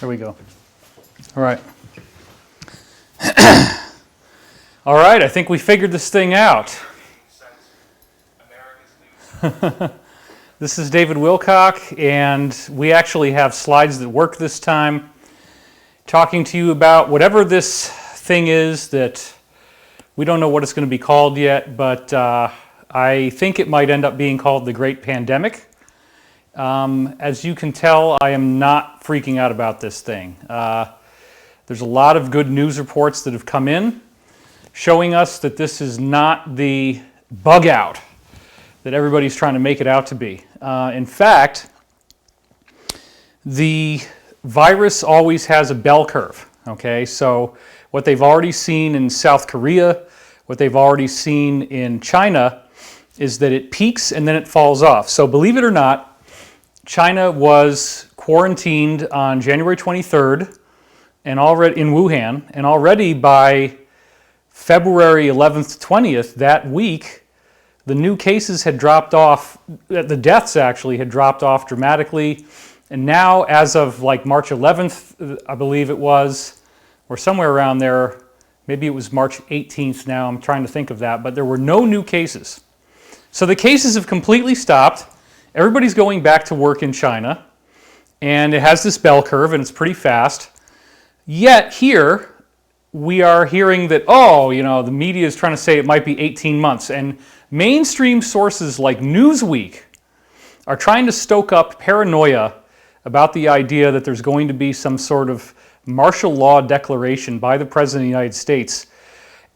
There we go. All right. All right, I think we figured this thing out. This is David Wilcock, and we actually have slides that work this time, talking to you about whatever this thing is that we don't know what it's going to be called yet, but I think it might end up being called the Great Pandemic. As you can tell, I am not freaking out about this thing. There's a lot of good news reports that have come in showing us that this is not the bug out that everybody's trying to make it out to be. In fact, the virus always has a bell curve, okay? So what they've already seen in South Korea, what they've already seen in China, is that it peaks and then it falls off. So believe it or not, China was quarantined on January 23rd and already in Wuhan, and already by February 11th, 20th, that week, the new cases had dropped off, the deaths actually had dropped off dramatically. And now, as of like March 11th, I believe it was, or somewhere around there, maybe it was March 18th now, I'm trying to think of that, but there were no new cases. So the cases have completely stopped. Everybody's going back to work in China, and it has this bell curve, and it's pretty fast. Yet here, we are hearing that, the media is trying to say it might be 18 months. And mainstream sources like Newsweek are trying to stoke up paranoia about the idea that there's going to be some sort of martial law declaration by the President of the United States.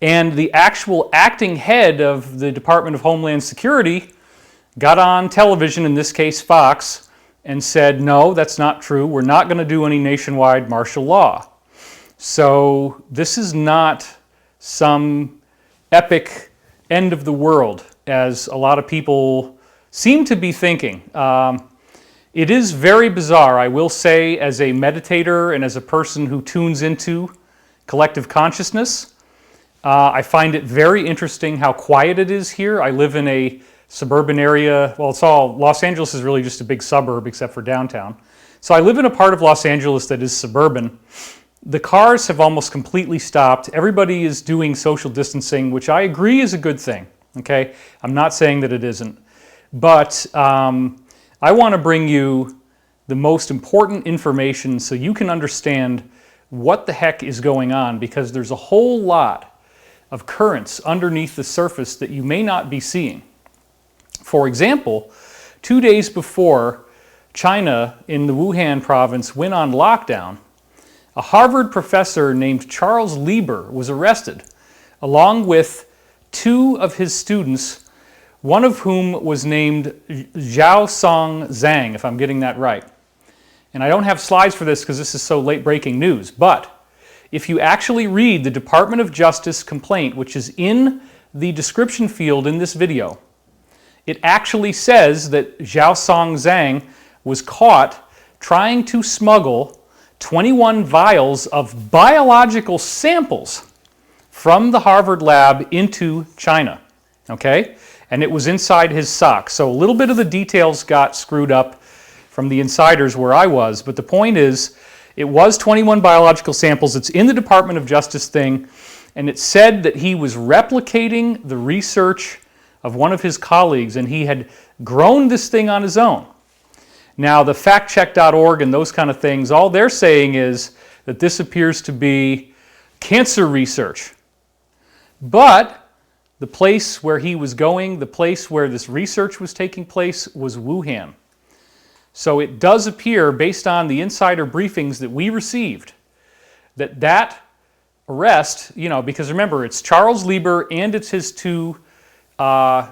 And the actual acting head of the Department of Homeland Security got on television, in this case Fox, and said, no, that's not true. We're not going to do any nationwide martial law. So this is not some epic end of the world, as a lot of people seem to be thinking. It is very bizarre, I will say, as a meditator and as a person who tunes into collective consciousness. I find it very interesting how quiet it is here. I live in a suburban area. Well, Los Angeles is really just a big suburb except for downtown. So I live in a part of Los Angeles that is suburban. The cars have almost completely stopped. Everybody is doing social distancing, which I agree is a good thing, okay? I'm not saying that it isn't. But I want to bring you the most important information so you can understand what the heck is going on, because there's a whole lot of currents underneath the surface that you may not be seeing. For example, 2 days before China in the Wuhan province went on lockdown, a Harvard professor named Charles Lieber was arrested, along with 2 of his students, one of whom was named Xiaosong Zhang, if I'm getting that right. And I don't have slides for this because this is so late breaking news, but if you actually read the Department of Justice complaint, which is in the description field in this video, it actually says that Xiaosong Zhang was caught trying to smuggle 21 vials of biological samples from the Harvard lab into China, okay? And it was inside his sock. So a little bit of the details got screwed up from the insiders where I was, but the point is, it was 21 biological samples. It's in the Department of Justice thing, and it said that he was replicating the research of one of his colleagues, and he had grown this thing on his own. Now, the factcheck.org and those kind of things, all they're saying is that this appears to be cancer research. But the place where he was going, the place where this research was taking place, was Wuhan. So it does appear, based on the insider briefings that we received, that arrest, because remember, it's Charles Lieber and it's his 2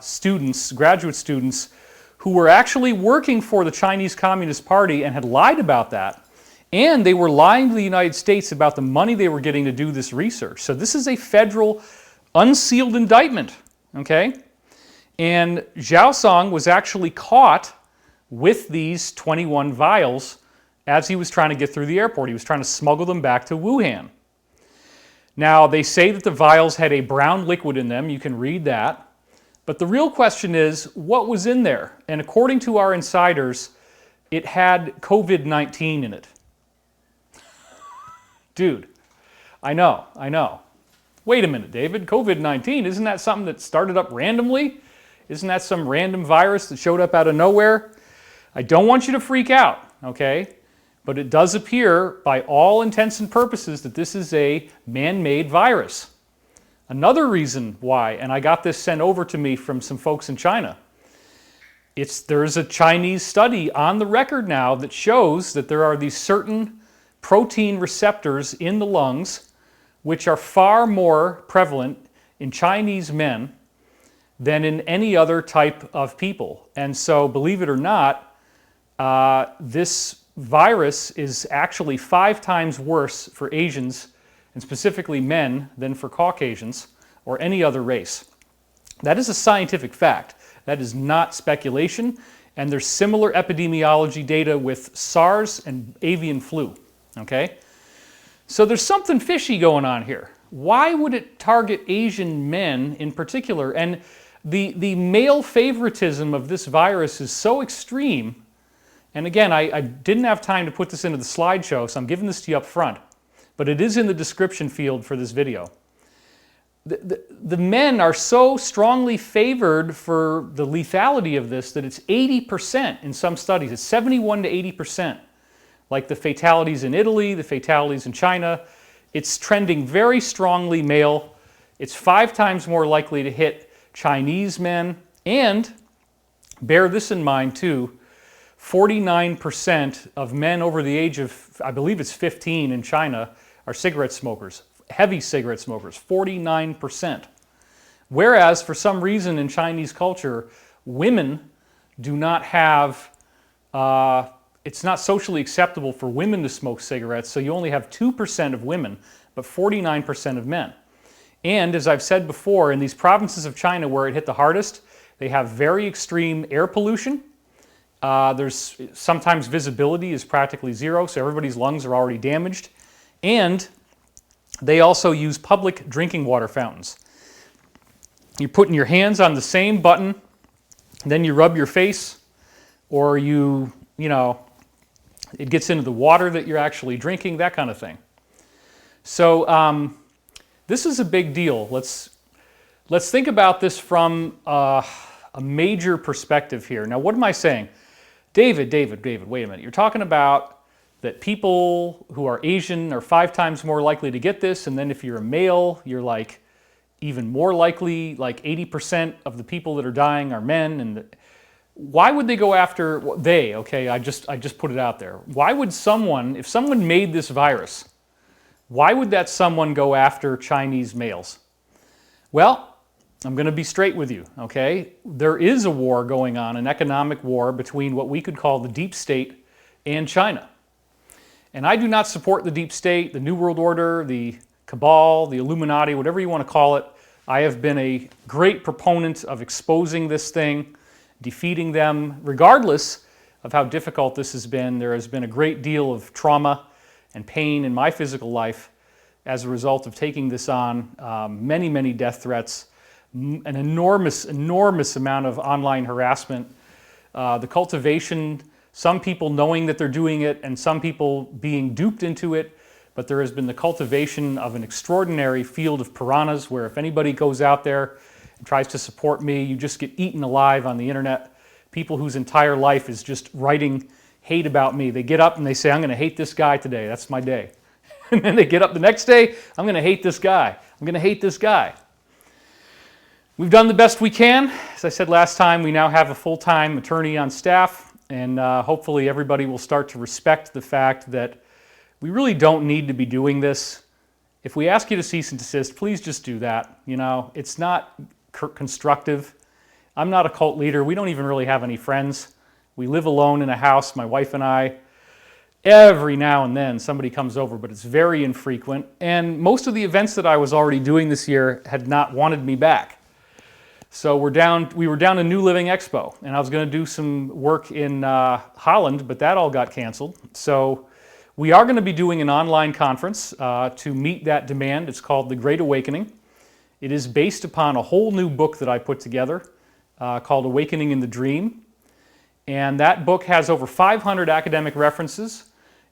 students, graduate students, who were actually working for the Chinese Communist Party and had lied about that. And they were lying to the United States about the money they were getting to do this research. So this is a federal unsealed indictment, okay? And Xiaosong was actually caught with these 21 vials as he was trying to get through the airport. He was trying to smuggle them back to Wuhan. Now, they say that the vials had a brown liquid in them. You can read that. But the real question is, what was in there? And according to our insiders, it had COVID-19 in it. Dude, I know. Wait a minute, David, COVID-19, isn't that something that started up randomly? Isn't that some random virus that showed up out of nowhere? I don't want you to freak out, okay? But it does appear, by all intents and purposes, that this is a man-made virus. Another reason why, and I got this sent over to me from some folks in China, there's a Chinese study on the record now that shows that there are these certain protein receptors in the lungs which are far more prevalent in Chinese men than in any other type of people. And so, believe it or not, this virus is actually 5 times worse for Asians, and specifically men, than for Caucasians or any other race. That is a scientific fact. That is not speculation, and there's similar epidemiology data with SARS and avian flu, okay? So there's something fishy going on here. Why would it target Asian men in particular? And the male favoritism of this virus is so extreme. And again, I didn't have time to put this into the slideshow, so I'm giving this to you up front. But it is in the description field for this video. The men are so strongly favored for the lethality of this that it's 80% in some studies. It's 71 to 80%. Like the fatalities in Italy, the fatalities in China. It's trending very strongly male. It's 5 times more likely to hit Chinese men. And bear this in mind too, 49% of men over the age of, I believe it's 15 in China, are cigarette smokers. Heavy cigarette smokers, 49%. Whereas for some reason in Chinese culture, women do not have, it's not socially acceptable for women to smoke cigarettes, so you only have 2% of women, but 49% of men. And as I've said before, in these provinces of China where it hit the hardest, they have very extreme air pollution. There's sometimes visibility is practically zero, so everybody's lungs are already damaged. And they also use public drinking water fountains. You're putting your hands on the same button, then you rub your face, or you know, it gets into the water that you're actually drinking, that kind of thing. So this is a big deal. Let's think about this from a major perspective here. Now, what am I saying? David, wait a minute. You're talking about that people who are Asian are 5 times more likely to get this, and then if you're a male, you're like even more likely, like 80% of the people that are dying are men. And why would they go after, okay, I just put it out there. Why would someone, if someone made this virus, why would that someone go after Chinese males? Well, I'm going to be straight with you, okay? There is a war going on, an economic war between what we could call the deep state and China. And I do not support the deep state, the New World Order, the cabal, the Illuminati, whatever you want to call it. I have been a great proponent of exposing this thing, defeating them, regardless of how difficult this has been. There has been a great deal of trauma and pain in my physical life as a result of taking this on, many, many death threats, an enormous amount of online harassment, the cultivation, some people knowing that they're doing it and some people being duped into it, but there has been the cultivation of an extraordinary field of piranhas where if anybody goes out there and tries to support me, you just get eaten alive on the internet. People whose entire life is just writing hate about me. They get up and they say, I'm going to hate this guy today. That's my day. And then they get up the next day, I'm going to hate this guy. I'm going to hate this guy. We've done the best we can. As I said last time, we now have a full-time attorney on staff, and hopefully everybody will start to respect the fact that we really don't need to be doing this. If we ask you to cease and desist, please just do that. You know, it's not constructive. I'm not a cult leader. We don't even really have any friends. We live alone in a house, my wife and I. Every now and then somebody comes over, but it's very infrequent. And most of the events that I was already doing this year had not wanted me back. So we were down to New Living Expo, and I was going to do some work in Holland, but that all got canceled. So we are going to be doing an online conference to meet that demand. It's called The Great Awakening. It is based upon a whole new book that I put together called Awakening in the Dream. And that book has over 500 academic references.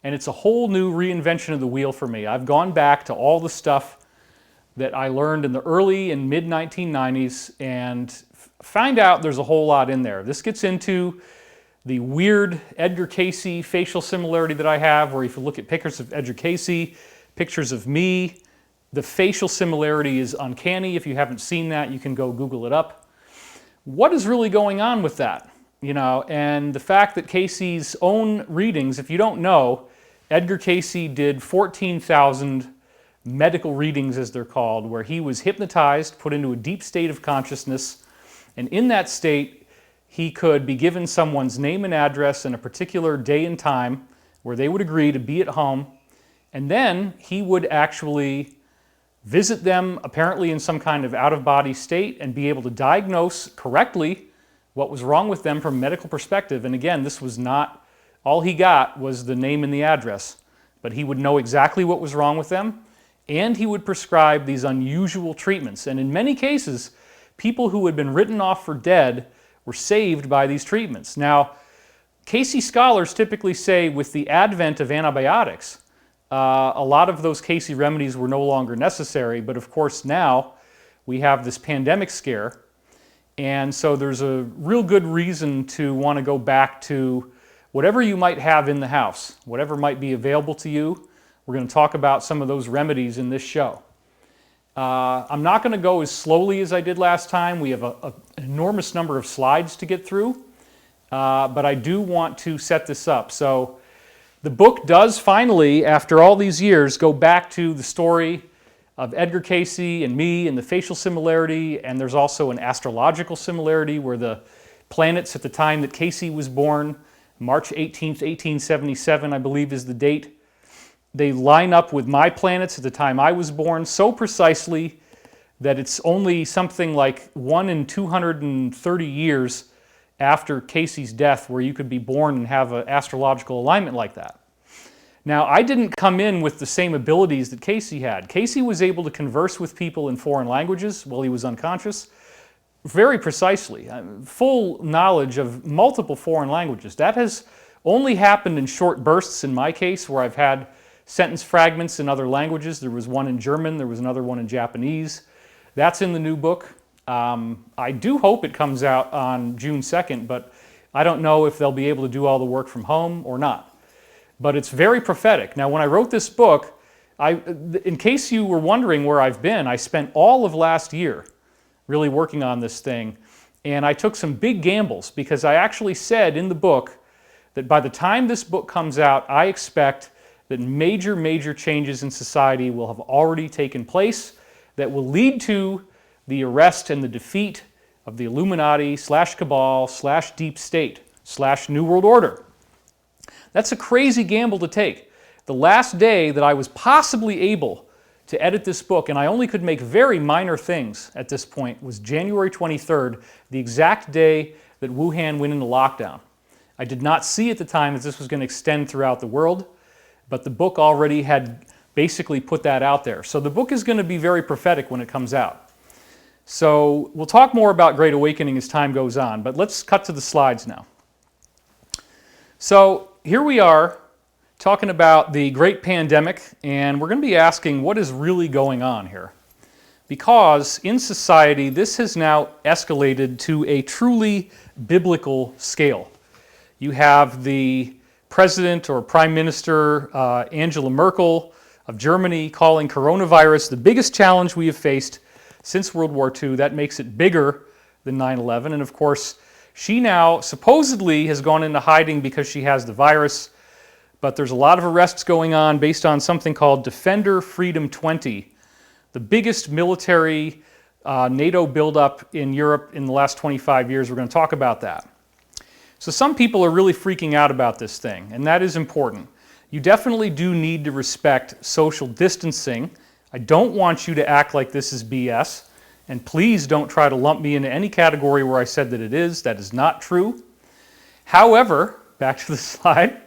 and it's a whole new reinvention of the wheel for me. I've gone back to all the stuff that I learned in the early and mid 1990s and find out there's a whole lot in there. This gets into the weird Edgar Cayce facial similarity that I have, where if you look at pictures of Edgar Cayce, pictures of me, the facial similarity is uncanny. If you haven't seen that, you can go Google it up. What is really going on with that? You know, and the fact that Cayce's own readings, if you don't know, Edgar Cayce did 14,000 medical readings, as they're called, where he was hypnotized, put into a deep state of consciousness, and in that state, he could be given someone's name and address and a particular day and time where they would agree to be at home, and then he would actually visit them, apparently in some kind of out-of-body state, and be able to diagnose correctly what was wrong with them from a medical perspective. And again, this was not, all he got was the name and the address, but he would know exactly what was wrong with them, and he would prescribe these unusual treatments. And in many cases, people who had been written off for dead were saved by these treatments. Now, Cayce scholars typically say with the advent of antibiotics, a lot of those Cayce remedies were no longer necessary, but of course now we have this pandemic scare, and so there's a real good reason to want to go back to whatever you might have in the house, whatever might be available to you. We're going to talk about some of those remedies in this show. I'm not going to go as slowly as I did last time. We have an enormous number of slides to get through, but I do want to set this up. So the book does finally, after all these years, go back to the story of Edgar Cayce and me and the facial similarity, and there's also an astrological similarity where the planets at the time that Cayce was born, March 18th, 1877, I believe is the date, they line up with my planets at the time I was born so precisely that it's only something like 1 in 230 years after Cayce's death where you could be born and have an astrological alignment like that. Now, I didn't come in with the same abilities that Cayce had. Cayce was able to converse with people in foreign languages while he was unconscious very precisely. Full knowledge of multiple foreign languages. That has only happened in short bursts in my case, where I've had sentence fragments in other languages. There was one in German, there was another one in Japanese. That's in the new book. I do hope it comes out on June 2nd, but I don't know if they'll be able to do all the work from home or not. But it's very prophetic. Now, when I wrote this book, in case you were wondering where I've been, I spent all of last year really working on this thing, and I took some big gambles because I actually said in the book that by the time this book comes out, I expect that major changes in society will have already taken place that will lead to the arrest and the defeat of the Illuminati / Cabal / Deep State / New World Order. That's a crazy gamble to take. The last day that I was possibly able to edit this book, and I only could make very minor things at this point, was January 23rd, the exact day that Wuhan went into lockdown. I did not see at the time that this was going to extend throughout the world, but the book already had basically put that out there. So the book is going to be very prophetic when it comes out. So we'll talk more about Great Awakening as time goes on, but let's cut to the slides now. So here we are talking about the Great Pandemic, and we're going to be asking what is really going on here. Because in society, this has now escalated to a truly biblical scale. You have the President or Prime Minister Angela Merkel of Germany calling coronavirus the biggest challenge we have faced since World War II. That makes it bigger than 9/11. And of course, she now supposedly has gone into hiding because she has the virus. But there's a lot of arrests going on based on something called Defender Freedom 20, the biggest military NATO buildup in Europe in the last 25 years. We're going to talk about that. So some people are really freaking out about this thing, and that is important. You definitely do need to respect social distancing. I don't want you to act like this is BS, and please don't try to lump me into any category where I said that it is. That is not true. However, back to the slide,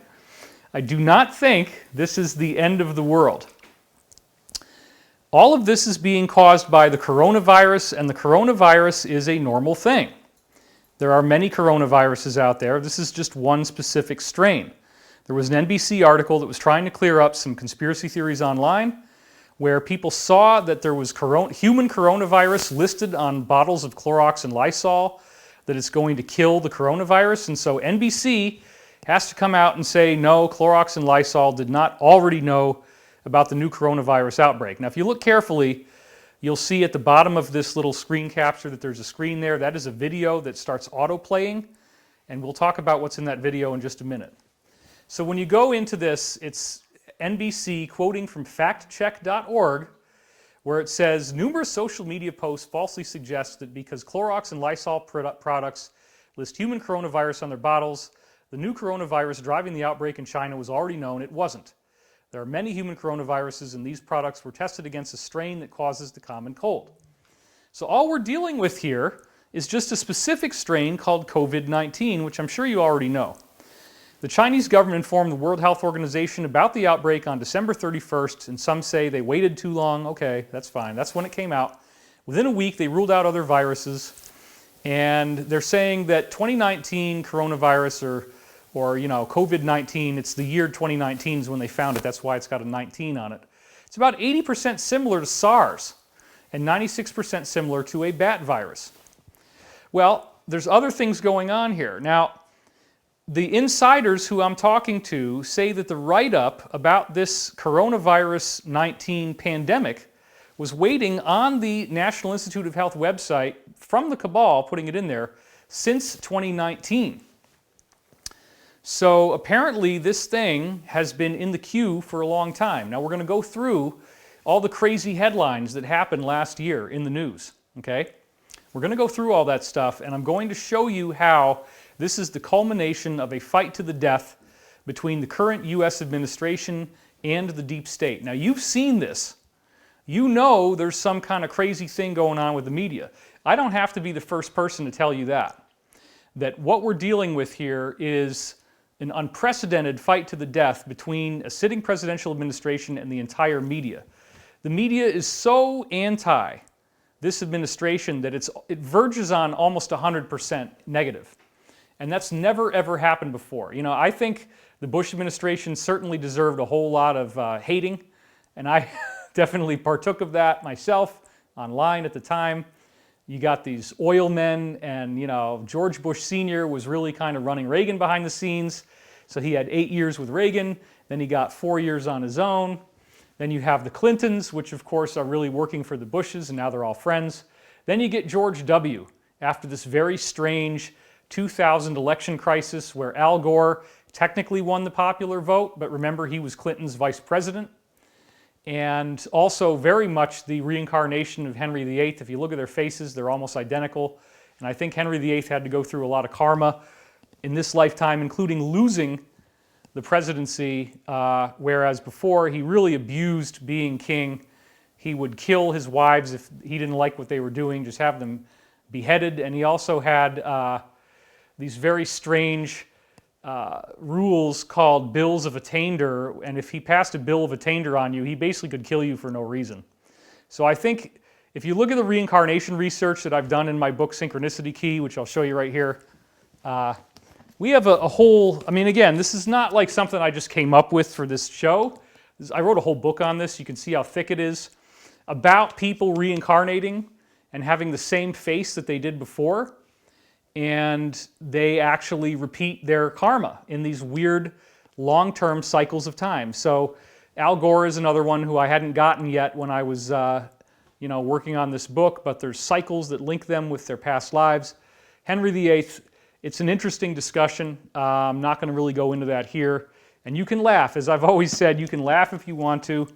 I do not think this is the end of the world. All of this is being caused by the coronavirus, and the coronavirus is a normal thing. There are many coronaviruses out there. This is just one specific strain. There was an NBC article that was trying to clear up some conspiracy theories online where people saw that there was human coronavirus listed on bottles of Clorox and Lysol, that it's going to kill the coronavirus. And so NBC has to come out and say, no, Clorox and Lysol did not already know about the new coronavirus outbreak. Now, if you look carefully, you'll see at the bottom of this little screen capture that there's a screen there. That is a video that starts auto-playing, and we'll talk about what's in that video in just a minute. So when you go into this, it's NBC quoting from factcheck.org, where it says, numerous social media posts falsely suggest that because Clorox and Lysol products list human coronavirus on their bottles, the new coronavirus driving the outbreak in China was already known. It wasn't. There are many human coronaviruses, and these products were tested against a strain that causes the common cold. So all we're dealing with here is just a specific strain called COVID-19, which I'm sure you already know. The Chinese government informed the World Health Organization about the outbreak on December 31st, and some say they waited too long. Okay, that's fine. That's when it came out. Within a week, they ruled out other viruses, and they're saying that 2019 coronavirus or COVID-19, it's the year 2019 is when they found it. That's why it's got a 19 on it. It's about 80% similar to SARS and 96% similar to a bat virus. Well, there's other things going on here. Now, the insiders who I'm talking to say that the write-up about this coronavirus 19 pandemic was waiting on the National Institute of Health website from the cabal, putting it in there, since 2019. So apparently this thing has been in the queue for a long time. Now we're going to go through all the crazy headlines that happened last year in the news, okay? We're going to go through all that stuff, and I'm going to show you how this is the culmination of a fight to the death between the current U.S. administration and the deep state. Now, you've seen this. You know there's some kind of crazy thing going on with the media. I don't have to be the first person to tell you that what we're dealing with here is an unprecedented fight to the death between a sitting presidential administration and the entire media. The media is so anti this administration that it verges on almost 100% negative. And that's never, ever happened before. You know, I think the Bush administration certainly deserved a whole lot of hating, and I definitely partook of that myself online at the time. You got these oil men, and George Bush Sr. was really kind of running Reagan behind the scenes. So he had 8 years with Reagan, then he got 4 years on his own. Then you have the Clintons, which of course are really working for the Bushes, and now they're all friends. Then you get George W. after this very strange 2000 election crisis where Al Gore technically won the popular vote, but remember he was Clinton's vice president. And also very much the reincarnation of Henry VIII. If you look at their faces, they're almost identical. And I think Henry VIII had to go through a lot of karma in this lifetime, including losing the presidency, whereas before he really abused being king. He would kill his wives if he didn't like what they were doing, just have them beheaded. And he also had these very strange rules called bills of attainder, and if he passed a bill of attainder on you, he basically could kill you for no reason. So I think if you look at the reincarnation research that I've done in my book Synchronicity Key, which I'll show you right here, we have a whole, I mean, again, this is not like something I just came up with for this show. I wrote a whole book on this. You can see how thick it is, about people reincarnating and having the same face that they did before. And they actually repeat their karma in these weird long-term cycles of time. So Al Gore is another one who I hadn't gotten yet when I was working on this book, but there's cycles that link them with their past lives. Henry VIII, it's an interesting discussion. I'm not going to really go into that here. And you can laugh. As I've always said, you can laugh if you want to.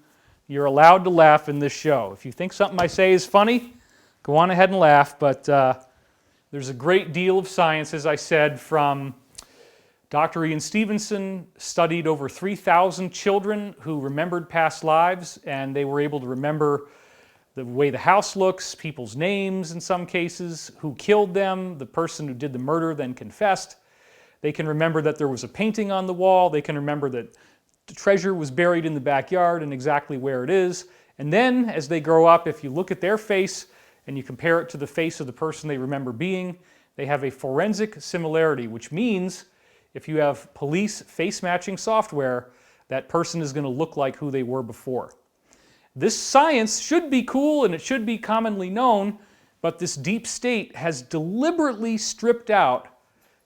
You're allowed to laugh in this show. If you think something I say is funny, go on ahead and laugh, but there's a great deal of science, as I said, from Dr. Ian Stevenson, studied over 3,000 children who remembered past lives, and they were able to remember the way the house looks, people's names in some cases, who killed them, the person who did the murder then confessed. They can remember that there was a painting on the wall. They can remember that the treasure was buried in the backyard and exactly where it is. And then, as they grow up, if you look at their face, and you compare it to the face of the person they remember being, they have a forensic similarity, which means if you have police face matching software, that person is going to look like who they were before. This science should be cool and it should be commonly known, but this deep state has deliberately stripped out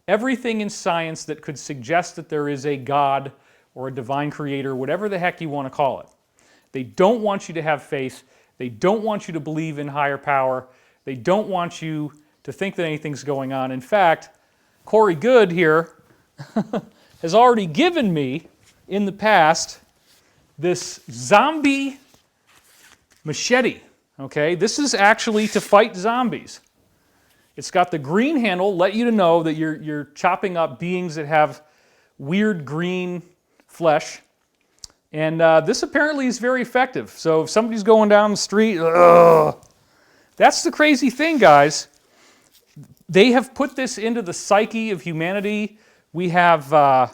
everything in science that could suggest that there is a God or a divine creator, whatever the heck you want to call it. They don't want you to have faith. They don't want you to believe in higher power. They don't want you to think that anything's going on. In fact, Corey Good here has already given me, in the past, this zombie machete. Okay, this is actually to fight zombies. It's got the green handle, let you to know that you're chopping up beings that have weird green flesh. And this apparently is very effective. So if somebody's going down the street, that's the crazy thing, guys. They have put this into the psyche of humanity. We have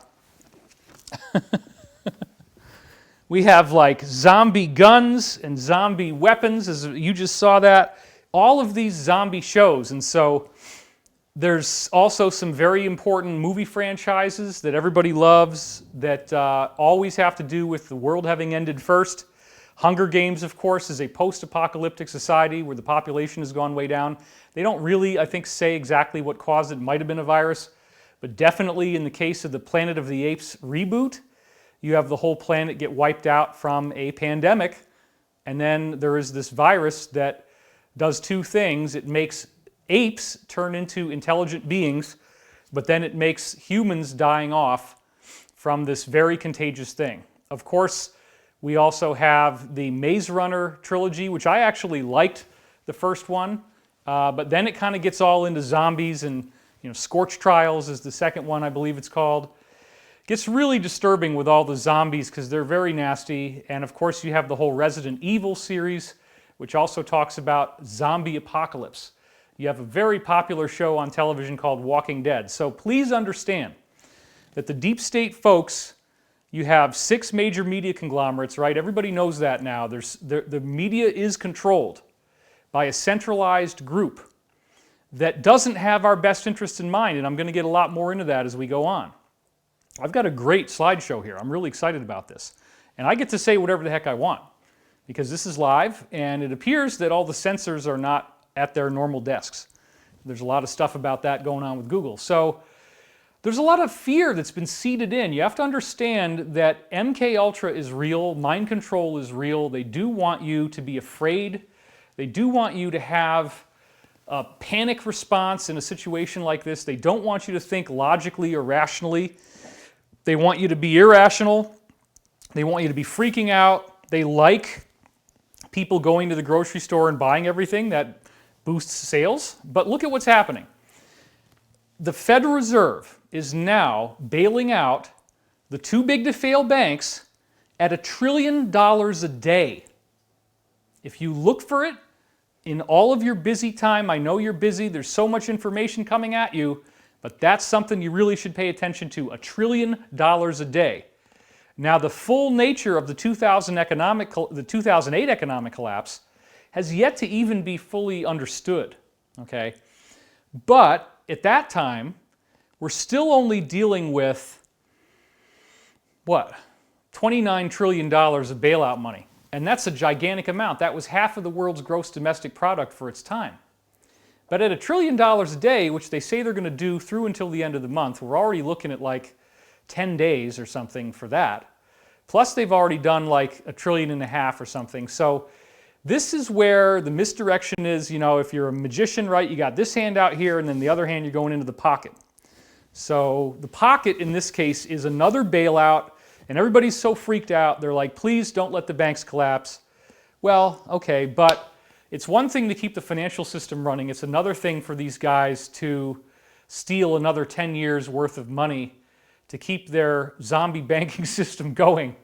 we have like zombie guns and zombie weapons, as you just saw that. All of these zombie shows. And so there's also some very important movie franchises that everybody loves that always have to do with the world having ended first. Hunger Games, of course, is a post-apocalyptic society where the population has gone way down. They don't really, I think, say exactly what caused it. It might have been a virus, but definitely in the case of the Planet of the Apes reboot, you have the whole planet get wiped out from a pandemic, and then there is this virus that does two things. It makes apes turn into intelligent beings, but then it makes humans dying off from this very contagious thing. Of course, we also have the Maze Runner trilogy, which I actually liked the first one, but then it kind of gets all into zombies, and Scorch Trials is the second one, I believe it's called. It gets really disturbing with all the zombies because they're very nasty, and of course you have the whole Resident Evil series, which also talks about zombie apocalypse. You have a very popular show on television called Walking Dead. So please understand that the deep state folks, you have 6 major media conglomerates, right? Everybody knows that now. The media is controlled by a centralized group that doesn't have our best interests in mind, and I'm going to get a lot more into that as we go on. I've got a great slideshow here. I'm really excited about this. And I get to say whatever the heck I want because this is live, and it appears that all the censors are not at their normal desks. There's a lot of stuff about that going on with Google. So there's a lot of fear that's been seeded in. You have to understand that MK Ultra is real, mind control is real. They do want you to be afraid. They do want you to have a panic response in a situation like this. They don't want you to think logically or rationally. They want you to be irrational. They want you to be freaking out. They like people going to the grocery store and buying everything. That boosts sales. But look at what's happening. The Federal Reserve is now bailing out the too big to fail banks at $1 trillion a day. If you look for it in all of your busy time, I know you're busy, there's so much information coming at you, but that's something you really should pay attention to, $1 trillion a day. Now, the full nature of the 2008 economic collapse has yet to even be fully understood, okay? But at that time, we're still only dealing with, what, $29 trillion of bailout money. And that's a gigantic amount. That was half of the world's gross domestic product for its time. But at $1 trillion a day, which they say they're going to do through until the end of the month, we're already looking at like 10 days or something for that. Plus they've already done like $1.5 trillion or something. So this is where the misdirection is, if you're a magician, right, you got this hand out here and then the other hand you're going into the pocket. So the pocket in this case is another bailout, and everybody's so freaked out. They're like, please don't let the banks collapse. Well, okay, but it's one thing to keep the financial system running. It's another thing for these guys to steal another 10 years worth of money to keep their zombie banking system going,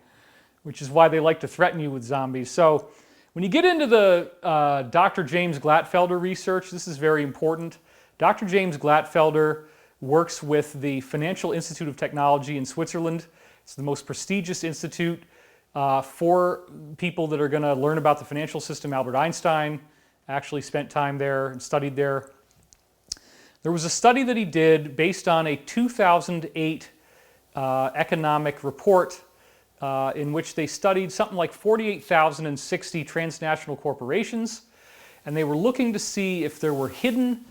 which is why they like to threaten you with zombies. So when you get into the Dr. James Glatfelder research, this is very important. Dr. James Glatfelder works with the Financial Institute of Technology in Switzerland. It's the most prestigious institute for people that are going to learn about the financial system. Albert Einstein actually spent time there and studied there. There was a study that he did based on a 2008 economic report in which they studied something like 48,060 transnational corporations, and they were looking to see if there were hidden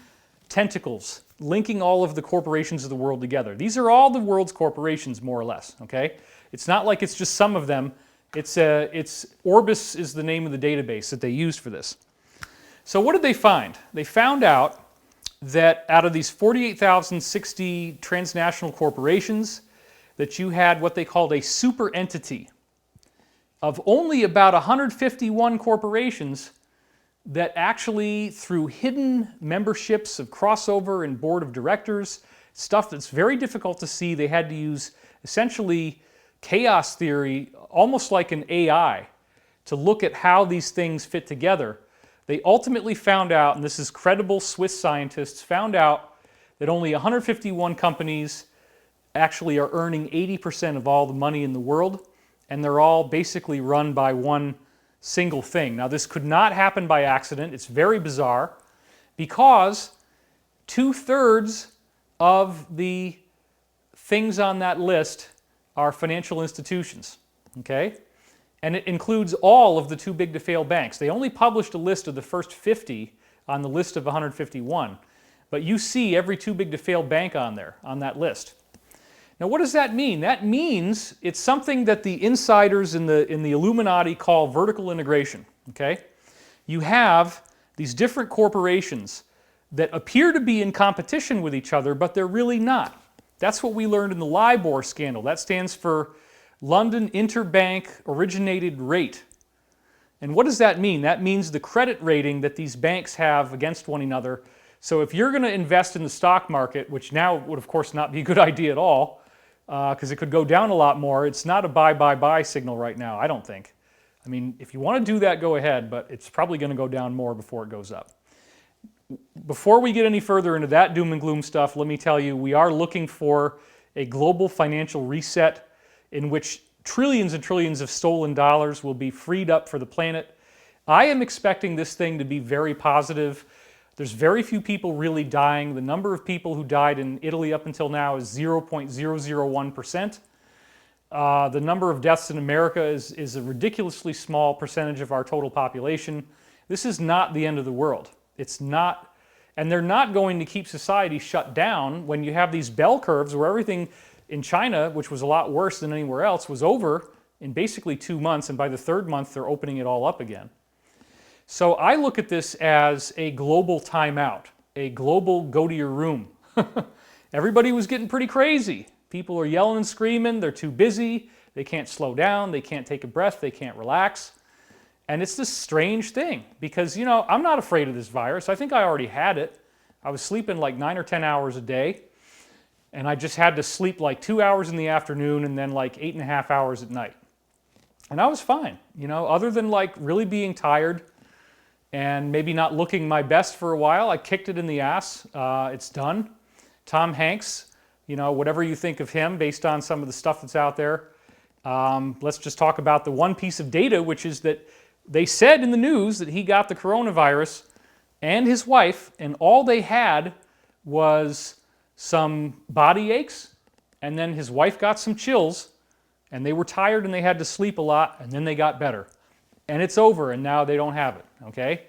tentacles linking all of the corporations of the world together. These are all the world's corporations, more or less, okay? It's not like it's just some of them. It's Orbis is the name of the database that they used for this. So what did they find? They found out that out of these 48,060 transnational corporations, that you had what they called a super entity of only about 151 corporations that actually, through hidden memberships of crossover and board of directors, stuff that's very difficult to see, they had to use essentially chaos theory, almost like an AI, to look at how these things fit together. They ultimately found out, and this is credible Swiss scientists, found out that only 151 companies actually are earning 80% of all the money in the world, and they're all basically run by one single thing. Now, this could not happen by accident. It's very bizarre because 2/3 of the things on that list are financial institutions, okay? And it includes all of the too big to fail banks. They only published a list of the first 50 on the list of 151, but you see every too big to fail bank on there, on that list. Now, what does that mean? That means it's something that the insiders in the Illuminati call vertical integration, okay? You have these different corporations that appear to be in competition with each other, but they're really not. That's what we learned in the Lieber scandal. That stands for London Interbank Originated Rate. And what does that mean? That means the credit rating that these banks have against one another. So if you're going to invest in the stock market, which now would of course not be a good idea at all, because it could go down a lot more, it's not a buy signal right now, I don't think. I mean, if you want to do that, go ahead, but it's probably going to go down more before it goes up. Before we get any further into that doom and gloom stuff, let me tell you, we are looking for a global financial reset in which trillions and trillions of stolen dollars will be freed up for the planet. I am expecting this thing to be very positive. There's very few people really dying. The number of people who died in Italy up until now is 0.001%. The number of deaths in America is a ridiculously small percentage of our total population. This is not the end of the world. It's not, and they're not going to keep society shut down when you have these bell curves where everything in China, which was a lot worse than anywhere else, was over in basically 2 months, and by the 3rd month they're opening it all up again. So I look at this as a global timeout, a global go to your room. Everybody was getting pretty crazy. People are yelling and screaming, they're too busy, they can't slow down, they can't take a breath, they can't relax. And it's this strange thing because, you know, I'm not afraid of this virus. I think I already had it. I was sleeping like 9 or 10 hours a day, and I just had to sleep like 2 hours in the afternoon and then like 8.5 hours at night. And I was fine, you know, other than like really being tired and maybe not looking my best for a while. I kicked it in the ass. It's done. Tom Hanks, you know, whatever you think of him based on some of the stuff that's out there, let's just talk about the one piece of data, which is that they said in the news that he got the coronavirus and his wife, and all they had was some body aches, and then his wife got some chills, and they were tired and they had to sleep a lot, and then they got better. And it's over, and now they don't have it, okay?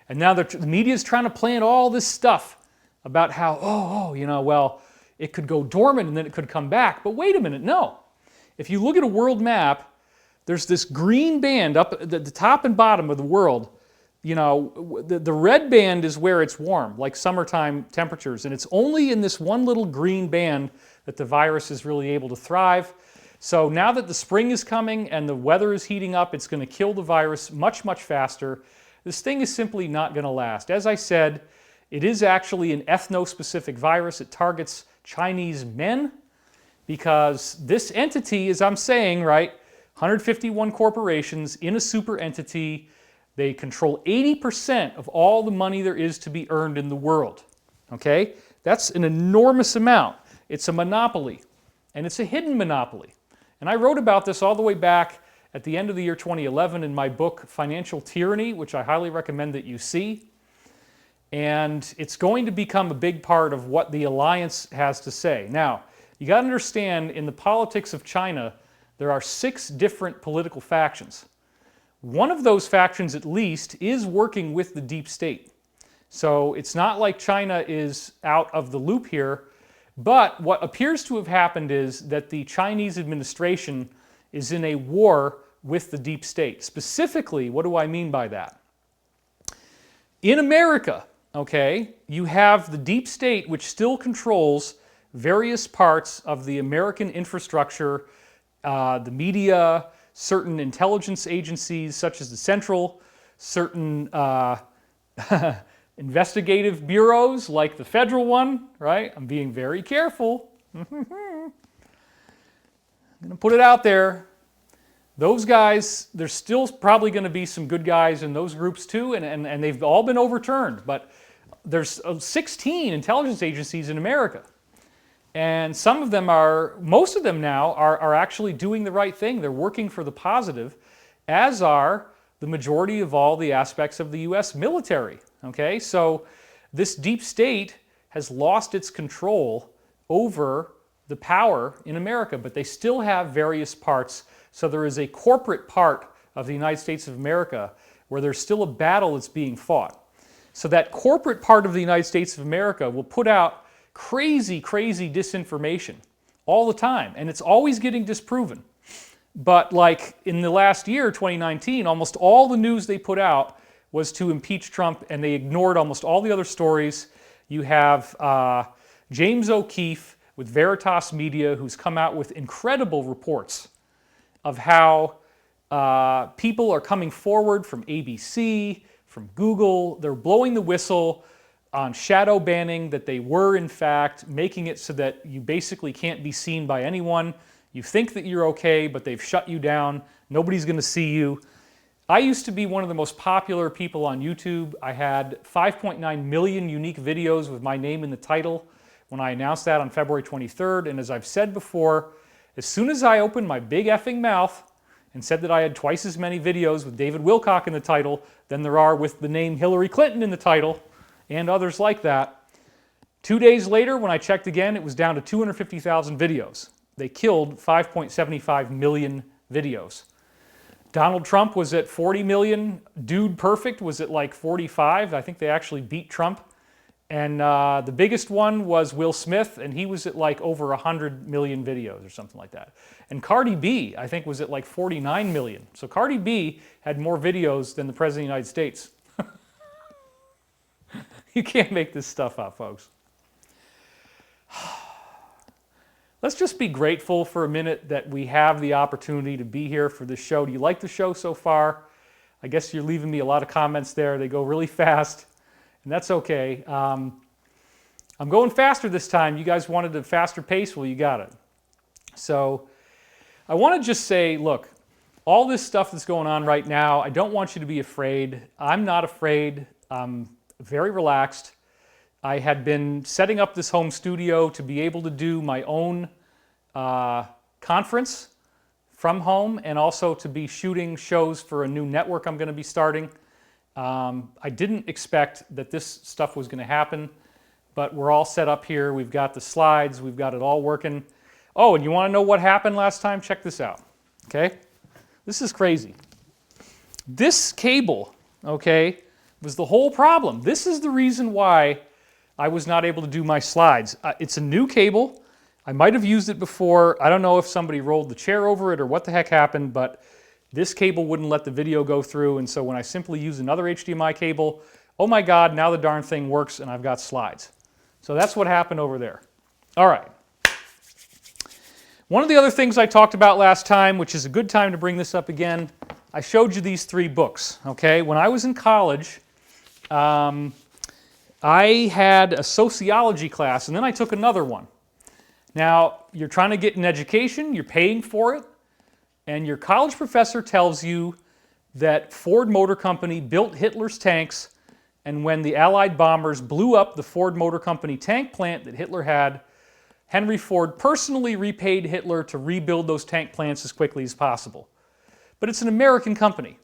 And now the media's trying to plant all this stuff about how, you know, well, it could go dormant and then it could come back. But wait a minute, no. If you look at a world map, there's this green band up at the top and bottom of the world. You know, the red band is where it's warm, like summertime temperatures, and it's only in this one little green band that the virus is really able to thrive. So now that the spring is coming and the weather is heating up, it's going to kill the virus much, much faster. This thing is simply not going to last. As I said, it is actually an ethno-specific virus. It targets Chinese men because this entity, as I'm saying, right, 151 corporations in a super entity, they control 80% of all the money there is to be earned in the world, okay? That's an enormous amount. It's a monopoly, and it's a hidden monopoly. And I wrote about this all the way back at the end of the year 2011 in my book, Financial Tyranny, which I highly recommend that you see. And it's going to become a big part of what the Alliance has to say. Now, You got to understand, in the politics of China, there are 6 different political factions. One of those factions, at least, is working with the deep state. So it's not like China is out of the loop here, but what appears to have happened is that the Chinese administration is in a war with the deep state. Specifically, what do I mean by that? In America, okay, you have the deep state, which still controls various parts of the American infrastructure, the media, certain intelligence agencies such as the Central, certain investigative bureaus like the federal one, right? I'm being very careful. I'm going to put it out there. Those guys, there's still probably going to be some good guys in those groups too, and they've all been overturned. But there's 16 intelligence agencies in America. And some of them most of them now are actually doing the right thing. They're working for the positive, as are the majority of all the aspects of the U.S. military. Okay, so this deep state has lost its control over the power in America, but they still have various parts. So there is a corporate part of the United States of America where there's still a battle that's being fought. So that corporate part of the United States of America will put out crazy, crazy disinformation all the time, and it's always getting disproven. But like in the last year, 2019, almost all the news they put out was to impeach Trump, and they ignored almost all the other stories. You have James O'Keefe with Veritas Media, who's come out with incredible reports of how people are coming forward from ABC, from Google. They're blowing the whistle on shadow banning, that they were in fact making it so that you basically can't be seen by anyone. You think that you're okay, but they've shut you down. Nobody's going to see you. I used to be one of the most popular people on YouTube. I had 5.9 million unique videos with my name in the title when I announced that on February 23rd. And as I've said before, as soon as I opened my big effing mouth and said that I had twice as many videos with David Wilcock in the title than there are with the name Hillary Clinton in the title and others like that, 2 days later when I checked again, it was down to 250,000 videos. They killed 5.75 million videos. Donald Trump was at 40 million. Dude Perfect was at like 45. I think they actually beat Trump. And the biggest one was Will Smith, and he was at like over 100 million videos or something like that. And Cardi B, I think, was at like 49 million. So Cardi B had more videos than the President of the United States. You can't make this stuff up, folks. Let's just be grateful for a minute that we have the opportunity to be here for this show. Do you like the show so far? I guess you're leaving me a lot of comments there. They go really fast, and that's okay. I'm going faster this time. You guys wanted a faster pace? Well, you got it. So I want to just say, look, all this stuff that's going on right now, I don't want you to be afraid. I'm not afraid. I'm very relaxed. I had been setting up this home studio to be able to do my own conference from home, and also to be shooting shows for a new network I'm going to be starting. I didn't expect that this stuff was going to happen, but we're all set up here. We've got the slides. We've got it all working. Oh, and you want to know what happened last time? Check this out. Okay? This is crazy. This cable, okay, was the whole problem. This is the reason why I was not able to do my slides. It's a new cable. I might have used it before. I don't know if somebody rolled the chair over it or what the heck happened, but this cable wouldn't let the video go through, and so when I simply used another HDMI cable, oh my God, now the darn thing works and I've got slides. So that's what happened over there. All right. One of the other things I talked about last time, which is a good time to bring this up again, I showed you these 3 books, okay? When I was in college, I had a sociology class, and then I took another one. Now, you're trying to get an education, you're paying for it, and your college professor tells you that Ford Motor Company built Hitler's tanks, and when the Allied bombers blew up the Ford Motor Company tank plant that Hitler had, Henry Ford personally repaid Hitler to rebuild those tank plants as quickly as possible. But it's an American company.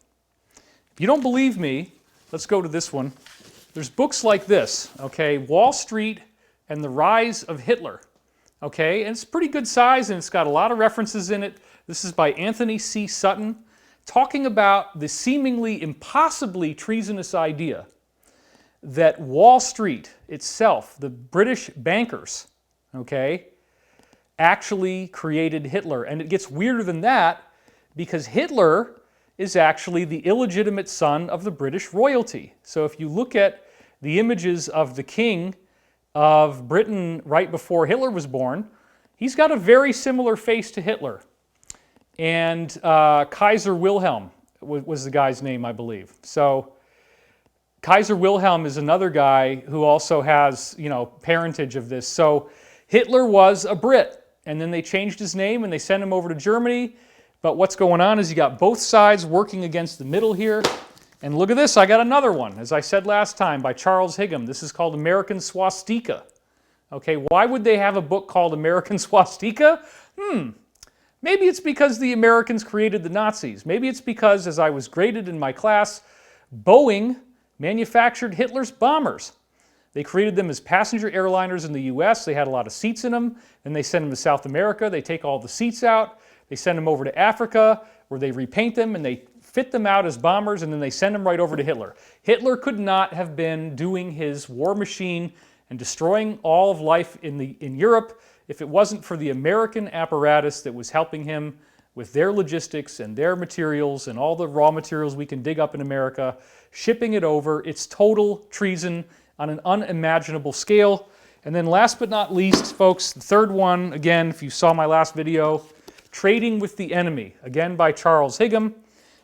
If you don't believe me, let's go to this one. There's books like this, okay? Wall Street and the Rise of Hitler. Okay, and it's pretty good size, and it's got a lot of references in it. This is by Anthony C. Sutton, talking about the seemingly impossibly treasonous idea that Wall Street itself, the British bankers, okay, actually created Hitler. And it gets weirder than that, because Hitler is actually the illegitimate son of the British royalty. So if you look at the images of the king of Britain right before Hitler was born, he's got a very similar face to Hitler. And Kaiser Wilhelm was the guy's name, I believe. So Kaiser Wilhelm is another guy who also has, parentage of this. So Hitler was a Brit, and then they changed his name and they sent him over to Germany. But what's going on is you got both sides working against the middle here. And look at this, I got another one, as I said last time, by Charles Higham. This is called American Swastika. Okay, why would they have a book called American Swastika? Maybe it's because the Americans created the Nazis. Maybe it's because, as I was graded in my class, Boeing manufactured Hitler's bombers. They created them as passenger airliners in the US. They had a lot of seats in them. Then they send them to South America. They take all the seats out. They send them over to Africa, where they repaint them and they fit them out as bombers, and then they send them right over to Hitler. Hitler could not have been doing his war machine and destroying all of life in Europe if it wasn't for the American apparatus that was helping him with their logistics and their materials and all the raw materials we can dig up in America, shipping it over. It's total treason on an unimaginable scale. And then last but not least, folks, the third one, again, if you saw my last video, Trading with the Enemy, again by Charles Higham.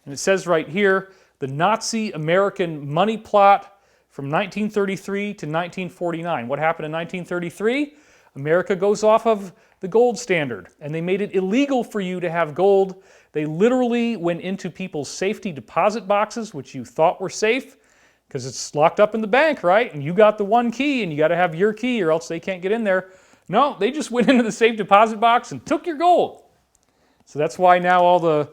And it says right here, the Nazi-American money plot from 1933 to 1949. What happened in 1933? America goes off of the gold standard, and they made it illegal for you to have gold. They literally went into people's safety deposit boxes, which you thought were safe, because it's locked up in the bank, right? And you got the one key, and you got to have your key, or else they can't get in there. No, they just went into the safe deposit box and took your gold. So that's why now all the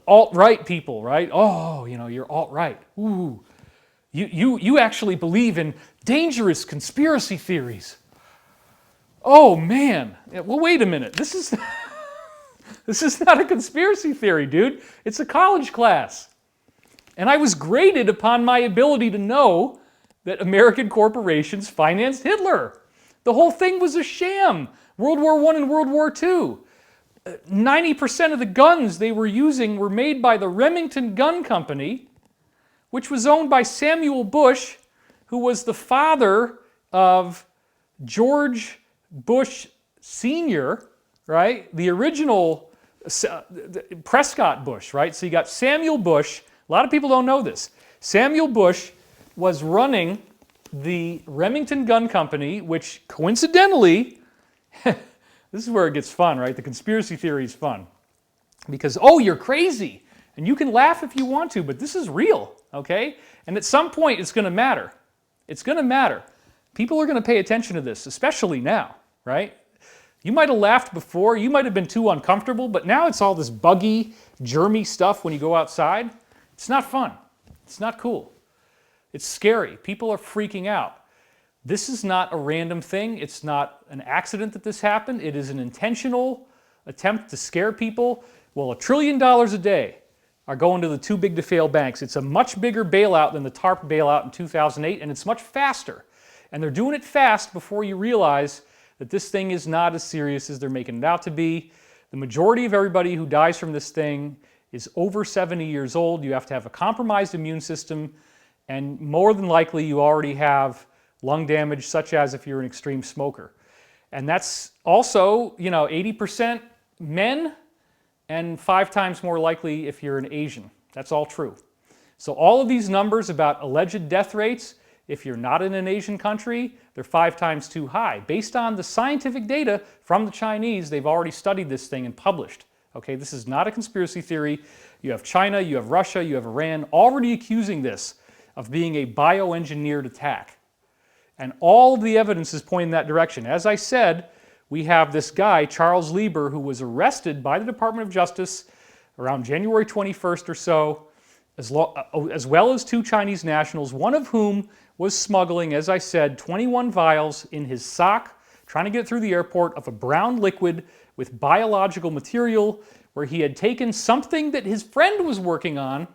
alt-right people, right? Oh, you're alt-right. Ooh, you actually believe in dangerous conspiracy theories. Oh man, well wait a minute. This is not a conspiracy theory, dude. It's a college class. And I was graded upon my ability to know that American corporations financed Hitler. The whole thing was a sham. World War I and World War II. 90% of the guns they were using were made by the Remington Gun Company, which was owned by Samuel Bush, who was the father of George Bush Sr., right? The original Prescott Bush, right? So you got Samuel Bush. A lot of people don't know this. Samuel Bush was running the Remington Gun Company, which coincidentally, this is where it gets fun, right? The conspiracy theory is fun. Because, oh, you're crazy. And you can laugh if you want to, but this is real, okay? And at some point, it's going to matter. It's going to matter. People are going to pay attention to this, especially now, right? You might have laughed before. You might have been too uncomfortable, but now it's all this buggy, germy stuff when you go outside. It's not fun. It's not cool. It's scary. People are freaking out. This is not a random thing. It's not an accident that this happened. It is an intentional attempt to scare people. Well, $1 trillion a day are going to the too big to fail banks. It's a much bigger bailout than the TARP bailout in 2008, and it's much faster. And they're doing it fast before you realize that this thing is not as serious as they're making it out to be. The majority of everybody who dies from this thing is over 70 years old. You have to have a compromised immune system, and more than likely you already have lung damage, such as if you're an extreme smoker. And that's also, 80% men and 5 times more likely if you're an Asian. That's all true. So all of these numbers about alleged death rates, if you're not in an Asian country, they're 5 times too high. Based on the scientific data from the Chinese, they've already studied this thing and published. Okay, this is not a conspiracy theory. You have China, you have Russia, you have Iran already accusing this of being a bioengineered attack. And all of the evidence is pointing in that direction. As I said, we have this guy, Charles Lieber, who was arrested by the Department of Justice around January 21st or so, as well as 2 Chinese nationals, one of whom was smuggling, as I said, 21 vials in his sock trying to get through the airport of a brown liquid with biological material where he had taken something that his friend was working on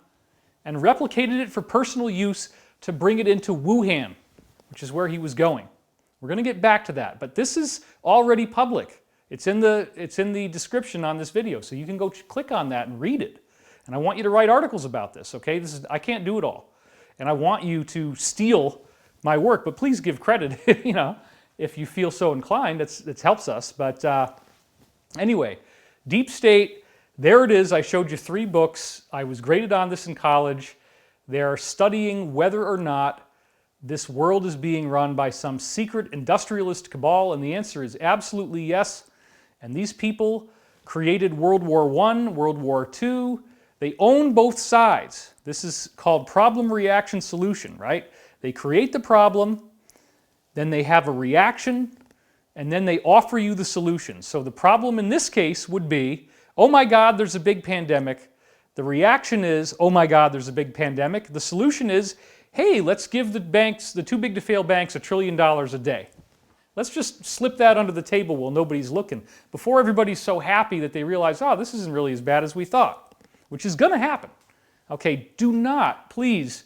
and replicated it for personal use to bring it into Wuhan, which is where he was going. We're going to get back to that, but this is already public. It's in the description on this video, so you can go click on that and read it. And I want you to write articles about this, okay? I can't do it all. And I want you to steal my work, but please give credit, you know, if you feel so inclined. That helps us. But anyway, Deep State, there it is. I showed you 3 books. I was graded on this in college. They're studying whether or not this world is being run by some secret industrialist cabal, and the answer is absolutely yes. And these people created World War I, World War II. They own both sides. This is called problem, reaction, solution, right? They create the problem, then they have a reaction, and then they offer you the solution. So the problem in this case would be, oh my God, there's a big pandemic. The reaction is, oh my God, there's a big pandemic. The solution is, hey, let's give the banks, the too big to fail banks, $1 trillion a day. Let's just slip that under the table while nobody's looking, before everybody's so happy that they realize, oh, this isn't really as bad as we thought, which is going to happen. Okay, do not, please,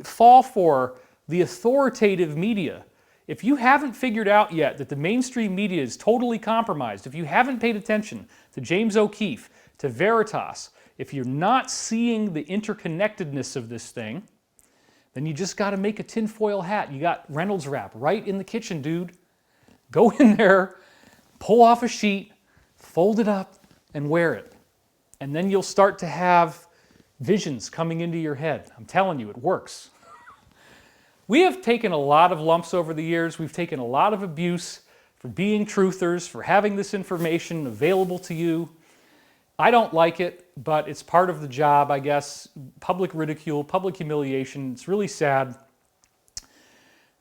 fall for the authoritative media. If you haven't figured out yet that the mainstream media is totally compromised, if you haven't paid attention to James O'Keefe, to Veritas, if you're not seeing the interconnectedness of this thing, then you just got to make a tinfoil hat. You got Reynolds wrap right in the kitchen, dude. Go in there, pull off a sheet, fold it up, and wear it. And then you'll start to have visions coming into your head. I'm telling you, it works. We have taken a lot of lumps over the years. We've taken a lot of abuse for being truthers, for having this information available to you. I don't like it, but it's part of the job, I guess. Public ridicule, public humiliation. It's really sad.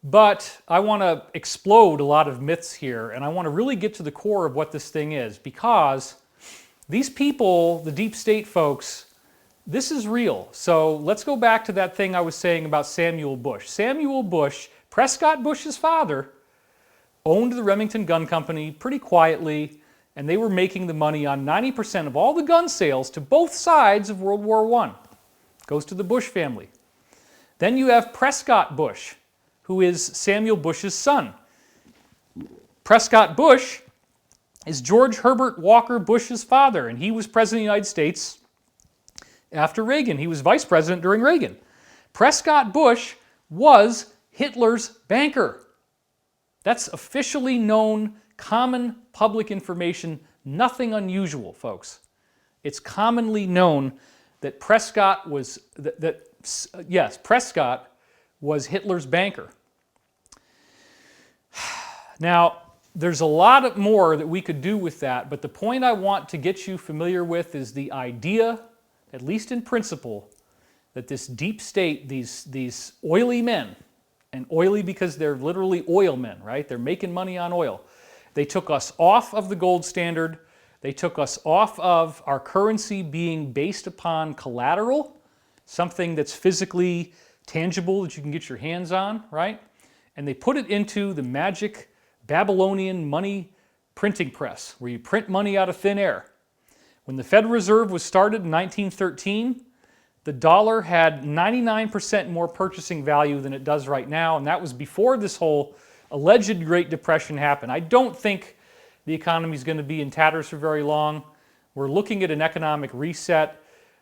But I want to explode a lot of myths here, and I want to really get to the core of what this thing is, because these people, the deep state folks, this is real. So let's go back to that thing I was saying about Samuel Bush. Samuel Bush, Prescott Bush's father, owned the Remington Gun Company pretty quietly, and they were making the money on 90% of all the gun sales to both sides of World War I. Goes to the Bush family. Then you have Prescott Bush, who is Samuel Bush's son. Prescott Bush is George Herbert Walker Bush's father, and he was president of the United States after Reagan. He was vice president during Reagan. Prescott Bush was Hitler's banker. That's officially known, common public information, nothing unusual, folks. It's commonly known that Prescott was, yes, Prescott was Hitler's banker. Now, there's a lot more that we could do with that, but the point I want to get you familiar with is the idea, at least in principle, that this deep state, these oily men, and oily because they're literally oil men, right? They're making money on oil. They took us off of the gold standard. They took us off of our currency being based upon collateral, something that's physically tangible that you can get your hands on, right? And they put it into the magic Babylonian money printing press, where you print money out of thin air. When the Federal Reserve was started in 1913, the dollar had 99% more purchasing value than it does right now, and that was before this whole alleged Great Depression happened. I don't think the economy is going to be in tatters for very long. We're looking at an economic reset.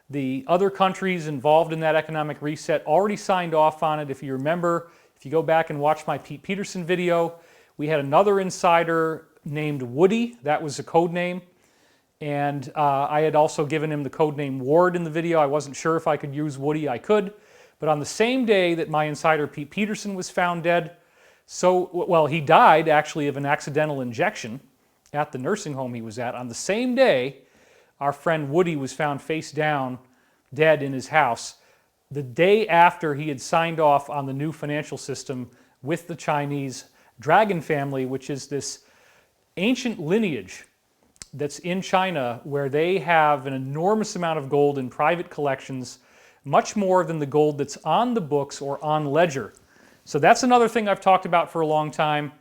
The other countries involved in that economic reset already signed off on it. If you remember, if you go back and watch my Pete Peterson video, we had another insider named Woody. That was a code name. And I had also given him the code name Ward in the video. I wasn't sure if I could use Woody. I could. But on the same day that my insider Pete Peterson was found dead, he died actually of an accidental injection at the nursing home he was at. On the same day, our friend Woody was found face down, dead in his house, the day after he had signed off on the new financial system with the Chinese Dragon family, which is this ancient lineage that's in China where they have an enormous amount of gold in private collections, much more than the gold that's on the books or on ledger. So that's another thing I've talked about for a long time.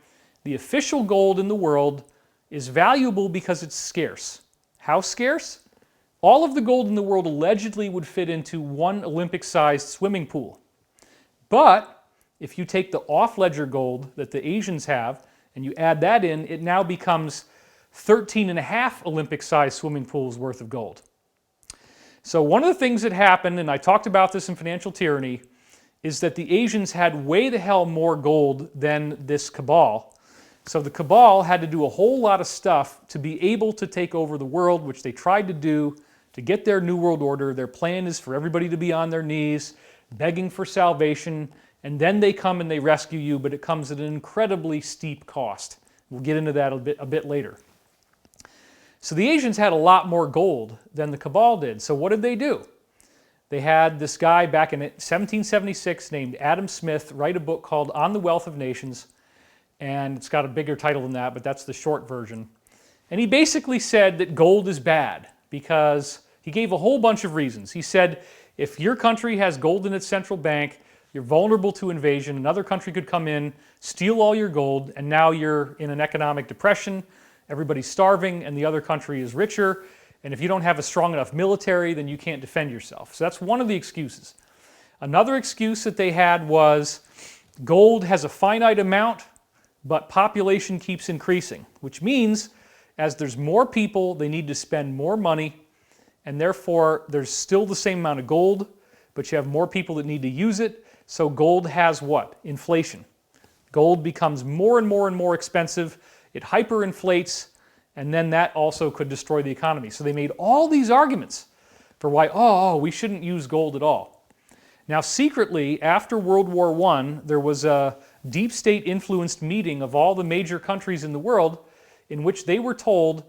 the official gold in the world is valuable because it's scarce. How scarce? All of the gold in the world allegedly would fit into one Olympic-sized swimming pool. But if you take the off-ledger gold that the Asians have and you add that in, it now becomes 13.5 Olympic-sized swimming pools worth of gold. So one of the things that happened, and I talked about this in Financial Tyranny, is that the Asians had way the hell more gold than this cabal. So the cabal had to do a whole lot of stuff to be able to take over the world, which they tried to do to get their New World Order. Their plan is for everybody to be on their knees, begging for salvation, and then they come and they rescue you, but it comes at an incredibly steep cost. We'll get into that a bit later. So the Asians had a lot more gold than the cabal did. So what did they do? They had this guy back in 1776 named Adam Smith write a book called On the Wealth of Nations, and it's got a bigger title than that, but that's the short version. And he basically said that gold is bad because he gave a whole bunch of reasons. He said, if your country has gold in its central bank, you're vulnerable to invasion. Another country could come in, steal all your gold, and now you're in an economic depression. Everybody's starving, and the other country is richer. And if you don't have a strong enough military, then you can't defend yourself. So that's one of the excuses. Another excuse that they had was gold has a finite amount, but population keeps increasing, which means as there's more people, they need to spend more money, and therefore there's still the same amount of gold, but you have more people that need to use it. So gold has what? Inflation. Gold becomes more and more and more expensive. It hyperinflates, and then that also could destroy the economy. So they made all these arguments for why, we shouldn't use gold at all. Now secretly, after World War I, there was a deep state influenced meeting of all the major countries in the world in which they were told,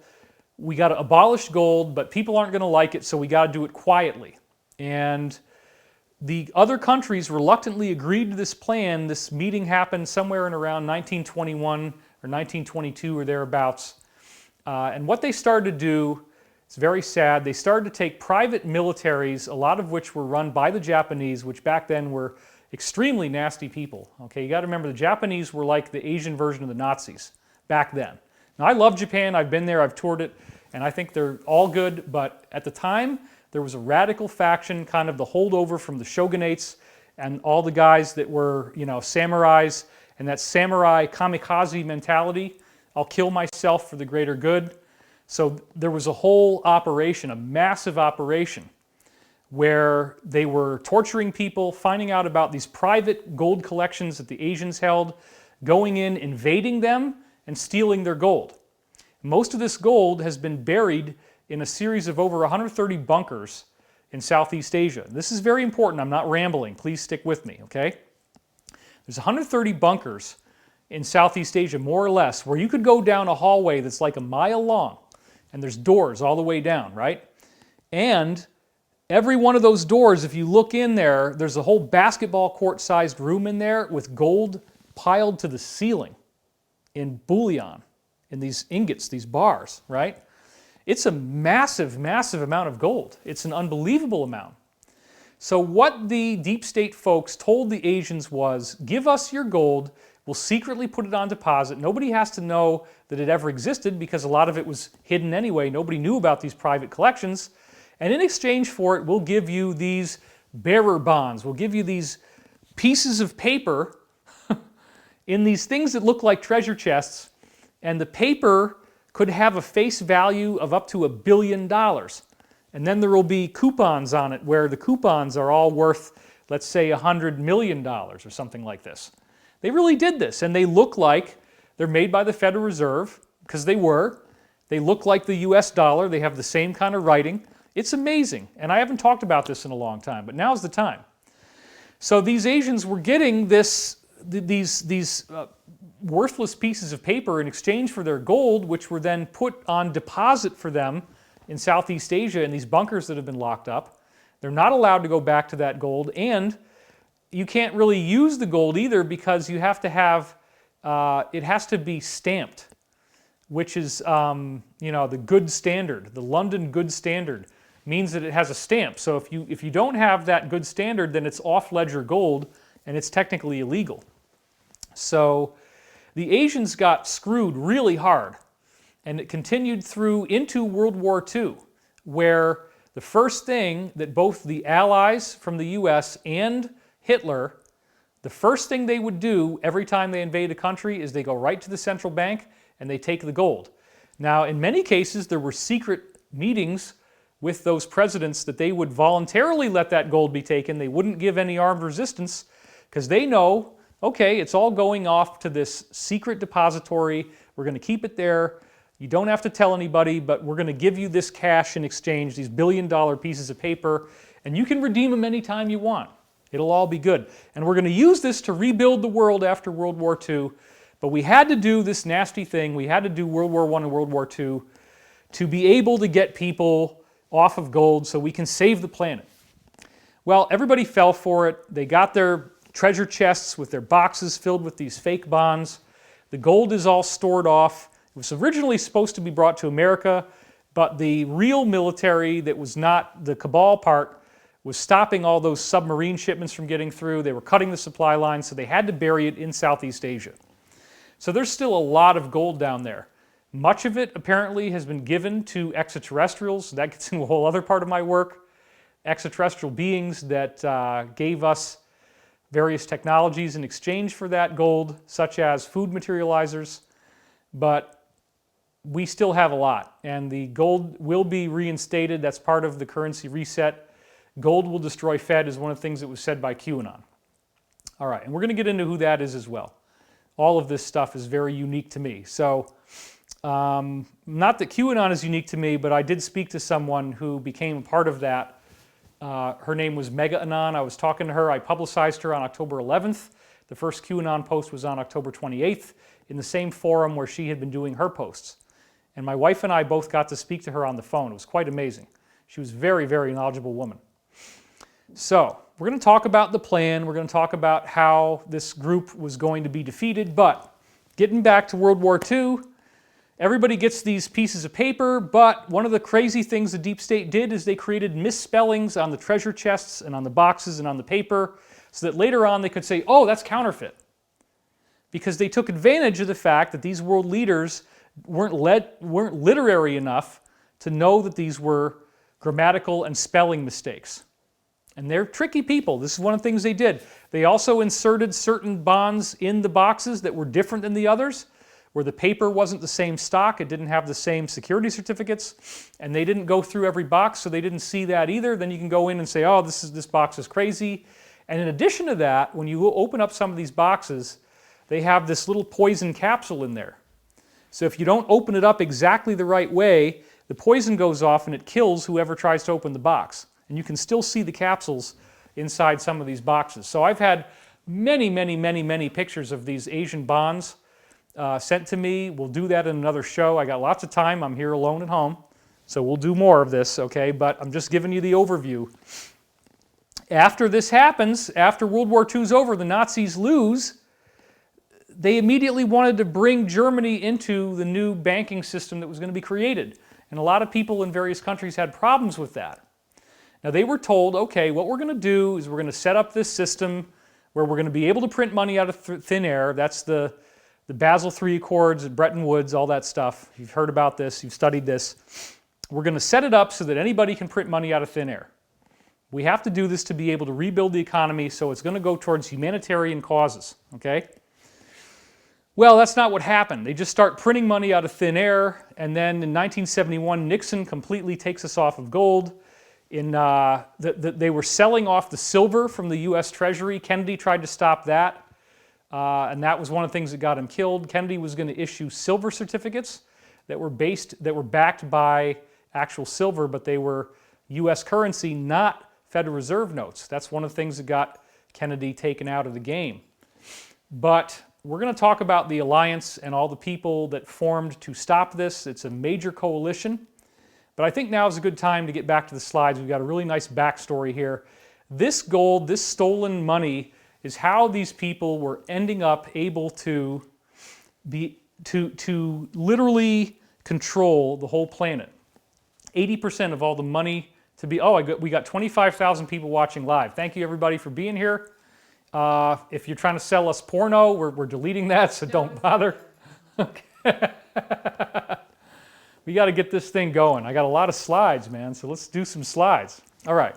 we got to abolish gold, but people aren't going to like it, so we got to do it quietly. And the other countries reluctantly agreed to this plan. This meeting happened somewhere in around 1921 or 1922 or thereabouts. And what they started to do, it's very sad, they started to take private militaries, a lot of which were run by the Japanese, which back then were extremely nasty people. Okay, you got to remember the Japanese were like the Asian version of the Nazis back then. Now I love Japan, I've been there, I've toured it, and I think they're all good, but at the time there was a radical faction, kind of the holdover from the shogunates and all the guys that were, samurais, and that samurai kamikaze mentality. I'll kill myself for the greater good. So there was a whole operation, a massive operation, where they were torturing people, finding out about these private gold collections that the Asians held, going in, invading them, and stealing their gold. Most of this gold has been buried in a series of over 130 bunkers in Southeast Asia. This is very important. I'm not rambling. Please stick with me, okay? There's 130 bunkers in Southeast Asia, more or less, where you could go down a hallway that's like a mile long, and there's doors all the way down, right? And every one of those doors, if you look in there, there's a whole basketball court-sized room in there with gold piled to the ceiling in bullion, in these ingots, these bars, right? It's a massive, massive amount of gold. It's an unbelievable amount. So what the deep state folks told the Asians was, give us your gold, we'll secretly put it on deposit. Nobody has to know that it ever existed because a lot of it was hidden anyway. Nobody knew about these private collections. And in exchange for it, we'll give you these bearer bonds. We'll give you these pieces of paper in these things that look like treasure chests. And the paper could have a face value of up to $1 billion. And then there will be coupons on it where the coupons are all worth, let's say, $100 million or something like this. They really did this, and they look like they're made by the Federal Reserve, because they were. They look like the US dollar. They have the same kind of writing. It's amazing, and I haven't talked about this in a long time, but now's the time. So these Asians were getting these worthless pieces of paper in exchange for their gold, which were then put on deposit for them in Southeast Asia in these bunkers that have been locked up. They're not allowed to go back to that gold, and you can't really use the gold either because you have to have, it has to be stamped, which is, the good standard. The London good standard means that it has a stamp. So if you don't have that good standard, then it's off-ledger gold, and it's technically illegal. So The Asians got screwed really hard, and it continued through into World War II, where the first thing that both the Allies from the US and Hitler, the first thing they would do every time they invade a country is they go right to the central bank and they take the gold. Now, in many cases, there were secret meetings with those presidents that they would voluntarily let that gold be taken. They wouldn't give any armed resistance because they know, okay, it's all going off to this secret depository. We're going to keep it there. You don't have to tell anybody, but we're going to give you this cash in exchange, these billion-dollar pieces of paper, and you can redeem them anytime you want. It'll all be good. And we're going to use this to rebuild the world after World War II. But we had to do this nasty thing. We had to do World War I and World War II to be able to get people off of gold so we can save the planet. Well, everybody fell for it. They got their treasure chests with their boxes filled with these fake bonds. The gold is all stored off. It was originally supposed to be brought to America, but the real military that was not the cabal part was stopping all those submarine shipments from getting through. They were cutting the supply line, so they had to bury it in Southeast Asia. So there's still a lot of gold down there. Much of it apparently has been given to extraterrestrials. That gets into a whole other part of my work. Extraterrestrial beings that gave us various technologies in exchange for that gold, such as food materializers. But we still have a lot, and the gold will be reinstated. That's part of the currency reset. Gold will destroy Fed is one of the things that was said by QAnon. All right, and we're going to get into who that is as well. All of this stuff is very unique to me. So, not that QAnon is unique to me, but I did speak to someone who became a part of that. Her name was Mega Anon. I was talking to her. I publicized her on October 11th. The first QAnon post was on October 28th in the same forum where she had been doing her posts. And my wife and I both got to speak to her on the phone. It was quite amazing. She was a very, very knowledgeable woman. So, we're going to talk about the plan. We're going to talk about how this group was going to be defeated. But getting back to World War II, everybody gets these pieces of paper, but one of the crazy things the deep state did is they created misspellings on the treasure chests and on the boxes and on the paper so that later on they could say, oh, that's counterfeit. Because they took advantage of the fact that these world leaders weren't literary enough to know that these were grammatical and spelling mistakes. And they're tricky people. This is one of the things they did. They also inserted certain bonds in the boxes that were different than the others, where the paper wasn't the same stock, it didn't have the same security certificates, and they didn't go through every box, so they didn't see that either. Then you can go in and say, oh, this box is crazy. And in addition to that, when you open up some of these boxes, they have this little poison capsule in there. So if you don't open it up exactly the right way, the poison goes off and it kills whoever tries to open the box. And you can still see the capsules inside some of these boxes. So I've had many, many, many, many pictures of these Asian bonds sent to me. We'll do that in another show. I got lots of time. I'm here alone at home. So we'll do more of this, okay? But I'm just giving you the overview. After this happens, after World War II is over, the Nazis lose. They immediately wanted to bring Germany into the new banking system that was going to be created. And a lot of people in various countries had problems with that. Now they were told, okay, what we're going to do is we're going to set up this system where we're going to be able to print money out of thin air. That's the Basel III Accords and Bretton Woods, all that stuff. You've heard about this, you've studied this. We're going to set it up so that anybody can print money out of thin air. We have to do this to be able to rebuild the economy, so it's going to go towards humanitarian causes, okay? Well, that's not what happened. They just start printing money out of thin air, and then in 1971, Nixon completely takes us off of gold. They were selling off the silver from the U.S. Treasury. Kennedy tried to stop that, and that was one of the things that got him killed. Kennedy was going to issue silver certificates that were backed by actual silver, but they were U.S. currency, not Federal Reserve notes. That's one of the things that got Kennedy taken out of the game. But we're going to talk about the alliance and all the people that formed to stop this. It's a major coalition. But I think now is a good time to get back to the slides. We've got a really nice backstory here. This gold, this stolen money, is how these people were ending up able to literally control the whole planet. 80% of all the money to be, we got 25,000 people watching live. Thank you everybody for being here. If you're trying to sell us porno, we're deleting that, so don't bother. Okay. We got to get this thing going. I got a lot of slides, man, so let's do some slides. All right.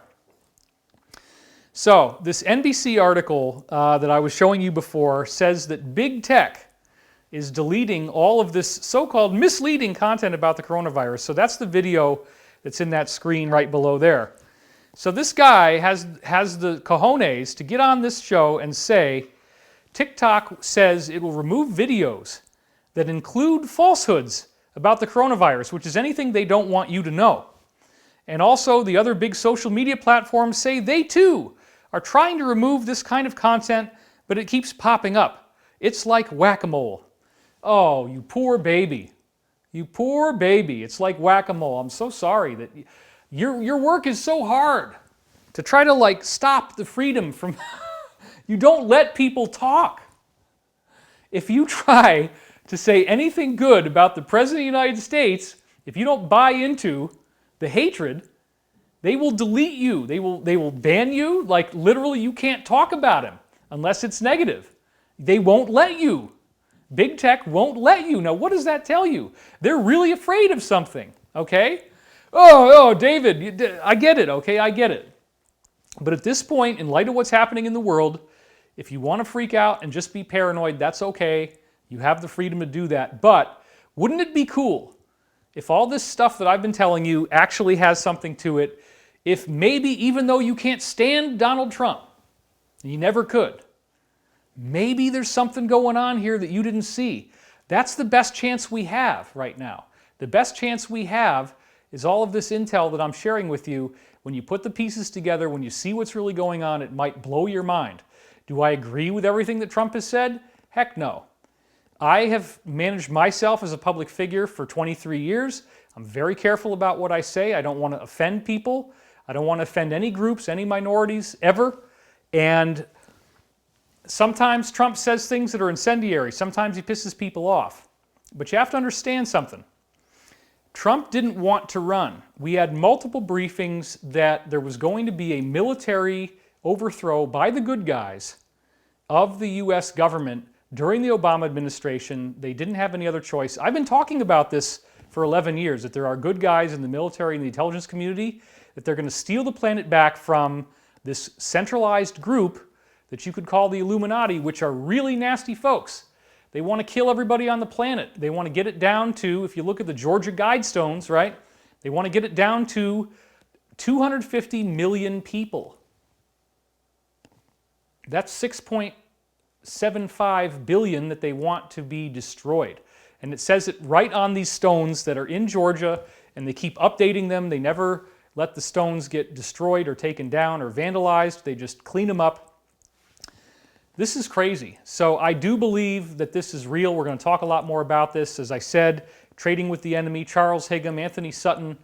So this NBC article that I was showing you before says that big tech is deleting all of this so-called misleading content about the coronavirus. So that's the video that's in that screen right below there. So this guy has the cojones to get on this show and say, TikTok says it will remove videos that include falsehoods about the coronavirus, which is anything they don't want you to know. And also the other big social media platforms say they too are trying to remove this kind of content, but it keeps popping up. It's like whack-a-mole. Oh, you poor baby. You poor baby. It's like whack-a-mole. I'm so sorry that your work is so hard to try to like stop the freedom from... You don't let people talk. If you try to say anything good about the President of the United States, if you don't buy into the hatred, they will delete you. They will ban you. Like literally you can't talk about him unless it's negative. They won't let you. Big tech won't let you. Now what does that tell you? They're really afraid of something, okay? Oh, David, I get it, okay? I get it. But at this point, in light of what's happening in the world, if you want to freak out and just be paranoid, that's okay. You have the freedom to do that. But wouldn't it be cool if all this stuff that I've been telling you actually has something to it, if maybe even though you can't stand Donald Trump, you never could, maybe there's something going on here that you didn't see. That's the best chance we have right now. The best chance we have is all of this intel that I'm sharing with you. When you put the pieces together, when you see what's really going on, it might blow your mind. Do I agree with everything that Trump has said? Heck no. I have managed myself as a public figure for 23 years. I'm very careful about what I say. I don't want to offend people. I don't want to offend any groups, any minorities, ever. And sometimes Trump says things that are incendiary. Sometimes he pisses people off. But you have to understand something. Trump didn't want to run. We had multiple briefings that there was going to be a military overthrow by the good guys of the U.S. government during the Obama administration. They didn't have any other choice. I've been talking about this for 11 years, that there are good guys in the military and the intelligence community, that they're going to steal the planet back from this centralized group that you could call the Illuminati, which are really nasty folks. They want to kill everybody on the planet. They want to get it down to, if you look at the Georgia Guidestones, right? They want to get it down to 250 million people. That's 6.75 billion that they want to be destroyed. And it says it right on these stones that are in Georgia, and they keep updating them. They never let the stones get destroyed or taken down or vandalized. They just clean them up. This is crazy. So I do believe that this is real. We're going to talk a lot more about this. As I said, trading with the enemy, Charles Higham, Anthony Sutton,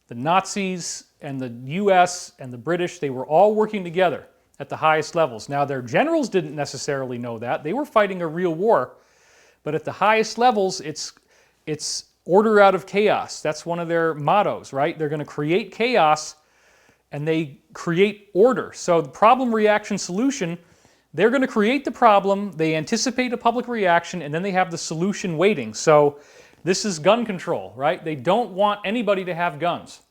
the Nazis and the US and the British, they were all working together at the highest levels. Now, their generals didn't necessarily know that. They were fighting a real war. But at the highest levels, it's order out of chaos. That's one of their mottos, right? They're going to create chaos and they create order. So the problem, reaction, solution, they're going to create the problem, they anticipate a public reaction, and then they have the solution waiting. So this is gun control, right? They don't want anybody to have guns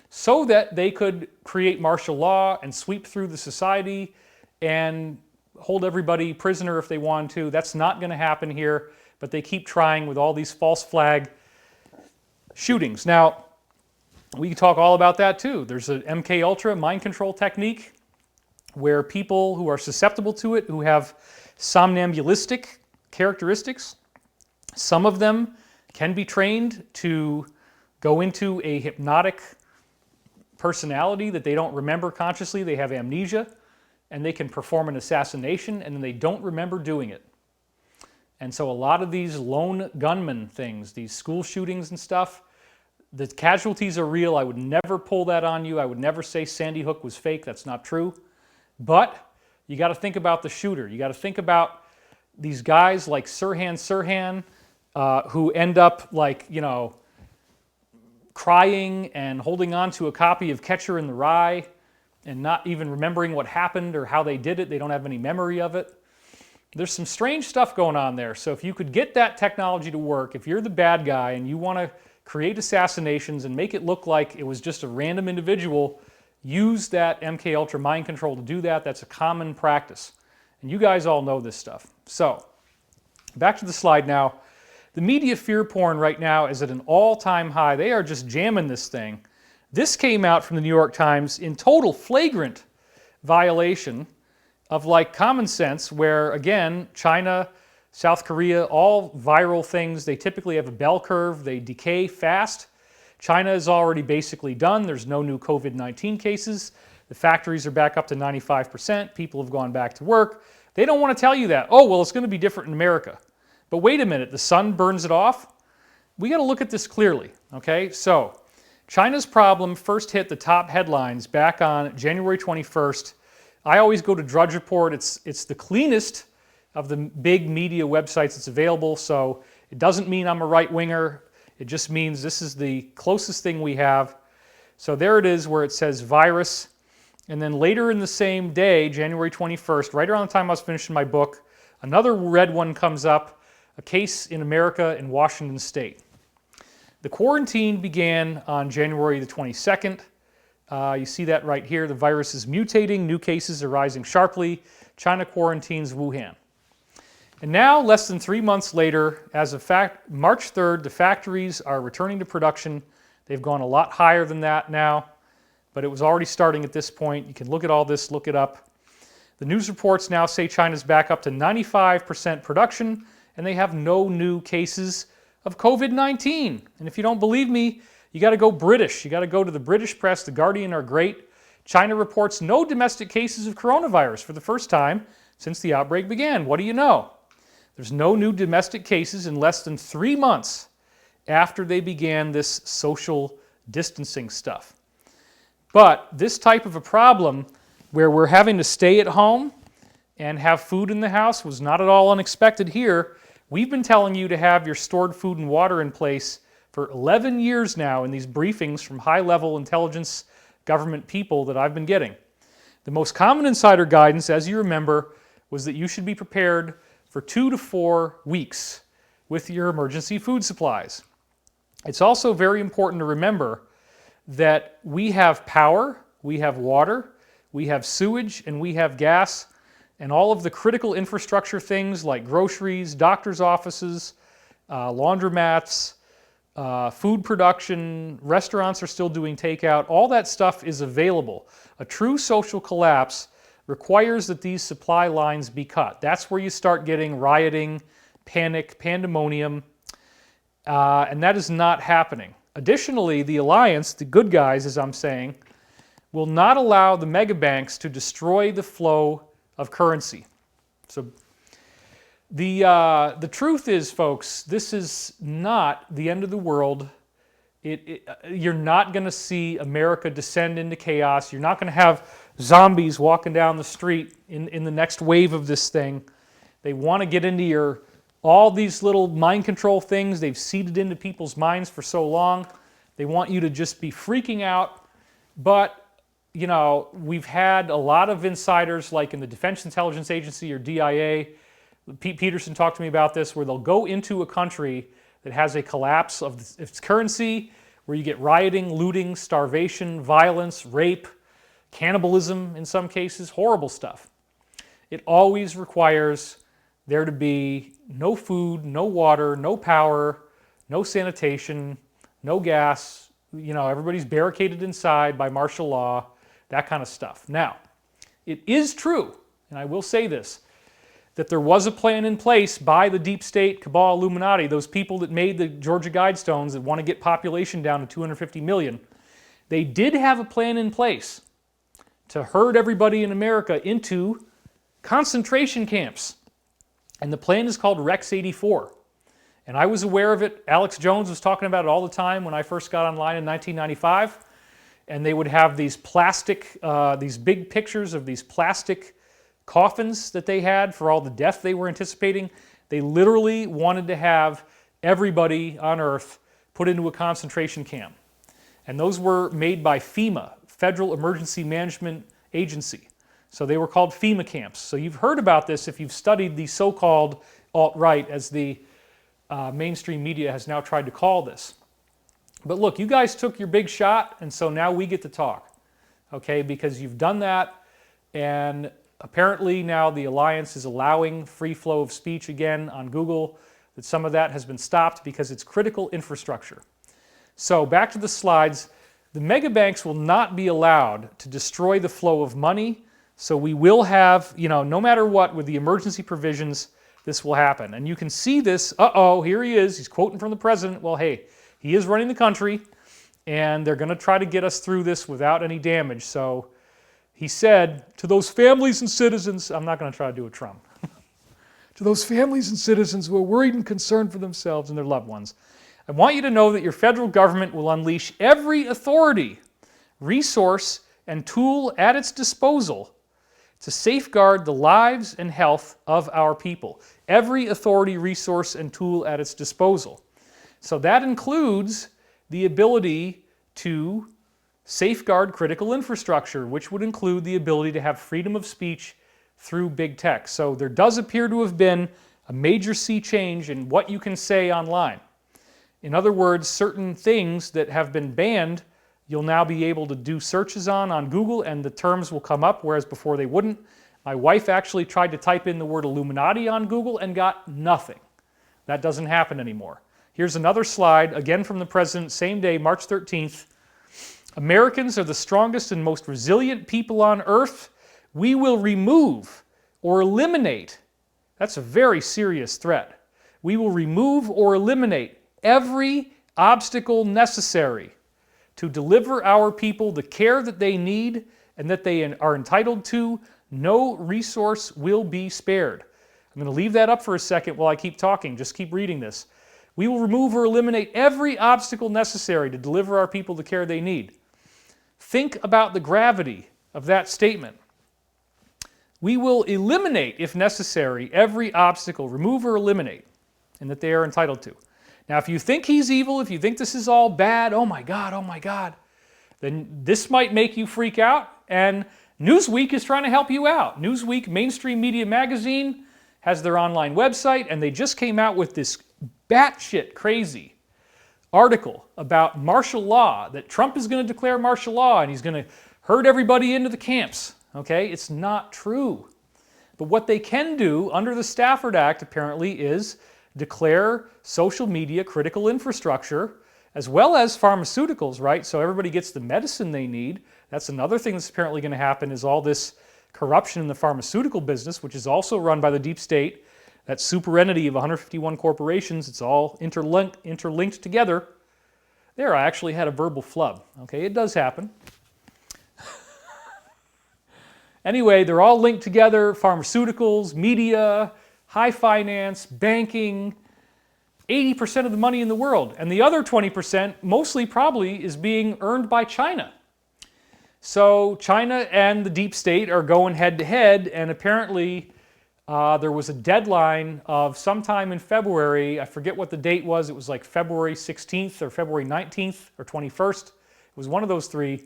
so that they could create martial law and sweep through the society and hold everybody prisoner if they want to. That's not going to happen here, but they keep trying with all these false flag shootings. Now, we can talk all about that too. There's an MK Ultra mind control technique where people who are susceptible to it, who have somnambulistic characteristics, some of them can be trained to go into a hypnotic personality that they don't remember consciously. They have amnesia, and they can perform an assassination, and then they don't remember doing it. And so a lot of these lone gunman things, these school shootings and stuff, the casualties are real. I would never pull that on you. I would never say Sandy Hook was fake. That's not true. But you got to think about the shooter. You got to think about these guys like Sirhan who end up like, you know, crying and holding on to a copy of Catcher in the Rye and not even remembering what happened or how they did it. They don't have any memory of it. There's some strange stuff going on there. So if you could get that technology to work, if you're the bad guy and you want to create assassinations and make it look like it was just a random individual, use that MKUltra mind control to do that. That's a common practice. And you guys all know this stuff. So back to the slide now. The media fear porn right now is at an all-time high. They are just jamming this thing. This came out from the New York Times in total flagrant violation of like common sense, where again, China, South Korea, all viral things, they typically have a bell curve, they decay fast. China is already basically done. There's no new COVID-19 cases. The factories are back up to 95%. People have gone back to work. They don't want to tell you that. Oh, well, it's going to be different in America. But wait a minute, the sun burns it off? We got to look at this clearly, okay? So, China's problem first hit the top headlines back on January 21st. I always go to Drudge Report. It's the cleanest of the big media websites that's available, so it doesn't mean I'm a right-winger. It just means this is the closest thing we have. So there it is where it says virus. And then later in the same day, January 21st, right around the time I was finishing my book, another red one comes up. A case in America in Washington State. The quarantine began on January the 22nd. You see that right here. The virus is mutating. New cases are rising sharply. China quarantines Wuhan. And now, less than 3 months later, as of March 3rd, the factories are returning to production. They've gone a lot higher than that now, but it was already starting at this point. You can look at all this, look it up. The news reports now say China's back up to 95% production, and they have no new cases of COVID-19. And if you don't believe me, you got to go British. You got to go to the British press. The Guardian are great. China reports no domestic cases of coronavirus for the first time since the outbreak began. What do you know? There's no new domestic cases in less than 3 months after they began this social distancing stuff. But this type of a problem where we're having to stay at home and have food in the house was not at all unexpected here. We've been telling you to have your stored food and water in place for 11 years now in these briefings from high-level intelligence government people that I've been getting. The most common insider guidance, as you remember, was that you should be prepared for 2 to 4 weeks with your emergency food supplies. It's also very important to remember that we have power, we have water, we have sewage, and we have gas. And all of the critical infrastructure things like groceries, doctor's offices, laundromats, food production, restaurants are still doing takeout. All that stuff is available. A true social collapse requires that these supply lines be cut. That's where you start getting rioting, panic, pandemonium, and that is not happening. Additionally, the alliance, the good guys, as I'm saying, will not allow the mega banks to destroy the flow of currency. So the truth is, folks, this is not the end of the world. You're not going to see America descend into chaos. You're not going to have zombies walking down the street in the next wave of this thing. They want to get into all these little mind control things they've seeded into people's minds for so long. They want you to just be freaking out. But you know, we've had a lot of insiders like in the Defense Intelligence Agency or DIA. Pete Peterson talked to me about this, where they'll go into a country that has a collapse of its currency, where you get rioting, looting, starvation, violence, rape, cannibalism in some cases, horrible stuff. It always requires there to be no food, no water, no power, no sanitation, no gas. You know, everybody's barricaded inside by martial law. That kind of stuff. Now, it is true, and I will say this, that there was a plan in place by the deep state, cabal, Illuminati, those people that made the Georgia Guidestones that want to get population down to 250 million. They did have a plan in place to herd everybody in America into concentration camps. And the plan is called Rex 84. And I was aware of it. Alex Jones was talking about it all the time when I first got online in 1995. And they would have these plastic, these big pictures of these plastic coffins that they had for all the death they were anticipating. They literally wanted to have everybody on Earth put into a concentration camp. And those were made by FEMA, Federal Emergency Management agency. So they were called FEMA camps. So you've heard about this if you've studied the so-called alt-right, as the mainstream media has now tried to call this. But look, you guys took your big shot, and so now we get to talk, okay? Because you've done that, and apparently now the Alliance is allowing free flow of speech again on Google, that some of that has been stopped because it's critical infrastructure. So back to the slides. The mega banks will not be allowed to destroy the flow of money, so we will have, no matter what, with the emergency provisions, this will happen. And you can see this, here he is, he's quoting from the president. Well, hey, he is running the country, and they're going to try to get us through this without any damage. So he said, to those families and citizens, I'm not going to try to do a Trump, to those families and citizens who are worried and concerned for themselves and their loved ones, I want you to know that your federal government will unleash every authority, resource, and tool at its disposal to safeguard the lives and health of our people. Every authority, resource, and tool at its disposal. So that includes the ability to safeguard critical infrastructure, which would include the ability to have freedom of speech through big tech. So there does appear to have been a major sea change in what you can say online. In other words, certain things that have been banned, you'll now be able to do searches on Google, and the terms will come up, whereas before they wouldn't. My wife actually tried to type in the word Illuminati on Google and got nothing. That doesn't happen anymore. Here's another slide, again from the president, same day, March 13th. Americans are the strongest and most resilient people on earth. We will remove or eliminate, that's a very serious threat. We will remove or eliminate every obstacle necessary to deliver our people the care that they need and that they are entitled to. No resource will be spared. I'm going to leave that up for a second while I keep talking. Just keep reading this. We will remove or eliminate every obstacle necessary to deliver our people the care they need. Think about the gravity of that statement. We will eliminate, if necessary, every obstacle, remove or eliminate, and that they are entitled to. Now, if you think he's evil, if you think this is all bad, oh my God, then this might make you freak out, and Newsweek is trying to help you out. Newsweek, mainstream media magazine, has their online website, and they just came out with this batshit crazy article about martial law, that Trump is going to declare martial law and he's going to herd everybody into the camps. Okay, it's not true. But what they can do under the Stafford Act apparently is declare social media critical infrastructure as well as pharmaceuticals, right? So everybody gets the medicine they need. That's another thing that's apparently going to happen, is all this corruption in the pharmaceutical business, which is also run by the deep state, that super entity of 151 corporations. It's all interlinked together. There, I actually had a verbal flub. Okay, it does happen. Anyway, they're all linked together: pharmaceuticals, media, high finance, banking, 80% of the money in the world. And the other 20%, mostly probably, is being earned by China. So China and the deep state are going head to head, and apparently there was a deadline of sometime in February. I forget what the date was. It was like February 16th or February 19th or 21st. It was one of those three,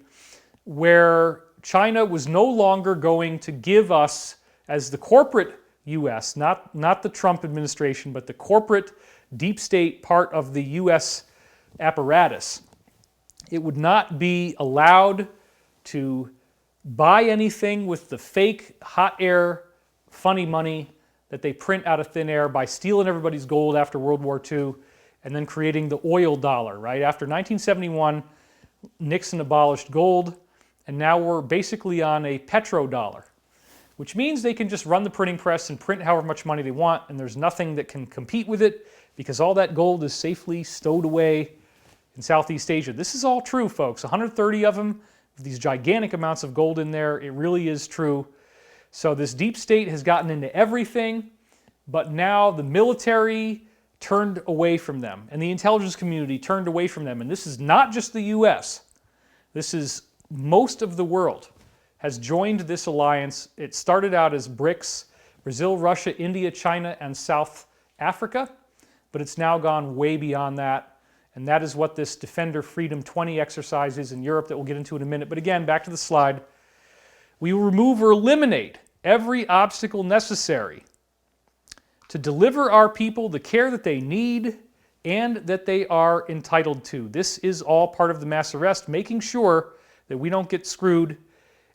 where China was no longer going to give us, as the corporate U.S., not the Trump administration, but the corporate deep state part of the U.S. apparatus, it would not be allowed to buy anything with the fake hot air funny money that they print out of thin air by stealing everybody's gold after World War II and then creating the oil dollar, right? After 1971, Nixon abolished gold, and now we're basically on a petrodollar, which means they can just run the printing press and print however much money they want, and there's nothing that can compete with it because all that gold is safely stowed away in Southeast Asia. This is all true, folks. 130 of them, these gigantic amounts of gold in there. It really is true. So this deep state has gotten into everything, but now the military turned away from them, and the intelligence community turned away from them. And this is not just the U.S. This is most of the world has joined this alliance. It started out as BRICS, Brazil, Russia, India, China, and South Africa, but it's now gone way beyond that. And that is what this Defender Freedom 20 exercise is in Europe that we'll get into in a minute. But again, back to the slide. We will remove or eliminate every obstacle necessary to deliver our people the care that they need and that they are entitled to. This is all part of the mass arrest, making sure that we don't get screwed.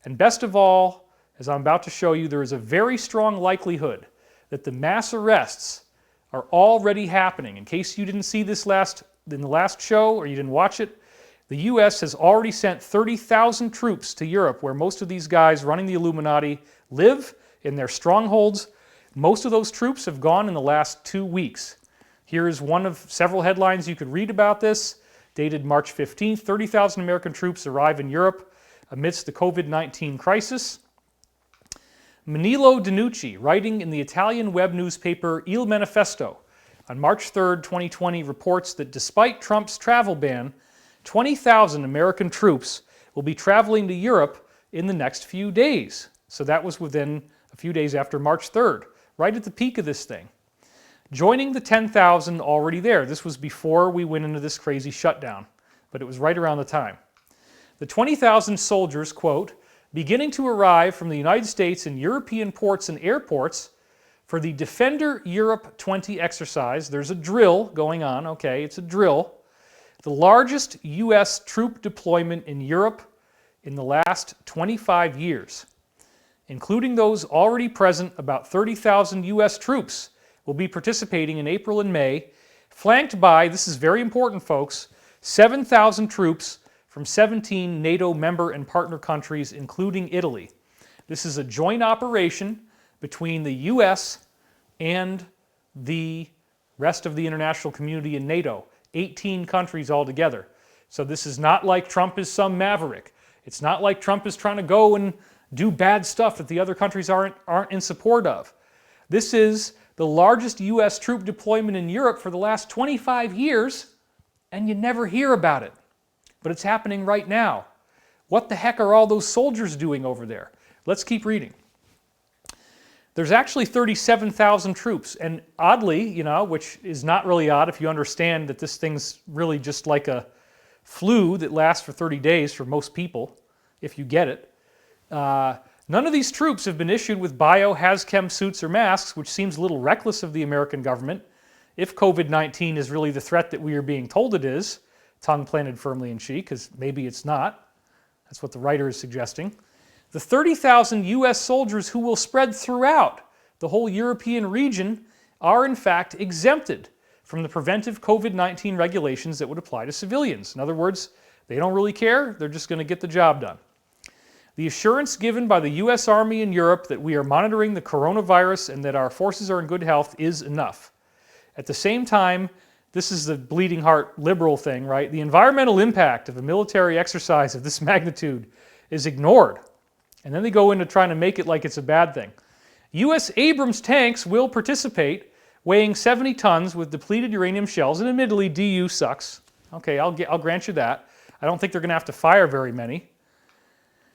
And best of all, as I'm about to show you, there is a very strong likelihood that the mass arrests are already happening. In case you didn't see this in the last show or you didn't watch it, the U.S. has already sent 30,000 troops to Europe, where most of these guys running the Illuminati live in their strongholds. Most of those troops have gone in the last 2 weeks. Here is one of several headlines you could read about this, dated March 15th. 30,000 American troops arrive in Europe amidst the COVID-19 crisis. Manilo Danucci, writing in the Italian web newspaper Il Manifesto on March 3rd, 2020, reports that despite Trump's travel ban, 20,000 American troops will be traveling to Europe in the next few days. So that was within a few days after March 3rd, right at the peak of this thing. Joining the 10,000 already there. This was before we went into this crazy shutdown, but it was right around the time. The 20,000 soldiers, quote, beginning to arrive from the United States in European ports and airports for the Defender Europe 20 exercise. There's a drill going on, okay, it's a drill. The largest U.S. troop deployment in Europe in the last 25 years. Including those already present, about 30,000 U.S. troops will be participating in April and May, flanked by, this is very important folks, 7,000 troops from 17 NATO member and partner countries, including Italy. This is a joint operation between the U.S. and the rest of the international community in NATO, 18 countries altogether. So this is not like Trump is some maverick. It's not like Trump is trying to go and do bad stuff that the other countries aren't in support of. This is the largest U.S. troop deployment in Europe for the last 25 years, and you never hear about it. But it's happening right now. What the heck are all those soldiers doing over there? Let's keep reading. There's actually 37,000 troops, and oddly, which is not really odd if you understand that this thing's really just like a flu that lasts for 30 days for most people, if you get it. None of these troops have been issued with bio-hazchem suits or masks, which seems a little reckless of the American government, if COVID-19 is really the threat that we are being told it is, tongue planted firmly in cheek, because maybe it's not. That's what the writer is suggesting. The 30,000 U.S. soldiers who will spread throughout the whole European region are in fact exempted from the preventive COVID-19 regulations that would apply to civilians. In other words, they don't really care, they're just going to get the job done. The assurance given by the U.S. Army in Europe that we are monitoring the coronavirus and that our forces are in good health is enough. At the same time, this is the bleeding heart liberal thing, right? The environmental impact of a military exercise of this magnitude is ignored. And then they go into trying to make it like it's a bad thing. U.S. Abrams tanks will participate, weighing 70 tons with depleted uranium shells, and admittedly, DU sucks. Okay, I'll grant you that. I don't think they're going to have to fire very many.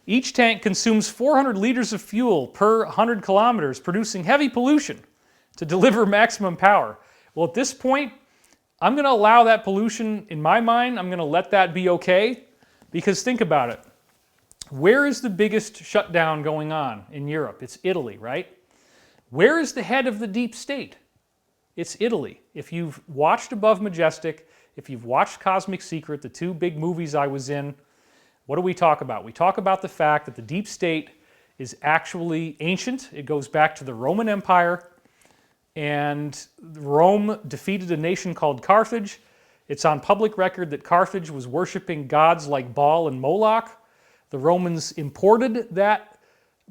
Each tank consumes 400 liters of fuel per 100 kilometers, producing heavy pollution to deliver maximum power. Well, at this point, I'm going to allow that pollution in my mind. I'm going to let that be okay, because think about it. Where is the biggest shutdown going on in Europe? It's Italy, right? Where is the head of the deep state? It's Italy. If you've watched Above Majestic, if you've watched Cosmic Secret, the two big movies I was in, what do we talk about? We talk about the fact that the deep state is actually ancient. It goes back to the Roman Empire, and Rome defeated a nation called Carthage. It's on public record that Carthage was worshiping gods like Baal and Moloch. The Romans imported that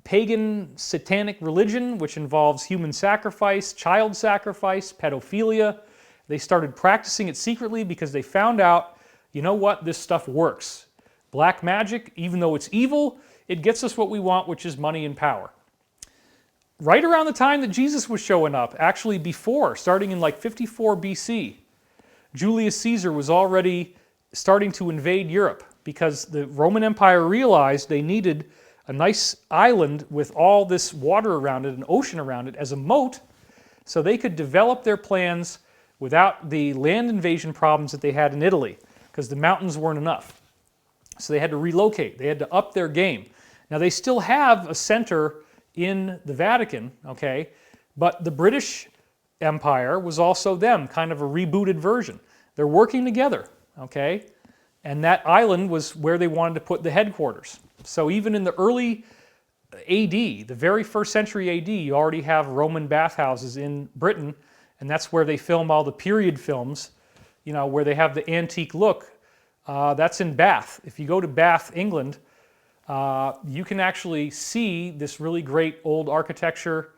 pagan satanic religion, which involves human sacrifice, child sacrifice, pedophilia. They started practicing it secretly because they found out, you know what, this stuff works. Black magic, even though it's evil, it gets us what we want, which is money and power. Right around the time that Jesus was showing up, actually before, starting in like 54 BC, Julius Caesar was already starting to invade Europe because the Roman Empire realized they needed a nice island with all this water around it, an ocean around it, as a moat, so they could develop their plans without the land invasion problems that they had in Italy, because the mountains weren't enough. So they had to relocate. They had to up their game. Now they still have a center in the Vatican, okay, but the British Empire was also them, kind of a rebooted version. They're working together, okay, and that island was where they wanted to put the headquarters. So even in the early AD, the very first century AD, you already have Roman bathhouses in Britain, and that's where they film all the period films, you know, where they have the antique look. That's in Bath. If you go to Bath, England, you can actually see this really great old architecture,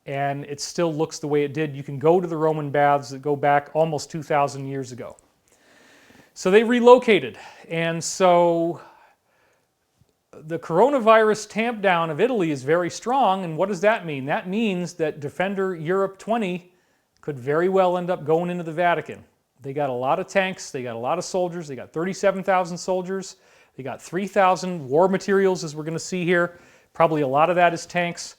and it still looks the way it did. You can go to the Roman baths that go back almost 2,000 years ago. So they relocated, and so the coronavirus tamp down of Italy is very strong, and what does that mean? That means that Defender Europe 20 could very well end up going into the Vatican. They got a lot of tanks, they got a lot of soldiers, they got 37,000 soldiers, they got 3,000 war materials, as we're going to see here. Probably a lot of that is tanks,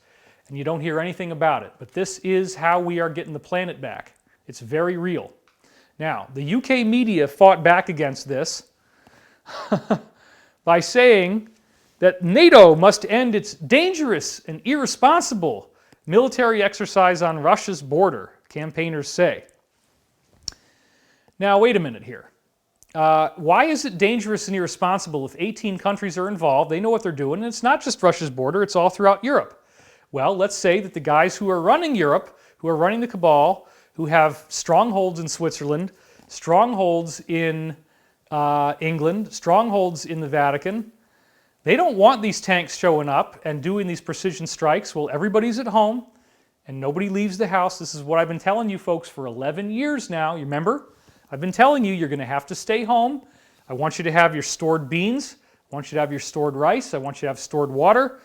and you don't hear anything about it. But this is how we are getting the planet back. It's very real. Now, the UK media fought back against this by saying that NATO must end its dangerous and irresponsible military exercise on Russia's border, campaigners say. Now, wait a minute here. Why is it dangerous and irresponsible if 18 countries are involved? They know what they're doing, and it's not just Russia's border, it's all throughout Europe. Well, let's say that the guys who are running Europe, who are running the cabal, who have strongholds in Switzerland, strongholds in England, strongholds in the Vatican, they don't want these tanks showing up and doing these precision strikes. Well, everybody's at home and nobody leaves the house. This is what I've been telling you folks for 11 years now. You remember? I've been telling you, you're going to have to stay home. I want you to have your stored beans. I want you to have your stored rice. I want you to have stored water.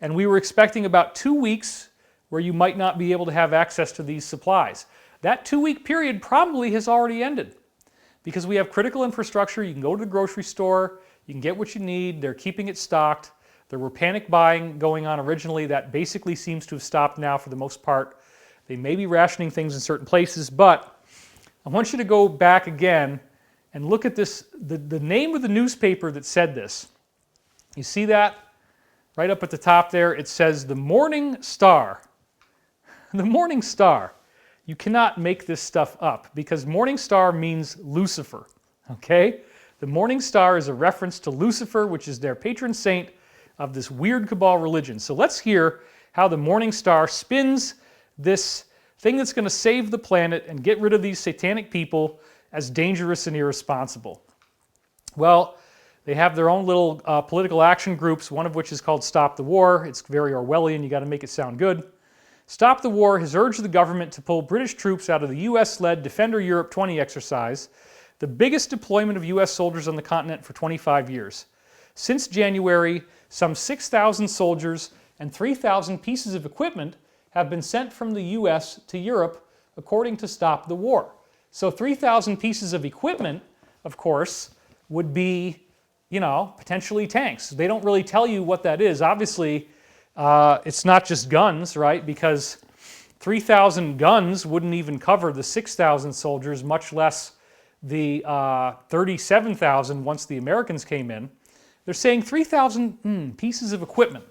And we were expecting about 2 weeks where you might not be able to have access to these supplies. That 2-week period probably has already ended because we have critical infrastructure. You can go to the grocery store. You can get what you need. They're keeping it stocked. There were panic buying going on originally. That basically seems to have stopped now for the most part. They may be rationing things in certain places, but I want you to go back again and look at this, the name of the newspaper that said this. You see that? Right up at the top there, it says the Morning Star. The Morning Star. You cannot make this stuff up because Morning Star means Lucifer, okay? The Morning Star is a reference to Lucifer, which is their patron saint of this weird cabal religion. So let's hear how the Morning Star spins this thing that's going to save the planet and get rid of these satanic people as dangerous and irresponsible. Well, they have their own little political action groups, one of which is called Stop the War. It's very Orwellian. You got to make it sound good. Stop the War has urged the government to pull British troops out of the US-led Defender Europe 20 exercise, the biggest deployment of US soldiers on the continent for 25 years. Since January, some 6,000 soldiers and 3,000 pieces of equipment have been sent from the US to Europe, according to Stop the War. So 3,000 pieces of equipment, of course, would be, you know, potentially tanks. They don't really tell you what that is. Obviously, it's not just guns, right? Because 3,000 guns wouldn't even cover the 6,000 soldiers, much less the 37,000 once the Americans came in. They're saying 3,000 pieces of equipment.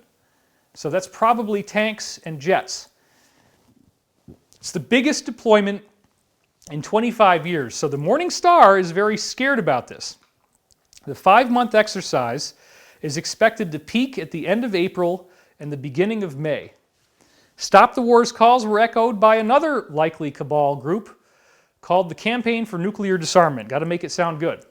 So that's probably tanks and jets. It's the biggest deployment in 25 years. So the Morning Star is very scared about this. The 5-month exercise is expected to peak at the end of April and the beginning of May. Stop the War's calls were echoed by another likely cabal group called the Campaign for Nuclear Disarmament. Got to make it sound good.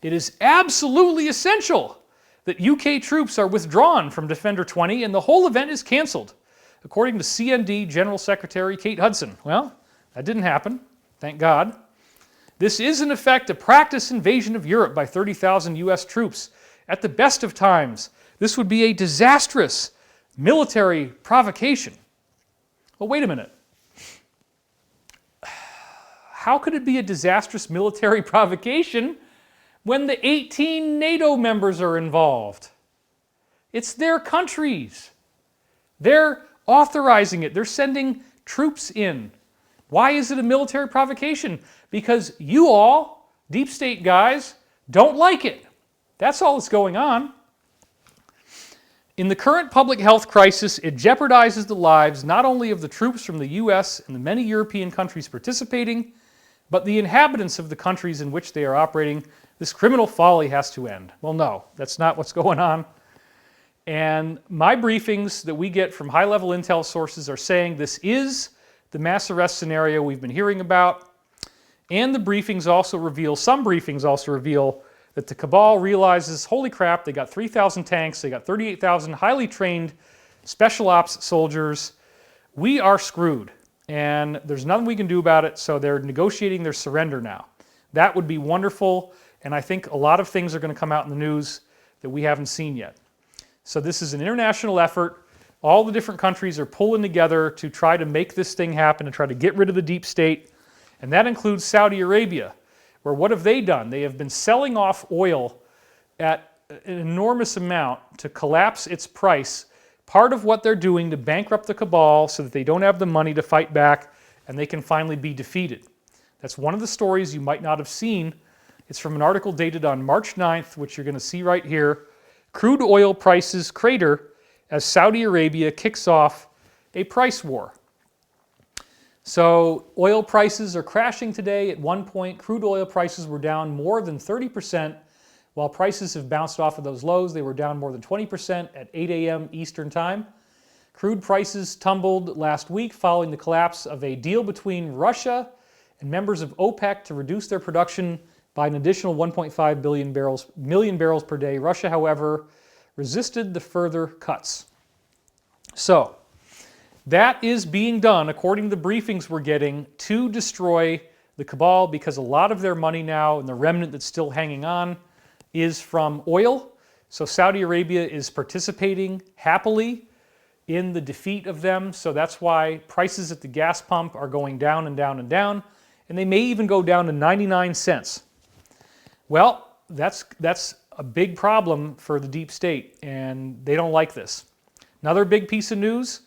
It is absolutely essential that UK troops are withdrawn from Defender 20 and the whole event is canceled, according to CND General Secretary Kate Hudson. Well, that didn't happen, thank God. This is in effect a practice invasion of Europe by 30,000 US troops. At the best of times, this would be a disastrous military provocation. Well, wait a minute. How could it be a disastrous military provocation when the 18 NATO members are involved? It's their countries. They're authorizing it. They're sending troops in. Why is it a military provocation? Because you all, deep state guys, don't like it. That's all that's going on. In the current public health crisis, it jeopardizes the lives not only of the troops from the U.S. and the many European countries participating, but the inhabitants of the countries in which they are operating. This criminal folly has to end. Well, no, that's not what's going on. And my briefings that we get from high-level intel sources are saying this is the mass arrest scenario we've been hearing about. And some briefings also reveal that the cabal realizes, holy crap, they got 3,000 tanks, they got 38,000 highly trained special ops soldiers. We are screwed, and there's nothing we can do about it, so they're negotiating their surrender now. That would be wonderful, and I think a lot of things are going to come out in the news that we haven't seen yet. So this is an international effort. All the different countries are pulling together to try to make this thing happen, to try to get rid of the deep state, and that includes Saudi Arabia, where what have they done? They have been selling off oil at an enormous amount to collapse its price. Part of what they're doing to bankrupt the cabal so that they don't have the money to fight back and they can finally be defeated. That's one of the stories you might not have seen. It's from an article dated on March 9th, which you're going to see right here. Crude oil prices crater as Saudi Arabia kicks off a price war. So oil prices are crashing today. At one point, crude oil prices were down more than 30%, while prices have bounced off of those lows. They were down more than 20% at 8 a.m. Eastern Time. Crude prices tumbled last week following the collapse of a deal between Russia and members of OPEC to reduce their production by an additional 1.5 million barrels per day. Russia, however, resisted the further cuts. So that is being done, according to the briefings we're getting, to destroy the cabal, because a lot of their money now, and the remnant that's still hanging on, is from oil. So Saudi Arabia is participating happily in the defeat of them. So that's why prices at the gas pump are going down and down and down, and they may even go down to 99 cents. Well, that's a big problem for the deep state, and they don't like this. Another big piece of news: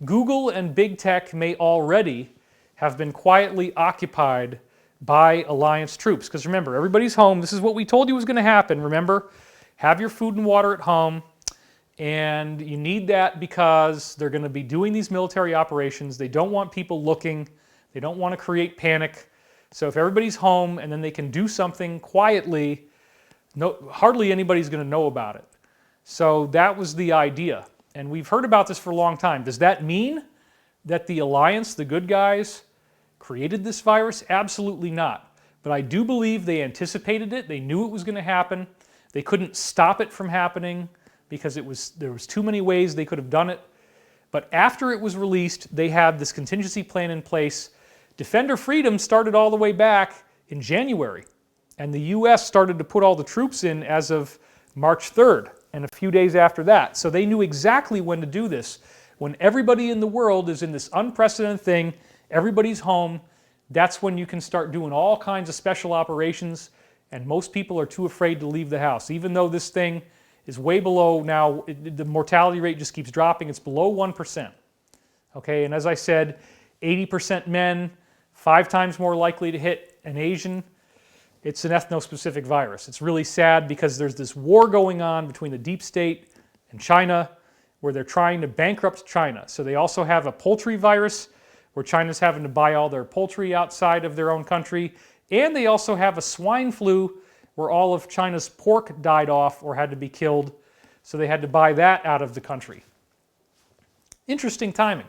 Google and big tech may already have been quietly occupied by alliance troops. Because remember, everybody's home. This is what we told you was going to happen. Remember, have your food and water at home. And you need that because they're going to be doing these military operations. They don't want people looking. They don't want to create panic. So if everybody's home and then they can do something quietly, hardly anybody's going to know about it. So that was the idea. And we've heard about this for a long time. Does that mean that the alliance, the good guys, created this virus? Absolutely not. But I do believe they anticipated it. They knew it was going to happen. They couldn't stop it from happening because there was too many ways they could have done it. But after it was released, they had this contingency plan in place. Defender Freedom started all the way back in January. And the U.S. started to put all the troops in as of March 3rd. And a few days after that. So they knew exactly when to do this. When everybody in the world is in this unprecedented thing, everybody's home, that's when you can start doing all kinds of special operations, and most people are too afraid to leave the house. Even though this thing is way below now, the mortality rate just keeps dropping, it's below 1%. Okay, and as I said, 80% men, 5 times more likely to hit an Asian. It's an ethno-specific virus. It's really sad because there's this war going on between the deep state and China where they're trying to bankrupt China. So they also have a poultry virus where China's having to buy all their poultry outside of their own country. And they also have a swine flu where all of China's pork died off or had to be killed. So they had to buy that out of the country. Interesting timing.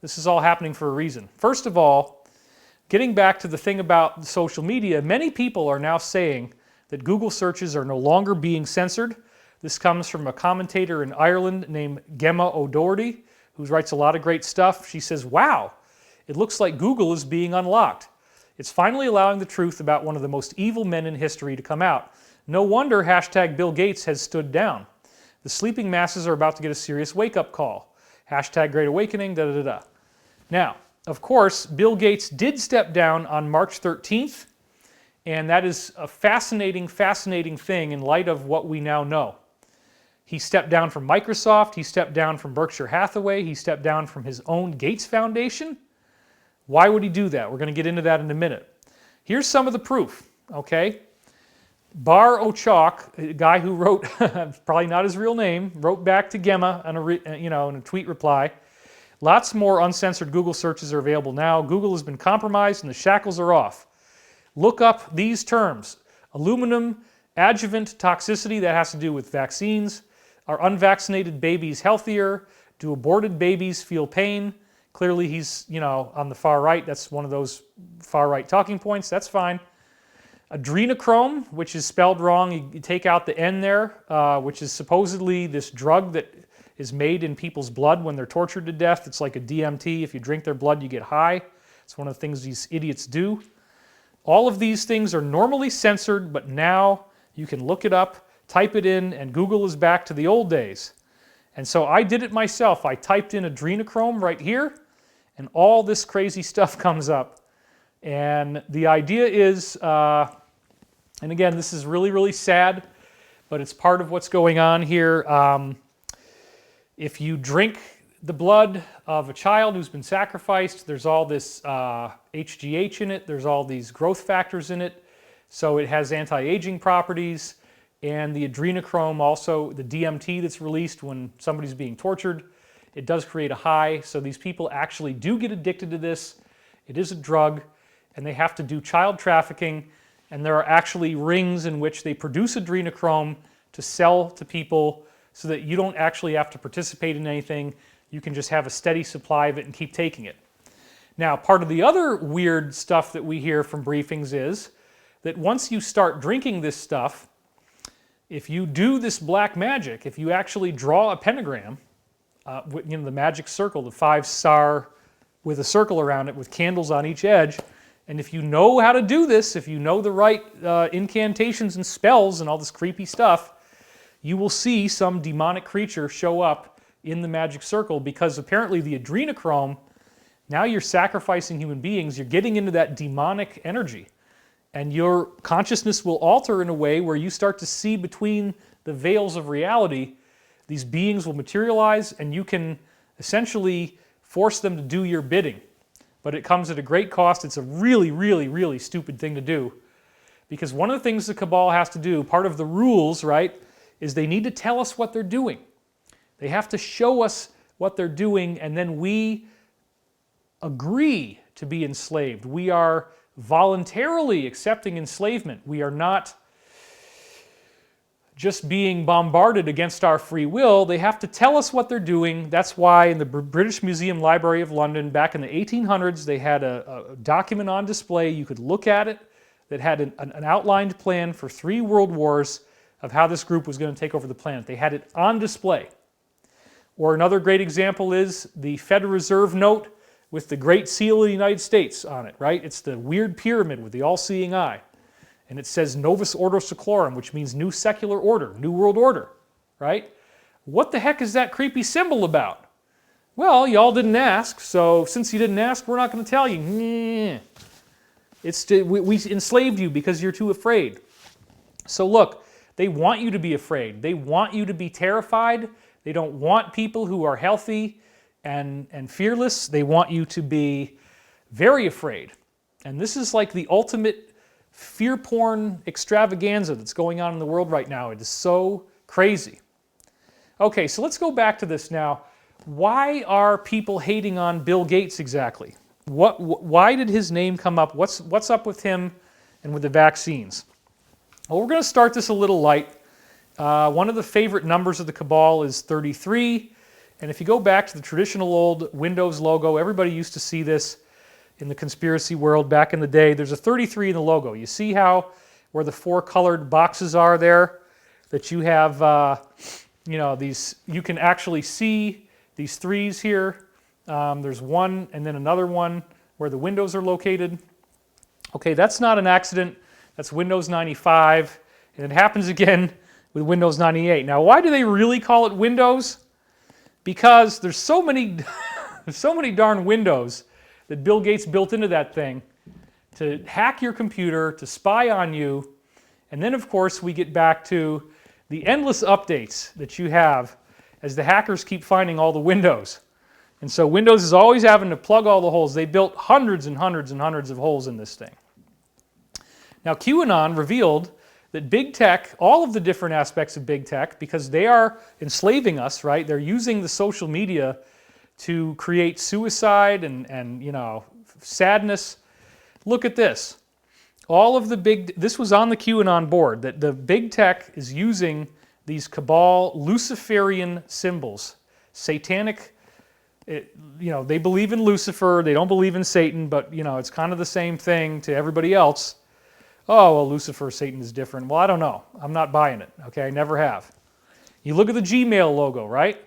This is all happening for a reason. First of all, getting back to the thing about social media, many people are now saying that Google searches are no longer being censored. This comes from a commentator in Ireland named Gemma O'Doherty, who writes a lot of great stuff. She says, wow, it looks like Google is being unlocked. It's finally allowing the truth about one of the most evil men in history to come out. No wonder hashtag Bill Gates has stood down. The sleeping masses are about to get a serious wake-up call. Hashtag Great Awakening, da-da-da-da. Now, of course, Bill Gates did step down on March 13th, and that is a fascinating, fascinating thing in light of what we now know. He stepped down from Microsoft, he stepped down from Berkshire Hathaway, he stepped down from his own Gates Foundation. Why would he do that? We're going to get into that in a minute. Here's some of the proof, okay? Bar Ochak, a guy who wrote, probably not his real name, wrote back to Gemma in a tweet reply. Lots more uncensored Google searches are available now. Google has been compromised and the shackles are off. Look up these terms. Aluminum adjuvant toxicity, that has to do with vaccines. Are unvaccinated babies healthier? Do aborted babies feel pain? Clearly he's, on the far right. That's one of those far right talking points. That's fine. Adrenochrome, which is spelled wrong. You take out the N there, which is supposedly this drug that is made in people's blood when they're tortured to death. It's like a DMT. If you drink their blood, you get high. It's one of the things these idiots do. All of these things are normally censored, but now you can look it up, type it in, and Google is back to the old days. And so I did it myself. I typed in adrenochrome right here, and all this crazy stuff comes up. And the idea is, and again, this is really, really sad, but it's part of what's going on here. If you drink the blood of a child who's been sacrificed, there's all this HGH in it, there's all these growth factors in it, so it has anti-aging properties, and the adrenochrome also, the DMT that's released when somebody's being tortured, it does create a high, so these people actually do get addicted to this. It is a drug, and they have to do child trafficking, and there are actually rings in which they produce adrenochrome to sell to people so that you don't actually have to participate in anything. You can just have a steady supply of it and keep taking it. Now, part of the other weird stuff that we hear from briefings is that once you start drinking this stuff, if you do this black magic, if you actually draw a pentagram, the magic circle, the 5-star with a circle around it with candles on each edge, and if you know how to do this, if you know the right incantations and spells and all this creepy stuff, you will see some demonic creature show up in the magic circle, because apparently the adrenochrome, now you're sacrificing human beings, you're getting into that demonic energy, and your consciousness will alter in a way where you start to see between the veils of reality. These beings will materialize, and you can essentially force them to do your bidding. But it comes at a great cost. It's a really, really, really stupid thing to do, because one of the things the cabal has to do, part of the rules, right, is they need to tell us what they're doing. They have to show us what they're doing, and then we agree to be enslaved. We are voluntarily accepting enslavement. We are not just being bombarded against our free will. They have to tell us what they're doing. That's why in the British Museum Library of London, back in the 1800s, they had a document on display. You could look at it that had an outlined plan for 3 world wars of how this group was going to take over the planet. They had it on display. Or another great example is the Federal Reserve note with the Great Seal of the United States on it, right? It's the weird pyramid with the all-seeing eye. And it says Novus Ordo Seclorum, which means new secular order, new world order, right? What the heck is that creepy symbol about? Well, y'all didn't ask, so since you didn't ask, we're not going to tell you. We enslaved you because you're too afraid. So look, they want you to be afraid. They want you to be terrified. They don't want people who are healthy and fearless. They want you to be very afraid. And this is like the ultimate fear porn extravaganza that's going on in the world right now. It is so crazy. Okay, so let's go back to this now. Why are people hating on Bill Gates exactly? Why did his name come up? What's up with him and with the vaccines? Well, we're going to start this a little light. One of the favorite numbers of the cabal is 33. And if you go back to the traditional old Windows logo, everybody used to see this in the conspiracy world back in the day. There's a 33 in the logo. You see how where the 4 colored boxes are there? That you have, these. You can actually see these 3s here. There's one and then another one where the windows are located. Okay, that's not an accident. That's Windows 95, and it happens again with Windows 98. Now, why do they really call it Windows? Because there's so many, there's so many darn windows that Bill Gates built into that thing to hack your computer, to spy on you, and then, of course, we get back to the endless updates that you have as the hackers keep finding all the windows. And so Windows is always having to plug all the holes. They built hundreds and hundreds and hundreds of holes in this thing. Now, QAnon revealed that big tech, all of the different aspects of big tech, because they are enslaving us, right? They're using the social media to create suicide and sadness. Look at this. All of the this was on the QAnon board, that the big tech is using these cabal Luciferian symbols, satanic. They believe in Lucifer, they don't believe in Satan, but it's kind of the same thing to everybody else. Oh, well, Lucifer, Satan is different. Well, I don't know. I'm not buying it, okay? I never have. You look at the Gmail logo, right?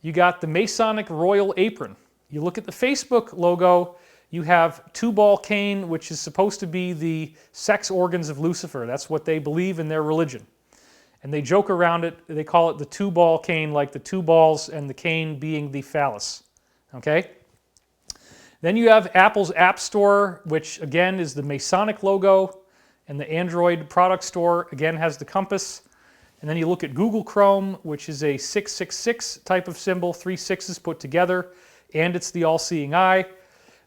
You got the Masonic royal apron. You look at the Facebook logo, you have Tubal Cain, which is supposed to be the sex organs of Lucifer. That's what they believe in their religion. And they joke around it. They call it the Tubal Cain, like the two balls and the cane being the phallus, okay? Then you have Apple's App Store, which again is the Masonic logo. And the Android product store, again, has the compass. And then you look at Google Chrome, which is a 666 type of symbol, 3 sixes put together, and it's the all-seeing eye.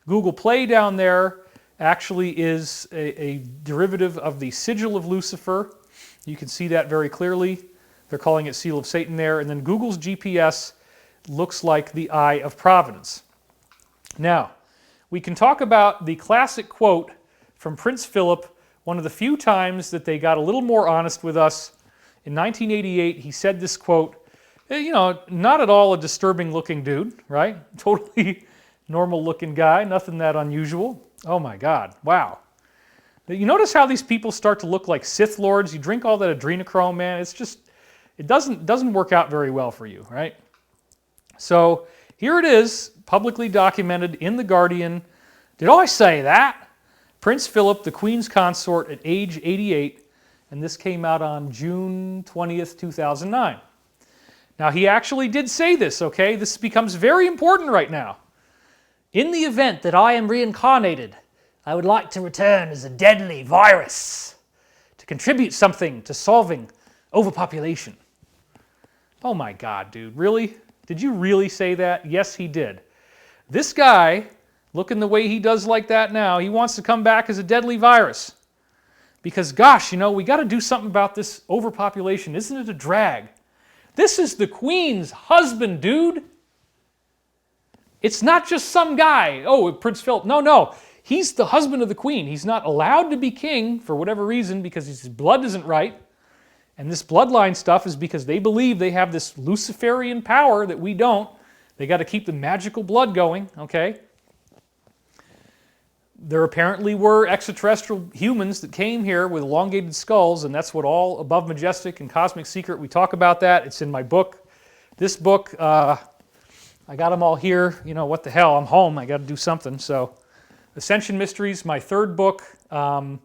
Google Play down there actually is a derivative of the sigil of Lucifer. You can see that very clearly. They're calling it Seal of Satan there. And then Google's GPS looks like the Eye of Providence. Now, we can talk about the classic quote from Prince Philip, one of the few times that they got a little more honest with us. In 1988, he said this quote, not at all a disturbing looking dude, right? Totally normal looking guy, nothing that unusual. Oh my God, wow. You notice how these people start to look like Sith Lords? You drink all that adrenochrome, man, it doesn't work out very well for you, right? So here it is, publicly documented in The Guardian. Did I say that? Prince Philip, the Queen's consort, at age 88, and this came out on June 20th, 2009. Now, he actually did say this, okay? This becomes very important right now. In the event that I am reincarnated, I would like to return as a deadly virus to contribute something to solving overpopulation. Oh my God, dude, really? Did you really say that? Yes, he did. This guy, looking the way he does like that now, he wants to come back as a deadly virus. Because gosh, we got to do something about this overpopulation. Isn't it a drag? This is the Queen's husband, dude. It's not just some guy. Oh, Prince Philip. No. He's the husband of the Queen. He's not allowed to be king for whatever reason because his blood isn't right. And this bloodline stuff is because they believe they have this Luciferian power that we don't. They got to keep the magical blood going, okay? There apparently were extraterrestrial humans that came here with elongated skulls, and that's what all Above Majestic and Cosmic Secret, we talk about that. It's in my book. This book, I got them all here. What the hell, I'm home. I got to do something. So, Ascension Mysteries, my third book. The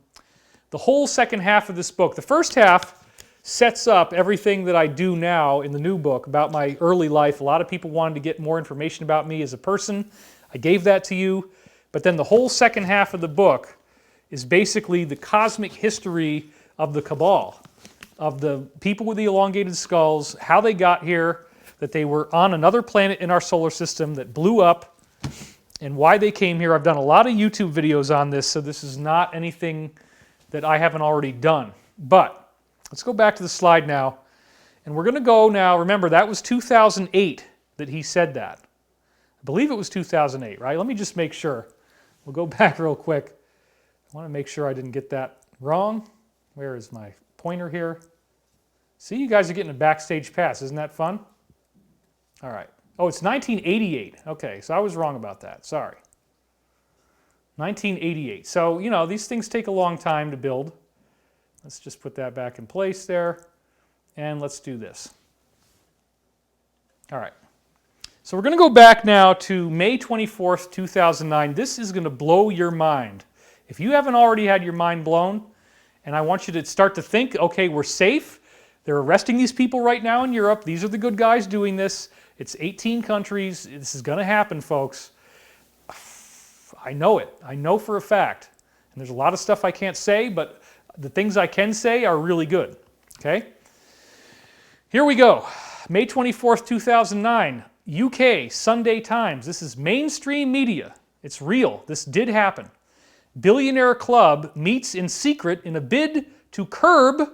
whole second half of this book. The first half sets up everything that I do now in the new book about my early life. A lot of people wanted to get more information about me as a person. I gave that to you. But then the whole second half of the book is basically the cosmic history of the cabal, of the people with the elongated skulls, how they got here, that they were on another planet in our solar system that blew up, and why they came here. I've done a lot of YouTube videos on this, so this is not anything that I haven't already done. But let's go back to the slide now, and we're going to go now. Remember, that was 2008 that he said that. I believe it was 2008, right? Let me just make sure. We'll go back real quick. I want to make sure I didn't get that wrong. Where is my pointer here? See, you guys are getting a backstage pass. Isn't that fun? All right. Oh, it's 1988. Okay, so I was wrong about that. Sorry. 1988. So, these things take a long time to build. Let's just put that back in place there. And let's do this. All right. So we're going to go back now to May 24th, 2009. This is going to blow your mind. If you haven't already had your mind blown, and I want you to start to think, okay, we're safe. They're arresting these people right now in Europe. These are the good guys doing this. It's 18 countries. This is going to happen, folks. I know it. I know for a fact. And there's a lot of stuff I can't say, but the things I can say are really good. Okay? Here we go. May 24th, 2009. UK, Sunday Times. This is mainstream media. It's real. This did happen. Billionaire club meets in secret in a bid to curb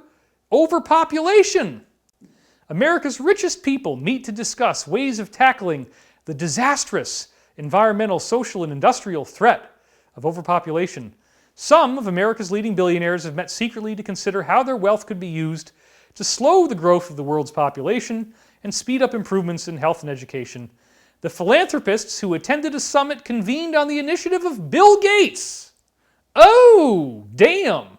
Overpopulation. America's richest people meet to discuss ways of tackling the disastrous environmental, social, and industrial threat of overpopulation. Some of America's leading billionaires have met secretly to consider how their wealth could be used to slow the growth of the world's population and speed up improvements in health and education. The philanthropists who attended a summit convened on the initiative of Bill Gates. Oh, damn.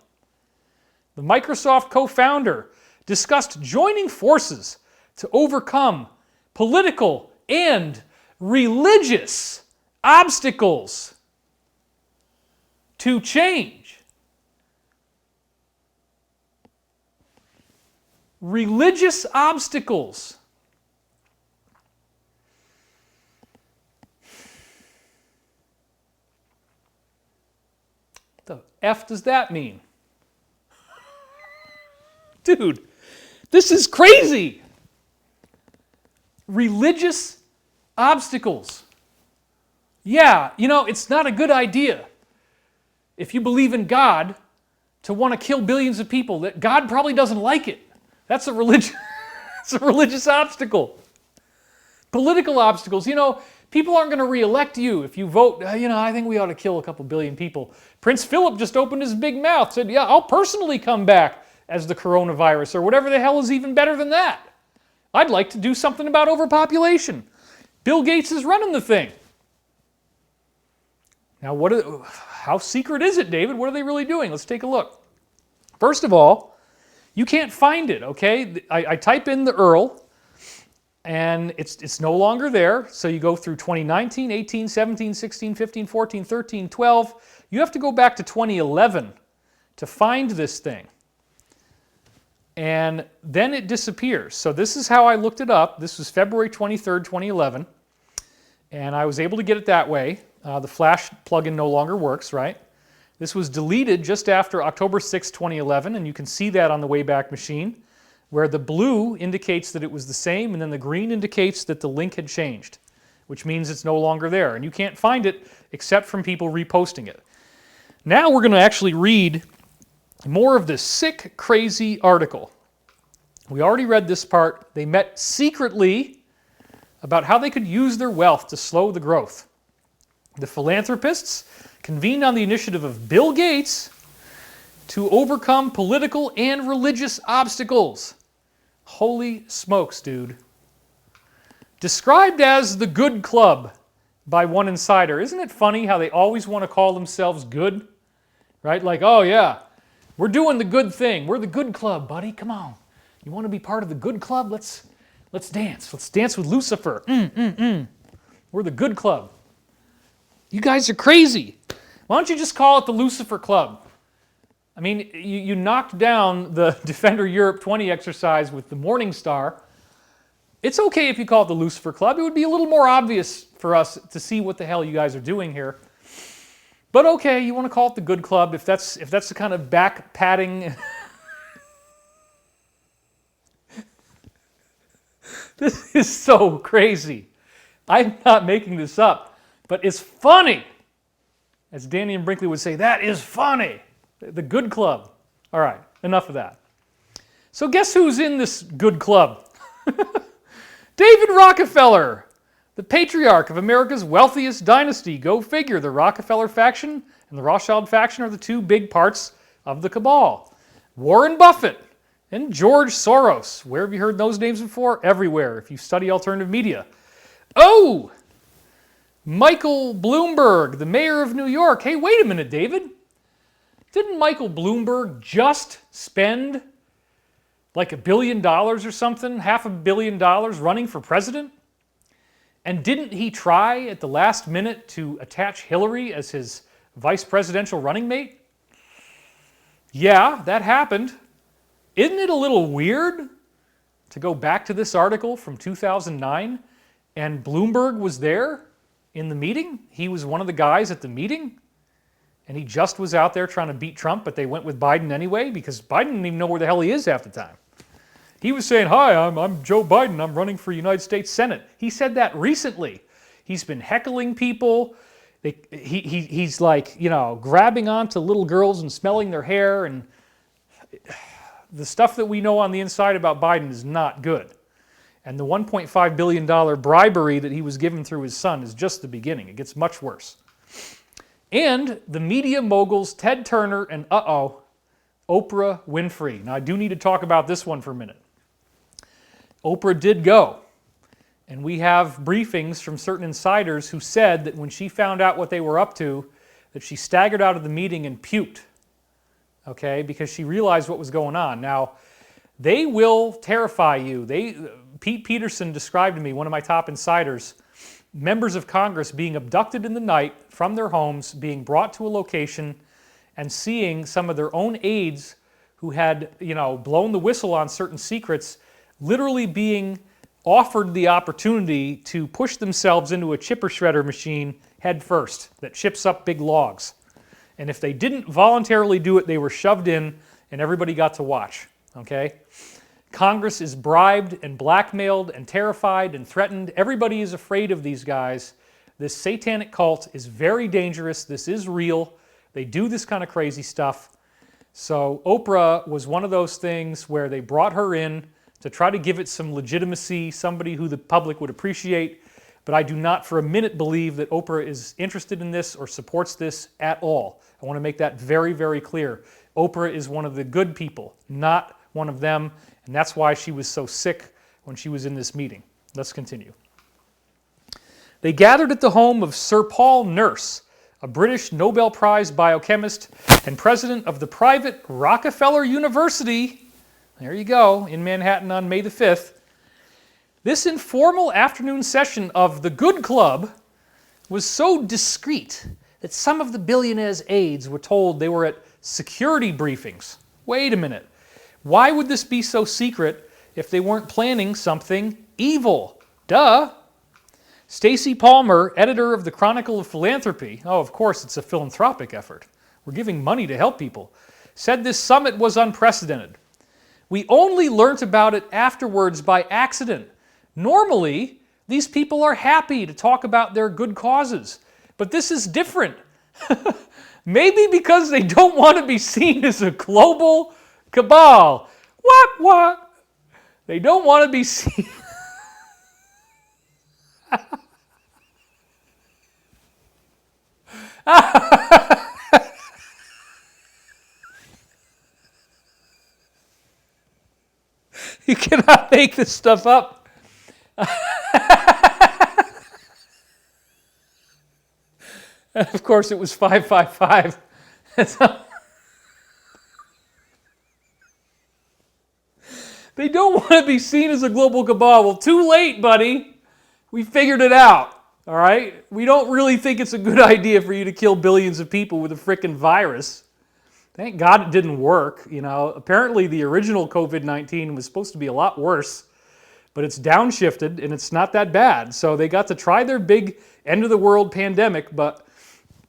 The Microsoft co-founder discussed joining forces to overcome political and religious obstacles to change. Religious obstacles. What the F does that mean? Dude, this is crazy. Religious obstacles. Yeah, you know, it's not a good idea if you believe in God to want to kill billions of people. That God probably doesn't like it. That's a religion. It's a religious obstacle. Political obstacles. You know, people aren't going to re-elect you if you vote, I think we ought to kill a couple billion people. Prince Philip just opened his big mouth, said, yeah, I'll personally come back as the coronavirus or whatever the hell is even better than that. I'd like to do something about overpopulation. Bill Gates is running the thing. Now, how secret is it, David? What are they really doing? Let's take a look. First of all, you can't find it, okay? I type in the URL, and it's no longer there. So you go through 2019, 18, 17, 16, 15, 14, 13, 12. You have to go back to 2011 to find this thing. And then it disappears. So this is how I looked it up. This was February 23rd, 2011. And I was able to get it that way. The Flash plugin no longer works, right? This was deleted just after October 6, 2011, and you can see that on the Wayback Machine, where the blue indicates that it was the same, and then the green indicates that the link had changed, which means it's no longer there. And you can't find it except from people reposting it. Now we're going to actually read more of this sick, crazy article. We already read this part. They met secretly about how they could use their wealth to slow the growth. The philanthropists convened on the initiative of Bill Gates to overcome political and religious obstacles. Holy smokes, dude. Described as the good club by one insider. Isn't it funny how they always want to call themselves good? Right? Like, oh yeah, we're doing the good thing. We're the good club, buddy. Come on. You want to be part of the good club? Let's dance. Let's dance with Lucifer. We're the good club. You guys are crazy. Why don't you just call it the Lucifer Club? I mean, you knocked down the Defender Europe 20 exercise with the Morning Star. It's okay if you call it the Lucifer Club. It would be a little more obvious for us to see what the hell you guys are doing here. But okay, you want to call it the Good Club if that's the kind of back patting. This is so crazy. I'm not making this up, but it's funny. As Danny and Brinkley would say, that is funny. The Good Club. All right, enough of that. So guess who's in this Good Club? David Rockefeller, the patriarch of America's wealthiest dynasty. Go figure, the Rockefeller faction and the Rothschild faction are the two big parts of the cabal. Warren Buffett and George Soros. Where have you heard those names before? Everywhere, if you study alternative media. Oh! Michael Bloomberg, the mayor of New York. Hey, wait a minute, David. Didn't Michael Bloomberg just spend like $1 billion or something, $500 million running for president? And didn't he try at the last minute to attach Hillary as his vice presidential running mate? Yeah, that happened. Isn't it a little weird to go back to this article from 2009 and Bloomberg was there in the meeting? He was one of the guys at the meeting and he just was out there trying to beat Trump, but they went with Biden anyway because Biden didn't even know where the hell he is half the time. He was saying, hi, I'm Joe Biden. I'm running for United States Senate. He said that recently. He's been heckling people. He's like, grabbing onto little girls and smelling their hair. And the stuff that we know on the inside about Biden is not good. And the $1.5 billion bribery that he was given through his son is just the beginning. It gets much worse. And the media moguls Ted Turner and, Oprah Winfrey. Now, I do need to talk about this one for a minute. Oprah did go. And we have briefings from certain insiders who said that when she found out what they were up to, that she staggered out of the meeting and puked. Okay, because she realized what was going on. Now, they will terrify you. Pete Peterson described to me, one of my top insiders, members of Congress being abducted in the night from their homes, being brought to a location, and seeing some of their own aides who had, blown the whistle on certain secrets, literally being offered the opportunity to push themselves into a chipper shredder machine head first that chips up big logs. And if they didn't voluntarily do it, they were shoved in and everybody got to watch, okay? Congress is bribed and blackmailed and terrified and threatened. Everybody is afraid of these guys. This satanic cult is very dangerous. This is real. They do this kind of crazy stuff. So Oprah was one of those things where they brought her in to try to give it some legitimacy, somebody who the public would appreciate. But I do not for a minute believe that Oprah is interested in this or supports this at all. I want to make that very, very clear. Oprah is one of the good people, not one of them, and that's why she was so sick when she was in this meeting. Let's continue. They gathered at the home of Sir Paul Nurse, a British Nobel Prize biochemist and president of the private Rockefeller University, there you go, in Manhattan on May the 5th. This informal afternoon session of the Good Club was so discreet that some of the billionaire's aides were told they were at security briefings. Wait a minute. Why would this be so secret if they weren't planning something evil? Duh. Stacy Palmer, editor of the Chronicle of Philanthropy, of course it's a philanthropic effort. We're giving money to help people, said this summit was unprecedented. We only learnt about it afterwards by accident. Normally, these people are happy to talk about their good causes, but this is different. Maybe because they don't want to be seen as a global cabal. What? They don't want to be seen. You cannot make this stuff up. Of course, it was 555. They don't want to be seen as a global cabal. Well, too late, buddy. We figured it out, all right? We don't really think it's a good idea for you to kill billions of people with a frickin' virus. Thank God it didn't work, Apparently the original COVID-19 was supposed to be a lot worse, but it's downshifted and it's not that bad. So they got to try their big end-of-the-world pandemic, but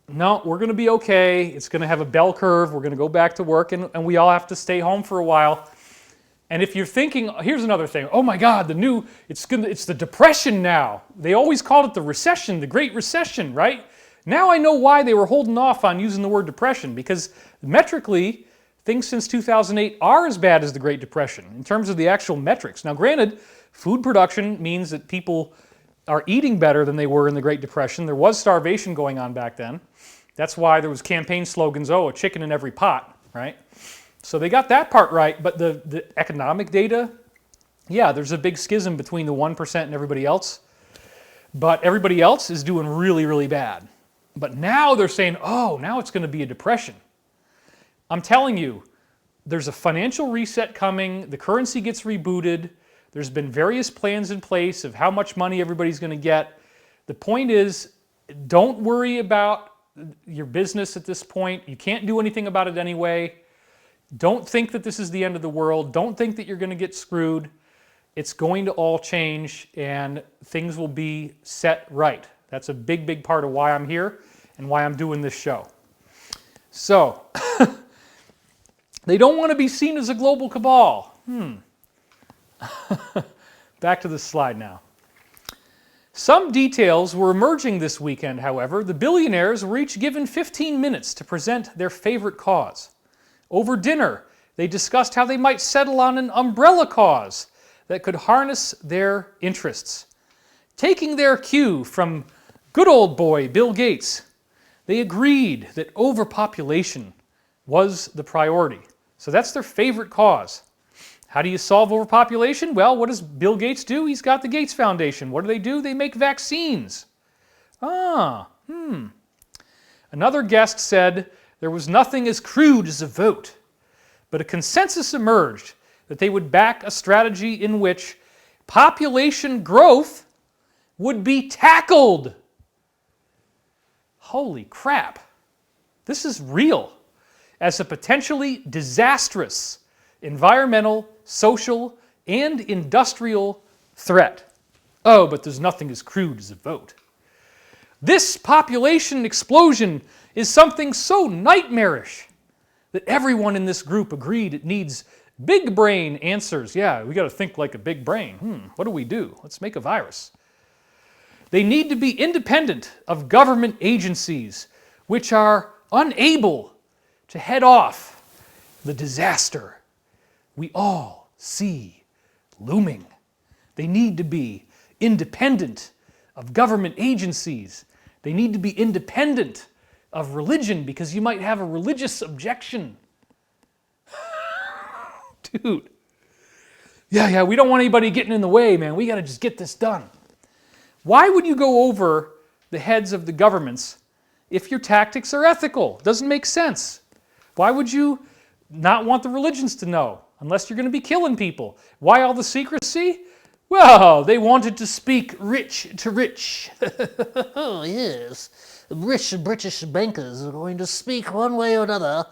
no, we're going to be okay. It's going to have a bell curve. We're going to go back to work, and we all have to stay home for a while. And if you're thinking, here's another thing. Oh my God, it's the Depression now. They always called it the recession, the Great Recession, right? Now I know why they were holding off on using the word depression, because metrically, things since 2008 are as bad as the Great Depression in terms of the actual metrics. Now granted, food production means that people are eating better than they were in the Great Depression. There was starvation going on back then. That's why there was campaign slogans, a chicken in every pot, right? So they got that part right, but the economic data, yeah, there's a big schism between the 1% and everybody else. But everybody else is doing really, really bad. But now they're saying, now it's going to be a depression. I'm telling you, there's a financial reset coming. The currency gets rebooted. There's been various plans in place of how much money everybody's going to get. The point is, don't worry about your business at this point. You can't do anything about it anyway. Don't think that this is the end of the world. Don't think that you're going to get screwed. It's going to all change and things will be set right. That's a big, big part of why I'm here and why I'm doing this show. So, they don't want to be seen as a global cabal. Back to the slide now. Some details were emerging this weekend, however. The billionaires were each given 15 minutes to present their favorite cause. Over dinner, They discussed how they might settle on an umbrella cause that could harness their interests. Taking their cue from good old boy Bill Gates, they agreed that overpopulation was the priority. So that's their favorite cause. How do you solve overpopulation? Well, what does Bill Gates do? He's got the Gates Foundation. What do? They make vaccines. Another guest said there was nothing as crude as a vote, but a consensus emerged that they would back a strategy in which population growth would be tackled. Holy crap. This is real as a potentially disastrous environmental, social, and industrial threat. Oh, but there's nothing as crude as a vote. This population explosion is something so nightmarish that everyone in this group agreed it needs big brain answers. Yeah, we got to think like a big brain. What do? Let's make a virus. They need to be independent of government agencies which are unable to head off the disaster we all see looming. They need to be independent of government agencies. They need to be independent of religion because you might have a religious objection. Dude. Yeah, we don't want anybody getting in the way, man. We got to just get this done. Why would you go over the heads of the governments if your tactics are ethical? Doesn't make sense. Why would you not want the religions to know unless you're going to be killing people? Why all the secrecy? Well, they wanted to speak rich to rich. Oh, yes. Rich British bankers are going to speak one way or another.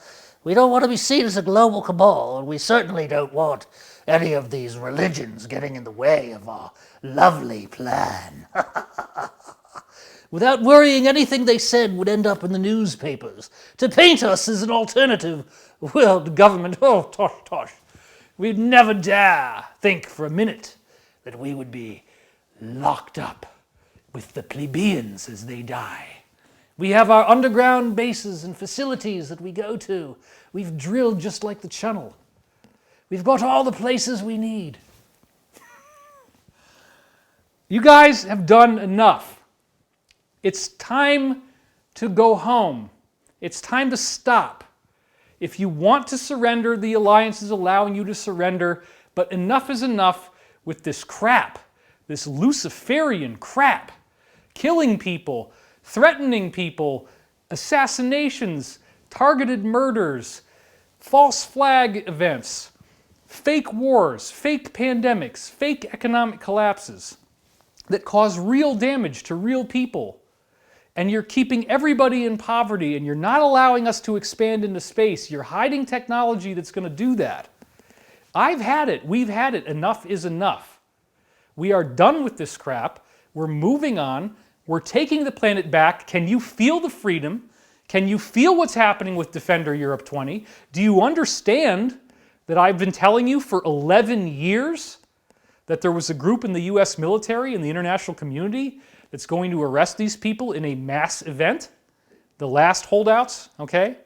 We don't want to be seen as a global cabal, and we certainly don't want any of these religions getting in the way of our lovely plan. Without worrying, anything they said would end up in the newspapers to paint us as an alternative world government. Oh, tosh. We'd never dare think for a minute that we would be locked up with the plebeians as they die. We have our underground bases and facilities that we go to. We've drilled just like the Channel. We've got all the places we need. You guys have done enough. It's time to go home. It's time to stop. If you want to surrender, the alliance is allowing you to surrender, but enough is enough with this crap, this Luciferian crap, killing people, threatening people, assassinations, targeted murders, false flag events, fake wars, fake pandemics, fake economic collapses that cause real damage to real people. And you're keeping everybody in poverty, and you're not allowing us to expand into space. You're hiding technology that's going to do that. I've had it. We've had it. Enough is enough. We are done with this crap. We're moving on. We're taking the planet back. Can you feel the freedom? Can you feel what's happening with Defender Europe 20? Do you understand that I've been telling you for 11 years that there was a group in the US military and the international community that's going to arrest these people in a mass event? The last holdouts, okay?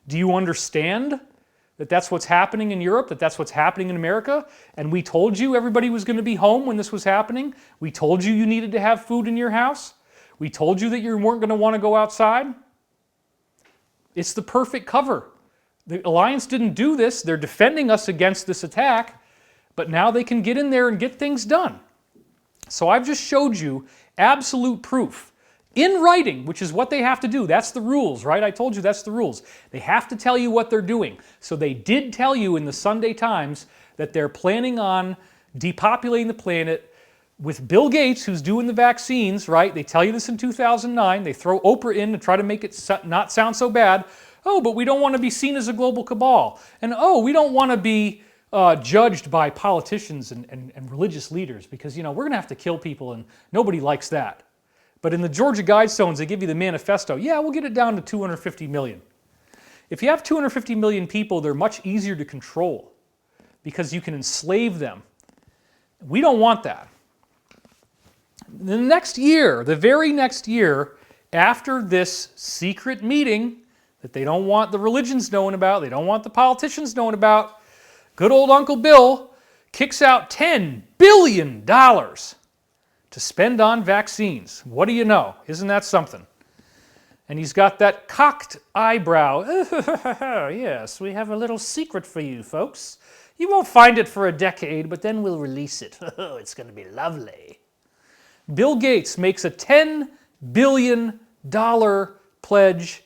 Do you understand that that's what's happening in Europe, that that's what's happening in America? And we told you everybody was going to be home when this was happening. We told you you needed to have food in your house. We told you that you weren't going to want to go outside. It's the perfect cover. The Alliance didn't do this. They're defending us against this attack, but now they can get in there and get things done. So I've just showed you absolute proof in writing, which is what they have to do. That's the rules, right? I told you that's the rules. They have to tell you what they're doing. So they did tell you in the Sunday Times that they're planning on depopulating the planet with Bill Gates, who's doing the vaccines, right? They tell you this in 2009. They throw Oprah in to try to make it not sound so bad. Oh, but we don't want to be seen as a global cabal. And oh, we don't want to be judged by politicians and religious leaders because, you know, we're going to have to kill people and nobody likes that. But in the Georgia Guidestones, they give you the manifesto. Yeah, we'll get it down to 250 million. If you have 250 million people, they're much easier to control because you can enslave them. We don't want that. The next year, the very next year, after this secret meeting that they don't want the religions knowing about, they don't want the politicians knowing about, good old Uncle Bill kicks out $10 billion to spend on vaccines. What do you know? Isn't that something? And he's got that cocked eyebrow. Yes, we have a little secret for you, folks. You won't find it for a decade, but then we'll release it. It's going to be lovely. Bill Gates makes a $10 billion pledge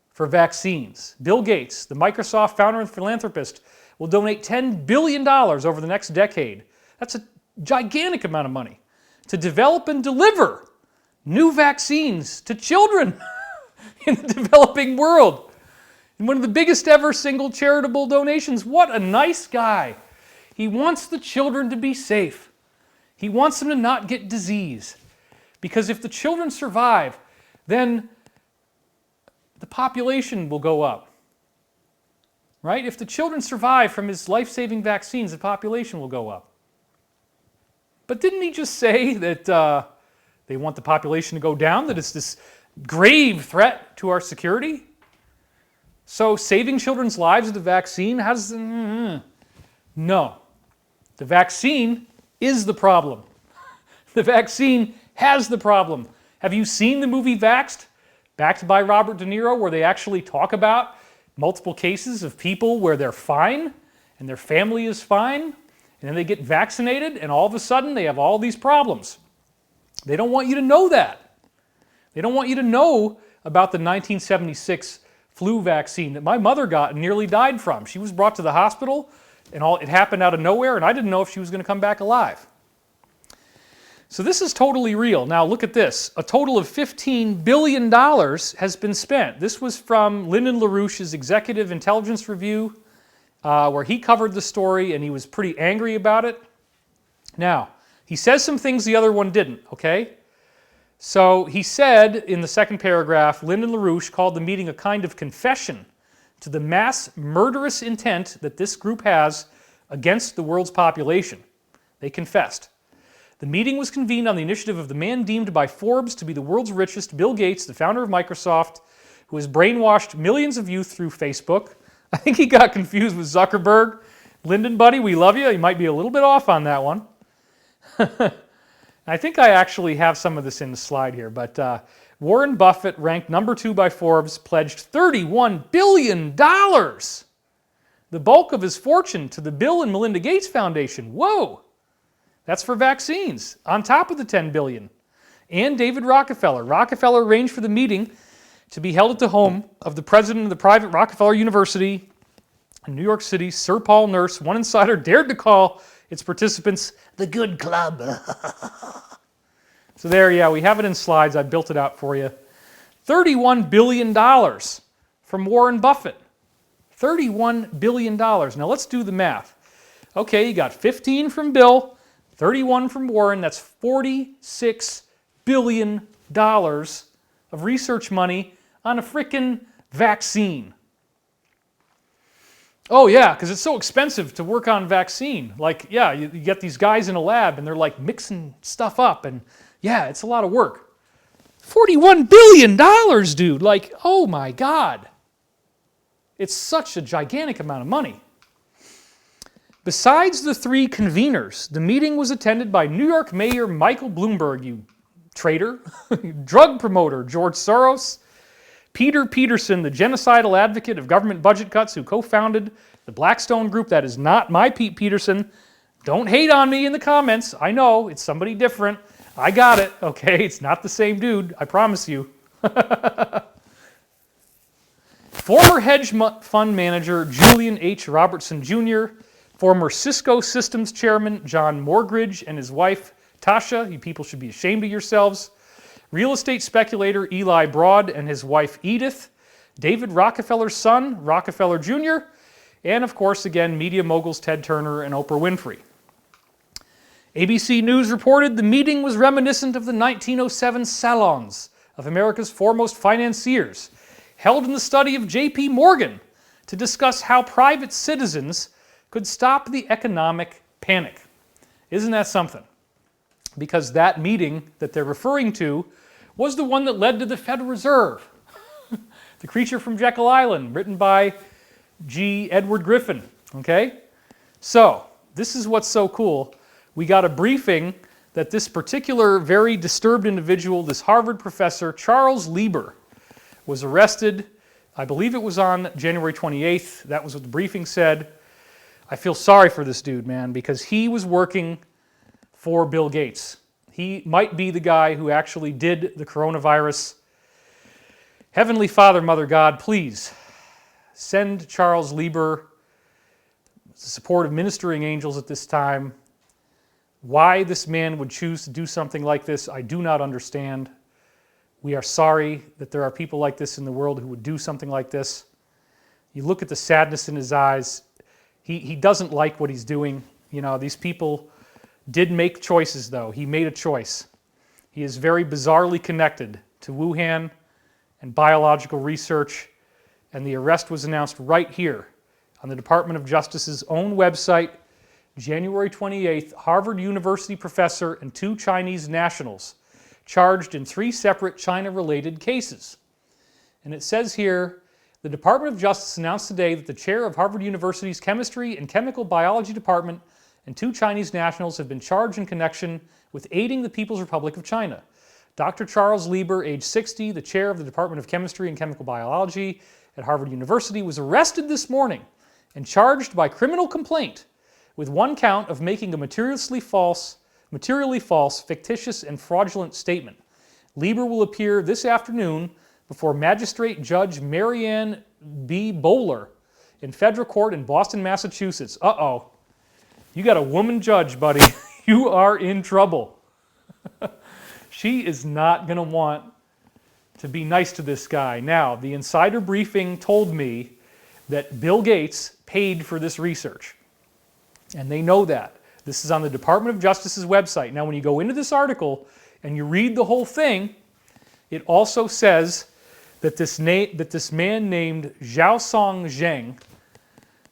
for vaccines. Bill Gates, the Microsoft founder and philanthropist, will donate $10 billion over the next decade. That's a gigantic amount of money to develop and deliver new vaccines to children in the developing world. And one of the biggest ever single charitable donations. What a nice guy. He wants the children to be safe. He wants them to not get disease. Because if the children survive, then the population will go up. Right? If the children survive from his life-saving vaccines, the population will go up. But didn't he just say that they want the population to go down, that it's this grave threat to our security? So saving children's lives with the vaccine, how does... No. The vaccine is the problem. The vaccine has the problem. Have you seen the movie Vaxxed? Backed by Robert De Niro, where they actually talk about multiple cases of people where they're fine and their family is fine, and then they get vaccinated and all of a sudden they have all these problems. They don't want you to know that. They don't want you to know about the 1976 flu vaccine that my mother got and nearly died from. She was brought to the hospital and it happened out of nowhere, and I didn't know if she was going to come back alive. So this is totally real. Now look at this. A total of $15 billion has been spent. This was from Lyndon LaRouche's Executive Intelligence Review, where he covered the story and he was pretty angry about it. Now, he says some things the other one didn't, okay? So he said in the second paragraph, Lyndon LaRouche called the meeting a kind of confession to the mass murderous intent that this group has against the world's population. They confessed. The meeting was convened on the initiative of the man deemed by Forbes to be the world's richest, Bill Gates, the founder of Microsoft, who has brainwashed millions of youth through Facebook. I think he got confused with Zuckerberg. Lyndon, buddy, we love you. You might be a little bit off on that one. I think I actually have some of this in the slide here, but Warren Buffett, ranked number 2 by Forbes, pledged $31 billion, the bulk of his fortune, to the Bill and Melinda Gates Foundation. Whoa! That's for vaccines, on top of the $10 billion. And David Rockefeller. Rockefeller arranged for the meeting to be held at the home of the president of the private Rockefeller University in New York City, Sir Paul Nurse. One insider dared to call its participants the Good Club. So there, yeah, we have it in slides. I built it out for you. $31 billion from Warren Buffett. $31 billion. Now let's do the math. Okay, you got 15 from Bill, 31 from Warren. That's $46 billion of research money on a frickin' vaccine. Oh yeah, because it's so expensive to work on vaccine. Like, yeah, you get these guys in a lab and they're like mixing stuff up, and yeah, it's a lot of work. $41 billion, dude. Like, oh my God. It's such a gigantic amount of money. Besides the 3 conveners, the meeting was attended by New York Mayor Michael Bloomberg, you traitor, drug promoter George Soros, Peter Peterson, the genocidal advocate of government budget cuts who co-founded the Blackstone Group. That is not my Pete Peterson. Don't hate on me in the comments. I know, it's somebody different. I got it, okay? It's not the same dude, I promise you. Former hedge fund manager Julian H. Robertson Jr., former Cisco Systems chairman John Morgridge and his wife Tasha, you people should be ashamed of yourselves, real estate speculator Eli Broad and his wife Edith, David Rockefeller's son, Rockefeller Jr., and of course, again, media moguls Ted Turner and Oprah Winfrey. ABC News reported the meeting was reminiscent of the 1907 salons of America's foremost financiers, held in the study of J.P. Morgan to discuss how private citizens could stop the economic panic. Isn't that something? Because that meeting that they're referring to was the one that led to the Federal Reserve. The Creature from Jekyll Island, written by G. Edward Griffin, okay? So, this is what's so cool. We got a briefing that this particular very disturbed individual, this Harvard professor, Charles Lieber, was arrested. I believe it was on January 28th. That was what the briefing said. I feel sorry for this dude, man, because he was working for Bill Gates. He might be the guy who actually did the coronavirus. Heavenly Father, Mother God, please send Charles Lieber the support of ministering angels at this time. Why this man would choose to do something like this, I do not understand. We are sorry that there are people like this in the world who would do something like this. You look at the sadness in his eyes. He doesn't like what he's doing. You know, these people did make choices, though. He made a choice. He is very bizarrely connected to Wuhan and biological research, and the arrest was announced right here on the Department of Justice's own website, January 28th. Harvard University professor and 2 Chinese nationals charged in 3 separate China-related cases. And it says here, the Department of Justice announced today that the chair of Harvard University's Chemistry and Chemical Biology Department and 2 Chinese nationals have been charged in connection with aiding the People's Republic of China. Dr. Charles Lieber, age 60, the chair of the Department of Chemistry and Chemical Biology at Harvard University, was arrested this morning and charged by criminal complaint with 1 count of making a materially false, fictitious, and fraudulent statement. Lieber will appear this afternoon before Magistrate Judge Marianne B. Bowler in federal court in Boston, Massachusetts. Uh-oh. You got a woman judge, buddy. You are in trouble. She is not going to want to be nice to this guy. Now, the insider briefing told me that Bill Gates paid for this research. And they know that. This is on the Department of Justice's website. Now, when you go into this article and you read the whole thing, it also says that this man named Xiaosong Zheng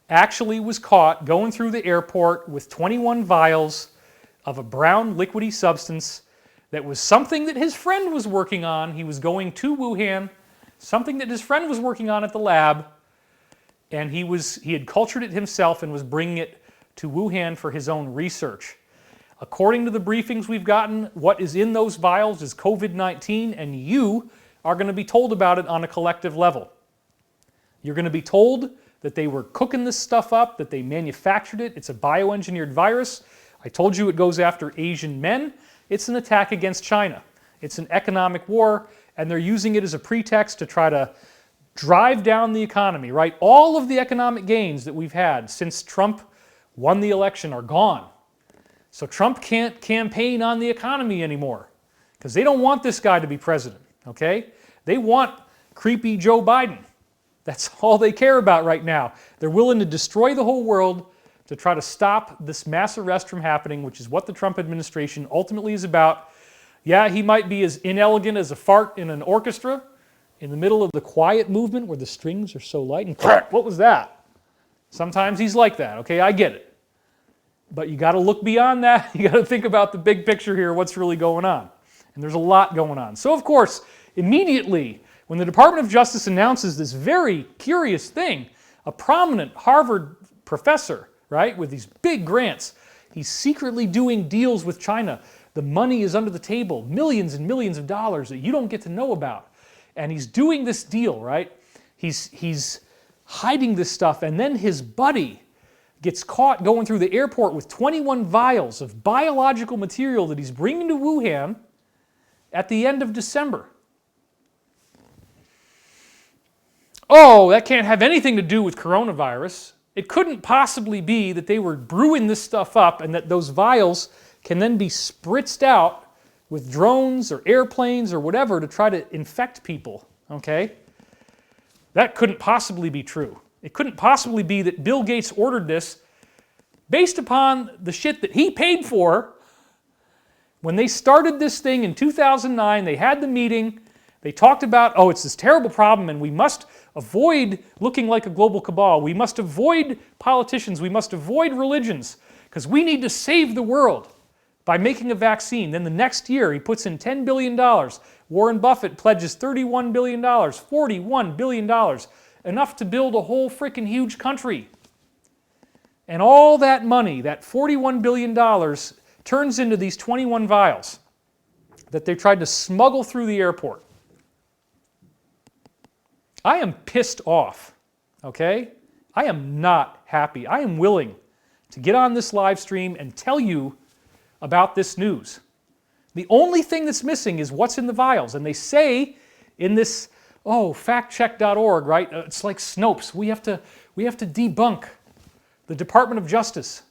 actually was caught going through the airport with 21 vials of a brown liquidy substance that was something that his friend was working on. He was going to Wuhan, something that his friend was working on at the lab, and he had cultured it himself and was bringing it to Wuhan for his own research. According to the briefings we've gotten, what is in those vials is COVID-19, and you are going to be told about it on a collective level. You're going to be told that they were cooking this stuff up, that they manufactured it. It's a bioengineered virus. I told you it goes after Asian men. It's an attack against China. It's an economic war, and they're using it as a pretext to try to drive down the economy, right? All of the economic gains that we've had since Trump won the election are gone. So Trump can't campaign on the economy anymore because they don't want this guy to be president, okay? They want creepy Joe Biden. That's all they care about right now. They're willing to destroy the whole world to try to stop this mass arrest from happening, which is what the Trump administration ultimately is about. Yeah, he might be as inelegant as a fart in an orchestra in the middle of the quiet movement where the strings are so light and what was that? Sometimes he's like that, okay? I get it. But you got to look beyond that. You got to think about the big picture here, what's really going on. And there's a lot going on. So, of course, immediately when the Department of Justice announces this very curious thing, a prominent Harvard professor, right, with these big grants, he's secretly doing deals with China. The money is under the table, millions and millions of dollars that you don't get to know about. And he's doing this deal, right? He's hiding this stuff, and then his buddy gets caught going through the airport with 21 vials of biological material that he's bringing to Wuhan at the end of December. Oh, that can't have anything to do with coronavirus. It couldn't possibly be that they were brewing this stuff up and that those vials can then be spritzed out with drones or airplanes or whatever to try to infect people, okay? That couldn't possibly be true. It couldn't possibly be that Bill Gates ordered this based upon the shit that he paid for. When they started this thing in 2009, they had the meeting, they talked about, oh, it's this terrible problem and we must avoid looking like a global cabal. We must avoid politicians. We must avoid religions because we need to save the world by making a vaccine. Then the next year, he puts in $10 billion. Warren Buffett pledges $31 billion, $41 billion, enough to build a whole freaking huge country. And all that money, that $41 billion, turns into these 21 vials that they tried to smuggle through the airport. I am pissed off, okay? I am not happy. I am willing to get on this live stream and tell you about this news. The only thing that's missing is what's in the vials. And they say in this, factcheck.org, right? It's like Snopes. We have to debunk the Department of Justice.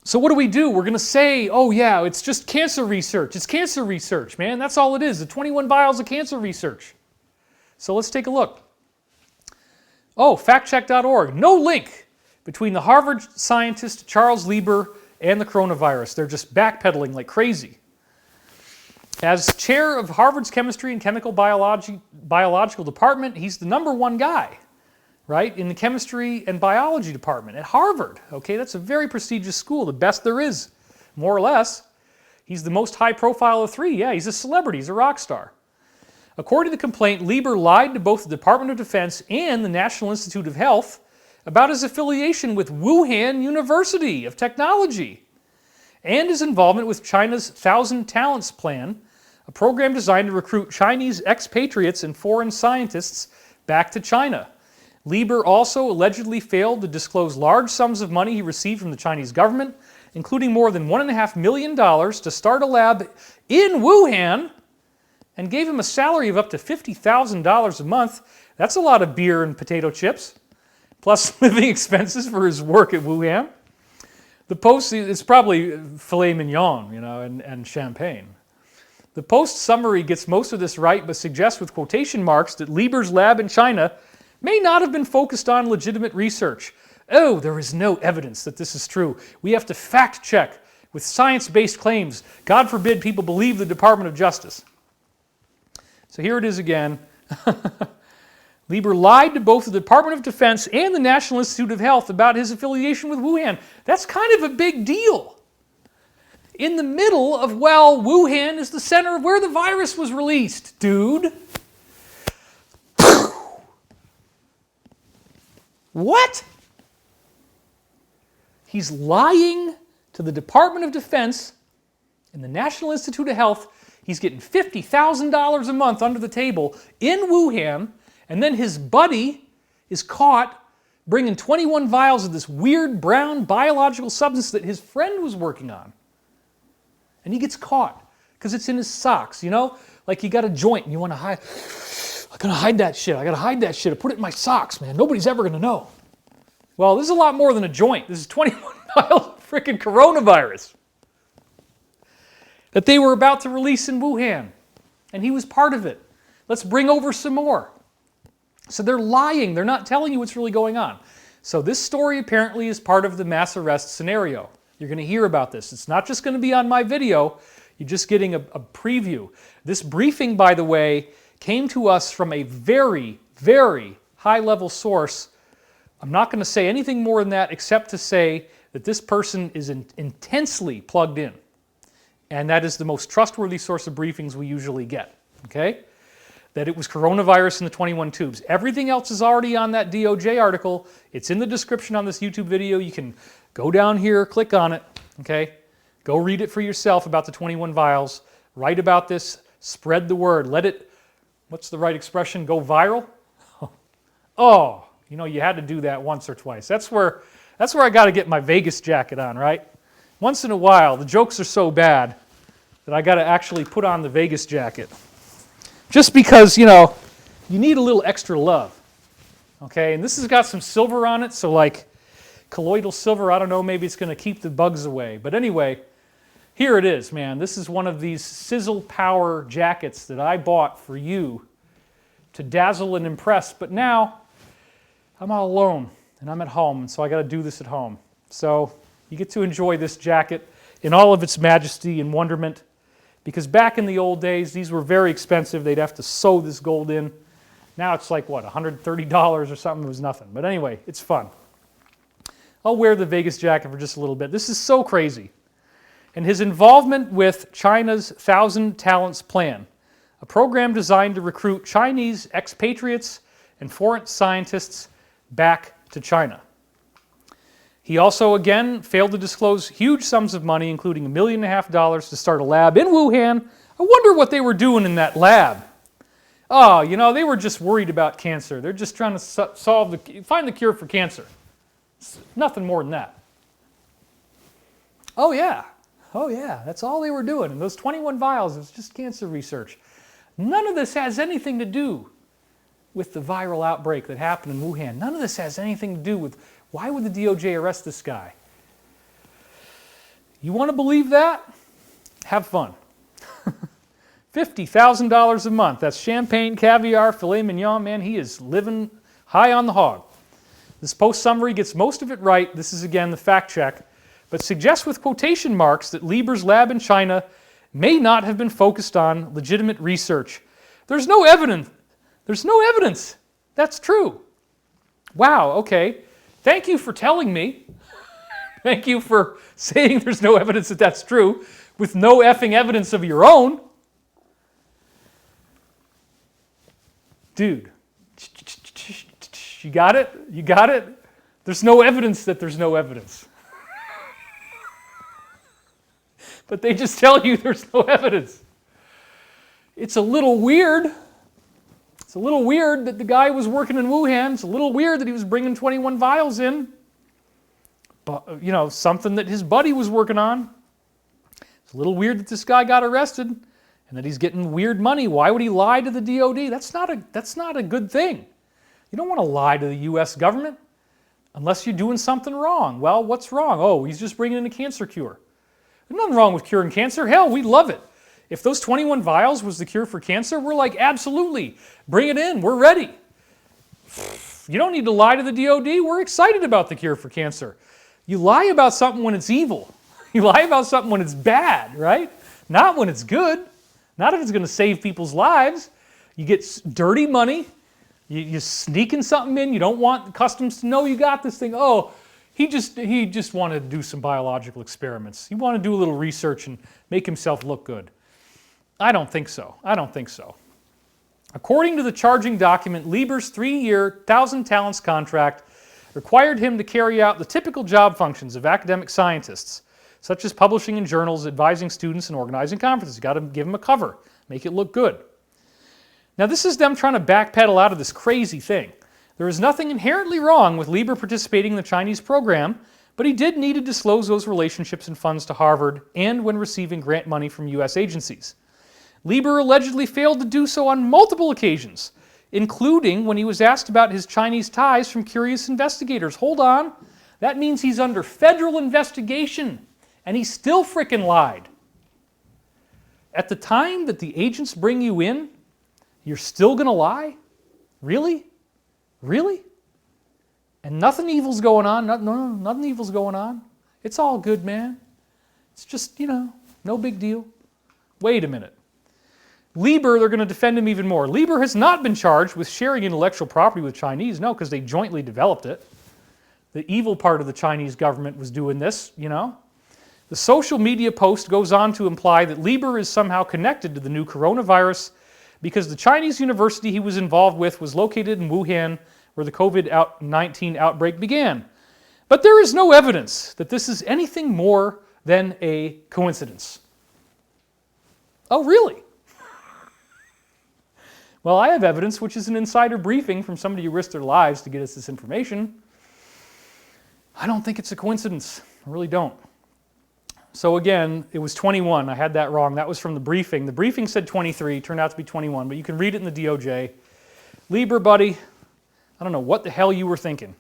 So what do? We're going to say, it's just cancer research. It's cancer research, man. That's all it is. The 21 vials of cancer research. So let's take a look. Factcheck.org. No link between the Harvard scientist Charles Lieber and the coronavirus. They're just backpedaling like crazy. As chair of Harvard's Chemistry and Chemical Biological Department, he's the #1 guy, right, in the chemistry and biology department at Harvard. Okay, that's a very prestigious school, the best there is, more or less. He's the most high profile of 3. Yeah, he's a celebrity, he's a rock star. According to the complaint, Lieber lied to both the Department of Defense and the National Institute of Health about his affiliation with Wuhan University of Technology and his involvement with China's 1,000 Talents Plan, a program designed to recruit Chinese expatriates and foreign scientists back to China. Lieber also allegedly failed to disclose large sums of money he received from the Chinese government, including more than $1.5 million to start a lab in Wuhan, and gave him a salary of up to $50,000 a month. That's a lot of beer and potato chips, plus living expenses for his work at Wuhan. The Post, it's probably filet mignon, and champagne. The Post summary gets most of this right, but suggests with quotation marks that Lieber's lab in China may not have been focused on legitimate research. There is no evidence that this is true. We have to fact check with science-based claims. God forbid people believe the Department of Justice. So here it is again. Lieber lied to both the Department of Defense and the National Institute of Health about his affiliation with Wuhan. That's kind of a big deal. In the middle of, Wuhan is the center of where the virus was released, dude. What? He's lying to the Department of Defense and the National Institute of Health. He's getting $50,000 a month under the table in Wuhan, and then his buddy is caught bringing 21 vials of this weird brown biological substance that his friend was working on. And he gets caught because it's in his socks, Like you got a joint and you want to hide. I gotta hide that shit. I put it in my socks, man. Nobody's ever gonna know. Well, this is a lot more than a joint. This is 21 vials of freaking coronavirus that they were about to release in Wuhan. And he was part of it. Let's bring over some more. So they're lying. They're not telling you what's really going on. So this story apparently is part of the mass arrest scenario. You're going to hear about this. It's not just going to be on my video. You're just getting a preview. This briefing, by the way, came to us from a very, very high-level source. I'm not going to say anything more than that except to say that this person is intensely plugged in. And that is the most trustworthy source of briefings we usually get, okay? That it was coronavirus in the 21 tubes. Everything else is already on that DOJ article. It's in the description on this YouTube video. You can go down here, click on it, okay? Go read it for yourself about the 21 vials. Write about this. Spread the word. Let it, what's the right expression, go viral? You had to do that once or twice. That's where I got to get my Vegas jacket on, right? Once in a while, the jokes are so bad that I got to actually put on the Vegas jacket. Just because, you need a little extra love, okay? And this has got some silver on it, so like colloidal silver, I don't know, maybe it's going to keep the bugs away. But anyway, here it is, man. This is one of these sizzle power jackets that I bought for you to dazzle and impress. But now I'm all alone and I'm at home, and so I got to do this at home. So you get to enjoy this jacket in all of its majesty and wonderment. Because back in the old days, these were very expensive. They'd have to sew this gold in. Now it's like, $130 or something? It was nothing. But anyway, it's fun. I'll wear the Vegas jacket for just a little bit. This is so crazy. And his involvement with China's 1,000 Talents Plan, a program designed to recruit Chinese expatriates and foreign scientists back to China. He also, again, failed to disclose huge sums of money, including $1.5 million to start a lab in Wuhan. I wonder what they were doing in that lab. Oh, you know, they were just worried about cancer. They're just trying to find the cure for cancer. It's nothing more than that. Oh yeah, that's all they were doing. And those 21 vials, it was just cancer research. None of this has anything to do with the viral outbreak that happened in Wuhan. None of this has anything to do with why would the DOJ arrest this guy? You want to believe that? Have fun. $50,000 a month. That's champagne, caviar, filet mignon. Man, he is living high on the hog. This post summary gets most of it right. This is, again, the fact check, but suggests with quotation marks that Lieber's lab in China may not have been focused on legitimate research. There's no evidence. There's no evidence. That's true. Wow, okay. Thank you for telling me. Thank you for saying there's no evidence that that's true, with no effing evidence of your own. Dude, you got it? You got it? There's no evidence that there's no evidence. But they just tell you there's no evidence. It's a little weird. It's a little weird that the guy was working in Wuhan. It's a little weird that he was bringing 21 vials in. But, you know, something that his buddy was working on. It's a little weird that this guy got arrested and that he's getting weird money. Why would he lie to the DOD? That's not a good thing. You don't want to lie to the U.S. government unless you're doing something wrong. Well, what's wrong? Oh, he's just bringing in a cancer cure. There's nothing wrong with curing cancer. Hell, we'd love it. If those 21 vials was the cure for cancer, we're like, absolutely, bring it in, we're ready. You don't need to lie to the DOD. We're excited about the cure for cancer. You lie about something when it's evil. You lie about something when it's bad, right? Not when it's good. Not if it's going to save people's lives. You get dirty money. You're sneaking something in. You don't want customs to know you got this thing. Oh, he just wanted to do some biological experiments. He wanted to do a little research and make himself look good. I don't think so. I don't think so. According to the charging document, Lieber's 3-year, 1,000 talents contract required him to carry out the typical job functions of academic scientists, such as publishing in journals, advising students, and organizing conferences. You've got to give them a cover, make it look good. Now, this is them trying to backpedal out of this crazy thing. There is nothing inherently wrong with Lieber participating in the Chinese program, but he did need to disclose those relationships and funds to Harvard and when receiving grant money from U.S. agencies. Lieber allegedly failed to do so on multiple occasions, including when he was asked about his Chinese ties from curious investigators. Hold on, that means he's under federal investigation, and he still frickin' lied. At the time that the agents bring you in, you're still gonna lie? Really? Really? And nothing evil's going on. Nothing evil's going on. It's all good, man. It's just, you know, no big deal. Wait a minute. Lieber, they're going to defend him even more. Lieber has not been charged with sharing intellectual property with Chinese. No, because they jointly developed it. The evil part of the Chinese government was doing this, you know. The social media post goes on to imply that Lieber is somehow connected to the new coronavirus because the Chinese university he was involved with was located in Wuhan, where the COVID-19 outbreak began. But there is no evidence that this is anything more than a coincidence. Oh, really? Well, I have evidence, which is an insider briefing from somebody who risked their lives to get us this information. I don't think it's a coincidence. I really don't. So again, it was 21. I had that wrong. That was from the briefing. The briefing said 23, turned out to be 21, but you can read it in the DOJ. Lieber, buddy, I don't know what the hell you were thinking.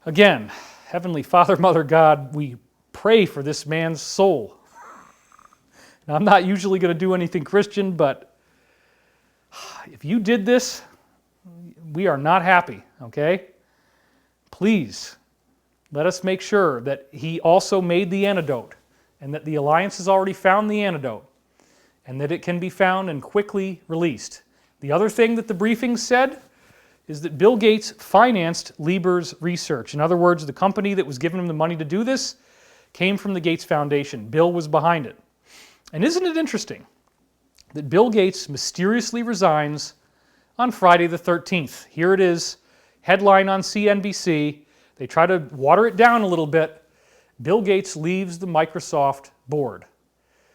Again, Heavenly Father, Mother God, we pray for this man's soul. Now, I'm not usually going to do anything Christian, but if you did this, we are not happy, okay? Please, let us make sure that he also made the antidote and that the Alliance has already found the antidote and that it can be found and quickly released. The other thing that the briefing said is that Bill Gates financed Lieber's research. In other words, the company that was giving him the money to do this came from the Gates Foundation. Bill was behind it. And isn't it interesting that Bill Gates mysteriously resigns on Friday the 13th? Here it is, Headline on CNBC. They try to water it down a little bit. Bill Gates leaves the Microsoft board.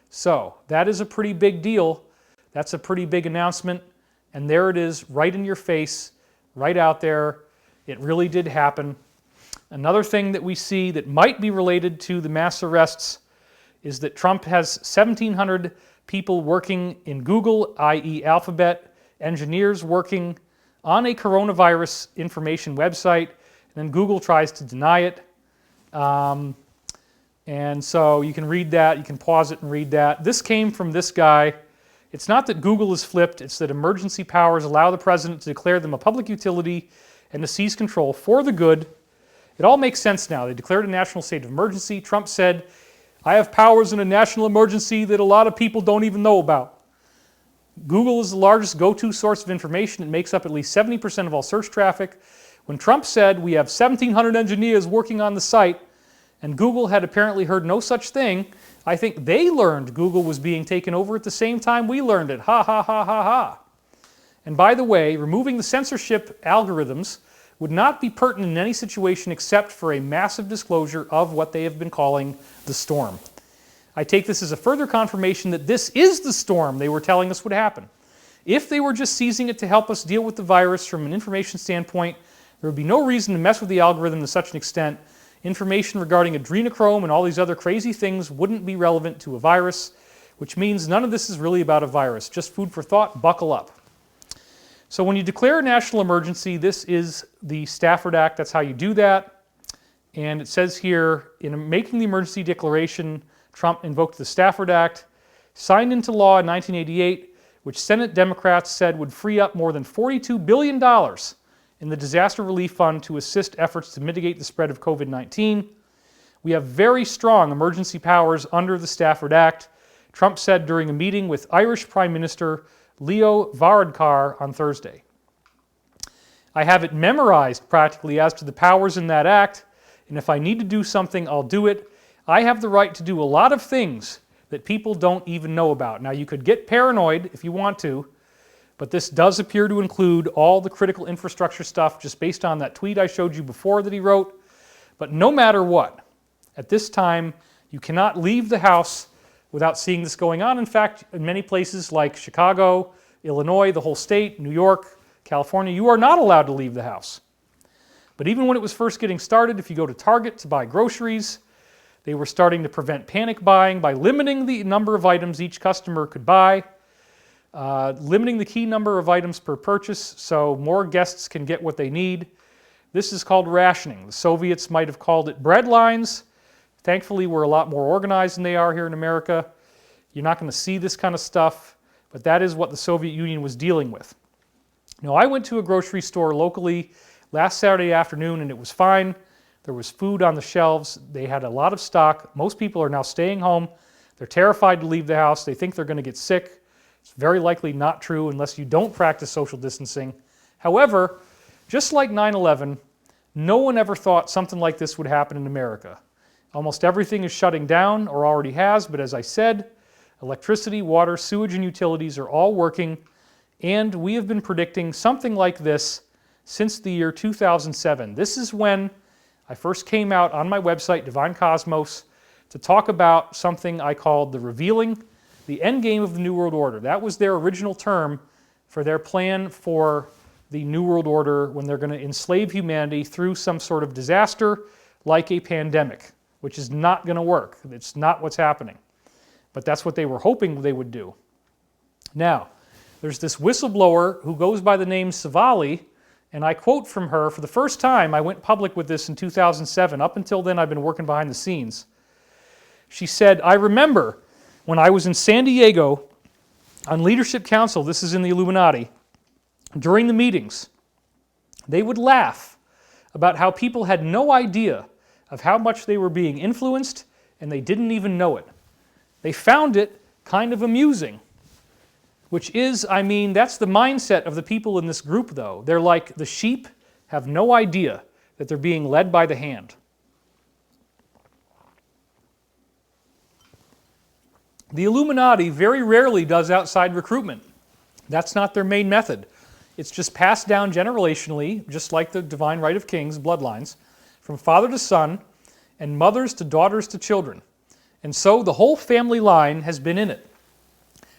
So that is a pretty big deal. That's a pretty big announcement. And there it is, right in your face, right out there. It really did happen. Another thing that we see that might be related to the mass arrests is that Trump has 1,700 people working in Google, i.e. Alphabet, engineers working on a coronavirus information website, and then Google tries to deny it. And so you can read that, you can pause it and read that. This came from this guy. It's not that Google is flipped, it's that emergency powers allow the president to declare them a public utility and to seize control for the good. It all makes sense now. They declared a national state of emergency. Trump said, I have powers in a national emergency that a lot of people don't even know about. Google is the largest go-to source of information. It makes up at least 70% of all search traffic. When Trump said we have 1,700 engineers working on the site, and Google had apparently heard no such thing, I think they learned Google was being taken over at the same time we learned it. Ha, ha, ha, ha, ha. And by the way, removing the censorship algorithms would not be pertinent in any situation except for a massive disclosure of what they have been calling the storm. I take this as a further confirmation that this is the storm they were telling us would happen. If they were just seizing it to help us deal with the virus from an information standpoint, there would be no reason to mess with the algorithm to such an extent. Information regarding adrenochrome and all these other crazy things wouldn't be relevant to a virus, which means none of this is really about a virus. Just food for thought, buckle up. So when you declare a national emergency, this is the Stafford Act. That's how you do that. And it says here, in making the emergency declaration, Trump invoked the Stafford Act, signed into law in 1988, which Senate Democrats said would free up more than $42 billion in the Disaster Relief Fund to assist efforts to mitigate the spread of COVID-19. We have very strong emergency powers under the Stafford Act, Trump said during a meeting with Irish Prime Minister Leo Varadkar on Thursday. I have it memorized practically as to the powers in that act, and if I need to do something, I'll do it. I have the right to do a lot of things that people don't even know about. Now, you could get paranoid if you want to, but this does appear to include all the critical infrastructure stuff just based on that tweet I showed you before that he wrote. But no matter what, at this time, you cannot leave the house without seeing this going on. In fact, in many places like Chicago, Illinois, the whole state, New York, California, you are not allowed to leave the house. But even when it was first getting started, if you go to Target to buy groceries, they were starting to prevent panic buying by limiting the number of items each customer could buy, limiting the key number of items per purchase so more guests can get what they need. This is called rationing. The Soviets might have called it bread lines. Thankfully, we're a lot more organized than they are here in America. You're not going to see this kind of stuff, but that is what the Soviet Union was dealing with. Now, I went to a grocery store locally last Saturday afternoon, and it was fine. There was food on the shelves. They had a lot of stock. Most people are now staying home. They're terrified to leave the house. They think they're going to get sick. It's very likely not true unless you don't practice social distancing. However, just like 9/11, no one ever thought something like this would happen in America. Almost everything is shutting down or already has, but as I said, electricity, water, sewage, and utilities are all working, and we have been predicting something like this since the year 2007. This is when I first came out on my website, Divine Cosmos, to talk about something I called the revealing, the end game of the New World Order. That was their original term for their plan for the New World Order when they're going to enslave humanity through some sort of disaster like a pandemic, which is not going to work. It's not what's happening. But that's what they were hoping they would do. Now, there's this whistleblower who goes by the name Savali, and I quote from her, for the first time, I went public with this in 2007. Up until then, I've been working behind the scenes. She said, I remember when I was in San Diego on Leadership Council, this is in the Illuminati, during the meetings, they would laugh about how people had no idea of how much they were being influenced, and they didn't even know it. They found it kind of amusing, which is, I mean, that's the mindset of the people in this group, though. They're like the sheep have no idea that they're being led by the hand. The Illuminati very rarely does outside recruitment. That's not their main method. It's just passed down generationally, just like the divine right of kings, bloodlines, from father to son, and mothers to daughters to children. And so the whole family line has been in it.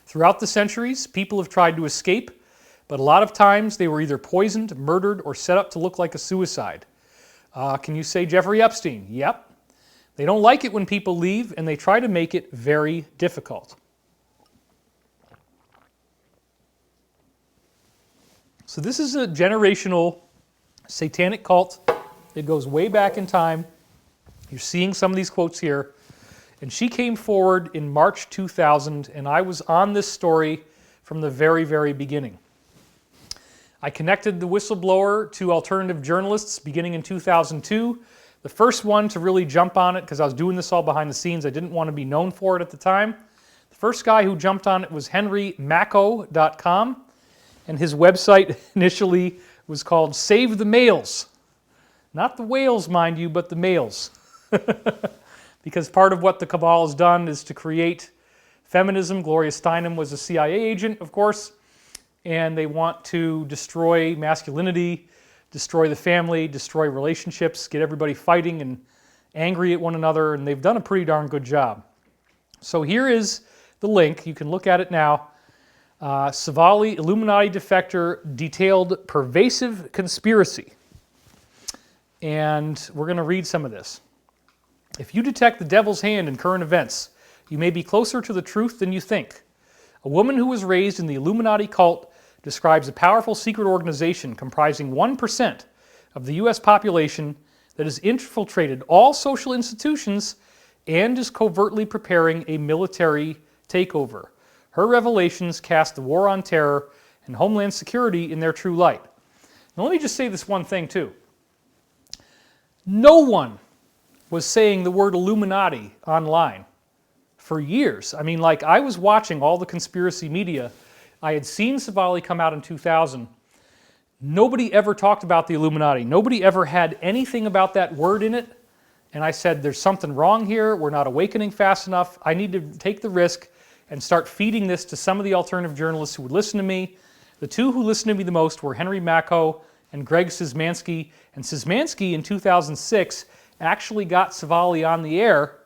Throughout the centuries, people have tried to escape, but a lot of times they were either poisoned, murdered, or set up to look like a suicide. Can you say Jeffrey Epstein? Yep. They don't like it when people leave, and they try to make it very difficult. So this is a generational satanic cult. It goes way back in time. You're seeing some of these quotes here. And she came forward in March 2000, and I was on this story from the very, very beginning. I connected the whistleblower to alternative journalists beginning in 2002. The first one to really jump on it, because I was doing this all behind the scenes, I didn't want to be known for it at the time. The first guy who jumped on it was henrymacko.com, and his website initially was called Save the Males. Not the whales, mind you, but the males. Because part of what the cabal has done is to create feminism. Gloria Steinem was a CIA agent, of course, and they want to destroy masculinity, destroy the family, destroy relationships, get everybody fighting and angry at one another, and they've done a pretty darn good job. So here is the link. You can look at it now. Savali, Illuminati defector, detailed pervasive conspiracy. And we're going to read some of this. If you detect the devil's hand in current events, you may be closer to the truth than you think. A woman who was raised in the Illuminati cult describes a powerful secret organization comprising 1% of the U.S. population that has infiltrated all social institutions and is covertly preparing a military takeover. Her revelations cast the war on terror and homeland security in their true light. Now let me just say this one thing too. No one was saying the word Illuminati online for years. I mean, like, I was watching all the conspiracy media. I had seen Savali come out in 2000. Nobody ever talked about the Illuminati. Nobody ever had anything about that word in it. And I said, there's something wrong here. We're not awakening fast enough. I need to take the risk and start feeding this to some of the alternative journalists who would listen to me. The two who listened to me the most were Henry Macko and Greg Szymanski. And Szymanski in 2006 actually got Savali on the air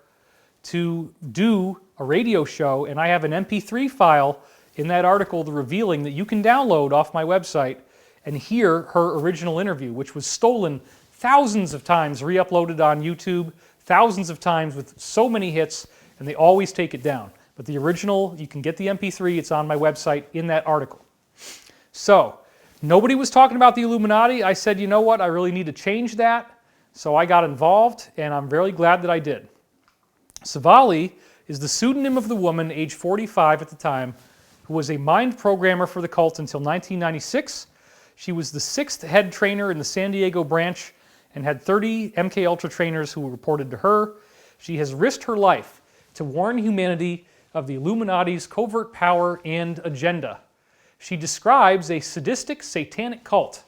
to do a radio show, and I have an MP3 file in that article revealing that you can download off my website and hear her original interview, which was stolen thousands of times, re-uploaded on YouTube, thousands of times with so many hits, and they always take it down. But the original, you can get the MP3, it's on my website in that article. So, nobody was talking about the Illuminati. I said, you know what, I really need to change that. So I got involved, and I'm very glad that I did. Savali is the pseudonym of the woman, age 45 at the time, who was a mind programmer for the cult until 1996. She was the 6th head trainer in the San Diego branch and had 30 MKUltra trainers who reported to her. She has risked her life to warn humanity of the Illuminati's covert power and agenda. She describes a sadistic, satanic cult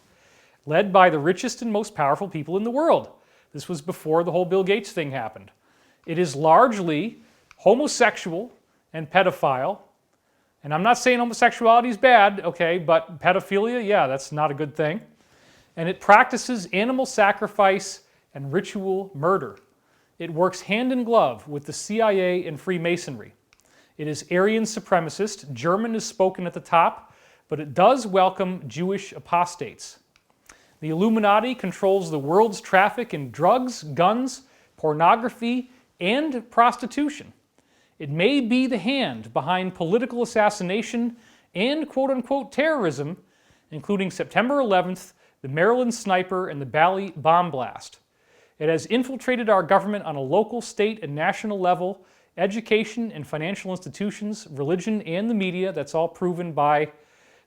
led by the richest and most powerful people in the world. This was before the whole Bill Gates thing happened. It is largely homosexual and pedophile. And I'm not saying homosexuality is bad, okay, but pedophilia, yeah, that's not a good thing. And it practices animal sacrifice and ritual murder. It works hand in glove with the CIA and Freemasonry. It is Aryan supremacist. German is spoken at the top, but it does welcome Jewish apostates. The Illuminati controls the world's traffic in drugs, guns, pornography, and prostitution. It may be the hand behind political assassination and quote-unquote terrorism, including September 11th, the Maryland sniper, and the Bali bomb blast. It has infiltrated our government on a local, state, and national level, education and financial institutions, religion, and the media. That's all proven by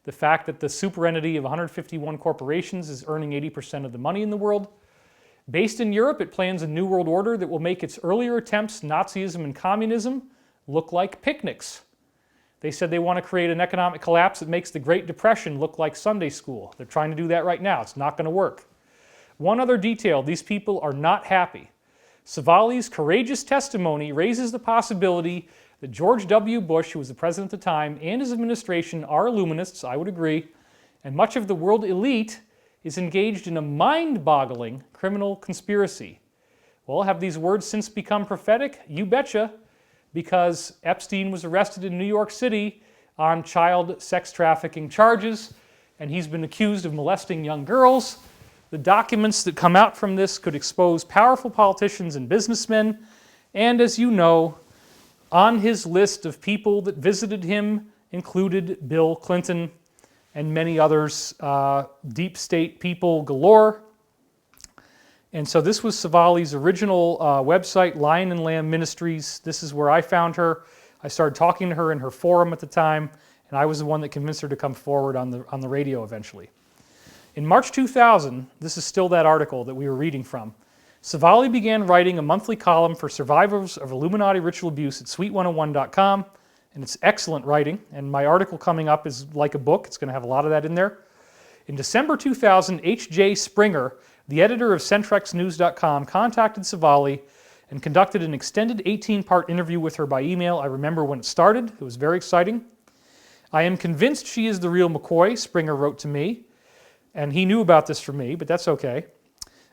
the fact that the super entity of 151 corporations is earning 80% of the money in the world. Based in Europe, it plans a new world order that will make its earlier attempts, Nazism and communism, look like picnics. They said they want to create an economic collapse that makes the Great Depression look like Sunday school. They're trying to do that right now. It's not going to work. One other detail, these people are not happy. Savali's courageous testimony raises the possibility that George W. Bush, who was the president at the time, and his administration are Illuminists, I would agree, and much of the world elite is engaged in a mind-boggling criminal conspiracy. Well, have these words since become prophetic? You betcha, because Epstein was arrested in New York City on child sex trafficking charges, and he's been accused of molesting young girls. The documents that come out from this could expose powerful politicians and businessmen, and as you know, on his list of people that visited him included Bill Clinton and many others, deep state people galore. And so this was Savali's original website, Lion and Lamb Ministries. This is where I found her. I started talking to her in her forum at the time, and I was the one that convinced her to come forward on the radio eventually. In March 2000, this is still that article that we were reading from, Savali began writing a monthly column for survivors of Illuminati ritual abuse at sweet101.com, and it's excellent writing, and my article coming up is like a book. It's going to have a lot of that in there. In December 2000, H.J. Springer, the editor of CentrexNews.com, contacted Savali and conducted an extended 18-part interview with her by email. I remember when it started. It was very exciting. I am convinced she is the real McCoy, Springer wrote to me, and he knew about this from me, but that's okay.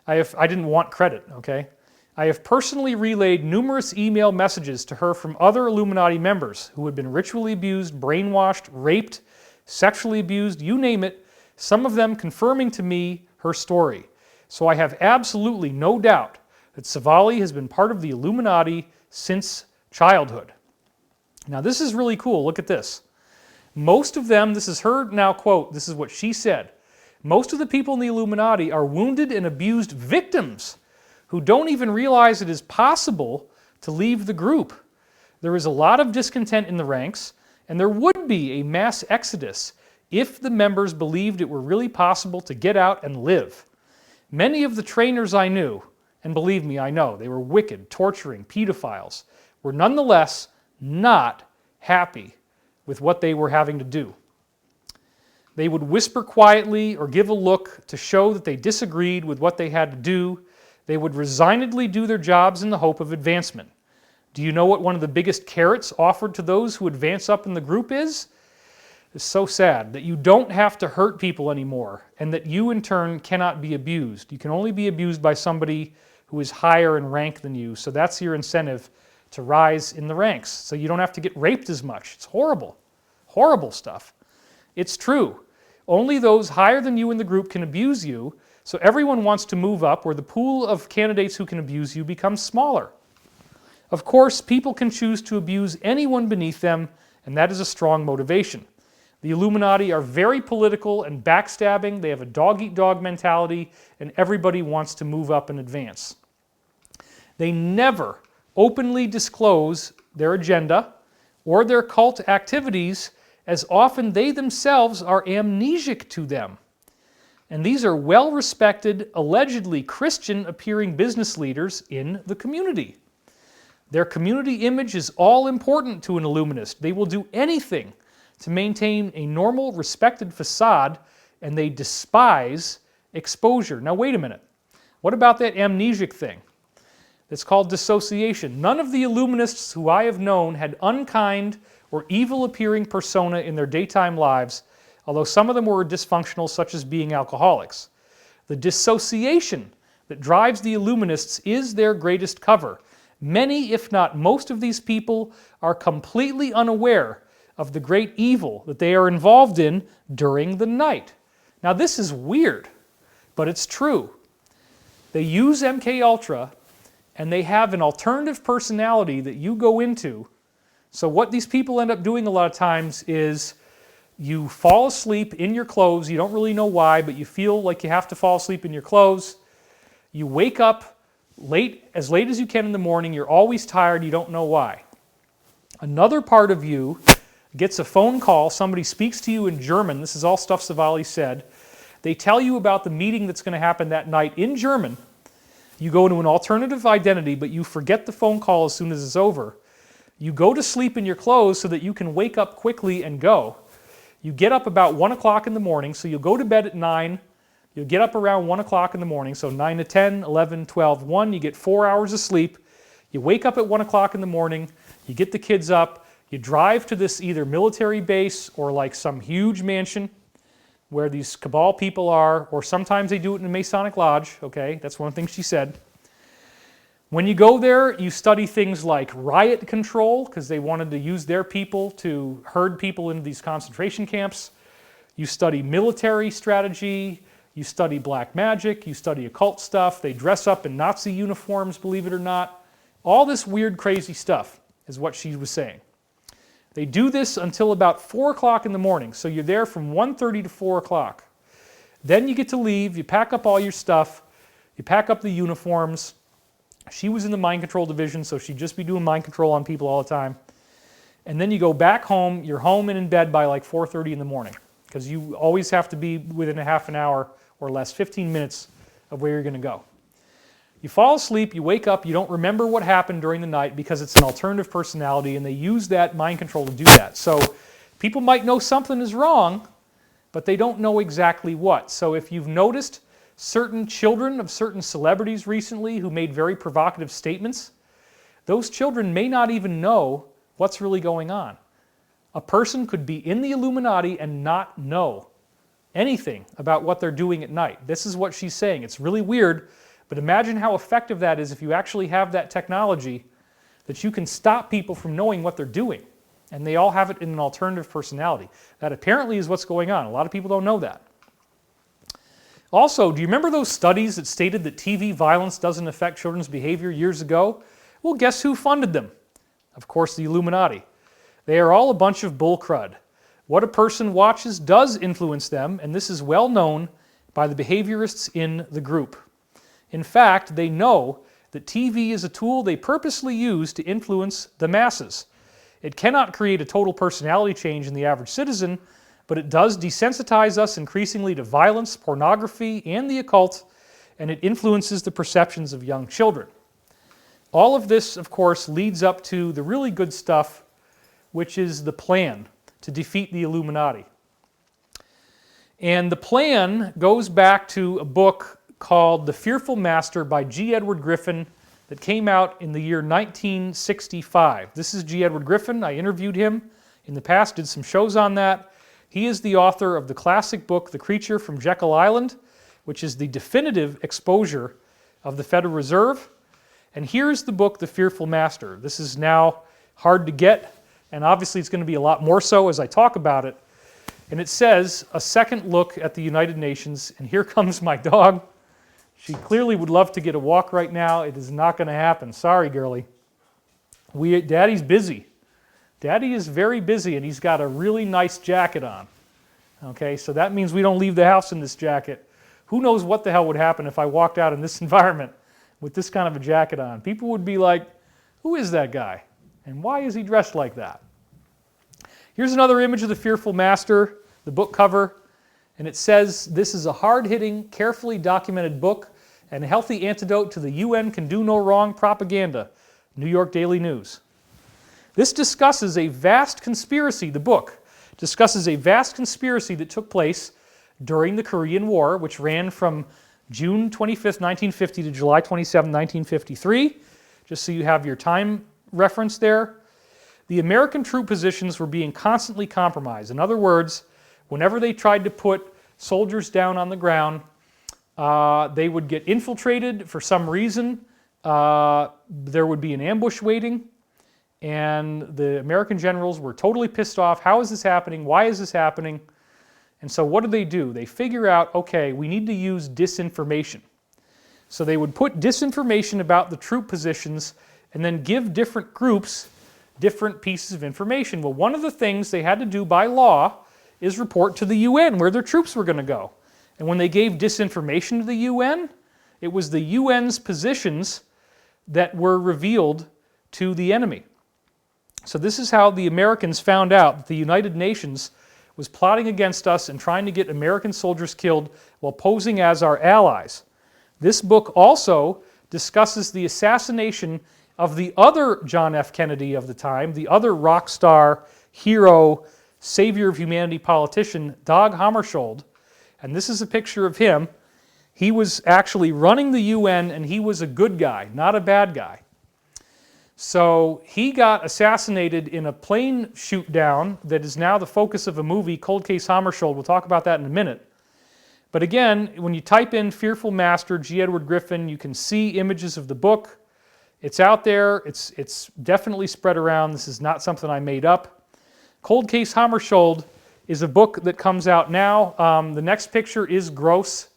I didn't want credit, okay? I have personally relayed numerous email messages to her from other Illuminati members who had been ritually abused, brainwashed, raped, sexually abused, you name it, some of them confirming to me her story. So I have absolutely no doubt that Savali has been part of the Illuminati since childhood. Now this is really cool, look at this. Most of them, this is her now quote, this is what she said, most of the people in the Illuminati are wounded and abused victims who don't even realize it is possible to leave the group. There is a lot of discontent in the ranks, and there would be a mass exodus if the members believed it were really possible to get out and live. Many of the trainers I knew, and believe me, I know, they were wicked, torturing, pedophiles, were nonetheless not happy with what they were having to do. They would whisper quietly or give a look to show that they disagreed with what they had to do. They would resignedly do their jobs in the hope of advancement. Do you know what one of the biggest carrots offered to those who advance up in the group is? It's so sad that you don't have to hurt people anymore, and that you in turn cannot be abused. You can only be abused by somebody who is higher in rank than you, so that's your incentive to rise in the ranks, so you don't have to get raped as much. It's horrible, horrible stuff. It's true. Only those higher than you in the group can abuse you, so everyone wants to move up where the pool of candidates who can abuse you becomes smaller. Of course, people can choose to abuse anyone beneath them, and that is a strong motivation. The Illuminati are very political and backstabbing. They have a dog-eat-dog mentality, and everybody wants to move up and advance. They never openly disclose their agenda or their cult activities, as often they themselves are amnesic to them. And these are well-respected, allegedly Christian-appearing business leaders in the community. Their community image is all important to an Illuminist. They will do anything to maintain a normal, respected facade, and they despise exposure. Now wait a minute. What about that amnesic thing? It's called dissociation. None of the Illuminists who I have known had unkind or evil-appearing persona in their daytime lives, although some of them were dysfunctional, such as being alcoholics. The dissociation that drives the Illuminists is their greatest cover. Many, if not most of these people, are completely unaware of the great evil that they are involved in during the night. Now this is weird, but it's true. They use MKUltra, and they have an alternative personality that you go into. So what these people end up doing a lot of times is you fall asleep in your clothes. You don't really know why, but you feel like you have to fall asleep in your clothes. You wake up as late as you can in the morning. You're always tired. You don't know why. Another part of you gets a phone call. Somebody speaks to you in German. This is all stuff Savali said. They tell you about the meeting that's going to happen that night in German. You go into an alternative identity, but you forget the phone call as soon as it's over. You go to sleep in your clothes so that you can wake up quickly and go. You get up about 1 o'clock in the morning, so you'll go to bed at 9. You'll get up around 1 o'clock in the morning, so 9 to 10, 11, 12, 1. You get 4 hours of sleep. You wake up at 1 o'clock in the morning. You get the kids up. You drive to this either military base or like some huge mansion. where these cabal people are, or sometimes they do it in a Masonic lodge, okay? That's one of the things she said. When you go there, you study things like riot control, because they wanted to use their people to herd people into these concentration camps. You study military strategy, you study black magic, you study occult stuff. They dress up in Nazi uniforms, believe it or not. All this weird, crazy stuff is what she was saying. They do this until about 4 o'clock in the morning, so you're there from 1:30 to 4 o'clock. Then you get to leave, you pack up all your stuff, you pack up the uniforms. She was in the mind control division, so she'd just be doing mind control on people all the time. And then you go back home, you're home and in bed by like 4:30 in the morning, because you always have to be within a half an hour or less, 15 minutes of where you're going to go. You fall asleep, you wake up, you don't remember what happened during the night because it's an alternative personality, and they use that mind control to do that. So people might know something is wrong, but they don't know exactly what. So if you've noticed certain children of certain celebrities recently who made very provocative statements, those children may not even know what's really going on. A person could be in the Illuminati and not know anything about what they're doing at night. This is what she's saying. It's really weird. But imagine how effective that is if you actually have that technology that you can stop people from knowing what they're doing. And they all have it in an alternative personality. That apparently is what's going on. A lot of people don't know that. Also, do you remember those studies that stated that TV violence doesn't affect children's behavior years ago? Well, guess who funded them? Of course, the Illuminati. They are all a bunch of bull crud. What a person watches does influence them, and this is well known by the behaviorists in the group. In fact, they know that TV is a tool they purposely use to influence the masses. It cannot create a total personality change in the average citizen, but it does desensitize us increasingly to violence, pornography, and the occult, and it influences the perceptions of young children. All of this, of course, leads up to the really good stuff, which is the plan to defeat the Illuminati. And the plan goes back to a book called The Fearful Master by G. Edward Griffin that came out in the year 1965. This is G. Edward Griffin. I interviewed him in the past, did some shows on that. He is the author of the classic book, The Creature from Jekyll Island, which is the definitive exposure of the Federal Reserve. And here's the book, The Fearful Master. This is now hard to get, and obviously it's going to be a lot more so as I talk about it. And it says, a second look at the United Nations, and here comes my dog. She clearly would love to get a walk right now. It is not going to happen. Sorry, girlie. Daddy's busy. Daddy is very busy, and he's got a really nice jacket on. Okay, so that means we don't leave the house in this jacket. Who knows what the hell would happen if I walked out in this environment with this kind of a jacket on? People would be like, who is that guy? And why is he dressed like that? Here's another image of the Fearful Master, the book cover. And it says, this is a hard-hitting, carefully documented book and a healthy antidote to the UN can do no wrong propaganda. New York Daily News. This discusses a vast conspiracy, the book discusses a vast conspiracy that took place during the Korean War, which ran from June 25th, 1950 to July 27, 1953. Just so you have your time reference there. The American troop positions were being constantly compromised. In other words, whenever they tried to put soldiers down on the ground, they would get infiltrated for some reason. There would be an ambush waiting, and the American generals were totally pissed off. How is this happening? Why is this happening? And so what do? They figure out, okay, we need to use disinformation. So they would put disinformation about the troop positions and then give different groups different pieces of information. Well, one of the things they had to do by law is report to the UN where their troops were going to go. And when they gave disinformation to the UN, it was the UN's positions that were revealed to the enemy. So this is how the Americans found out that the United Nations was plotting against us and trying to get American soldiers killed while posing as our allies. This book also discusses the assassination of the other John F. Kennedy of the time, the other rock star, hero, savior of humanity politician, Dag Hammarskjöld. And this is a picture of him. He was actually running the UN, and he was a good guy, not a bad guy. So he got assassinated in a plane shoot down that is now the focus of a movie, Cold Case Hammarskjöld. We'll talk about that in a minute. But again, when you type in Fearful Master, G. Edward Griffin, you can see images of the book. It's out there. It's definitely spread around. This is not something I made up. Cold Case Hammarskjöld is a book that comes out now. The next picture is gross.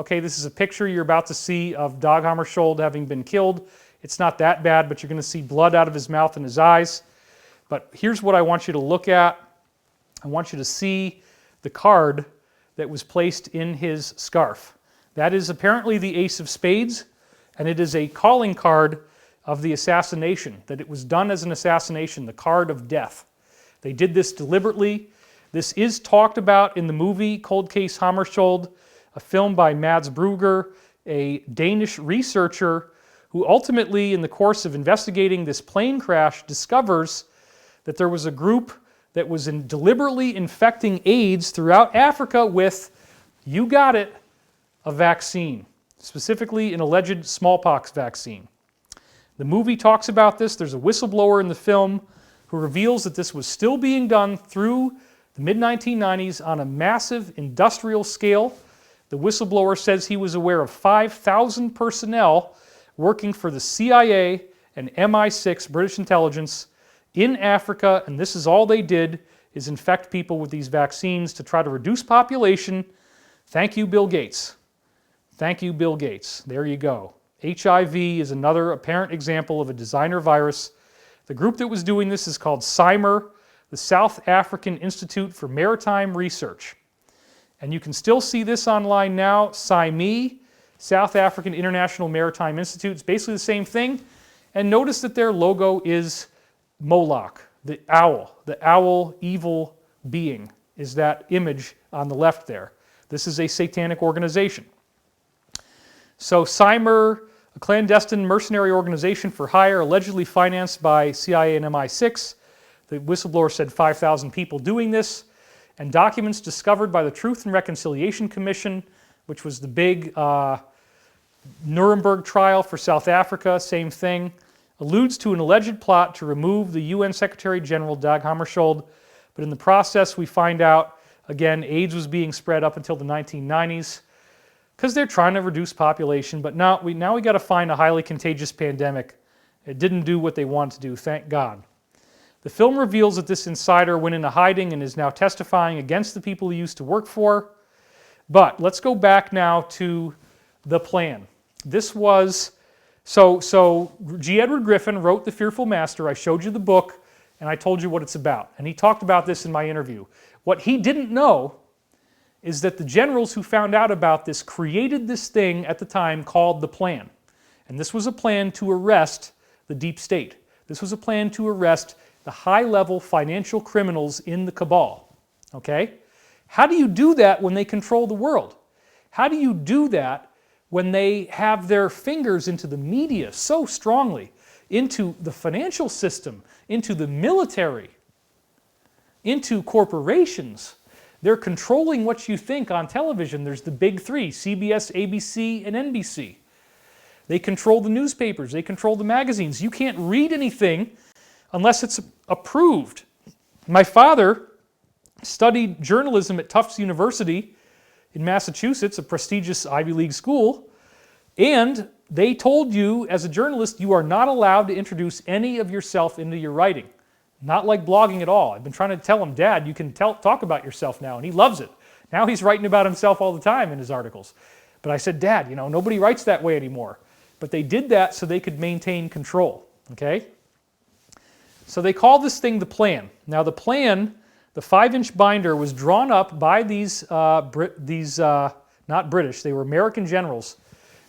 Okay, this is a picture you're about to see of Dag Hammarskjöld having been killed. It's not that bad, but you're going to see blood out of his mouth and his eyes. But here's what I want you to look at. I want you to see the card that was placed in his scarf. That is apparently the Ace of Spades, and it is a calling card of the assassination, that it was done as an assassination, the card of death. They did this deliberately. This is talked about in the movie Cold Case Hammarskjöld, a film by Mads Brugger, a Danish researcher who ultimately, in the course of investigating this plane crash, discovers that there was a group that was deliberately infecting AIDS throughout Africa with, you got it, a vaccine, specifically an alleged smallpox vaccine. The movie talks about this. There's a whistleblower in the film who reveals that this was still being done through the mid-1990s on a massive industrial scale. The whistleblower says he was aware of 5,000 personnel working for the CIA and MI6, British intelligence, in Africa, and this is all they did, is infect people with these vaccines to try to reduce population. Thank you, Bill Gates. Thank you, Bill Gates. There you go. HIV is another apparent example of a designer virus. The group that was doing this is called CIMER, the South African Institute for Maritime Research. And you can still see this online now, SIME, South African International Maritime Institute. It's basically the same thing. And notice that their logo is Moloch, the owl evil being is that image on the left there. This is a satanic organization. So CIMER, a clandestine mercenary organization for hire, allegedly financed by CIA and MI6. The whistleblower said 5,000 people doing this, and documents discovered by the Truth and Reconciliation Commission, which was the big Nuremberg trial for South Africa, same thing, alludes to an alleged plot to remove the UN Secretary General Dag Hammarskjöld, but in the process we find out, again, AIDS was being spread up until the 1990s because they're trying to reduce population, but now we got to find a highly contagious pandemic. It didn't do what they wanted to do, thank God. The film reveals that this insider went into hiding and is now testifying against the people he used to work for. But let's go back now to the plan. This was, so G. Edward Griffin wrote The Fearful Master. I showed you the book and I told you what it's about. And he talked about this in my interview. What he didn't know is that the generals who found out about this created this thing at the time called the plan. And this was a plan to arrest the deep state. This was a plan to arrest the high-level financial criminals in the cabal. Okay? How do you do that when they control the world? How do you do that when they have their fingers into the media so strongly, into the financial system, into the military, into corporations? They're controlling what you think on television. There's the big three, CBS, ABC, and NBC. They control the newspapers. They control the magazines. You can't read anything unless it's approved. My father studied journalism at Tufts University in Massachusetts, a prestigious Ivy League school, and they told you, as a journalist, you are not allowed to introduce any of yourself into your writing. Not like blogging at all. I've been trying to tell him, Dad, you can talk about yourself now, and he loves it. Now he's writing about himself all the time in his articles. But I said, Dad, nobody writes that way anymore. But they did that so they could maintain control, okay? So they call this thing the plan. Now the plan, the 5-inch binder, was drawn up by these not British, they were American generals.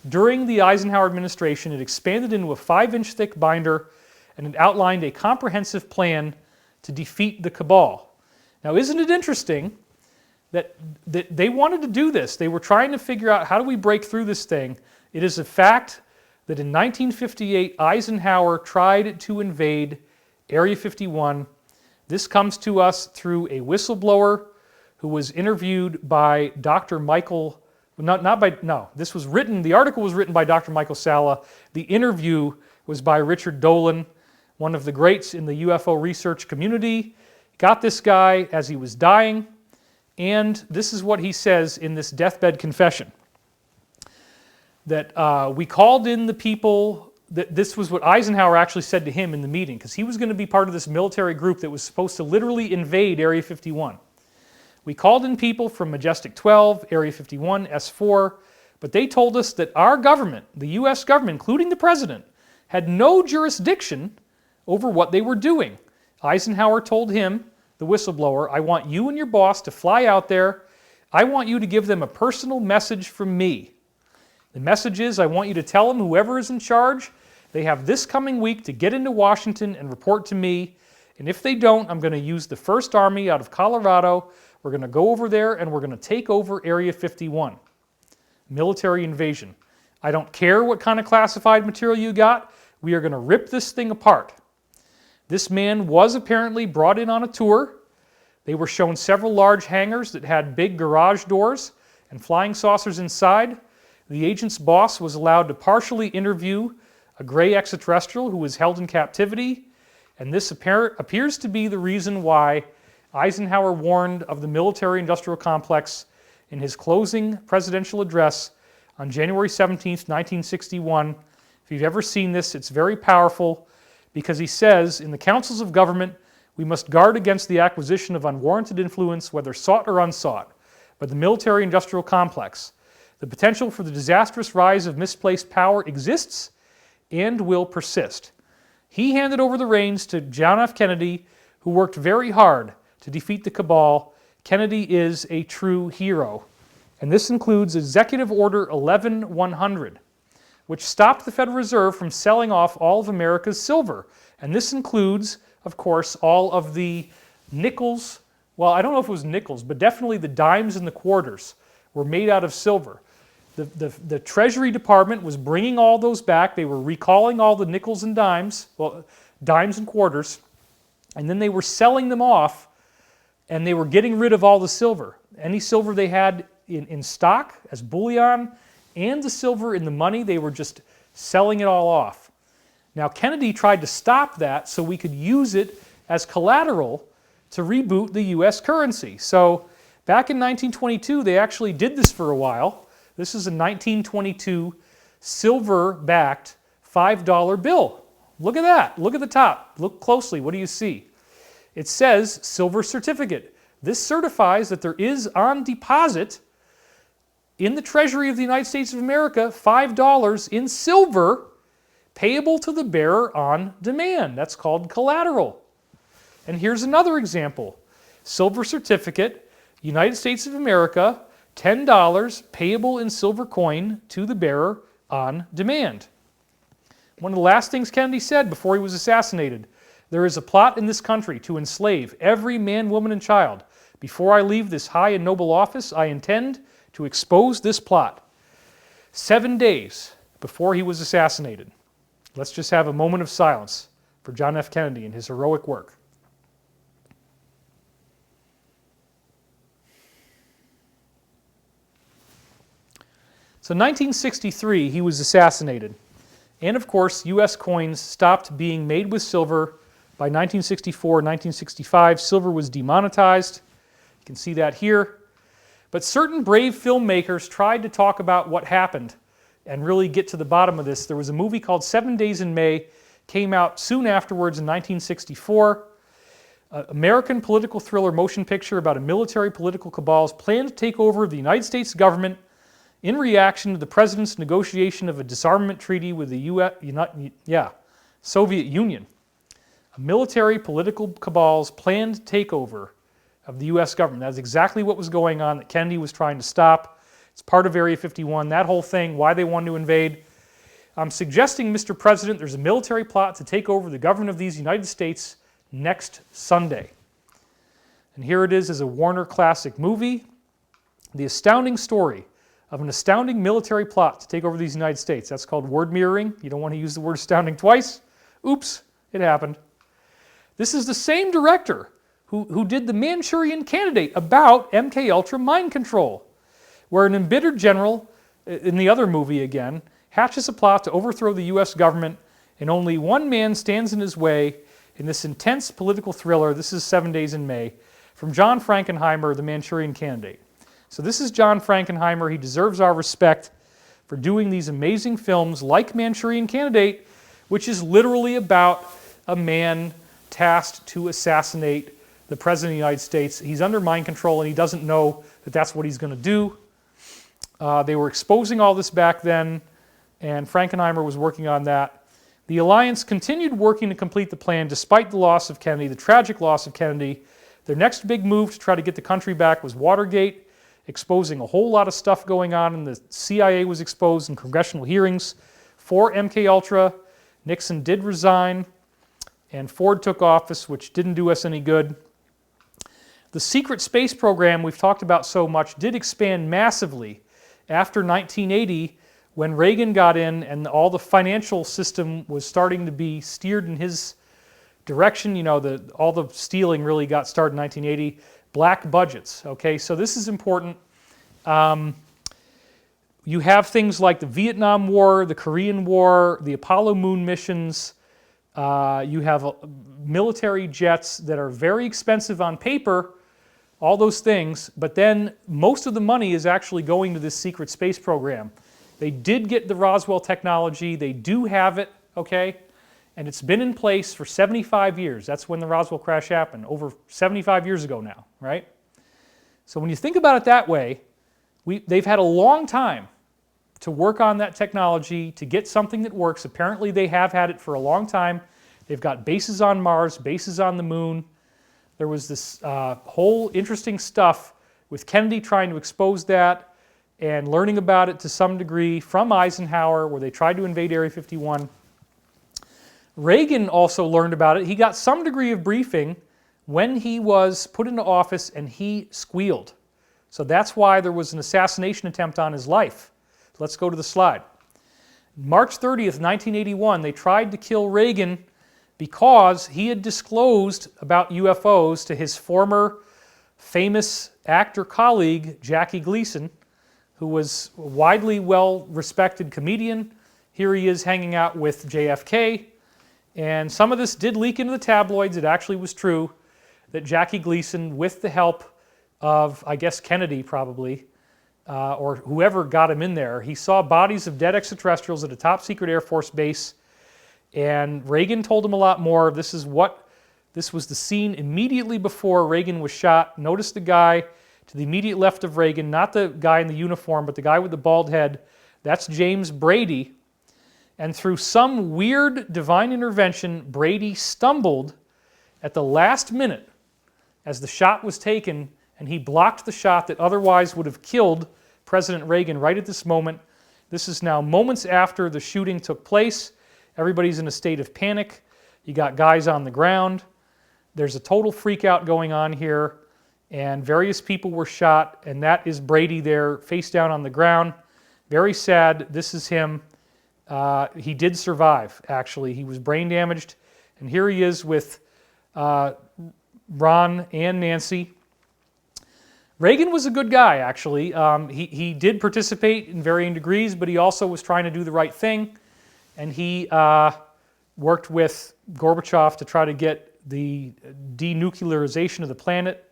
During the Eisenhower administration, it expanded into a 5-inch thick binder, and it outlined a comprehensive plan to defeat the cabal. Now, isn't it interesting that they wanted to do this? They were trying to figure out, how do we break through this thing? It is a fact that in 1958, Eisenhower tried to invade Area 51. This comes to us through a whistleblower who was interviewed by Dr. Michael, this was written, the article was written by Dr. Michael Salla. The interview was by Richard Dolan. one of the greats in the UFO research community, got this guy as he was dying, and this is what he says in this deathbed confession. That we called in the people, this was what Eisenhower actually said to him in the meeting, because he was going to be part of this military group that was supposed to literally invade Area 51. We called in people from Majestic 12, Area 51, S4, but they told us that our government, the U.S. government, including the president, had no jurisdiction over what they were doing. Eisenhower told him, the whistleblower, I want you and your boss to fly out there. I want you to give them a personal message from me. The message is, I want you to tell them, whoever is in charge, they have this coming week to get into Washington and report to me. And if they don't, I'm going to use the 1st Army out of Colorado. We're going to go over there and we're going to take over Area 51. Military invasion. I don't care what kind of classified material you got. We are going to rip this thing apart. This man was apparently brought in on a tour. They were shown several large hangars that had big garage doors and flying saucers inside. The agent's boss was allowed to partially interview a gray extraterrestrial who was held in captivity, and this appears to be the reason why Eisenhower warned of the military-industrial complex in his closing presidential address on January 17, 1961. If you've ever seen this, it's very powerful because he says, in the councils of government, we must guard against the acquisition of unwarranted influence, whether sought or unsought, by the military-industrial complex. The potential for the disastrous rise of misplaced power exists and will persist. He handed over the reins to John F. Kennedy, who worked very hard to defeat the cabal. Kennedy is a true hero. And this includes Executive Order 11-100, which stopped the Federal Reserve from selling off all of America's silver. And this includes, of course, all of the nickels. Well, I don't know if it was nickels, but definitely the dimes and the quarters were made out of silver. The Treasury Department was bringing all those back. They were recalling all the nickels and dimes, well, dimes and quarters, and then they were selling them off, and they were getting rid of all the silver. Any silver they had in stock as bullion, and the silver in the money, they were just selling it all off. Now, Kennedy tried to stop that so we could use it as collateral to reboot the U.S. currency. So back in 1922, they actually did this for a while. This is a 1922 silver-backed $5 bill. Look at that. Look at the top. Look closely. What do you see? It says silver certificate. This certifies that there is on deposit in the Treasury of the United States of America $5 in silver payable to the bearer on demand. That's called collateral. And here's another example. Silver certificate, United States of America, $10 payable in silver coin to the bearer on demand. One of the last things Kennedy said before he was assassinated, there is a plot in this country to enslave every man, woman, and child. Before I leave this high and noble office, I intend to expose this plot. 7 days before he was assassinated. Let's just have a moment of silence for John F. Kennedy and his heroic work. So 1963, he was assassinated. And of course, U.S. coins stopped being made with silver. By 1964, 1965, silver was demonetized. You can see that here. But certain brave filmmakers tried to talk about what happened and really get to the bottom of this. There was a movie called 7 Days in May, came out soon afterwards in 1964. American political thriller motion picture about a military political cabal's plan to take over the United States government in reaction to the president's negotiation of a disarmament treaty with the Soviet Union. A military political cabal's planned takeover of the U.S. government. That's exactly what was going on that Kennedy was trying to stop. It's part of Area 51. That whole thing, why they wanted to invade. I'm suggesting, Mr. President, there's a military plot to take over the government of these United States next Sunday. And here it is as a Warner Classic movie. The astounding story of an astounding military plot to take over these United States. That's called word mirroring. You don't want to use the word astounding twice. Oops, it happened. This is the same director who did The Manchurian Candidate about MKUltra mind control, where an embittered general, in the other movie again, hatches a plot to overthrow the U.S. government and only one man stands in his way in this intense political thriller. This is 7 Days in May, from John Frankenheimer, The Manchurian Candidate. So this is John Frankenheimer. He deserves our respect for doing these amazing films like Manchurian Candidate, which is literally about a man tasked to assassinate the President of the United States. He's under mind control and he doesn't know that that's what he's going to do. They were exposing all this back then, and Frankenheimer was working on that. The alliance continued working to complete the plan despite the loss of Kennedy, the tragic loss of Kennedy. Their next big move to try to get the country back was Watergate, exposing a whole lot of stuff going on, and the CIA was exposed in congressional hearings for MKUltra. Nixon did resign, and Ford took office, which didn't do us any good. The secret space program we've talked about so much did expand massively after 1980, when Reagan got in and all the financial system was starting to be steered in his direction. You know, all the stealing really got started in 1980. Black budgets, okay? So this is important. You have things like the Vietnam War, the Korean War, the Apollo moon missions. You have military jets that are very expensive on paper, all those things, but then most of the money is actually going to this secret space program. They did get the Roswell technology. They do have it, okay? And it's been in place for 75 years. That's when the Roswell crash happened, over 75 years ago now, right? So when you think about it that way, they've had a long time to work on that technology, to get something that works. Apparently they have had it for a long time. They've got bases on Mars, bases on the moon. There was this whole interesting stuff with Kennedy trying to expose that and learning about it to some degree from Eisenhower, where they tried to invade Area 51. Reagan also learned about it. He got some degree of briefing when he was put into office, and he squealed. So that's why there was an assassination attempt on his life. Let's go to the slide. March 30th, 1981, they tried to kill Reagan because he had disclosed about UFOs to his former famous actor colleague, Jackie Gleason, who was a widely well-respected comedian. Here he is hanging out with JFK, and some of this did leak into the tabloids. It actually was true that Jackie Gleason, with the help of, I guess, Kennedy probably, or whoever got him in there, he saw bodies of dead extraterrestrials at a top-secret Air Force base, and Reagan told him a lot more. This was the scene immediately before Reagan was shot. Notice the guy to the immediate left of Reagan, not the guy in the uniform, but the guy with the bald head. That's James Brady. And through some weird divine intervention, Brady stumbled at the last minute as the shot was taken, and he blocked the shot that otherwise would have killed President Reagan right at this moment. This is now moments after the shooting took place. Everybody's in a state of panic. You got guys on the ground. There's a total freak out going on here, and various people were shot, and that is Brady there, face down on the ground. Very sad. This is him. He did survive, actually. He was brain damaged, and here he is with Ron and Nancy. Reagan was a good guy, actually. He did participate in varying degrees, but he also was trying to do the right thing, and he worked with Gorbachev to try to get the denuclearization of the planet.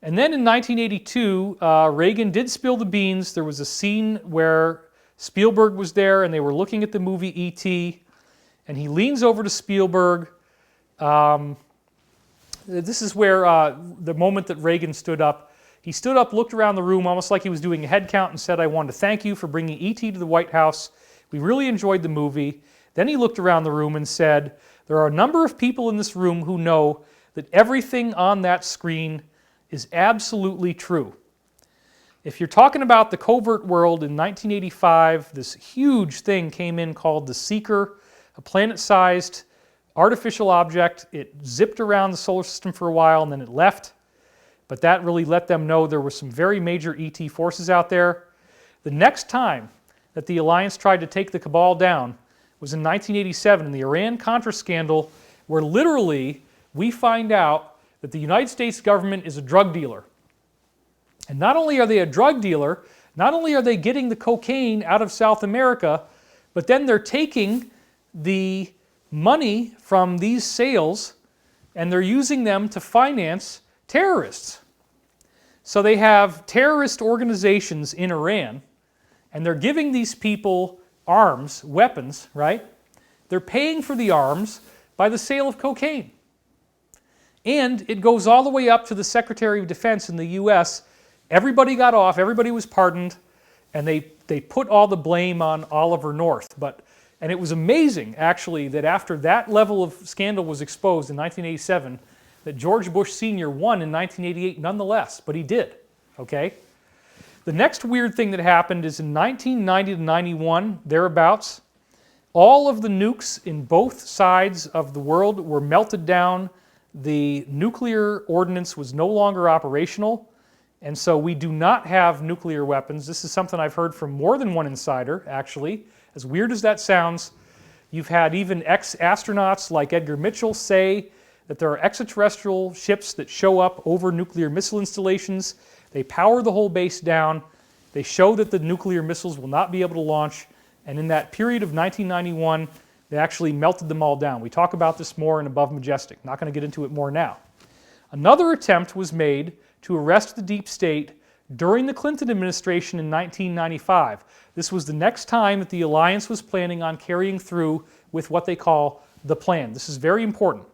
And then in 1982, Reagan did spill the beans. There was a scene where Spielberg was there, and they were looking at the movie E.T., and he leans over to Spielberg. This is where the moment that Reagan stood up. He stood up, looked around the room, almost like he was doing a head count, and said, "I wanted to thank you for bringing E.T. to the White House. We really enjoyed the movie." Then he looked around the room and said, "There are a number of people in this room who know that everything on that screen is absolutely true." If you're talking about the covert world, in 1985, this huge thing came in called the Seeker, a planet-sized artificial object. It zipped around the solar system for a while and then it left. But that really let them know there were some very major ET forces out there. The next time that the alliance tried to take the cabal down was in 1987 in the Iran-Contra scandal, where literally we find out that the United States government is a drug dealer. And not only are they a drug dealer, not only are they getting the cocaine out of South America, but then they're taking the money from these sales and they're using them to finance terrorists. So they have terrorist organizations in Iran and they're giving these people arms, weapons, right? They're paying for the arms by the sale of cocaine. And it goes all the way up to the Secretary of Defense in the US. Everybody got off, everybody was pardoned, and they put all the blame on Oliver North. And it was amazing, actually, that after that level of scandal was exposed in 1987, that George Bush Sr. won in 1988 nonetheless, but he did, okay? The next weird thing that happened is in 1990 to 91, thereabouts, all of the nukes in both sides of the world were melted down. The nuclear ordinance was no longer operational, and so we do not have nuclear weapons. This is something I've heard from more than one insider, actually. As weird as that sounds, you've had even ex-astronauts like Edgar Mitchell say that there are extraterrestrial ships that show up over nuclear missile installations. They power the whole base down. They show that the nuclear missiles will not be able to launch, and in that period of 1991, they actually melted them all down. We talk about this more in Above Majestic. Not going to get into it more now. Another attempt was made to arrest the deep state during the Clinton administration in 1995. This was the next time that the alliance was planning on carrying through with what they call the plan. This is very important.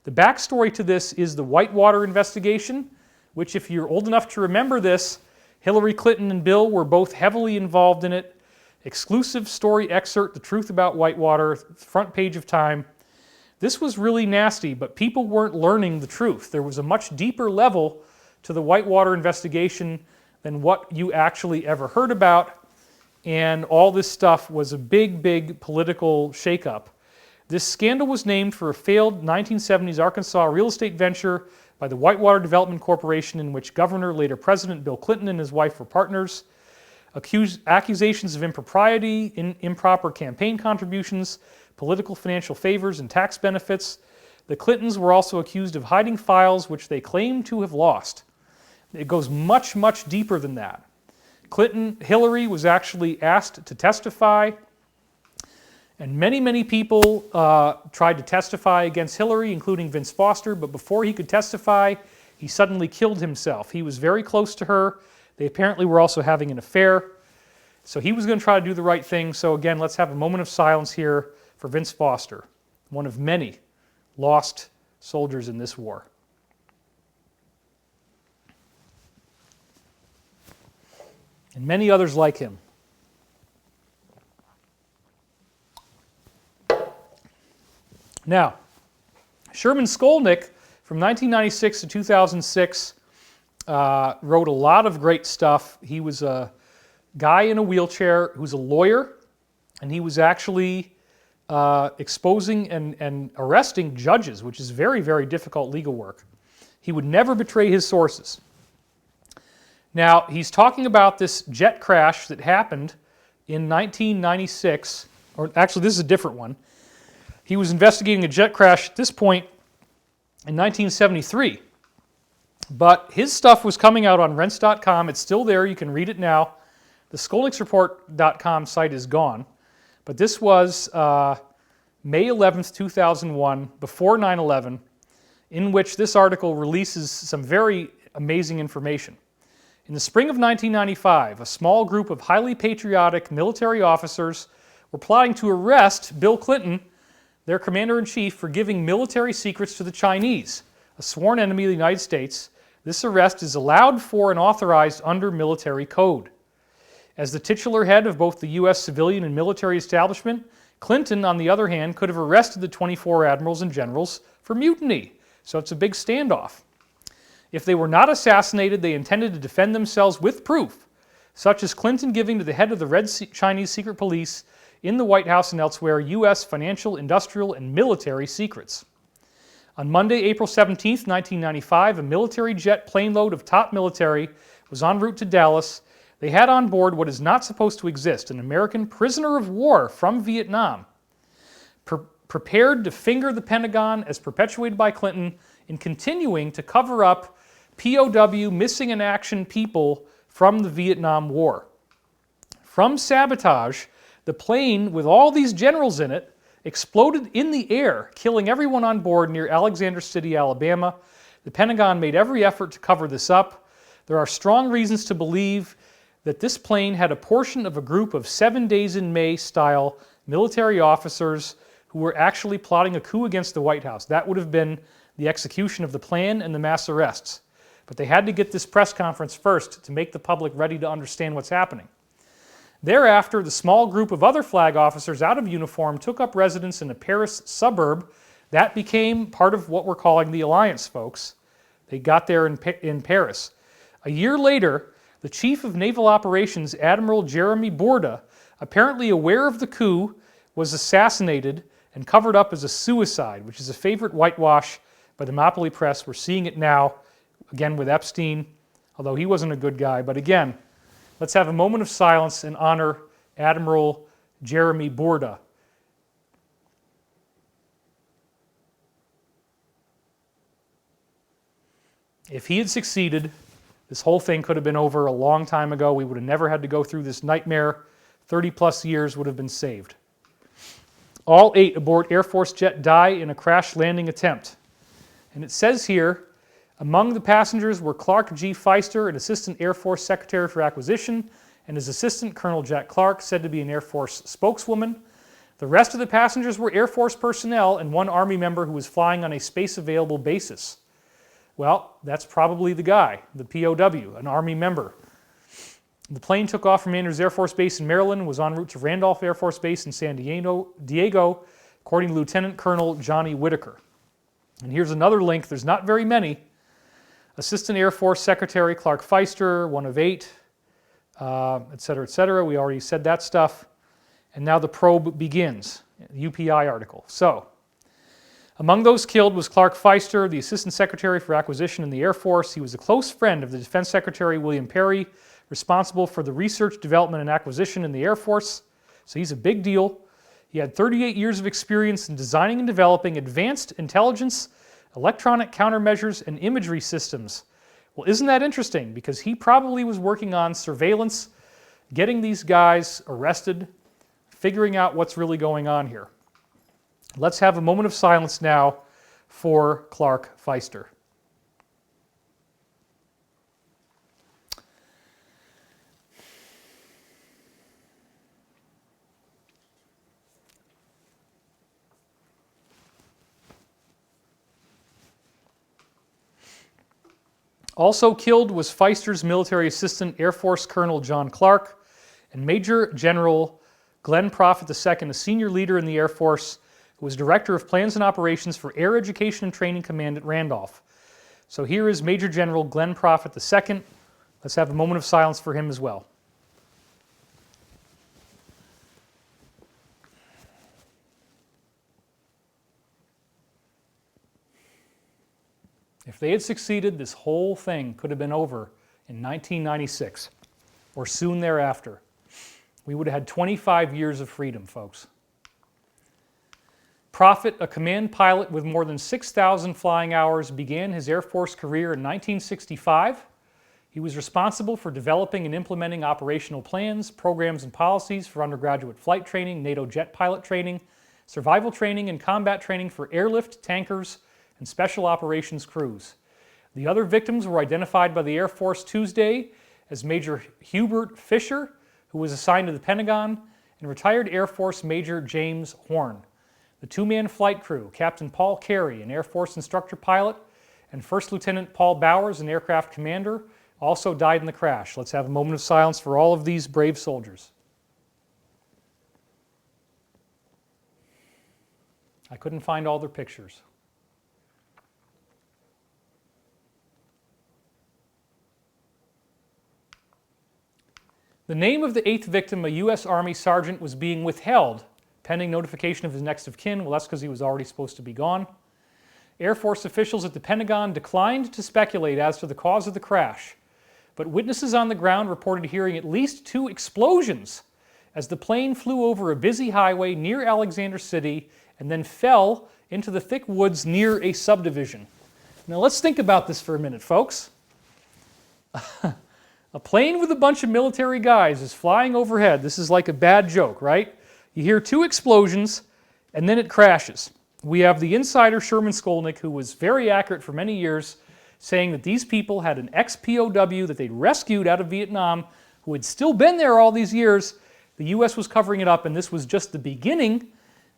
The backstory to this is the Whitewater investigation, which, if you're old enough to remember this, Hillary Clinton and Bill were both heavily involved in it. Exclusive story excerpt, The Truth About Whitewater, front page of Time. This was really nasty, but people weren't learning the truth. There was a much deeper level to the Whitewater investigation than what you actually ever heard about, and all this stuff was a big, big political shakeup. This scandal was named for a failed 1970s Arkansas real estate venture by the Whitewater Development Corporation, in which Governor, later President Bill Clinton, and his wife were partners. Accusations of impropriety, improper campaign contributions, political financial favors, and tax benefits. The Clintons were also accused of hiding files which they claimed to have lost. It goes much, much deeper than that. Hillary was actually asked to testify, and many, many people tried to testify against Hillary, including Vince Foster, but before he could testify, he suddenly killed himself. He was very close to her. They apparently were also having an affair. So he was going to try to do the right thing. So again, let's have a moment of silence here for Vince Foster, one of many lost soldiers in this war. And many others like him. Now, Sherman Skolnick, from 1996 to 2006, wrote a lot of great stuff. He was a guy in a wheelchair who's a lawyer, and he was actually exposing and arresting judges, which is very, very difficult legal work. He would never betray his sources. Now, he's talking about this jet crash that happened in 1996, or actually this is a different one. He was investigating a jet crash at this point in 1973. But his stuff was coming out on rents.com. It's still there. You can read it now. The skolnicksreport.com site is gone. But this was May 11th, 2001, before 9/11, in which this article releases some very amazing information. In the spring of 1995, a small group of highly patriotic military officers were plotting to arrest Bill Clinton, their commander-in-chief, for giving military secrets to the Chinese, a sworn enemy of the United States. This arrest is allowed for and authorized under military code. As the titular head of both the U.S. civilian and military establishment, Clinton, on the other hand, could have arrested the 24 admirals and generals for mutiny. So it's a big standoff. If they were not assassinated, they intended to defend themselves with proof, such as Clinton giving to the head of the Red Chinese secret police in the White House and elsewhere U.S. financial, industrial, and military secrets. On Monday, April 17, 1995, a military jet plane load of top military was en route to Dallas. They had on board what is not supposed to exist, an American prisoner of war from Vietnam, prepared to finger the Pentagon as perpetuated by Clinton in continuing to cover up POW, missing in action people from the Vietnam War. From sabotage, the plane with all these generals in it exploded in the air, killing everyone on board near Alexander City, Alabama. The Pentagon made every effort to cover this up. There are strong reasons to believe that this plane had a portion of a group of 7 Days in May style military officers who were actually plotting a coup against the White House. That would have been the execution of the plan and the mass arrests. But they had to get this press conference first to make the public ready to understand what's happening. Thereafter, the small group of other flag officers out of uniform took up residence in a Paris suburb. That became part of what we're calling the alliance, folks. They got there in Paris. A year later, the chief of naval operations, Admiral Jeremy Borda, apparently aware of the coup, was assassinated and covered up as a suicide, which is a favorite whitewash by the Monopoly Press. We're seeing it now, again with Epstein, although he wasn't a good guy. But again, let's have a moment of silence and honor Admiral Jeremy Borda. If he had succeeded, this whole thing could have been over a long time ago. We would have never had to go through this nightmare. 30 plus years would have been saved. All 8 aboard Air Force jet die in a crash landing attempt. And it says here, among the passengers were Clark G. Feister, an Assistant Air Force Secretary for Acquisition, and his assistant, Colonel Jack Clark, said to be an Air Force spokeswoman. The rest of the passengers were Air Force personnel and one Army member who was flying on a space-available basis. Well, that's probably the guy, the POW, an Army member. The plane took off from Andrews Air Force Base in Maryland and was en route to Randolph Air Force Base in San Diego, according to Lieutenant Colonel Johnny Whitaker. And here's another link. There's not very many. Assistant Air Force Secretary Clark Feister, one of 8, et cetera, et cetera. We already said that stuff. And now the probe begins, the UPI article. So, among those killed was Clark Feister, the Assistant Secretary for Acquisition in the Air Force. He was a close friend of the Defense Secretary William Perry, responsible for the research, development, and acquisition in the Air Force. So he's a big deal. He had 38 years of experience in designing and developing advanced intelligence, electronic countermeasures, and imagery systems. Well, isn't that interesting? Because he probably was working on surveillance, getting these guys arrested, figuring out what's really going on here. Let's have a moment of silence now for Clark Feister. Also killed was Feister's military assistant, Air Force Colonel John Clark, and Major General Glenn Prophet II, a senior leader in the Air Force, who was Director of Plans and Operations for Air Education and Training Command at Randolph. So here is Major General Glenn Prophet II. Let's have a moment of silence for him as well. If they had succeeded, this whole thing could have been over in 1996 or soon thereafter. We would have had 25 years of freedom, folks. Prophet, a command pilot with more than 6,000 flying hours, began his Air Force career in 1965. He was responsible for developing and implementing operational plans, programs, and policies for undergraduate flight training, NATO jet pilot training, survival training, and combat training for airlift, tankers, and special operations crews. The other victims were identified by the Air Force Tuesday as Major Hubert Fisher, who was assigned to the Pentagon, and retired Air Force Major James Horn. The 2-man flight crew, Captain Paul Carey, an Air Force instructor pilot, and First Lieutenant Paul Bowers, an aircraft commander, also died in the crash. Let's have a moment of silence for all of these brave soldiers. I couldn't find all their pictures. The name of the 8th victim, a U.S. Army sergeant, was being withheld pending notification of his next of kin. Well, that's because he was already supposed to be gone. Air Force officials at the Pentagon declined to speculate as to the cause of the crash, but witnesses on the ground reported hearing at least 2 explosions as the plane flew over a busy highway near Alexander City and then fell into the thick woods near a subdivision. Now let's think about this for a minute, folks. A plane with a bunch of military guys is flying overhead. This is like a bad joke, right? You hear 2 explosions, and then it crashes. We have the insider Sherman Skolnick, who was very accurate for many years, saying that these people had an ex-POW that they'd rescued out of Vietnam, who had still been there all these years. The U.S. was covering it up, and this was just the beginning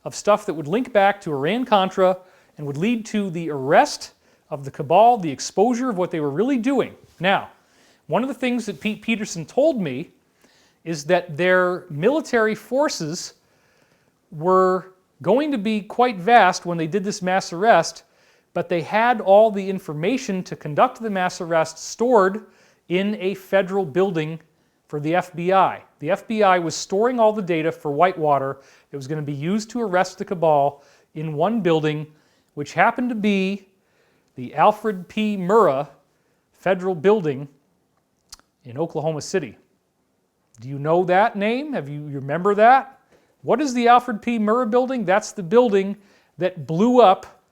of stuff that would link back to Iran-Contra and would lead to the arrest of the cabal, the exposure of what they were really doing. Now, one of the things that Pete Peterson told me is that their military forces were going to be quite vast when they did this mass arrest, but they had all the information to conduct the mass arrest stored in a federal building for the FBI. The FBI was storing all the data for Whitewater that was going to be used to arrest the cabal in one building, which happened to be the Alfred P. Murrah Federal Building in Oklahoma City. Do you know that name? You remember that? What is the Alfred P. Murrah Building? That's the building that blew up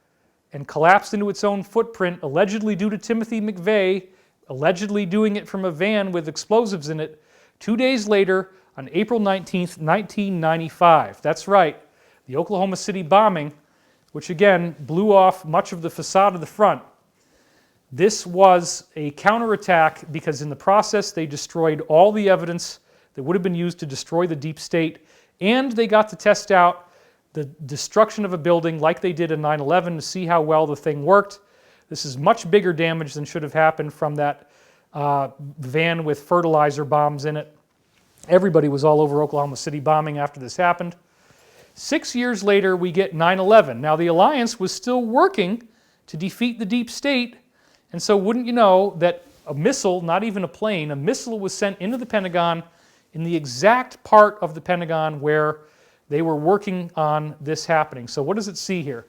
and collapsed into its own footprint, allegedly due to Timothy McVeigh, allegedly doing it from a van with explosives in it, 2 days later on April 19th, 1995. That's right, the Oklahoma City bombing, which again blew off much of the facade of the front. This was a counterattack because in the process they destroyed all the evidence that would have been used to destroy the deep state, and they got to test out the destruction of a building like they did in 9/11 to see how well the thing worked. This is much bigger damage than should have happened from that van with fertilizer bombs in it. Everybody was all over Oklahoma City bombing after this happened. 6 years later, we get 9/11. Now, the alliance was still working to defeat the deep state, and so wouldn't you know that a missile, not even a plane, a missile was sent into the Pentagon in the exact part of the Pentagon where they were working on this happening. So what does it see here?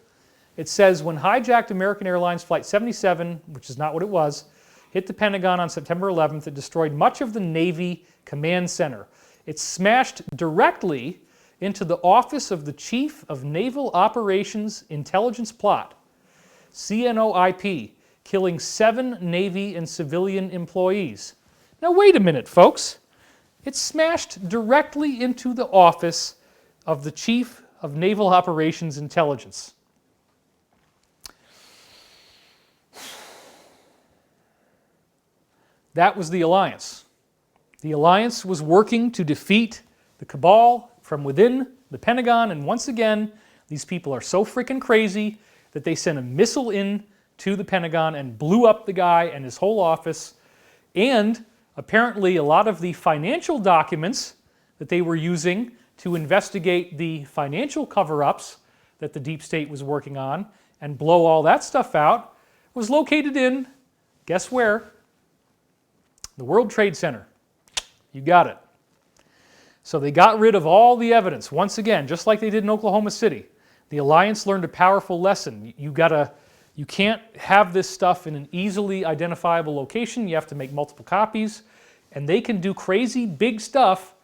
It says, when hijacked American Airlines Flight 77, which is not what it was, hit the Pentagon on September 11th, it destroyed much of the Navy Command Center. It smashed directly into the office of the Chief of Naval Operations Intelligence Plot, CNOIP, killing 7 Navy and civilian employees. Now wait a minute, folks. It smashed directly into the office of the Chief of Naval Operations Intelligence. That was the alliance. The alliance was working to defeat the cabal from within the Pentagon, and once again, these people are so freaking crazy that they sent a missile in to the Pentagon and blew up the guy and his whole office. And apparently a lot of the financial documents that they were using to investigate the financial cover-ups that the deep state was working on and blow all that stuff out was located in, guess where? The World Trade Center. You got it. So they got rid of all the evidence. Once again, just like they did in Oklahoma City, the alliance learned a powerful lesson. You can't have this stuff in an easily identifiable location. You have to make multiple copies, and they can do crazy big stuff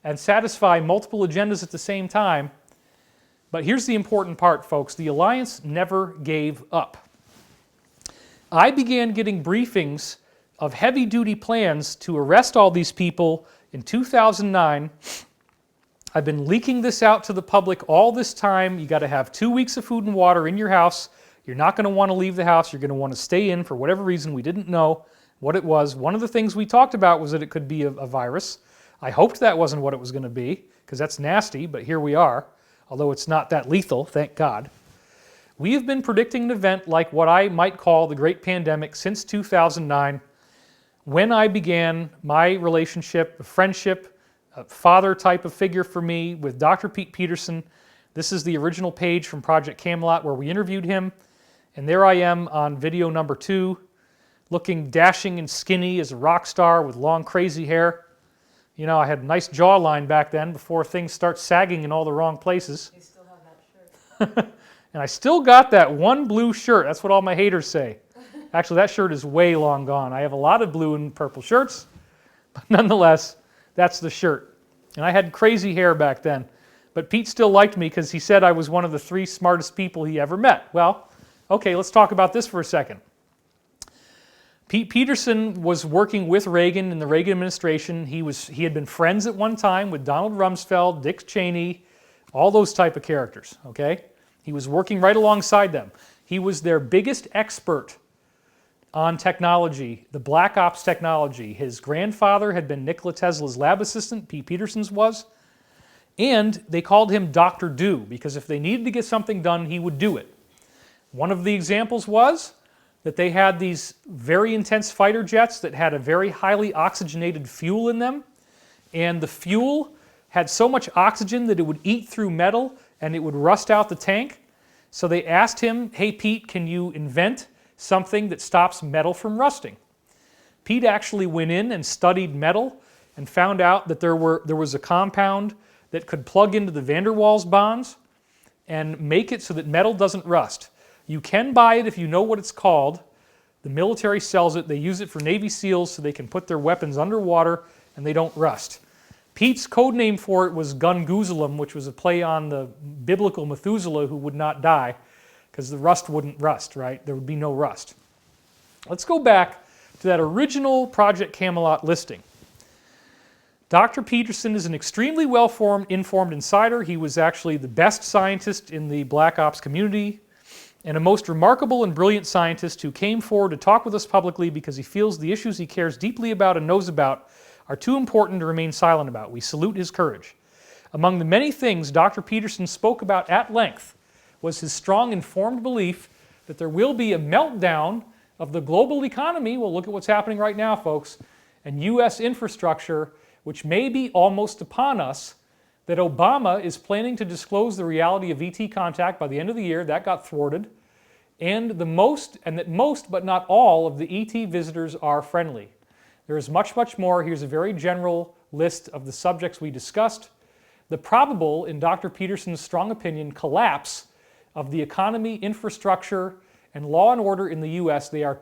and satisfy multiple agendas at the same time. But here's the important part, folks. The alliance never gave up. I began getting briefings of heavy-duty plans to arrest all these people in 2009. I've been leaking this out to the public all this time. You got to have 2 weeks of food and water in your house. You're not going to want to leave the house. You're going to want to stay in for whatever reason. We didn't know what it was. One of the things we talked about was that it could be a virus. I hoped that wasn't what it was going to be, because that's nasty, but here we are, although it's not that lethal, thank God. We have been predicting an event like what I might call the Great Pandemic since 2009, when I began my relationship, a friendship, a father type of figure for me with Dr. Pete Peterson. This is the original page from Project Camelot where we interviewed him, and there I am on video number 2, looking dashing and skinny as a rock star with long crazy hair. You know, I had a nice jawline back then before things start sagging in all the wrong places. You still have that shirt. And I still got that one blue shirt. That's what all my haters say. Actually, that shirt is way long gone. I have a lot of blue and purple shirts, but nonetheless, that's the shirt. And I had crazy hair back then. But Pete still liked me because he said I was one of the 3 smartest people he ever met. Well, okay, let's talk about this for a second. Pete Peterson was working with Reagan in the Reagan administration. He had been friends at one time with Donald Rumsfeld, Dick Cheney, all those type of characters, okay? He was working right alongside them. He was their biggest expert on technology, the black ops technology. His grandfather had been Nikola Tesla's lab assistant, Pete Peterson's was, and they called him Dr. Do because if they needed to get something done, he would do it. One of the examples was that they had these very intense fighter jets that had a very highly oxygenated fuel in them, and the fuel had so much oxygen that it would eat through metal and it would rust out the tank. So they asked him, hey Pete, can you invent something that stops metal from rusting? Pete actually went in and studied metal and found out that there was a compound that could plug into the van der Waals bonds and make it so that metal doesn't rust. You can buy it if you know what it's called. The military sells it. They use it for Navy SEALs so they can put their weapons underwater and they don't rust. Pete's code name for it was Gun-Goozlem, which was a play on the biblical Methuselah who would not die because the rust wouldn't rust, right? There would be no rust. Let's go back to that original Project Camelot listing. Dr. Peterson is an extremely well-informed insider. He was actually the best scientist in the Black Ops community and a most remarkable and brilliant scientist who came forward to talk with us publicly because he feels the issues he cares deeply about and knows about are too important to remain silent about. We salute his courage. Among the many things Dr. Peterson spoke about at length was his strong informed belief that there will be a meltdown of the global economy, well look at what's happening right now folks, and U.S. infrastructure, which may be almost upon us, that Obama is planning to disclose the reality of ET contact by the end of the year. That got thwarted. And that most but not all of the ET visitors are friendly. There is much, much more. Here's a very general list of the subjects we discussed. The probable, in Dr. Peterson's strong opinion, collapse of the economy, infrastructure, and law and order in the U.S. The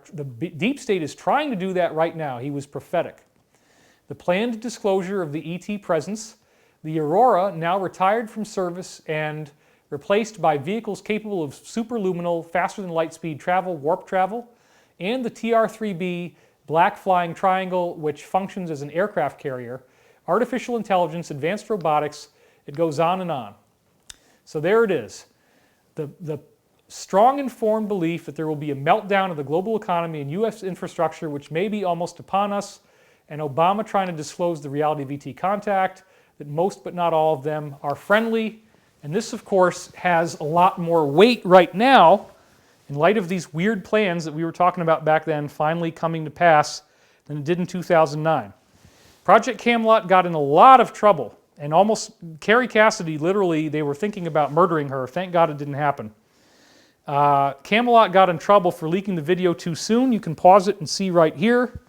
deep state is trying to do that right now. He was prophetic. The planned disclosure of the ET presence, the Aurora, now retired from service and replaced by vehicles capable of superluminal, faster-than-light-speed travel, warp travel, and the TR-3B Black Flying Triangle, which functions as an aircraft carrier, artificial intelligence, advanced robotics, it goes on and on. So there it is. The strong informed belief that there will be a meltdown of the global economy and U.S. infrastructure, which may be almost upon us, and Obama trying to disclose the reality of ET contact, that most but not all of them are friendly. And this, of course, has a lot more weight right now in light of these weird plans that we were talking about back then finally coming to pass than it did in 2009. Project Camelot got in a lot of trouble, and almost Carrie Cassidy, literally, they were thinking about murdering her. Thank God it didn't happen. Camelot got in trouble for leaking the video too soon. You can pause it and see right here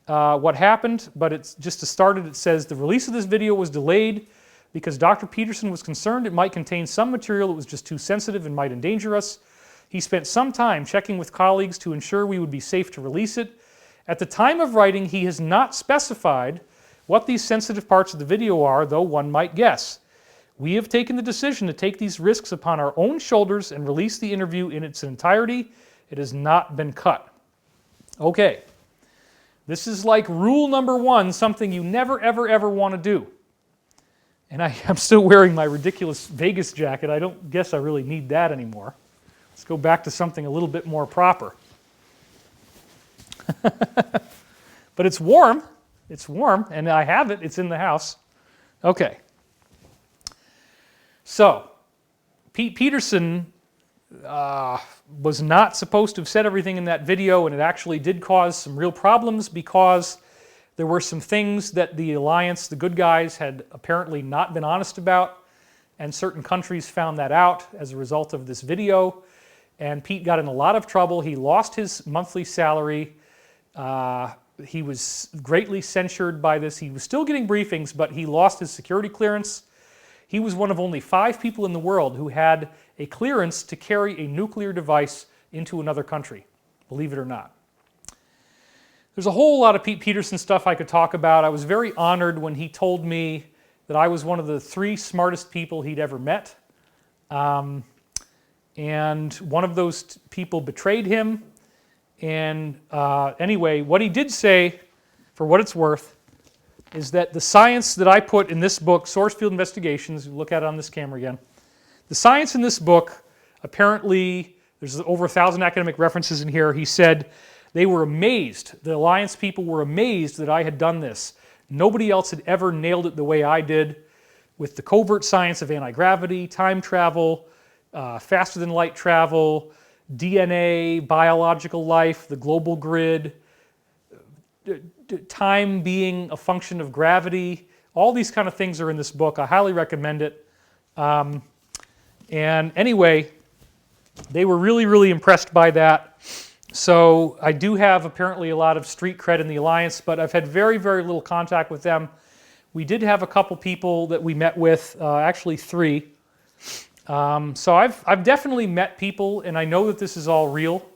what happened, but it's just to start it, it says the release of this video was delayed because Dr. Peterson was concerned it might contain some material that was just too sensitive and might endanger us. He spent some time checking with colleagues to ensure we would be safe to release it. At the time of writing, he has not specified what these sensitive parts of the video are, though one might guess. We have taken the decision to take these risks upon our own shoulders and release the interview in its entirety. It has not been cut. Okay. This is like rule number one, something you never, ever, ever want to do. And I'm still wearing my ridiculous Vegas jacket. I don't guess I really need that anymore. Let's go back to something a little bit more proper. But it's warm. It's warm, and I have it. It's in the house. Okay. So, Pete Peterson was not supposed to have said everything in that video, and it actually did cause some real problems because there were some things that the alliance, the good guys, had apparently not been honest about, and certain countries found that out as a result of this video, and Pete got in a lot of trouble. He lost his monthly salary. He was greatly censured by this. He was still getting briefings, but he lost his security clearance. He was one of only 5 people in the world who had a clearance to carry a nuclear device into another country, believe it or not. There's a whole lot of Pete Peterson stuff I could talk about. I was very honored when he told me that I was one of the 3 smartest people he'd ever met. And one of those people betrayed him. And anyway, what he did say, for what it's worth, is that the science that I put in this book, Source Field Investigations, look at it on this camera again, the science in this book, apparently, there's over 1,000 academic references in here, he said they were amazed, the Alliance people were amazed that I had done this. Nobody else had ever nailed it the way I did with the covert science of anti-gravity, time travel, faster than light travel, DNA, biological life, the global grid, time being a function of gravity. All these kind of things are in this book. I highly recommend it. And anyway, they were really, really impressed by that. So I do have apparently a lot of street cred in the Alliance, but I've had very, very little contact with them. We did have a couple people that we met with, actually 3. So I've definitely met people, and I know that this is all real.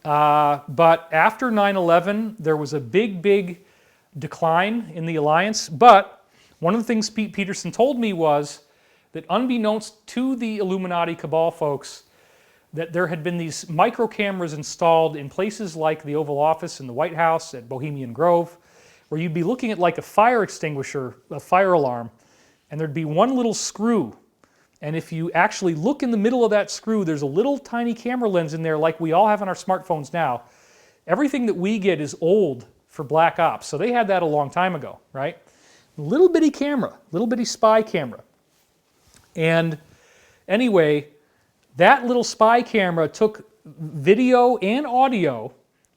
But after 9/11, there was a big, big decline in the Alliance. But one of the things Pete Peterson told me was that unbeknownst to the Illuminati cabal folks, that there had been these micro cameras installed in places like the Oval Office and the White House at Bohemian Grove, where you'd be looking at like a fire extinguisher, a fire alarm, and there'd be one little screw. And if you actually look in the middle of that screw, there's a little tiny camera lens in there like we all have on our smartphones now. Everything that we get is old for black ops. So they had that a long time ago, right? Little bitty camera, little bitty spy camera. And anyway, that little spy camera took video and audio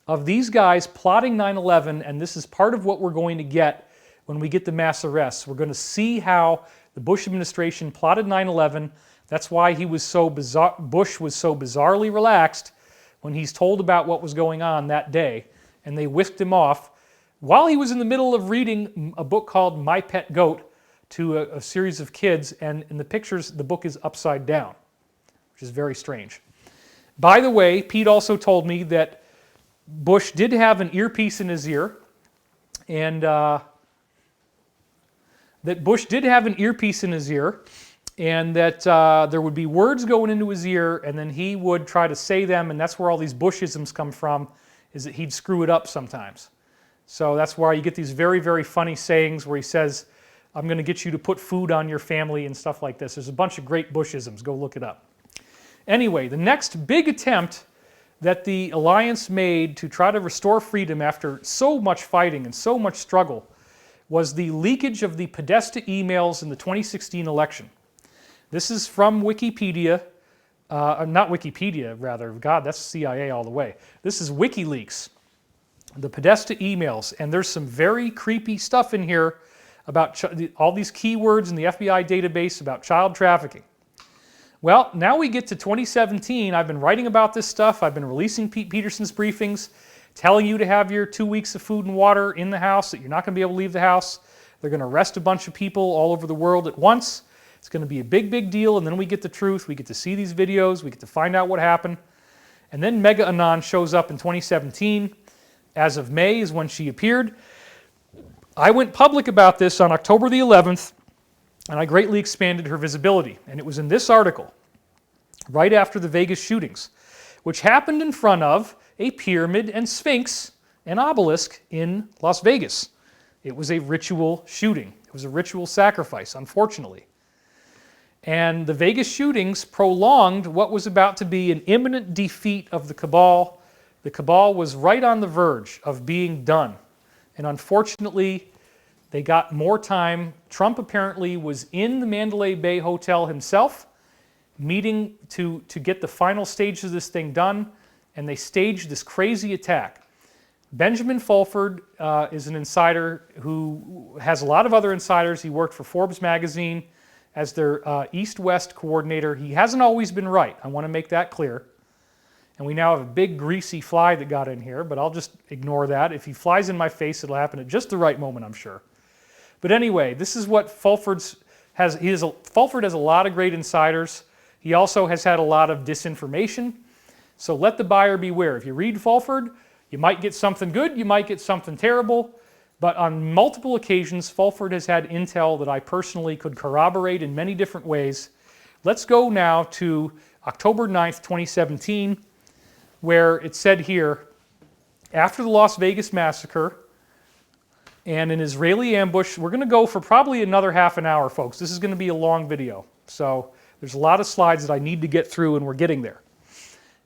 of these guys plotting 9/11, and this is part of what we're going to get when we get the mass arrests. We're going to see how the Bush administration plotted 9/11. That's why he was so bizarre. Bush was so bizarrely relaxed when he's told about what was going on that day, and they whisked him off while he was in the middle of reading a book called My Pet Goat to a series of kids, and in the pictures, the book is upside down, which is very strange. By the way, Pete also told me that Bush did have an earpiece in his ear, and that there would be words going into his ear, and then he would try to say them, and that's where all these Bushisms come from, is that he'd screw it up sometimes. So that's why you get these very, very funny sayings where he says, I'm going to get you to put food on your family and stuff like this. There's a bunch of great Bushisms. Go look it up. Anyway, the next big attempt that the Alliance made to try to restore freedom after so much fighting and so much struggle was the leakage of the Podesta emails in the 2016 election. This is from Wikipedia, not Wikipedia, rather. God, that's CIA all the way. This is WikiLeaks, the Podesta emails, and there's some very creepy stuff in here about all these keywords in the FBI database about child trafficking. Well, now we get to 2017. I've been writing about this stuff. I've been releasing Pete Peterson's briefings, telling you to have your 2 weeks of food and water in the house, that you're not going to be able to leave the house. They're going to arrest a bunch of people all over the world at once. It's going to be a big, big deal, and then we get the truth. We get to see these videos. We get to find out what happened. And then Mega Anon shows up in 2017. As of May is when she appeared. I went public about this on October the 11th, and I greatly expanded her visibility. And it was in this article, right after the Vegas shootings, which happened in front of a pyramid and sphinx and obelisk in Las Vegas. It was a ritual shooting. It was a ritual sacrifice, unfortunately. And the Vegas shootings prolonged what was about to be an imminent defeat of the cabal. The cabal was right on the verge of being done. And unfortunately, they got more time. Trump apparently was in the Mandalay Bay Hotel himself, meeting to get the final stages of this thing done, and they staged this crazy attack. Benjamin Fulford is an insider who has a lot of other insiders. He worked for Forbes magazine as their East-West coordinator. He hasn't always been right. I want to make that clear. And we now have a big greasy fly that got in here, but I'll just ignore that. If he flies in my face, it'll happen at just the right moment, I'm sure. But anyway, this is what Fulford has. Fulford has a lot of great insiders. He also has had a lot of disinformation. So let the buyer beware. If you read Fulford, you might get something good, you might get something terrible. But on multiple occasions, Fulford has had intel that I personally could corroborate in many different ways. Let's go now to October 9th, 2017. Where it said here, after the Las Vegas massacre, and an Israeli ambush. We're going to go for probably another half an hour, folks. This is going to be a long video. So there's a lot of slides that I need to get through, and we're getting there.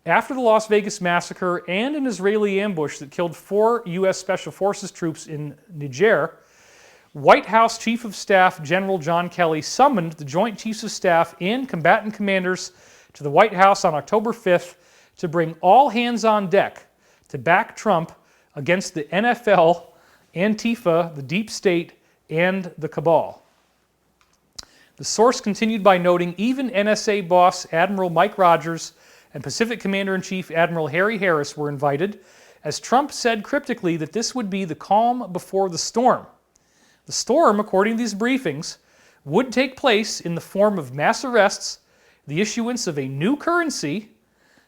After the Las Vegas massacre and an Israeli ambush that killed 4 U.S. Special Forces troops in Niger, White House Chief of Staff General John Kelly summoned the Joint Chiefs of Staff and combatant commanders to the White House on October 5th to bring all hands on deck to back Trump against the NFL, Antifa, the deep state, and the cabal. The source continued by noting even NSA boss Admiral Mike Rogers and Pacific Commander-in-Chief Admiral Harry Harris were invited, as Trump said cryptically that this would be the calm before the storm. The storm, according to these briefings, would take place in the form of mass arrests, the issuance of a new currency,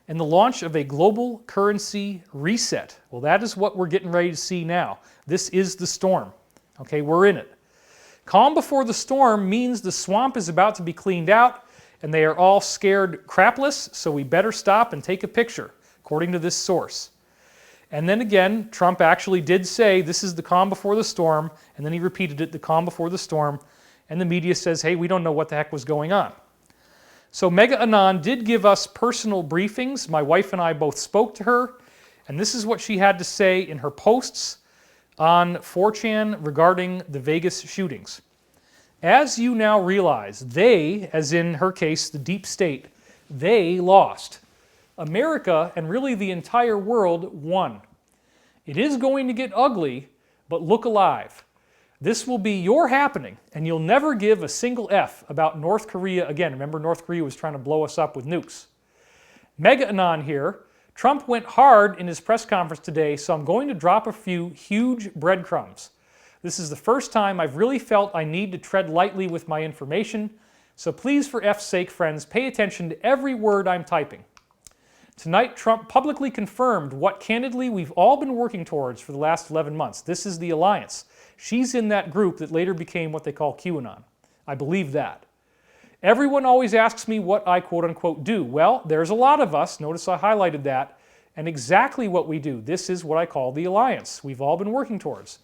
and the launch of a global currency reset. Well, that is what we're getting ready to see now. This is the storm. Okay, we're in it. Calm before the storm means the swamp is about to be cleaned out, and they are all scared crapless, so we better stop and take a picture, according to this source. And then again, Trump actually did say this is the calm before the storm, and then he repeated it, the calm before the storm, and the media says, hey, we don't know what the heck was going on. So Mega Anon did give us personal briefings. My wife and I both spoke to her, and this is what she had to say in her posts on 4chan regarding the Vegas shootings. As you now realize, they, as in her case, the deep state, they lost. America, and really the entire world, won. It is going to get ugly, but look alive. This will be your happening, and you'll never give a single F about North Korea again. Remember, North Korea was trying to blow us up with nukes. Mega Anon here. Trump went hard in his press conference today, so I'm going to drop a few huge breadcrumbs. This is the first time I've really felt I need to tread lightly with my information, so please, for F's sake, friends, pay attention to every word I'm typing. Tonight, Trump publicly confirmed what, candidly, we've all been working towards for the last 11 months. This is the alliance. She's in that group that later became what they call QAnon. I believe that. Everyone always asks me what I quote-unquote do. Well, there's a lot of us. Notice I highlighted that. And exactly what we do. This is what I call the alliance. We've all been working towards.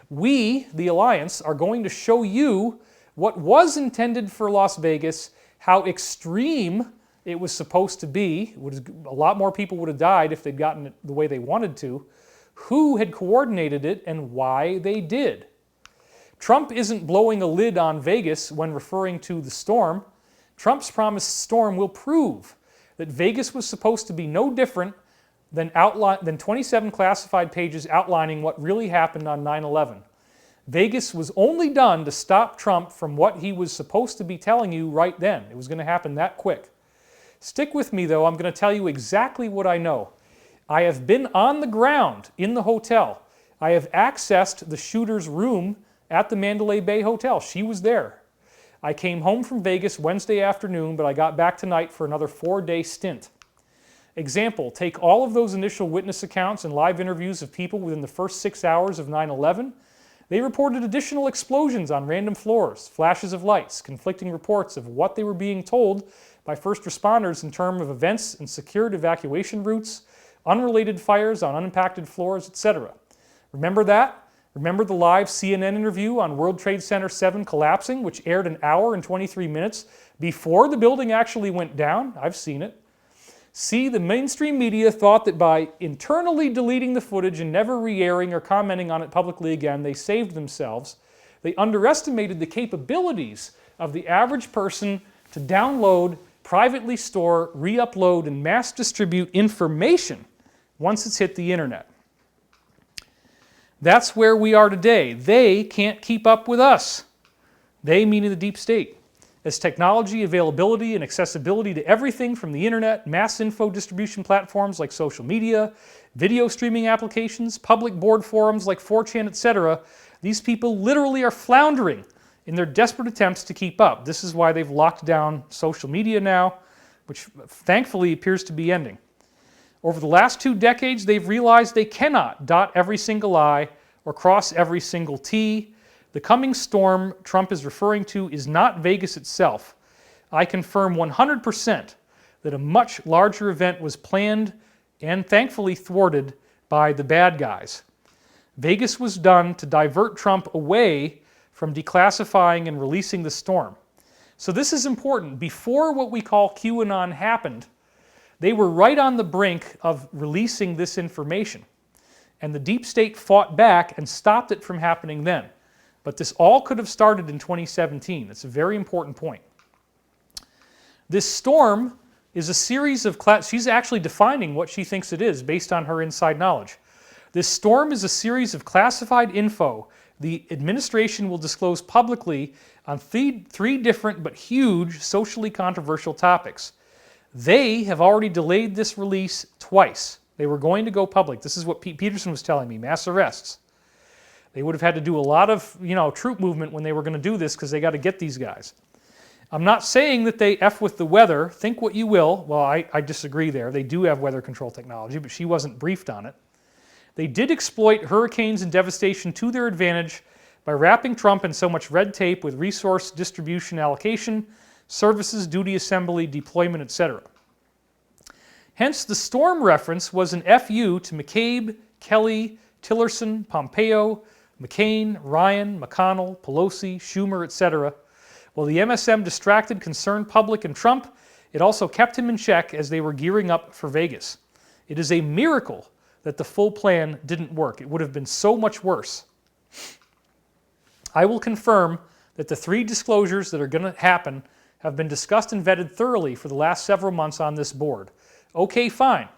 We, the alliance, are going to show you what was intended for Las Vegas, how extreme it was supposed to be. A lot more people would have died if they'd gotten it the way they wanted to. Who had coordinated it and why they did. Trump isn't blowing a lid on Vegas when referring to the storm. Trump's promised storm will prove that Vegas was supposed to be no different than 27 classified pages outlining what really happened on 9/11. Vegas was only done to stop Trump from what he was supposed to be telling you right then. It was going to happen that quick. Stick with me, though. I'm going to tell you exactly what I know. I have been on the ground in the hotel. I have accessed the shooter's room at the Mandalay Bay Hotel. She was there. I came home from Vegas Wednesday afternoon, but I got back tonight for another 4-day stint. Example, take all of those initial witness accounts and live interviews of people within the first 6 hours of 9/11. They reported additional explosions on random floors, flashes of lights, conflicting reports of what they were being told by first responders in terms of events and secured evacuation routes, unrelated fires on unimpacted floors, etc. Remember that? Remember the live CNN interview on World Trade Center 7 collapsing, which aired an hour and 23 minutes before the building actually went down? I've seen it. See, the mainstream media thought that by internally deleting the footage and never re-airing or commenting on it publicly again, they saved themselves. They underestimated the capabilities of the average person to download, privately store, re-upload, and mass distribute information once it's hit the internet. That's where we are today. They can't keep up with us. They, meaning the deep state. As technology, availability, and accessibility to everything from the internet, mass info distribution platforms like social media, video streaming applications, public board forums like 4chan, etc., these people literally are floundering in their desperate attempts to keep up. This is why they've locked down social media now, which thankfully appears to be ending. Over the last 2 decades, they've realized they cannot dot every single I or cross every single T. The coming storm Trump is referring to is not Vegas itself. I confirm 100% that a much larger event was planned and thankfully thwarted by the bad guys. Vegas was done to divert Trump away from declassifying and releasing the storm. So this is important. Before what we call QAnon happened, they were right on the brink of releasing this information. And the deep state fought back and stopped it from happening then. But this all could have started in 2017. It's a very important point. This storm is a series of she's actually defining what she thinks it is based on her inside knowledge. This storm is a series of classified info the administration will disclose publicly on three different but huge socially controversial topics. They have already delayed this release twice. They were going to go public. This is what Pete Peterson was telling me, mass arrests. They would have had to do a lot of, troop movement when they were going to do this because they got to get these guys. I'm not saying that they F with the weather. Think what you will. Well, I disagree there. They do have weather control technology, but she wasn't briefed on it. They did exploit hurricanes and devastation to their advantage by wrapping Trump in so much red tape with resource distribution allocation, services, duty assembly, deployment, etc. Hence, the storm reference was an FU to McCabe, Kelly, Tillerson, Pompeo, McCain, Ryan, McConnell, Pelosi, Schumer, etc. While the MSM distracted concerned public and Trump, it also kept him in check as they were gearing up for Vegas. It is a miracle that the full plan didn't work. It would have been so much worse. I will confirm that the 3 disclosures that are going to happen have been discussed and vetted thoroughly for the last several months on this board. Okay, fine.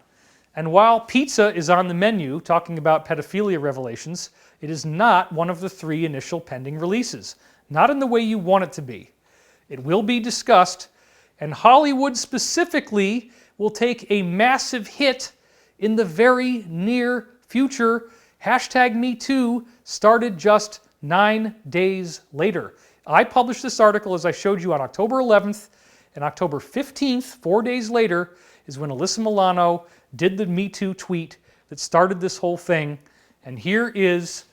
And while pizza is on the menu, talking about pedophilia revelations, it is not one of the 3 initial pending releases. Not in the way you want it to be. It will be discussed, and Hollywood specifically will take a massive hit in the very near future. #MeToo started just 9 days later. I published this article, as I showed you, on October 11th, and October 15th, 4 days later, is when Alyssa Milano did the Me Too tweet that started this whole thing. And here is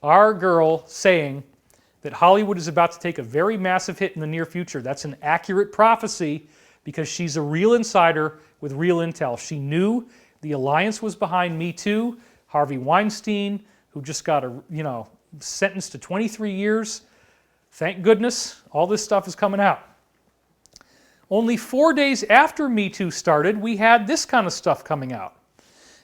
our girl saying that Hollywood is about to take a very massive hit in the near future. That's an accurate prophecy because she's a real insider with real intel. She knew the alliance was behind Me Too. Harvey Weinstein, who just got sentenced to 23 years. Thank goodness, all this stuff is coming out. Only 4 days after Me Too started, we had this kind of stuff coming out.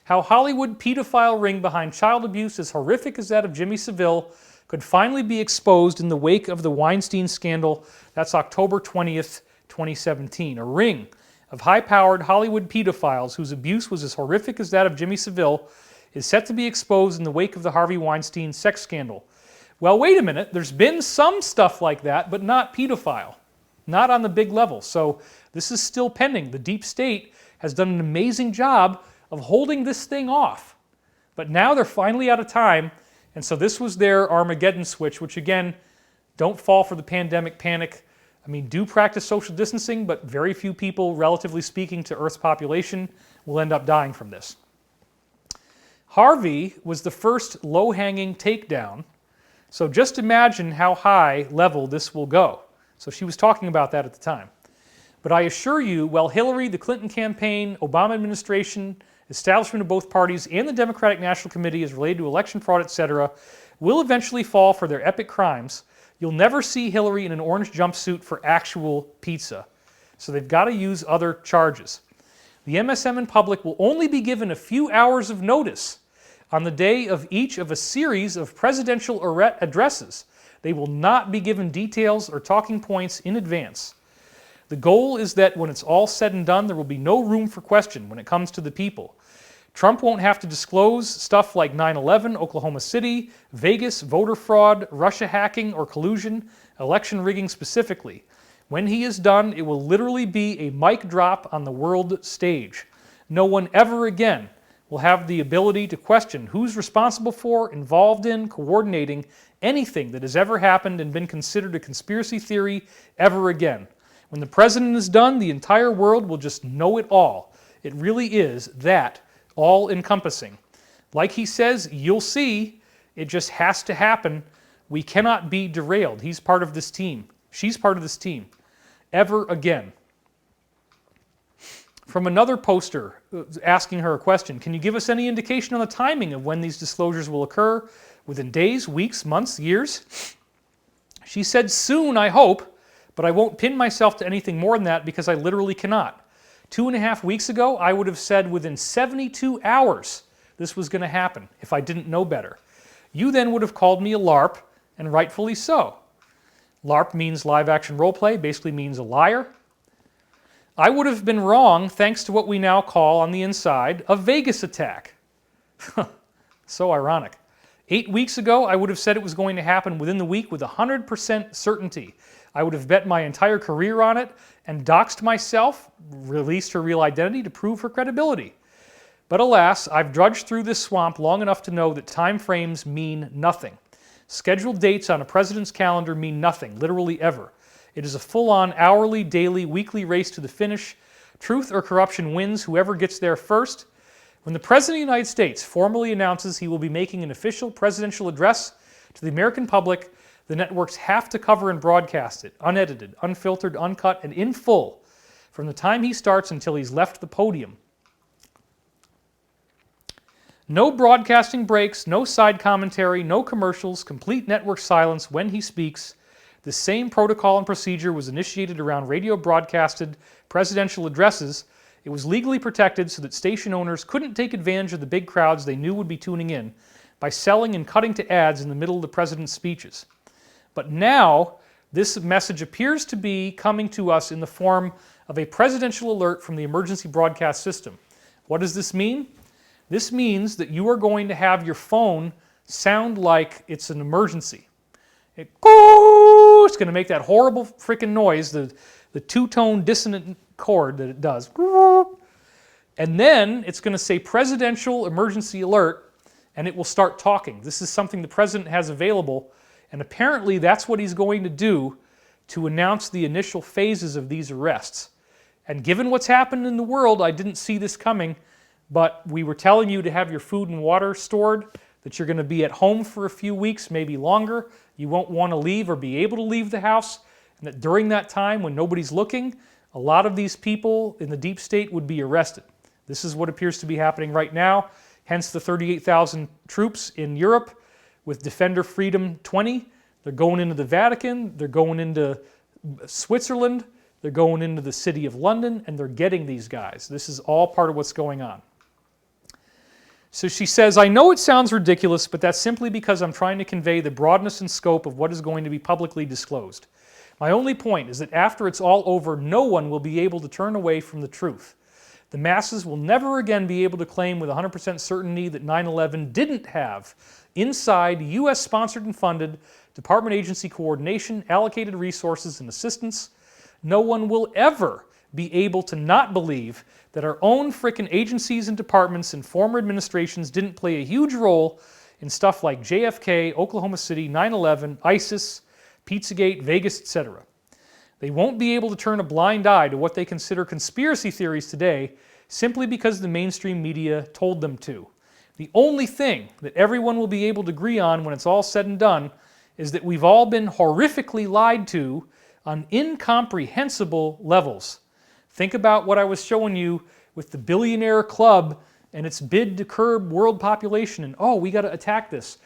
How Hollywood pedophile ring behind child abuse as horrific as that of Jimmy Savile could finally be exposed in the wake of the Weinstein scandal. That's October 20th, 2017. A ring of high-powered Hollywood pedophiles whose abuse was as horrific as that of Jimmy Savile is set to be exposed in the wake of the Harvey Weinstein sex scandal. Well, wait a minute. There's been some stuff like that, but not pedophile. Not on the big level. So this is still pending. The deep state has done an amazing job of holding this thing off. But now they're finally out of time, and so this was their Armageddon switch, which again, don't fall for the pandemic panic. I mean, do practice social distancing, but very few people, relatively speaking to Earth's population, will end up dying from this. Harvey was the first low-hanging takedown, so just imagine how high level this will go. So she was talking about that at the time. But I assure you, while Hillary, the Clinton campaign, Obama administration, establishment of both parties, and the Democratic National Committee as related to election fraud, etc., will eventually fall for their epic crimes, you'll never see Hillary in an orange jumpsuit for actual pizza. So they've got to use other charges. The MSM in public will only be given a few hours of notice on the day of each of a series of presidential addresses. They will not be given details or talking points in advance. The goal is that when it's all said and done, there will be no room for question when it comes to the people. Trump won't have to disclose stuff like 9/11, Oklahoma City, Vegas, voter fraud, Russia hacking or collusion, election rigging specifically. When he is done, it will literally be a mic drop on the world stage. No one ever again will have the ability to question who's responsible for, involved in, coordinating anything that has ever happened and been considered a conspiracy theory ever again. When the president is done, the entire world will just know it all. It really is that all-encompassing. Like he says, you'll see, it just has to happen. We cannot be derailed. He's part of this team. She's part of this team. Ever again. From another poster, asking her a question. Can you give us any indication on the timing of when these disclosures will occur? Within days, weeks, months, years? She said, soon, I hope, but I won't pin myself to anything more than that because I literally cannot. 2.5 weeks ago, I would have said within 72 hours this was going to happen if I didn't know better. You then would have called me a LARP, and rightfully so. LARP means live action roleplay, basically means a liar. I would have been wrong thanks to what we now call on the inside a Vegas attack. So ironic. 8 weeks ago, I would have said it was going to happen within the week with 100% certainty. I would have bet my entire career on it and doxed myself, released her real identity to prove her credibility. But alas, I've drudged through this swamp long enough to know that time frames mean nothing. Scheduled dates on a president's calendar mean nothing, literally ever. It is a full-on hourly, daily, weekly race to the finish. Truth or corruption wins whoever gets there first. When the President of the United States formally announces he will be making an official presidential address to the American public, the networks have to cover and broadcast it, unedited, unfiltered, uncut, and in full, from the time he starts until he's left the podium. No broadcasting breaks, no side commentary, no commercials, complete network silence when he speaks. The same protocol and procedure was initiated around radio broadcasted presidential addresses. It was legally protected so that station owners couldn't take advantage of the big crowds they knew would be tuning in by selling and cutting to ads in the middle of the president's speeches. But now, this message appears to be coming to us in the form of a presidential alert from the emergency broadcast system. What does this mean? This means that you are going to have your phone sound like it's an emergency. It's going to make that horrible freaking noise, the two-tone dissonant chord that it does. And then it's going to say presidential emergency alert, and it will start talking. This is something the president has available, and apparently that's what he's going to do to announce the initial phases of these arrests. And given what's happened in the world, I didn't see this coming, but we were telling you to have your food and water stored, that you're going to be at home for a few weeks, maybe longer. You won't want to leave or be able to leave the house, and that during that time when nobody's looking, a lot of these people in the deep state would be arrested. This is what appears to be happening right now, hence the 38,000 troops in Europe with Defender Freedom 20. They're going into the Vatican, they're going into Switzerland, they're going into the city of London, and they're getting these guys. This is all part of what's going on. So she says, I know it sounds ridiculous, but that's simply because I'm trying to convey the broadness and scope of what is going to be publicly disclosed. My only point is that after it's all over, no one will be able to turn away from the truth. The masses will never again be able to claim with 100% certainty that 9/11 didn't have inside U.S.-sponsored and funded department agency coordination, allocated resources, and assistance. No one will ever be able to not believe that our own frickin' agencies and departments and former administrations didn't play a huge role in stuff like JFK, Oklahoma City, 9/11, ISIS, Pizzagate, Vegas, etc. They won't be able to turn a blind eye to what they consider conspiracy theories today simply because the mainstream media told them to. The only thing that everyone will be able to agree on when it's all said and done is that we've all been horrifically lied to on incomprehensible levels. Think about what I was showing you with the billionaire club and its bid to curb world population, and oh, we got to attack this.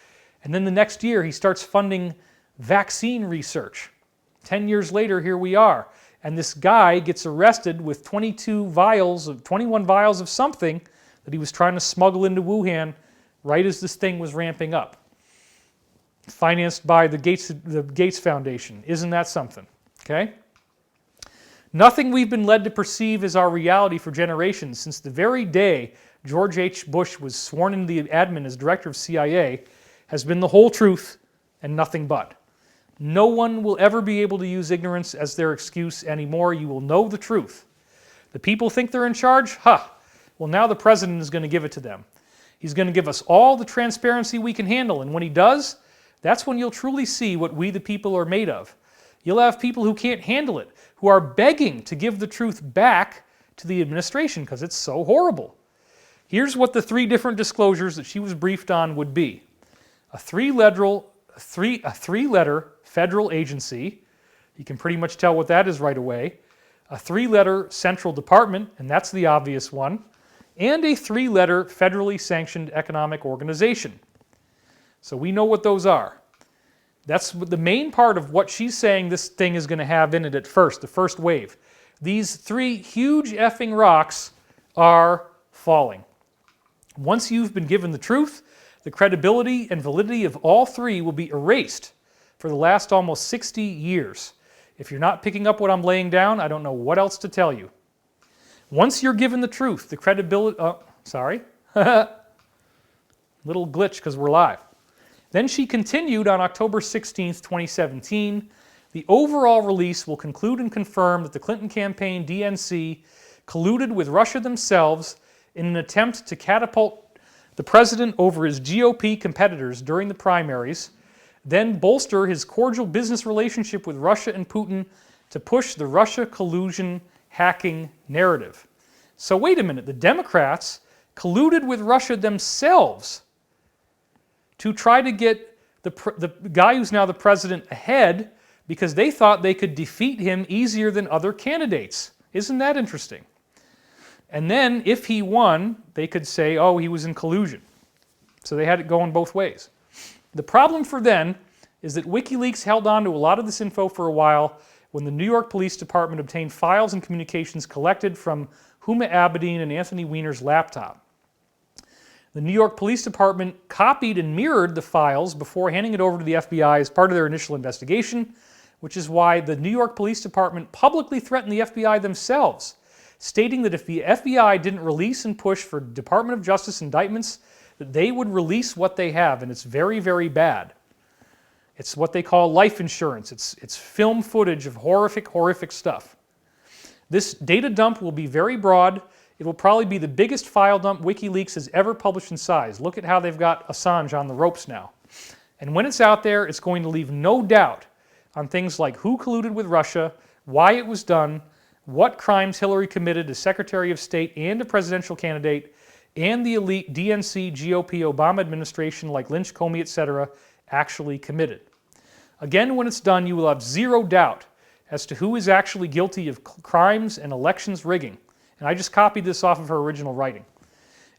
And then the next year he starts funding vaccine research. 10 years later, here we are. And this guy gets arrested with 21 vials of something that he was trying to smuggle into Wuhan right as this thing was ramping up. Financed by the Gates Foundation. Isn't that something? Okay? Nothing we've been led to perceive as our reality for generations since the very day George H. Bush was sworn into the admin as director of CIA has been the whole truth and nothing but. No one will ever be able to use ignorance as their excuse anymore. You will know the truth. The people think they're in charge? Well, now the president is going to give it to them. He's going to give us all the transparency we can handle, and when he does, that's when you'll truly see what we the people are made of. You'll have people who can't handle it, who are begging to give the truth back to the administration because it's so horrible. Here's what the 3 different disclosures that she was briefed on would be. A three-letter federal agency, you can pretty much tell what that is right away. A 3-letter central department, and that's the obvious one. and a 3-letter federally sanctioned economic organization. So we know what those are. That's the main part of what she's saying this thing is going to have in it at first, the first wave. These 3 huge effing rocks are falling. Once you've been given the truth, the credibility and validity of all 3 will be erased for the last almost 60 years. If you're not picking up what I'm laying down, I don't know what else to tell you. Once you're given the truth, the credibility... Oh, sorry. Little glitch because we're live. Then she continued on October 16th, 2017. The overall release will conclude and confirm that the Clinton campaign, DNC, colluded with Russia themselves in an attempt to catapult the president over his GOP competitors during the primaries, then bolster his cordial business relationship with Russia and Putin to push the Russia collusion hacking narrative. So wait a minute, the Democrats colluded with Russia themselves to try to get the guy who's now the president ahead because they thought they could defeat him easier than other candidates. Isn't that interesting? And then if he won, they could say, oh, he was in collusion. So they had it going both ways. The problem for then is that WikiLeaks held on to a lot of this info for a while when the New York Police Department obtained files and communications collected from Huma Abedin and Anthony Weiner's laptop. The New York Police Department copied and mirrored the files before handing it over to the FBI as part of their initial investigation, which is why the New York Police Department publicly threatened the FBI themselves, stating that if the FBI didn't release and push for Department of Justice indictments, that they would release what they have, and it's very, very bad. It's what they call life insurance. It's film footage of horrific, horrific stuff. This data dump will be very broad. It will probably be the biggest file dump WikiLeaks has ever published in size. Look at how they've got Assange on the ropes now. And when it's out there, it's going to leave no doubt on things like who colluded with Russia, why it was done, what crimes Hillary committed as Secretary of State and a presidential candidate, and the elite DNC, GOP, Obama administration like Lynch, Comey, etc. actually committed. Again, when it's done, you will have zero doubt as to who is actually guilty of crimes and elections rigging. And I just copied this off of her original writing.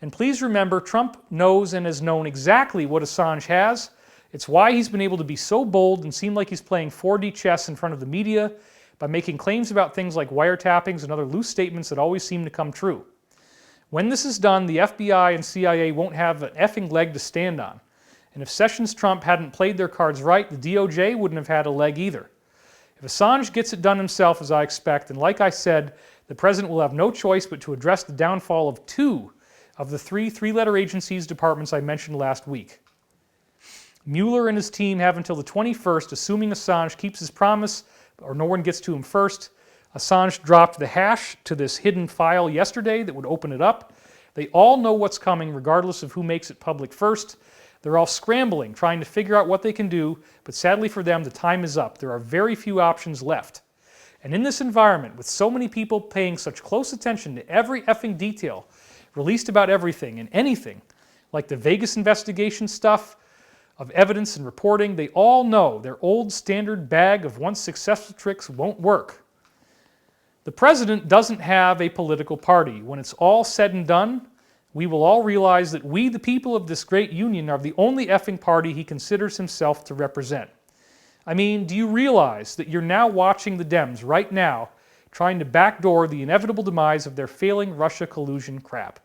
And please remember, Trump knows and has known exactly what Assange has. It's why he's been able to be so bold and seem like he's playing 4D chess in front of the media by making claims about things like wiretappings and other loose statements that always seem to come true. When this is done, the FBI and CIA won't have an effing leg to stand on. And if Sessions Trump hadn't played their cards right, the DOJ wouldn't have had a leg either. If Assange gets it done himself, as I expect, and like I said, the president will have no choice but to address the downfall of 2 of the 3 three-letter agencies departments I mentioned last week. Mueller and his team have until the 21st, assuming Assange keeps his promise or no one gets to him first. Assange dropped the hash to this hidden file yesterday that would open it up. They all know what's coming regardless of who makes it public first. They're all scrambling, trying to figure out what they can do, but sadly for them, the time is up. There are very few options left. And in this environment, with so many people paying such close attention to every effing detail released about everything and anything, like the Vegas investigation stuff, of evidence and reporting, they all know their old standard bag of once successful tricks won't work. The president doesn't have a political party. When it's all said and done, we will all realize that we, the people of this great union, are the only effing party he considers himself to represent. I mean, do you realize that you're now watching the Dems right now trying to backdoor the inevitable demise of their failing Russia collusion crap?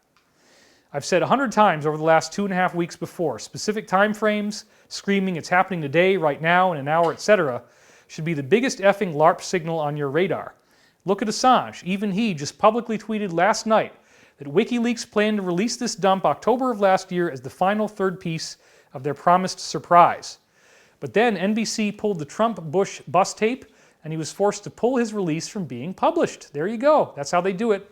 I've said 100 times over the last 2.5 weeks before, specific time frames, screaming it's happening today, right now, in an hour, etc., should be the biggest effing LARP signal on your radar. Look at Assange. Even he just publicly tweeted last night that WikiLeaks planned to release this dump October of last year as the final third piece of their promised surprise. But then NBC pulled the Trump-Bush bus tape, and he was forced to pull his release from being published. There you go. That's how they do it.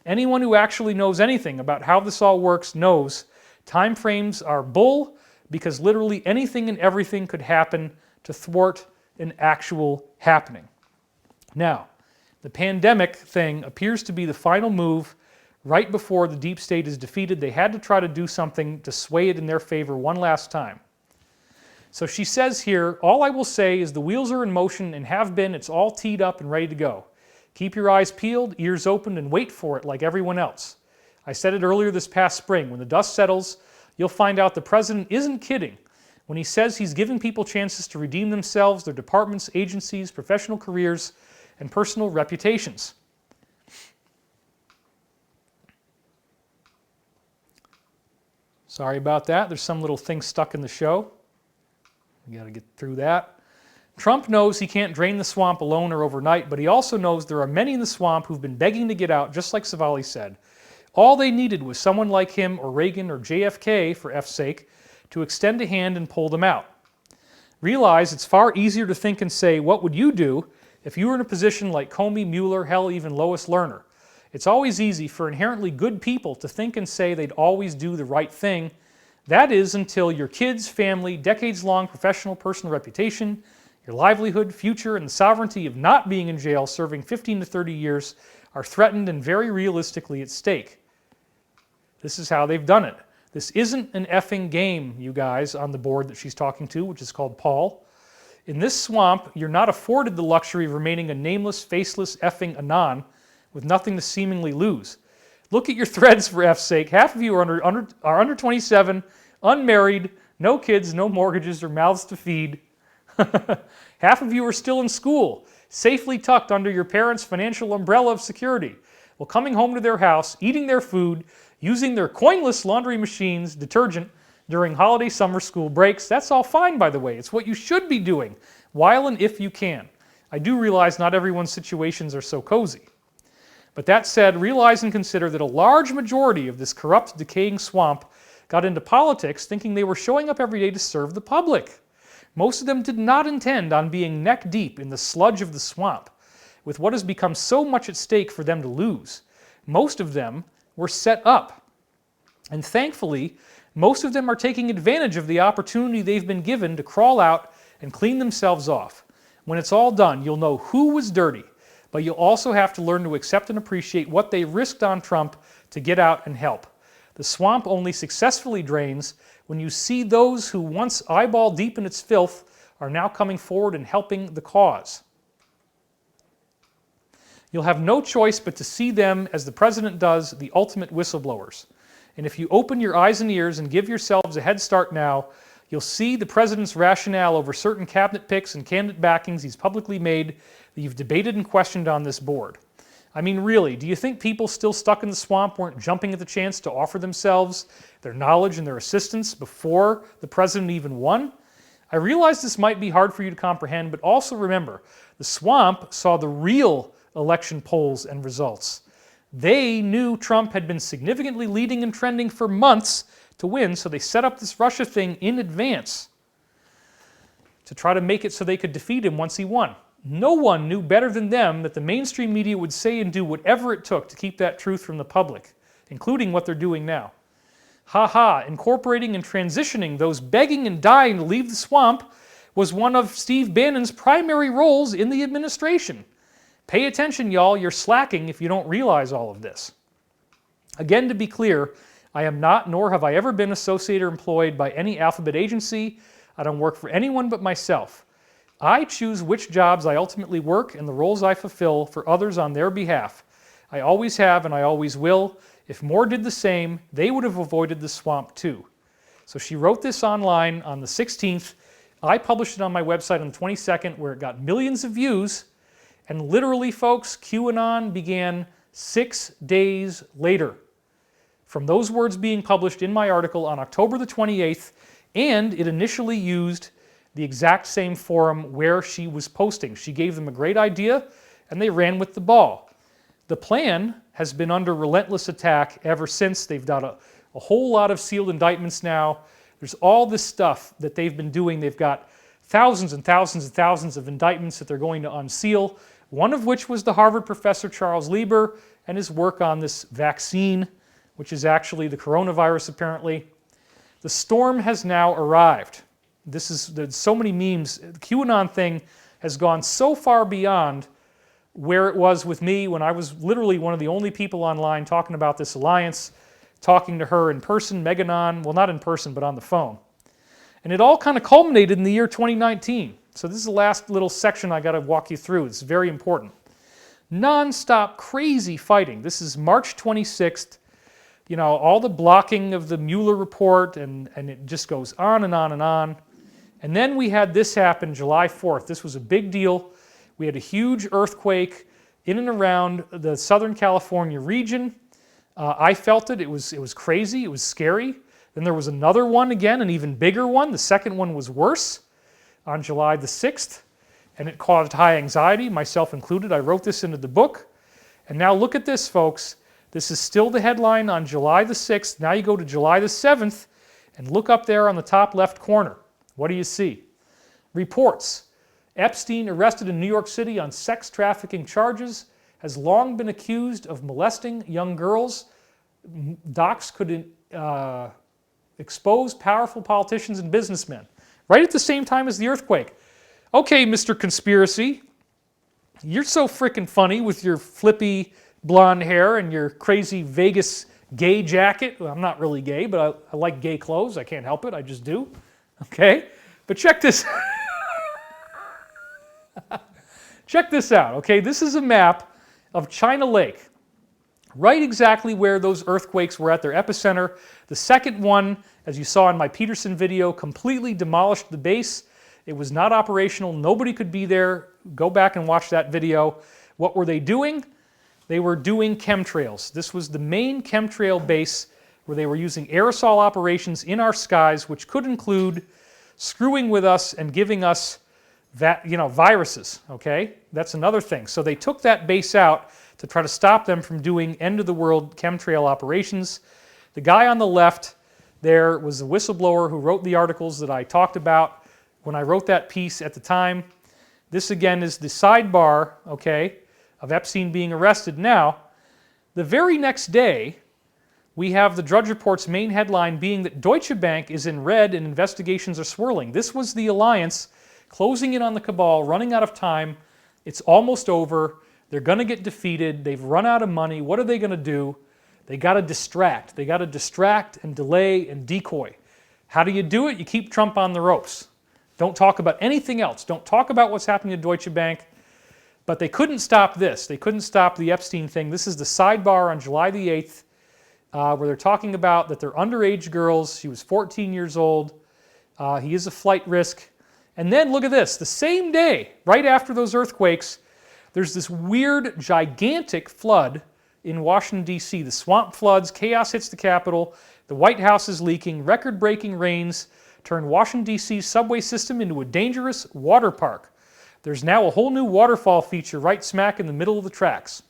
Anyone who actually knows anything about how this all works knows time frames are bull because literally anything and everything could happen to thwart an actual happening. Now, the pandemic thing appears to be the final move right before the deep state is defeated. They had to try to do something to sway it in their favor one last time. So she says here, all I will say is the wheels are in motion and have been. It's all teed up and ready to go. Keep your eyes peeled, ears open, and wait for it like everyone else. I said it earlier this past spring. When the dust settles, you'll find out the president isn't kidding when he says he's giving people chances to redeem themselves, their departments, agencies, professional careers, and personal reputations. Sorry about that. There's some little thing stuck in the show. We got to get through that. Trump knows he can't drain the swamp alone or overnight, but he also knows there are many in the swamp who've been begging to get out, just like Savali said. All they needed was someone like him or Reagan or JFK, for F's sake, to extend a hand and pull them out. Realize it's far easier to think and say, what would you do if you were in a position like Comey, Mueller, hell, even Lois Lerner? It's always easy for inherently good people to think and say they'd always do the right thing. That is until your kids, family, decades-long professional personal reputation, your livelihood, future, and the sovereignty of not being in jail serving 15 to 30 years are threatened and very realistically at stake. This is how they've done it. This isn't an effing game, you guys, on the board that she's talking to, which is called Paul. In this swamp, you're not afforded the luxury of remaining a nameless, faceless effing anon with nothing to seemingly lose. Look at your threads, for F's sake. Half of you are under 27, unmarried, no kids, no mortgages, or mouths to feed. Half of you are still in school, safely tucked under your parents' financial umbrella of security, while coming home to their house, eating their food, using their coinless laundry machines, detergent, during holiday summer school breaks. That's all fine, by the way. It's what you should be doing, while and if you can. I do realize not everyone's situations are so cozy. But that said, realize and consider that a large majority of this corrupt, decaying swamp got into politics thinking they were showing up every day to serve the public. Most of them did not intend on being neck deep in the sludge of the swamp, with what has become so much at stake for them to lose. Most of them were set up. And thankfully, most of them are taking advantage of the opportunity they've been given to crawl out and clean themselves off. When it's all done, you'll know who was dirty, but you'll also have to learn to accept and appreciate what they risked on Trump to get out and help. The swamp only successfully drains when you see those who once eyeball deep in its filth are now coming forward and helping the cause. You'll have no choice but to see them, as the president does, the ultimate whistleblowers. And if you open your eyes and ears and give yourselves a head start now, you'll see the president's rationale over certain cabinet picks and candidate backings he's publicly made that you've debated and questioned on this board. I mean, really, do you think people still stuck in the swamp weren't jumping at the chance to offer themselves, their knowledge, and their assistance before the president even won? I realize this might be hard for you to comprehend, but also remember, the swamp saw the real election polls and results. They knew Trump had been significantly leading and trending for months to win, so they set up this Russia thing in advance to try to make it so they could defeat him once he won. No one knew better than them that the mainstream media would say and do whatever it took to keep that truth from the public, including what they're doing now. Incorporating and transitioning those begging and dying to leave the swamp was one of Steve Bannon's primary roles in the administration. Pay attention, y'all. You're slacking if you don't realize all of this. Again, to be clear, I am not, nor have I ever been associated or employed by any alphabet agency. I don't work for anyone but myself. I choose which jobs I ultimately work and the roles I fulfill for others on their behalf. I always have and I always will. If more did the same, they would have avoided the swamp too. So she wrote this online on the 16th. I published it on my website on the 22nd, where it got millions of views. And literally, folks, QAnon began 6 days later from those words being published in my article on October the 28th, and it initially used the exact same forum where she was posting. She gave them a great idea, and they ran with the ball. The plan has been under relentless attack ever since. They've done a whole lot of sealed indictments now. There's all this stuff that they've been doing. They've got thousands and thousands and thousands of indictments that they're going to unseal, one of which was the Harvard professor Charles Lieber and his work on this vaccine, which is actually the coronavirus, apparently. The storm has now arrived. There's so many memes. The QAnon thing has gone so far beyond where it was with me when I was literally one of the only people online talking about this alliance, talking to her in person, Meganon, well, not in person, but on the phone. And it all kind of culminated in the year 2019. So this is the last little section I got to walk you through. It's very important. Non-stop crazy fighting. This is March 26th. you know, all the blocking of the Mueller report, and it just goes on and on and on. And then we had this happen July 4th. This was a big deal. We had a huge earthquake in and around the Southern California region. I felt it. It was crazy. It was scary. Then there was another one again, an even bigger one. The second one was worse on July the 6th, and it caused high anxiety, myself included. I wrote this into the book. And now look at this, folks. This is still the headline on July the 6th. Now you go to July the 7th and look up there on the top left corner. What do you see? Reports. Epstein arrested in New York City on sex trafficking charges, has long been accused of molesting young girls. Docs could expose powerful politicians and businessmen. Right at the same time as the earthquake. Okay, Mr. Conspiracy, you're so freaking funny with your flippy blonde hair and your crazy Vegas gay jacket. Well, I'm not really gay, but I like gay clothes. I can't help it. I just do. Okay? But check this check this out. Okay, this is a map of China Lake. Right exactly where those earthquakes were at their epicenter. The second one, as you saw in my Peterson video, completely demolished the base. It was not operational. Nobody could be there. Go back and watch that video. What were they doing? They were doing chemtrails. This was the main chemtrail base where they were using aerosol operations in our skies, which could include screwing with us and giving us that, viruses, okay? That's another thing. So they took that base out to try to stop them from doing end-of-the-world chemtrail operations. The guy on the left there was the whistleblower who wrote the articles that I talked about when I wrote that piece at the time. This again is the sidebar, okay, of Epstein being arrested. Now, the very next day, we have the Drudge Report's main headline being that Deutsche Bank is in red and investigations are swirling. This was the alliance closing in on the cabal, running out of time. It's almost over. They're going to get defeated. They've run out of money. What are they going to do? They got to distract. They got to distract and delay and decoy. How do you do it? You keep Trump on the ropes. Don't talk about anything else. Don't talk about what's happening to Deutsche Bank. But they couldn't stop this. They couldn't stop the Epstein thing. This is the sidebar on July the 8th where they're talking about that they're underage girls. She was 14 years old. He is a flight risk. And then look at this. The same day, right after those earthquakes, there's this weird, gigantic flood in Washington, D.C. The swamp floods, chaos hits the Capitol, the White House is leaking, record-breaking rains turn Washington, D.C.'s subway system into a dangerous water park. There's now a whole new waterfall feature right smack in the middle of the tracks.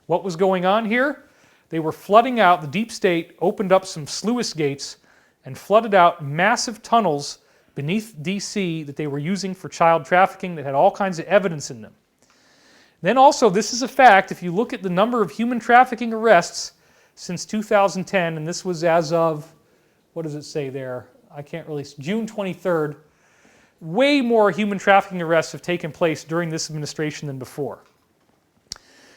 What was going on here? They were flooding out, the deep state opened up some sluice gates and flooded out massive tunnels beneath D.C. that they were using for child trafficking that had all kinds of evidence in them. Then also, this is a fact, if you look at the number of human trafficking arrests since 2010, and this was as of, what does it say there? I can't really, June 23rd, way more human trafficking arrests have taken place during this administration than before.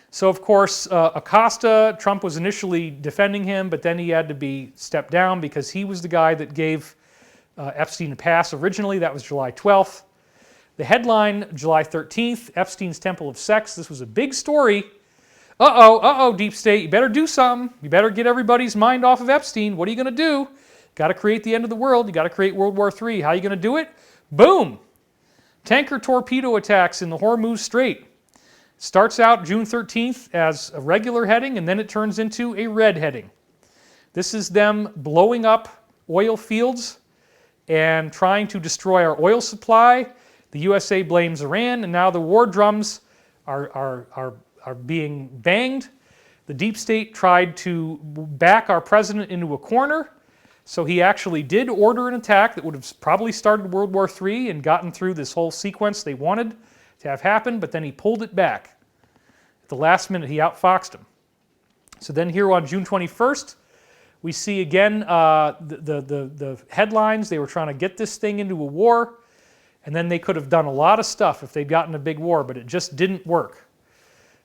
So of course, Acosta, Trump was initially defending him, but then he had to be stepped down because he was the guy that gave Epstein a pass originally. That was July 12th. The headline, July 13th, Epstein's Temple of Sex. This was a big story. Uh-oh, deep state, you better do something. You better get everybody's mind off of Epstein. What are you going to do? Got to create the end of the world. You got to create World War III. How are you going to do it? Boom! Tanker torpedo attacks in the Hormuz Strait. Starts out June 13th as a regular heading, and then it turns into a red heading. This is them blowing up oil fields and trying to destroy our oil supply. The USA blames Iran, and now the war drums are being banged. The deep state tried to back our president into a corner, so he actually did order an attack that would have probably started World War III and gotten through this whole sequence they wanted to have happen, but then he pulled it back. At the last minute, he outfoxed him. So then here on June 21st, we see again the headlines. They were trying to get this thing into a war, and then they could have done a lot of stuff if they'd gotten a big war, but it just didn't work.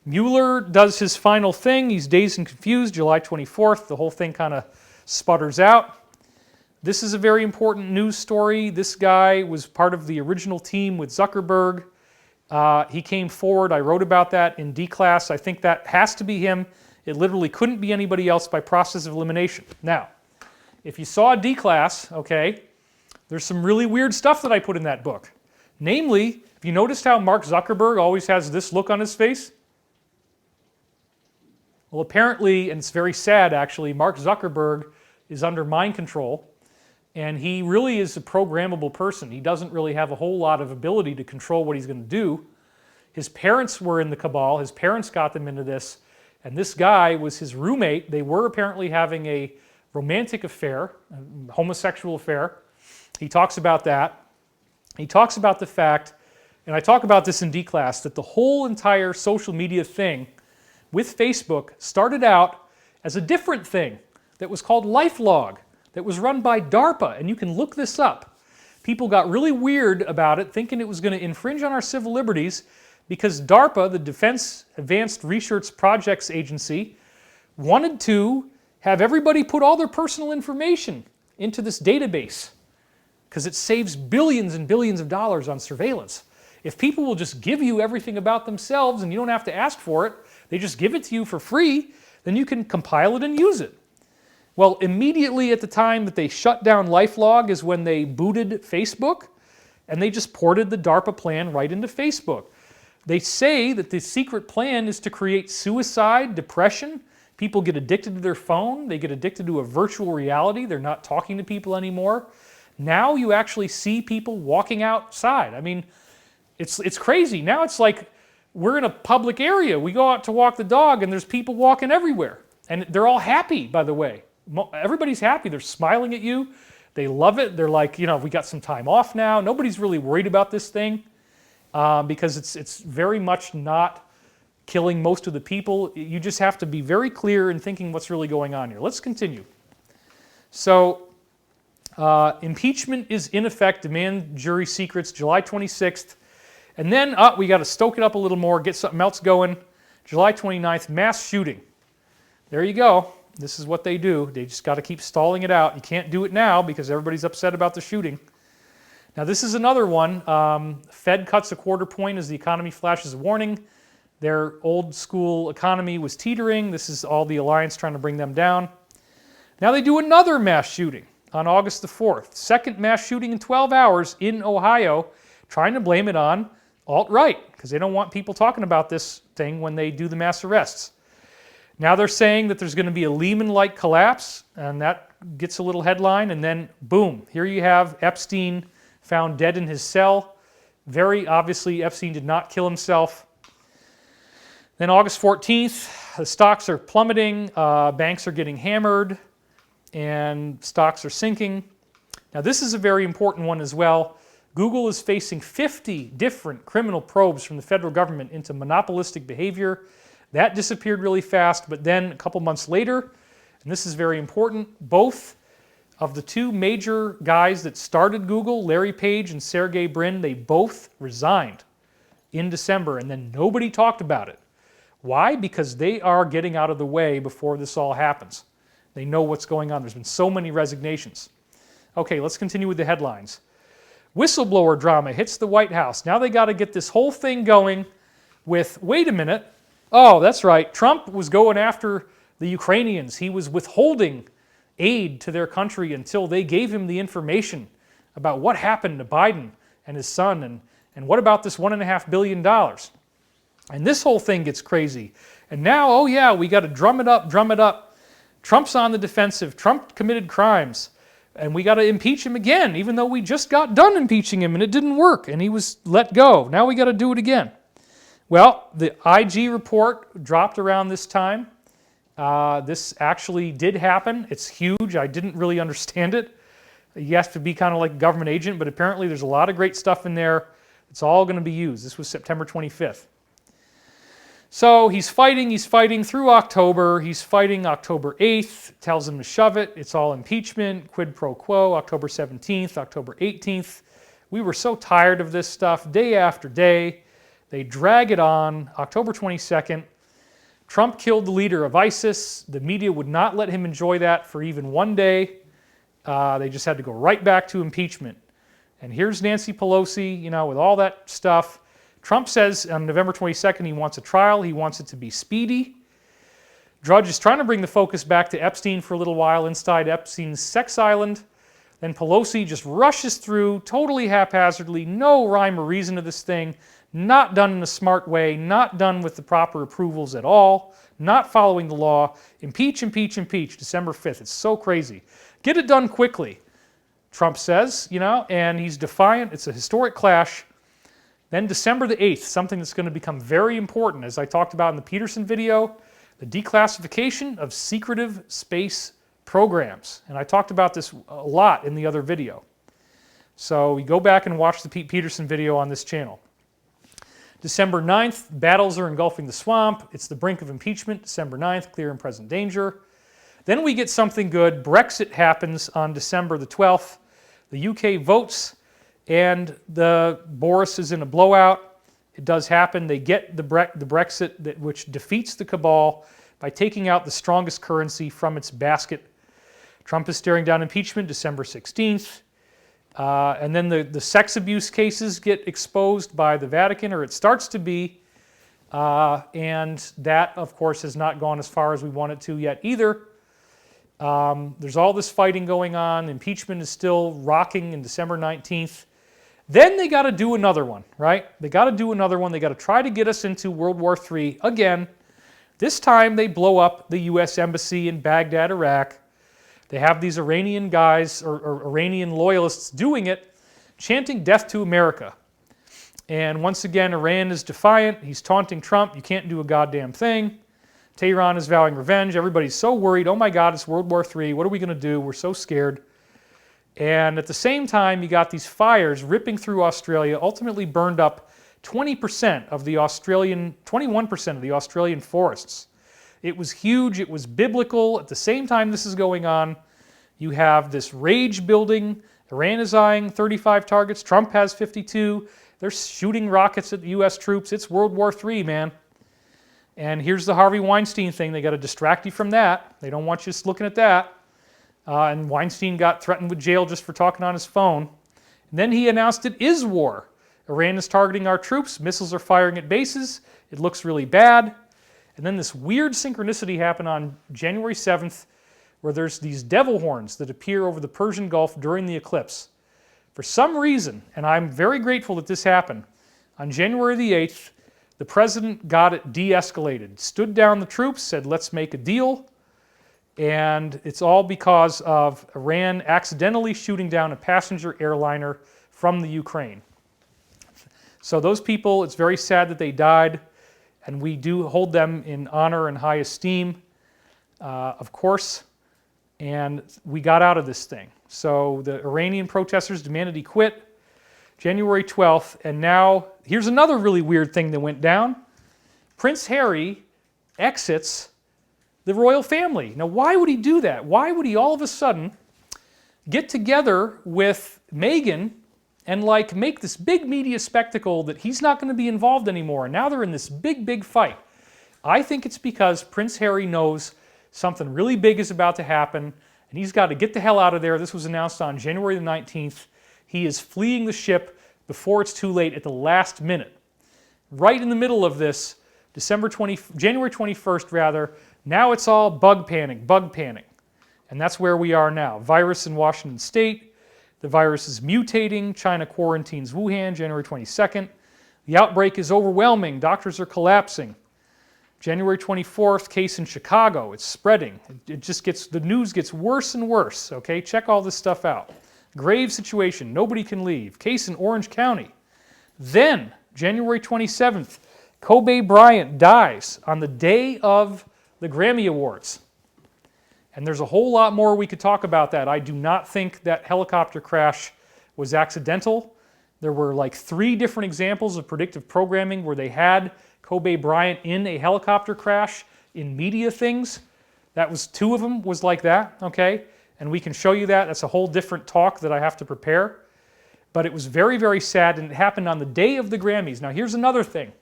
Mueller does his final thing. He's dazed and confused. July 24th, the whole thing kind of sputters out. This is a very important news story. This guy was part of the original team with Zuckerberg. He came forward. I wrote about that in D-Class. I think that has to be him. It literally couldn't be anybody else by process of elimination. Now, if you saw D-Class, okay, there's some really weird stuff that I put in that book. Namely, have you noticed how Mark Zuckerberg always has this look on his face? Well, apparently, and it's very sad actually, Mark Zuckerberg is under mind control, and he really is a programmable person. He doesn't really have a whole lot of ability to control what he's going to do. His parents were in the cabal, his parents got them into this, and this guy was his roommate. They were apparently having a romantic affair, a homosexual affair. He talks about that. He talks about the fact, and I talk about this in D-Class, that the whole entire social media thing with Facebook started out as a different thing that was called LifeLog, that was run by DARPA, and you can look this up. People got really weird about it, thinking it was going to infringe on our civil liberties because DARPA, the Defense Advanced Research Projects Agency, wanted to have everybody put all their personal information into this database because it saves billions and billions of dollars on surveillance. If people will just give you everything about themselves and you don't have to ask for it, they just give it to you for free, then you can compile it and use it. Well, immediately at the time that they shut down LifeLog is when they booted Facebook, and they just ported the DARPA plan right into Facebook. They say that the secret plan is to create suicide, depression. People get addicted to their phone. They get addicted to a virtual reality. They're not talking to people anymore. Now you actually see people walking outside. I mean, it's crazy. Now it's like we're in a public area. We go out to walk the dog, and there's people walking everywhere. And they're all happy, by the way. Everybody's happy. They're smiling at you. They love it. They're like, you know, we got some time off now. Nobody's really worried about this thing because it's very much not killing most of the people. You just have to be very clear in thinking what's really going on here. Let's continue. So impeachment is in effect, demand jury secrets, July 26th. And then we got to stoke it up a little more, get something else going. July 29th, mass shooting. There you go. This is what they do. They just got to keep stalling it out. You can't do it now because everybody's upset about the shooting. Now this is another one. Fed cuts a quarter point as the economy flashes a warning. Their old school economy was teetering. This is all the alliance trying to bring them down. Now they do another mass shooting on August the 4th. Second mass shooting in 12 hours in Ohio, trying to blame it on alt-right because they don't want people talking about this thing when they do the mass arrests. Now they're saying that there's going to be a Lehman-like collapse, and that gets a little headline, and then boom, here you have Epstein found dead in his cell. Very obviously, Epstein did not kill himself. Then August 14th, the stocks are plummeting, banks are getting hammered, and stocks are sinking. Now this is a very important one as well. Google is facing 50 different criminal probes from the federal government into monopolistic behavior. That disappeared really fast, but then a couple months later, and this is very important, both of the two major guys that started Google, Larry Page and Sergey Brin, they both resigned in December, and then nobody talked about it. Why? Because they are getting out of the way before this all happens. They know what's going on. There's been so many resignations. Okay, let's continue with the headlines. Whistleblower drama hits the White House. Now they got to get this whole thing going with, wait a minute, oh, that's right, Trump was going after the Ukrainians. He was withholding aid to their country until they gave him the information about what happened to Biden and his son, and what about this $1.5 billion? And this whole thing gets crazy. And now, oh yeah, we got to drum it up, drum it up. Trump's on the defensive. Trump committed crimes. And we got to impeach him again, even though we just got done impeaching him and it didn't work and he was let go. Now we got to do it again. Well, the IG report dropped around this time. This actually did happen. It's huge. I didn't really understand it. You have to be kind of like a government agent, but apparently there's a lot of great stuff in there. It's all going to be used. This was September 25th. So he's fighting through October. He's fighting October 8th, tells him to shove it. It's all impeachment, quid pro quo, October 17th, October 18th. We were so tired of this stuff day after day. They drag it on. October 22nd, Trump killed the leader of ISIS. The media would not let him enjoy that for even one day. They just had to go right back to impeachment. And here's Nancy Pelosi, you know, with all that stuff. Trump says on November 22nd he wants a trial. He wants it to be speedy. Drudge is trying to bring the focus back to Epstein for a little while inside Epstein's sex island. Then Pelosi just rushes through totally haphazardly, no rhyme or reason to this thing, not done in a smart way, not done with the proper approvals at all, not following the law. Impeach, impeach, impeach, December 5th. It's so crazy. Get it done quickly, Trump says, and he's defiant. It's a historic clash. Then December the 8th, something that's going to become very important, as I talked about in the Peterson video, the declassification of secretive space programs. And I talked about this a lot in the other video. So you go back and watch the Pete Peterson video on this channel. December 9th, battles are engulfing the swamp. It's the brink of impeachment. December 9th, clear and present danger. Then we get something good. Brexit happens on December the 12th. The UK votes, and Boris is in a blowout. It does happen. They get the Brexit, which defeats the cabal by taking out the strongest currency from its basket. Trump is staring down impeachment December 16th. And then the sex abuse cases get exposed by the Vatican, or it starts to be. And that, of course, has not gone as far as we want it to yet either. There's all this fighting going on. Impeachment is still rocking in December 19th. Then they got to do another one, right? They got to do another one. They got to try to get us into World War III again. This time they blow up the U.S. Embassy in Baghdad, Iraq. They have these Iranian guys, or Iranian loyalists, doing it, chanting death to America. And once again, Iran is defiant. He's taunting Trump. You can't do a goddamn thing. Tehran is vowing revenge. Everybody's so worried. Oh my God, it's World War III. What are we going to do? We're so scared. And at the same time, you got these fires ripping through Australia, ultimately burned up 21% of the Australian forests. It was huge. It was biblical. At the same time this is going on, you have this rage building. Iran is eyeing 35 targets. Trump has 52. They're shooting rockets at the U.S. troops. It's World War III, man. And here's the Harvey Weinstein thing. They got to distract you from that. They don't want you just looking at that. And Weinstein got threatened with jail just for talking on his phone. And then he announced it is war. Iran is targeting our troops. Missiles are firing at bases. It looks really bad. And then this weird synchronicity happened on January 7th, where there's these devil horns that appear over the Persian Gulf during the eclipse. For some reason, and I'm very grateful that this happened, on January the 8th, the president got it de-escalated, stood down the troops, said, let's make a deal. And it's all because of Iran accidentally shooting down a passenger airliner from the Ukraine. So those people, it's very sad that they died, and we do hold them in honor and high esteem, of course. And we got out of this thing. So the Iranian protesters demanded he quit January 12th, and now here's another really weird thing that went down. Prince Harry exits the royal family. Now, why would he do that? Why would he all of a sudden get together with Meghan and make this big media spectacle that he's not going to be involved anymore? And now they're in this big, big fight. I think it's because Prince Harry knows something really big is about to happen, and he's got to get the hell out of there. This was announced on January the 19th. He is fleeing the ship before it's too late at the last minute. Right in the middle of this, January 21st rather, now it's all bug panic. And that's where we are now. Virus in Washington State. The virus is mutating. China quarantines Wuhan, January 22nd. The outbreak is overwhelming. Doctors are collapsing. January 24th, case in Chicago. It's spreading. The news gets worse and worse, okay? Check all this stuff out. Grave situation. Nobody can leave. Case in Orange County. Then, January 27th, Kobe Bryant dies on the day of the Grammy Awards. And there's a whole lot more we could talk about that. I do not think that helicopter crash was accidental. There were 3 different examples of predictive programming where they had Kobe Bryant in a helicopter crash in media things. That was 2 of them was like that, okay? And we can show you that. That's a whole different talk that I have to prepare. But it was very, very sad, and it happened on the day of the Grammys. Now, here's another thing.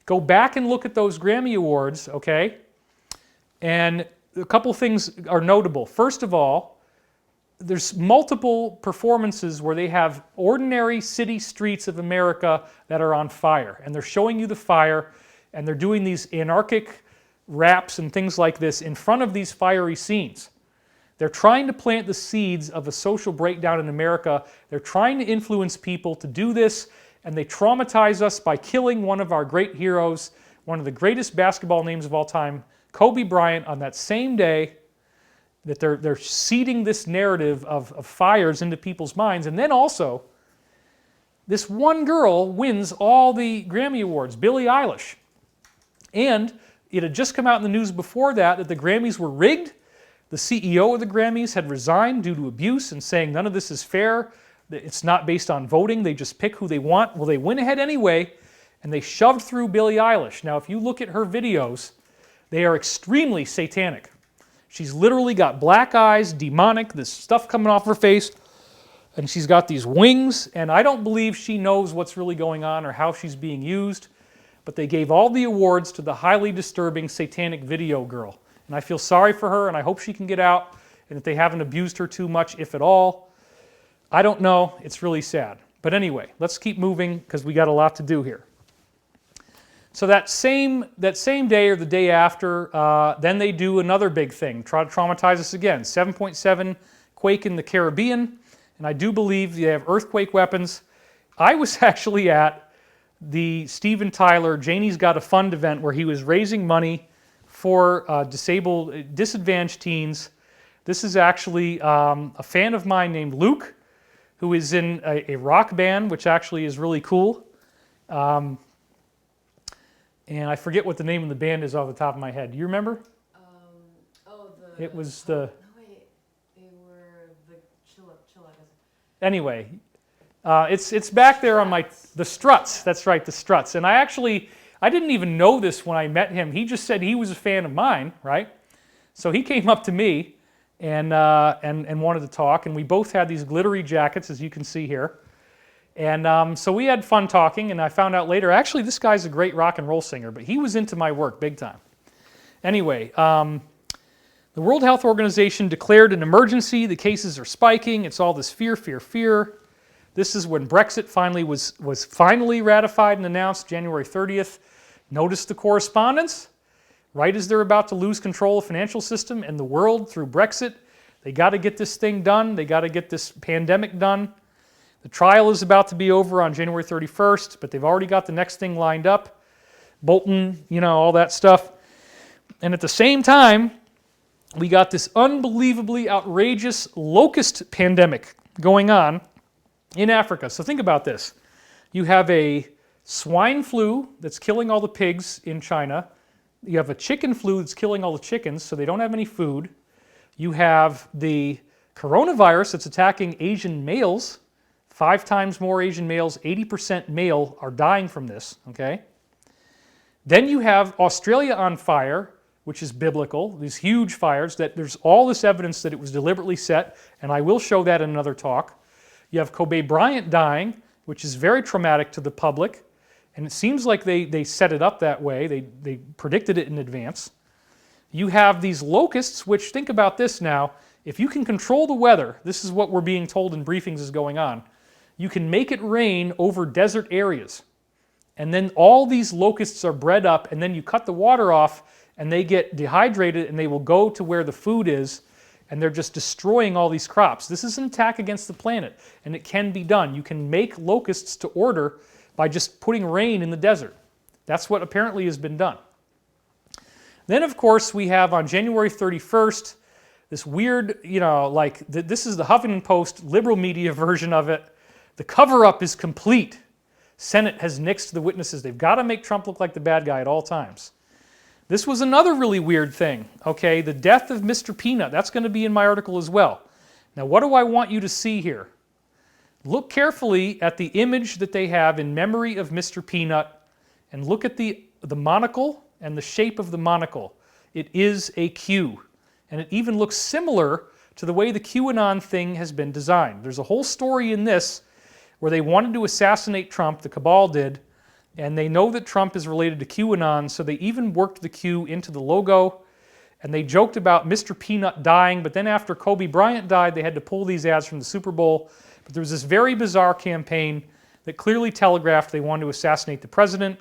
Go back and look at those Grammy Awards, okay? And a couple things are notable. First of all, there's multiple performances where they have ordinary city streets of America that are on fire. And they're showing you the fire, and they're doing these anarchic raps and things like this in front of these fiery scenes. They're trying to plant the seeds of a social breakdown in America. They're trying to influence people to do this, and they traumatize us by killing one of our great heroes, one of the greatest basketball names of all time, Kobe Bryant, on that same day that they're seeding this narrative of fires into people's minds. And then also, this one girl wins all the Grammy Awards, Billie Eilish. And it had just come out in the news before that the Grammys were rigged. The CEO of the Grammys had resigned due to abuse and saying none of this is fair. It's not based on voting. They just pick who they want. Well, they went ahead anyway, and they shoved through Billie Eilish. Now, if you look at her videos, they are extremely satanic. She's literally got black eyes, demonic, this stuff coming off her face, and she's got these wings, and I don't believe she knows what's really going on or how she's being used, but they gave all the awards to the highly disturbing satanic video girl. And I feel sorry for her, and I hope she can get out, and that they haven't abused her too much, if at all. I don't know. It's really sad. But anyway, let's keep moving because we got a lot to do here. So that same day or the day after, then they do another big thing, try to traumatize us again. 7.7 quake in the Caribbean, and I do believe they have earthquake weapons. I was actually at the Steven Tyler Janie's Got a Fund event where he was raising money for disadvantaged teens. This is actually a fan of mine named Luke, who is in a rock band, which actually is really cool. And I forget what the name of the band is off the top of my head. Do you remember? It was the... No, wait. They were the Chill Up. Anyway, it's back there on the Struts. That's right, the Struts. And I didn't even know this when I met him. He just said he was a fan of mine, right? So he came up to me and wanted to talk, and we both had these glittery jackets, as you can see here. And so we had fun talking, and I found out later, actually, this guy's a great rock and roll singer, but he was into my work big time. Anyway, the World Health Organization declared an emergency. The cases are spiking. It's all this fear, fear, fear. This is when Brexit finally was finally ratified and announced January 30th. Notice the correspondence. Right as they're about to lose control of the financial system and the world through Brexit, they got to get this thing done. They got to get this pandemic done. The trial is about to be over on January 31st, but they've already got the next thing lined up. Bolton, all that stuff. And at the same time, we got this unbelievably outrageous locust pandemic going on in Africa. So think about this. You have a swine flu that's killing all the pigs in China. You have a chicken flu that's killing all the chickens, so they don't have any food. You have the coronavirus that's attacking Asian males. 5 times more Asian males, 80% male, are dying from this, okay? Then you have Australia on fire, which is biblical, these huge fires, that there's all this evidence that it was deliberately set, and I will show that in another talk. You have Kobe Bryant dying, which is very traumatic to the public, and it seems like they set it up that way. They predicted it in advance. You have these locusts, which, think about this now, if you can control the weather, this is what we're being told in briefings is going on, you can make it rain over desert areas. And then all these locusts are bred up, and then you cut the water off, and they get dehydrated, and they will go to where the food is, and they're just destroying all these crops. This is an attack against the planet, and it can be done. You can make locusts to order by just putting rain in the desert. That's what apparently has been done. Then, of course, we have on January 31st, this weird, this is the Huffington Post liberal media version of it. The cover-up is complete. Senate has nixed the witnesses. They've got to make Trump look like the bad guy at all times. This was another really weird thing, okay? The death of Mr. Peanut. That's going to be in my article as well. Now, what do I want you to see here? Look carefully at the image that they have in memory of Mr. Peanut, and look at the monocle and the shape of the monocle. It is a Q, and it even looks similar to the way the QAnon thing has been designed. There's a whole story in this where they wanted to assassinate Trump, the cabal did, and they know that Trump is related to QAnon, so they even worked the Q into the logo, and they joked about Mr. Peanut dying, but then after Kobe Bryant died, they had to pull these ads from the Super Bowl. But there was this very bizarre campaign that clearly telegraphed they wanted to assassinate the president,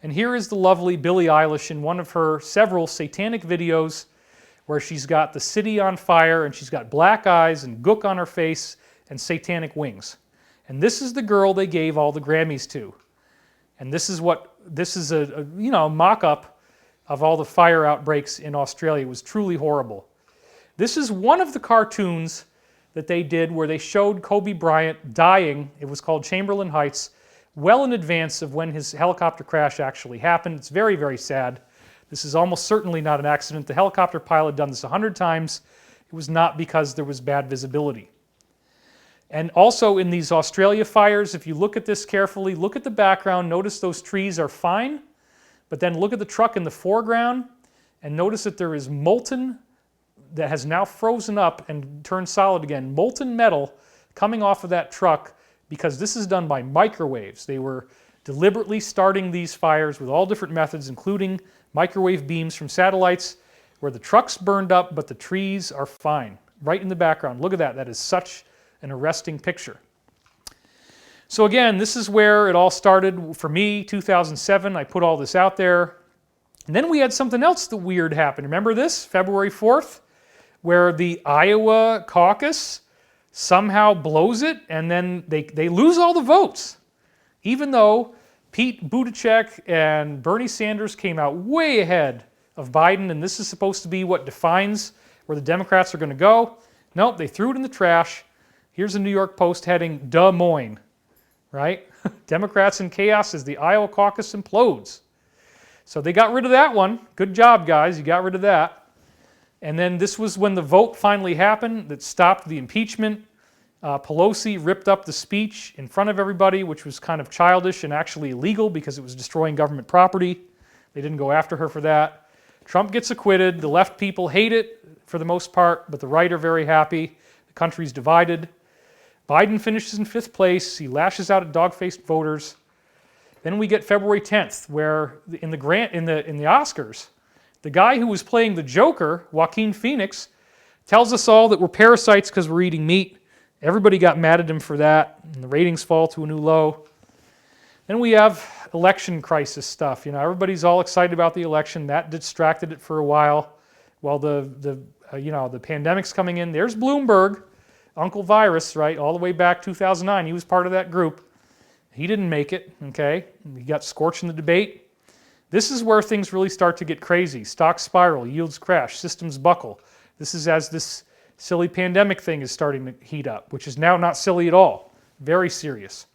And here is the lovely Billie Eilish in one of her several satanic videos where she's got the city on fire and she's got black eyes and gook on her face and satanic wings. And this is the girl they gave all the Grammys to. And this is a mock-up of all the fire outbreaks in Australia. It was truly horrible. This is one of the cartoons that they did where they showed Kobe Bryant dying. It was called Chamberlain Heights, well in advance of when his helicopter crash actually happened. It's very, very sad. This is almost certainly not an accident. The helicopter pilot had done this 100 times. It was not because there was bad visibility. And also in these Australia fires, if you look at this carefully, look at the background, notice those trees are fine, but then look at the truck in the foreground and notice that there is molten, that has now frozen up and turned solid again, molten metal coming off of that truck because this is done by microwaves. They were deliberately starting these fires with all different methods, including microwave beams from satellites, where the truck's burned up, but the trees are fine. Right in the background. Look at that. That is such an arresting picture. So again, this is where it all started for me, 2007. I put all this out there. And then we had something else that weird happen. Remember this? February 4th, where the Iowa caucus somehow blows it, and then they lose all the votes. Even though Pete Buttigieg and Bernie Sanders came out way ahead of Biden, and this is supposed to be what defines where the Democrats are going to go. Nope, they threw it in the trash. Here's a New York Post heading, Des Moines, right? Democrats in chaos as the Iowa caucus implodes. So they got rid of that one. Good job, guys. You got rid of that. And then this was when the vote finally happened that stopped the impeachment. Pelosi ripped up the speech in front of everybody, which was kind of childish and actually illegal because it was destroying government property. They didn't go after her for that. Trump gets acquitted. The left people hate it for the most part, but the right are very happy. The country's divided. Biden finishes in 5th place. He lashes out at dog-faced voters. Then we get February 10th, where in the Oscars, the guy who was playing the Joker, Joaquin Phoenix, tells us all that we're parasites because we're eating meat. Everybody got mad at him for that, and the ratings fall to a new low. Then we have election crisis stuff. Everybody's all excited about the election. That distracted it for a while. While the pandemic's coming in, there's Bloomberg, Uncle Virus, right? All the way back 2009, he was part of that group. He didn't make it, okay? He got scorched in the debate. This is where things really start to get crazy. Stocks spiral, yields crash, systems buckle. This is as this silly pandemic thing is starting to heat up, which is now not silly at all. Very serious.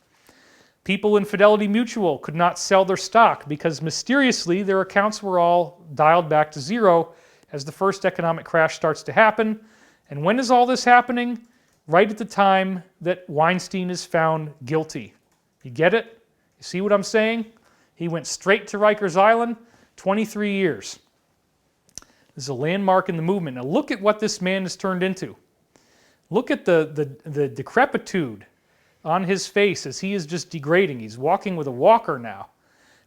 People in Fidelity Mutual could not sell their stock because mysteriously their accounts were all dialed back to zero as the first economic crash starts to happen. And when is all this happening? Right at the time that Weinstein is found guilty. You get it? You see what I'm saying? He went straight to Rikers Island, 23 years. This is a landmark in the movement. Now look at what this man has turned into. Look at the decrepitude on his face as he is just degrading. He's walking with a walker now,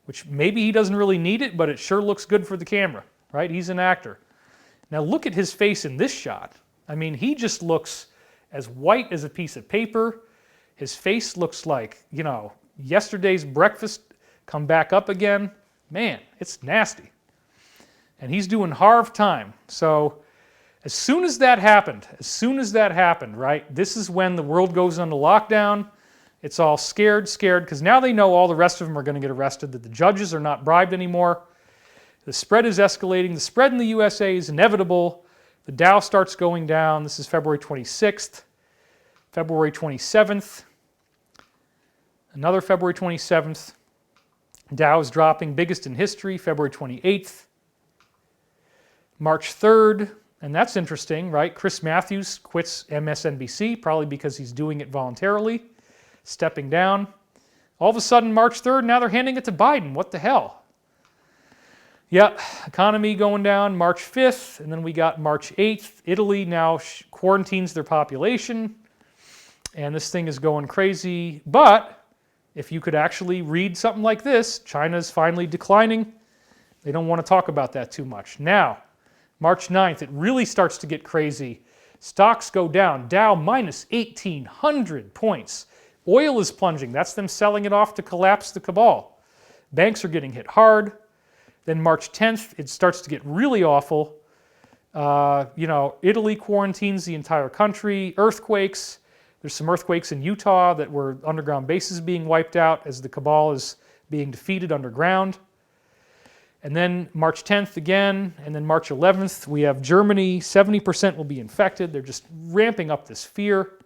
which maybe he doesn't really need it, but it sure looks good for the camera, right? He's an actor. Now look at his face in this shot. I mean, he just looks as white as a piece of paper. His face looks like, yesterday's breakfast come back up again. Man, it's nasty. And he's doing harv time. So as soon as that happened, right, this is when the world goes into lockdown. It's all scared, because now they know all the rest of them are going to get arrested, that the judges are not bribed anymore. The spread is escalating. The spread in the USA is inevitable. The Dow starts going down. This is February 26th, February 27th, another February 27th. Dow is dropping, biggest in history, February 28th. March 3rd, and that's interesting, right? Chris Matthews quits MSNBC, probably because he's doing it voluntarily, stepping down. All of a sudden, March 3rd, now they're handing it to Biden. What the hell? Yeah, economy going down March 5th, and then we got March 8th. Italy now quarantines their population, and this thing is going crazy. But if you could actually read something like this, China's finally declining. They don't want to talk about that too much. Now, March 9th, it really starts to get crazy. Stocks go down. Dow minus 1,800 points. Oil is plunging. That's them selling it off to collapse the cabal. Banks are getting hit hard. Then March 10th, it starts to get really awful. Italy quarantines the entire country. Earthquakes. There's some earthquakes in Utah that were underground bases being wiped out as the cabal is being defeated underground. And then March 10th again, and then March 11th, we have Germany, 70% will be infected. They're just ramping up this fear.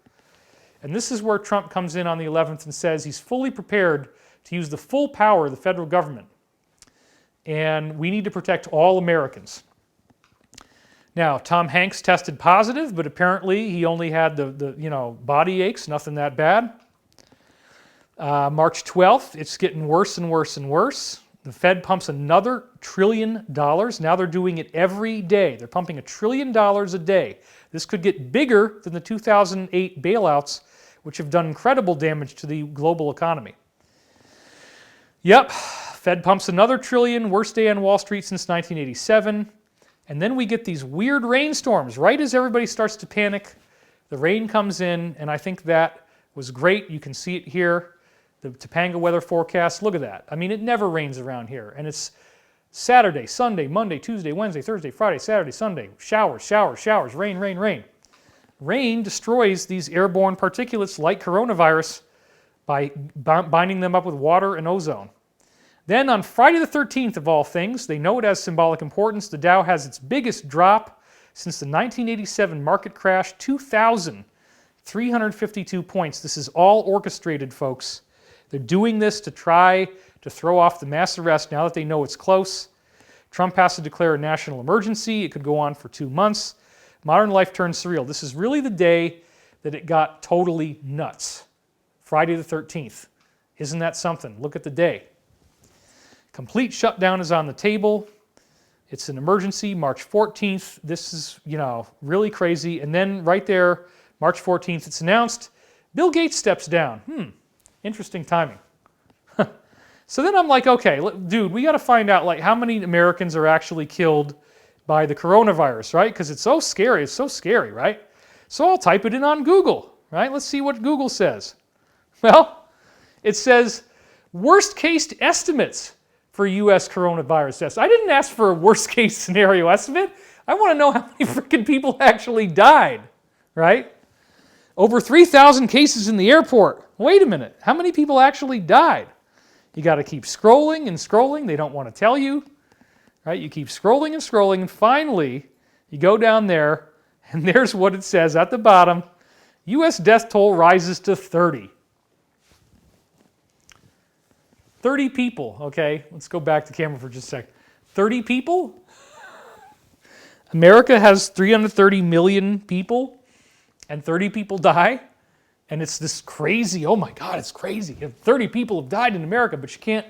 And this is where Trump comes in on the 11th and says he's fully prepared to use the full power of the federal government. And we need to protect all Americans. Now, Tom Hanks tested positive, but apparently he only had the body aches, nothing that bad. March 12th, it's getting worse and worse and worse. The Fed pumps another $1 trillion. Now they're doing it every day. They're pumping $1 trillion a day. This could get bigger than the 2008 bailouts, which have done incredible damage to the global economy. Yep, Fed pumps another $1 trillion, worst day on Wall Street since 1987. And then we get these weird rainstorms. Right as everybody starts to panic, the rain comes in, and I think that was great. You can see it here. The Topanga weather forecast, look at that. I mean, it never rains around here. And it's Saturday, Sunday, Monday, Tuesday, Wednesday, Thursday, Friday, Saturday, Sunday. Showers, showers, showers, rain, rain, rain. Rain destroys these airborne particulates like coronavirus by binding them up with water and ozone. Then on Friday the 13th of all things, they know it has symbolic importance, the Dow has its biggest drop since the 1987 market crash, 2,352 points. This is all orchestrated, folks. They're doing this to try to throw off the mass arrest now that they know it's close. Trump has to declare a national emergency. It could go on for 2 months. Modern life turns surreal. This is really the day that it got totally nuts. Friday the 13th. Isn't that something? Look at the day. Complete shutdown is on the table. It's an emergency, March 14th. This is, really crazy. And then right there, March 14th, it's announced, Bill Gates steps down. Interesting timing. So then I'm like, okay, dude, we got to find out how many Americans are actually killed by the coronavirus, right? Because it's so scary. It's so scary, right? So I'll type it in on Google, right? Let's see what Google says. Well, it says worst case estimates for U.S. coronavirus deaths. I didn't ask for a worst case scenario estimate. I want to know how many freaking people actually died, right? Over 3,000 cases in the airport. Wait a minute, how many people actually died? You got to keep scrolling and scrolling. They don't want to tell you, right? You keep scrolling and scrolling, and finally, you go down there, and there's what it says at the bottom. U.S. death toll rises to 30. 30 people, okay? Let's go back to camera for just a sec. 30 people? America has 330 million people, and 30 people die? And it's this crazy, oh my God, it's crazy. 30 people have died in America, but you can't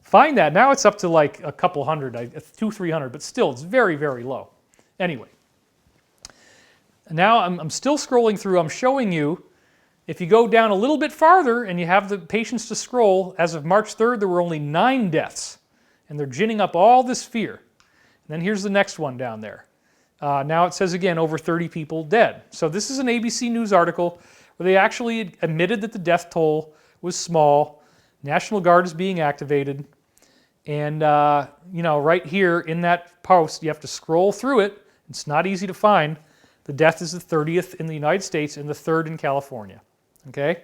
find that. Now it's up to like a couple hundred, 200-300, but still it's very, very low. Anyway, now I'm still scrolling through. I'm showing you, if you go down a little bit farther and you have the patience to scroll, as of March 3rd, there were only 9 deaths. And they're ginning up all this fear. And then here's the next one down there. Now it says again, over 30 people dead. So this is an ABC News article where they actually admitted that the death toll was small. National Guard is being activated. And, right here in that post, you have to scroll through it. It's not easy to find. The death is the 30th in the United States and the 3rd in California. Okay?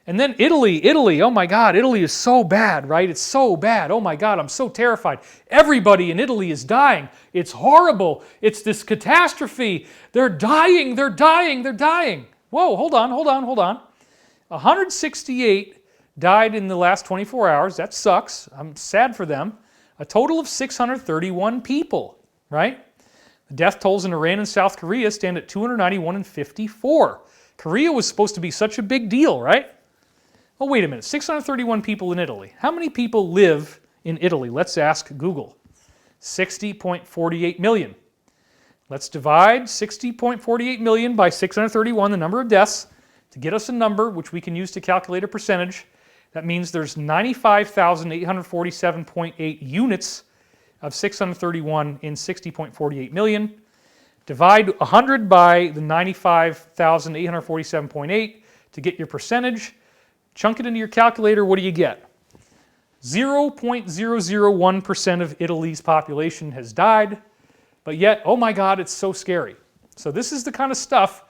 And then Italy, oh my God, Italy is so bad, right? It's so bad. Oh my God, I'm so terrified. Everybody in Italy is dying. It's horrible. It's this catastrophe. They're dying, they're dying, they're dying. Whoa, hold on. 168 died in the last 24 hours. That sucks. I'm sad for them. A total of 631 people, right? The death tolls in Iran and South Korea stand at 291 and 54. Korea was supposed to be such a big deal, right? Oh, wait a minute. 631 people in Italy. How many people live in Italy? Let's ask Google. 60.48 million. Let's divide 60.48 million by 631, the number of deaths, to get us a number which we can use to calculate a percentage. That means there's 95,847.8 units of 631 in 60.48 million. Divide 100 by the 95,847.8 to get your percentage. Chunk it into your calculator, what do you get? 0.001% of Italy's population has died, but yet, oh my God, it's so scary. So this is the kind of stuff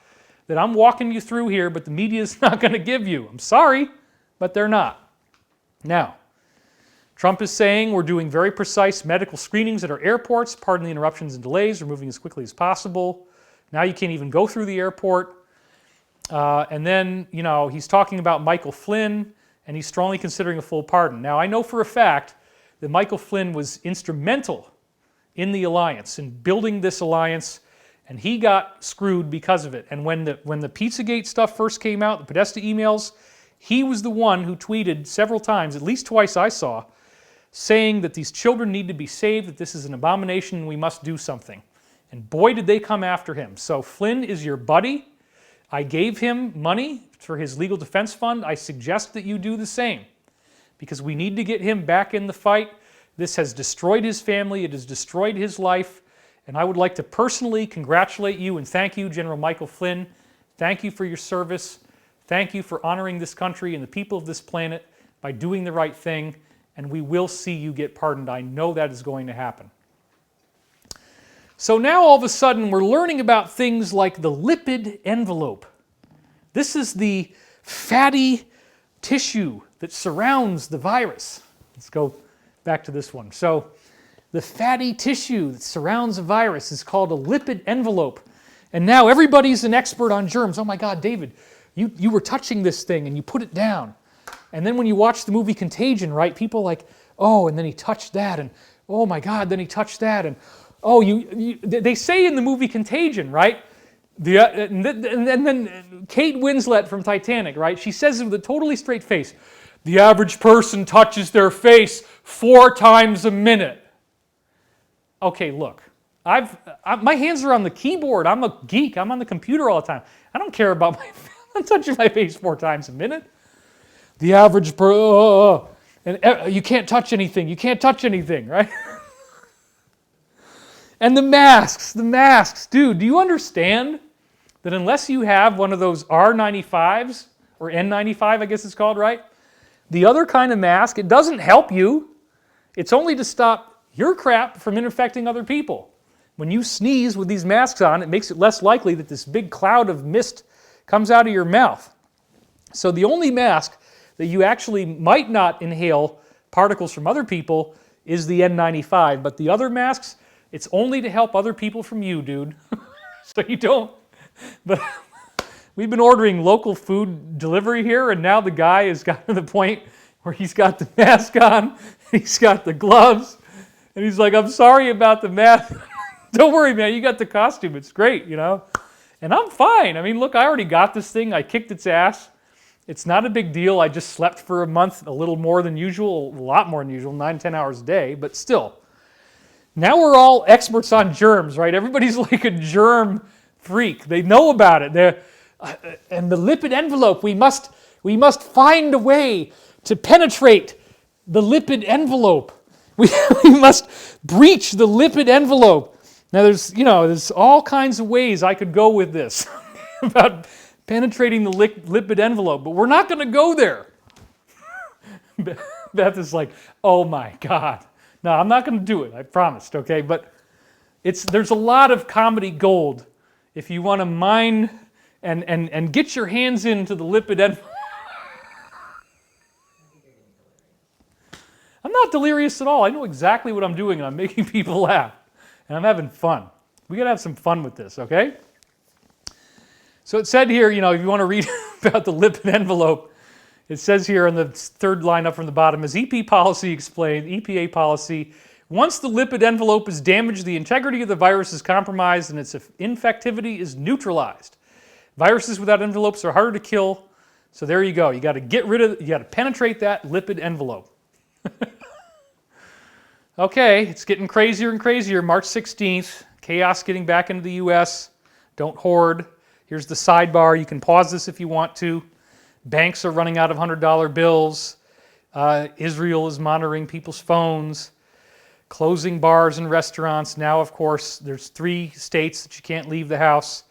that I'm walking you through here, but the media is not going to give you. I'm sorry, but they're not. Now, Trump is saying we're doing very precise medical screenings at our airports. Pardon the interruptions and delays. We're moving as quickly as possible. Now you can't even go through the airport. And then, you know, he's talking about Michael Flynn, and he's strongly considering a full pardon. Now, I know for a fact that Michael Flynn was instrumental in the alliance, in building this alliance, and he got screwed because of it. And when the Pizzagate stuff first came out, the Podesta emails, he was the one who tweeted several times, at least twice I saw, saying that these children need to be saved, that this is an abomination and we must do something. And boy, did they come after him. So Flynn is your buddy. I gave him money for his legal defense fund. I suggest that you do the same because we need to get him back in the fight. This has destroyed his family. It has destroyed his life. And I would like to personally congratulate you and thank you, General Michael Flynn. Thank you for your service. Thank you for honoring this country and the people of this planet by doing the right thing. And we will see you get pardoned. I know that is going to happen. So now all of a sudden we're learning about things like the lipid envelope. This is the fatty tissue that surrounds the virus. Let's go back to this one. So the fatty tissue that surrounds a virus is called a lipid envelope. And now everybody's an expert on germs. Oh my God, David, you were touching this thing and you put it down. And then when you watch the movie Contagion, right, people are like, oh, and then he touched that, and oh my God, then he touched that, and oh, they say in the movie Contagion, right? And then Kate Winslet from Titanic, right? She says it with a totally straight face. The average person touches their face 4 times a minute. Okay, look, my hands are on the keyboard. I'm a geek. I'm on the computer all the time. I don't care about I'm touching my face 4 times a minute. The average person, and you can't touch anything. You can't touch anything, right? And the masks. Dude, do you understand that unless you have one of those R95s, or N95, I guess it's called, right? The other kind of mask, it doesn't help you. It's only to stop your crap from infecting other people. When you sneeze with these masks on, it makes it less likely that this big cloud of mist comes out of your mouth. So the only mask that you actually might not inhale particles from other people is the N95. But the other masks, it's only to help other people from you, dude. So you don't. But we've been ordering local food delivery here, and now the guy has gotten to the point where he's got the mask on, he's got the gloves, and he's like, I'm sorry about the mask. Don't worry, man, you got the costume. It's great, you know. And I'm fine. I mean, look, I already got this thing. I kicked its ass. It's not a big deal. I just slept for a month, a little more than usual, a lot more than usual, 9-10 hours a day, but still. Now we're all experts on germs, right? Everybody's like a germ freak. They know about it. And the lipid envelope, we must find a way to penetrate the lipid envelope. We must breach the lipid envelope. Now there's all kinds of ways I could go with this about penetrating the lipid envelope, but we're not going to go there. Beth is like, oh my God. No, I'm not going to do it, I promised, okay? But there's a lot of comedy gold if you want to mine and get your hands into the lipid envelope. I'm not delirious at all. I know exactly what I'm doing, and I'm making people laugh. And I'm having fun. We got to have some fun with this, okay? So it said here, if you want to read about the lipid envelope, it says here on the third line up from the bottom, as EPA policy explained, once the lipid envelope is damaged, the integrity of the virus is compromised and its infectivity is neutralized. Viruses without envelopes are harder to kill, so there you go. You got to penetrate that lipid envelope. Okay, it's getting crazier and crazier. March 16th, chaos getting back into the U.S. Don't hoard. Here's the sidebar. You can pause this if you want to. Banks are running out of $100 bills. Israel is monitoring people's phones. Closing bars and restaurants. Now, of course, there's 3 states that you can't leave the house.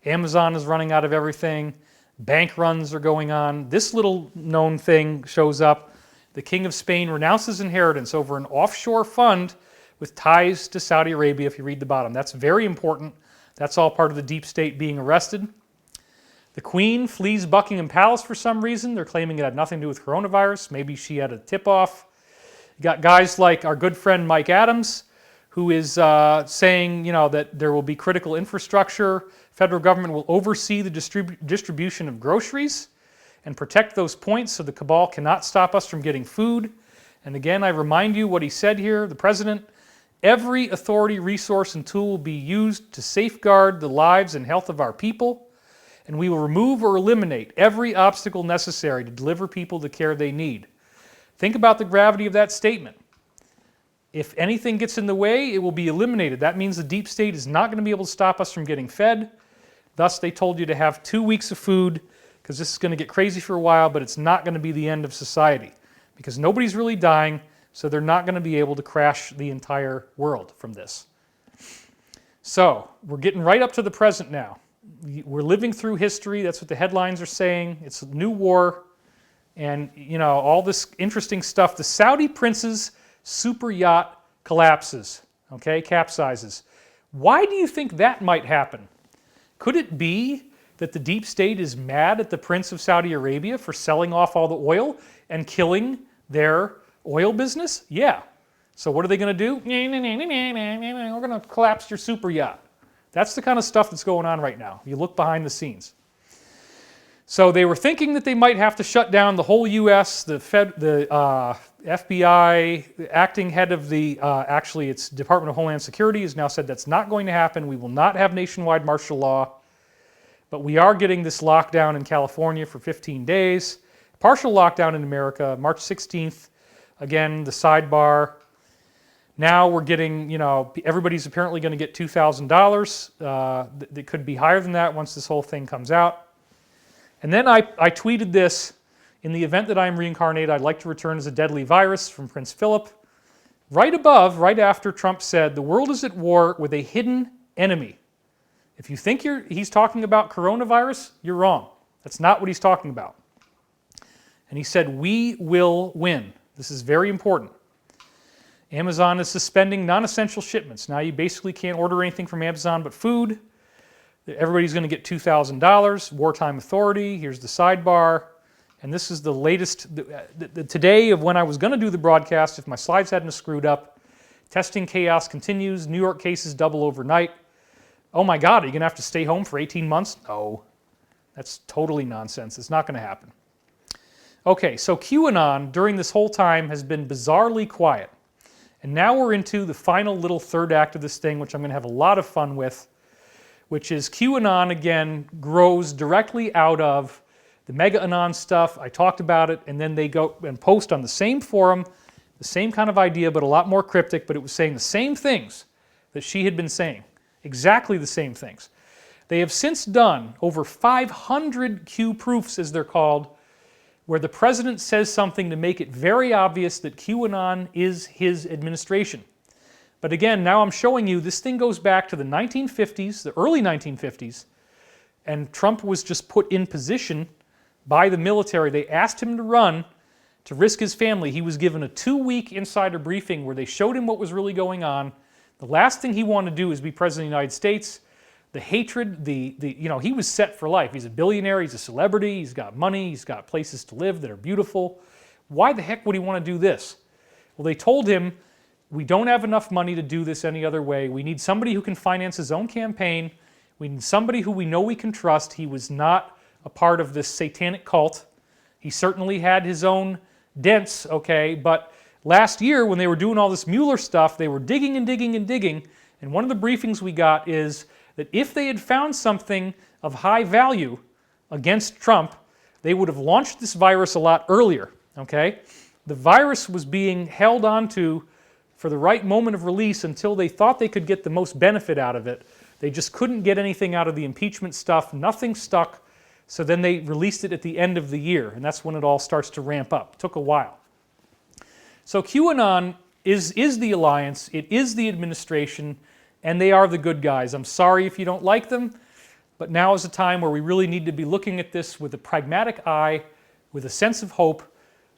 Amazon is running out of everything. Bank runs are going on. This little known thing shows up. the King of Spain renounced his inheritance over an offshore fund with ties to Saudi Arabia, if you read the bottom. That's very important. That's all part of the deep state being arrested. The Queen flees Buckingham Palace for some reason. They're claiming it had nothing to do with coronavirus. Maybe she had a tip-off. You got guys like our good friend Mike Adams, who is saying, that there will be critical infrastructure. Federal government will oversee the distribution of groceries and protect those points so the cabal cannot stop us from getting food. And again, I remind you what he said here, the president, every authority, resource, and tool will be used to safeguard the lives and health of our people, and we will remove or eliminate every obstacle necessary to deliver people the care they need. Think about the gravity of that statement. If anything gets in the way, it will be eliminated. That means the deep state is not going to be able to stop us from getting fed. Thus, they told you to have 2 weeks of food, because this is going to get crazy for a while, but it's not going to be the end of society, because nobody's really dying, so they're not going to be able to crash the entire world from this. So, we're getting right up to the present now. We're living through history. That's what the headlines are saying. It's a new war, and all this interesting stuff. The Saudi prince's super yacht collapses, capsizes. Why do you think that might happen? Could it be that the deep state is mad at the Prince of Saudi Arabia for selling off all the oil and killing their oil business? Yeah. So what are they going to do? We're going to collapse your super yacht. That's the kind of stuff that's going on right now. You look behind the scenes. So they were thinking that they might have to shut down the whole U.S., the FBI, the acting head of the, actually it's Department of Homeland Security has now said that's not going to happen. We will not have nationwide martial law. But we are getting this lockdown in California for 15 days. Partial lockdown in America, March 16th. Again, the sidebar. Now we're getting, everybody's apparently going to get $2,000. It could be higher than that once this whole thing comes out. And then I tweeted this, in the event that I'm reincarnated, I'd like to return as a deadly virus, from Prince Philip. Right above, right after Trump said, the world is at war with a hidden enemy. If you think he's talking about coronavirus, you're wrong. That's not what he's talking about. And he said, we will win. This is very important. Amazon is suspending non-essential shipments. Now you basically can't order anything from Amazon but food. Everybody's going to get $2,000. Wartime authority. Here's the sidebar. And this is the latest, today of when I was going to do the broadcast, if my slides hadn't screwed up. Testing chaos continues. New York cases double overnight. Oh my God, are you going to have to stay home for 18 months? No. That's totally nonsense. It's not going to happen. Okay, so QAnon during this whole time has been bizarrely quiet. And now we're into the final little third act of this thing, which I'm going to have a lot of fun with, which is QAnon, again, grows directly out of the Mega-Anon stuff. I talked about it, and then they go and post on the same forum, the same kind of idea, but a lot more cryptic, but it was saying the same things that she had been saying. Exactly the same things. They have since done over 500 Q proofs, as they're called, where the president says something to make it very obvious that QAnon is his administration. But again, now I'm showing you this thing goes back to the 1950s, the early 1950s, and Trump was just put in position by the military. They asked him to run to risk his family. He was given a 2-week insider briefing where they showed him what was really going on. The last thing he wanted to do is be president of the United States. The hatred, he was set for life. He's a billionaire, he's a celebrity, he's got money, he's got places to live that are beautiful. Why the heck would he want to do this? Well, they told him, we don't have enough money to do this any other way. We need somebody who can finance his own campaign. We need somebody who we know we can trust. He was not a part of this satanic cult. He certainly had his own dents, but last year, when they were doing all this Mueller stuff, they were digging and digging and digging, and one of the briefings we got is that if they had found something of high value against Trump, they would have launched this virus a lot earlier, The virus was being held onto for the right moment of release until they thought they could get the most benefit out of it. They just couldn't get anything out of the impeachment stuff. Nothing stuck, so then they released it at the end of the year, and that's when it all starts to ramp up. It took a while. So QAnon is the alliance, it is the administration, and they are the good guys. I'm sorry if you don't like them, but now is a time where we really need to be looking at this with a pragmatic eye, with a sense of hope,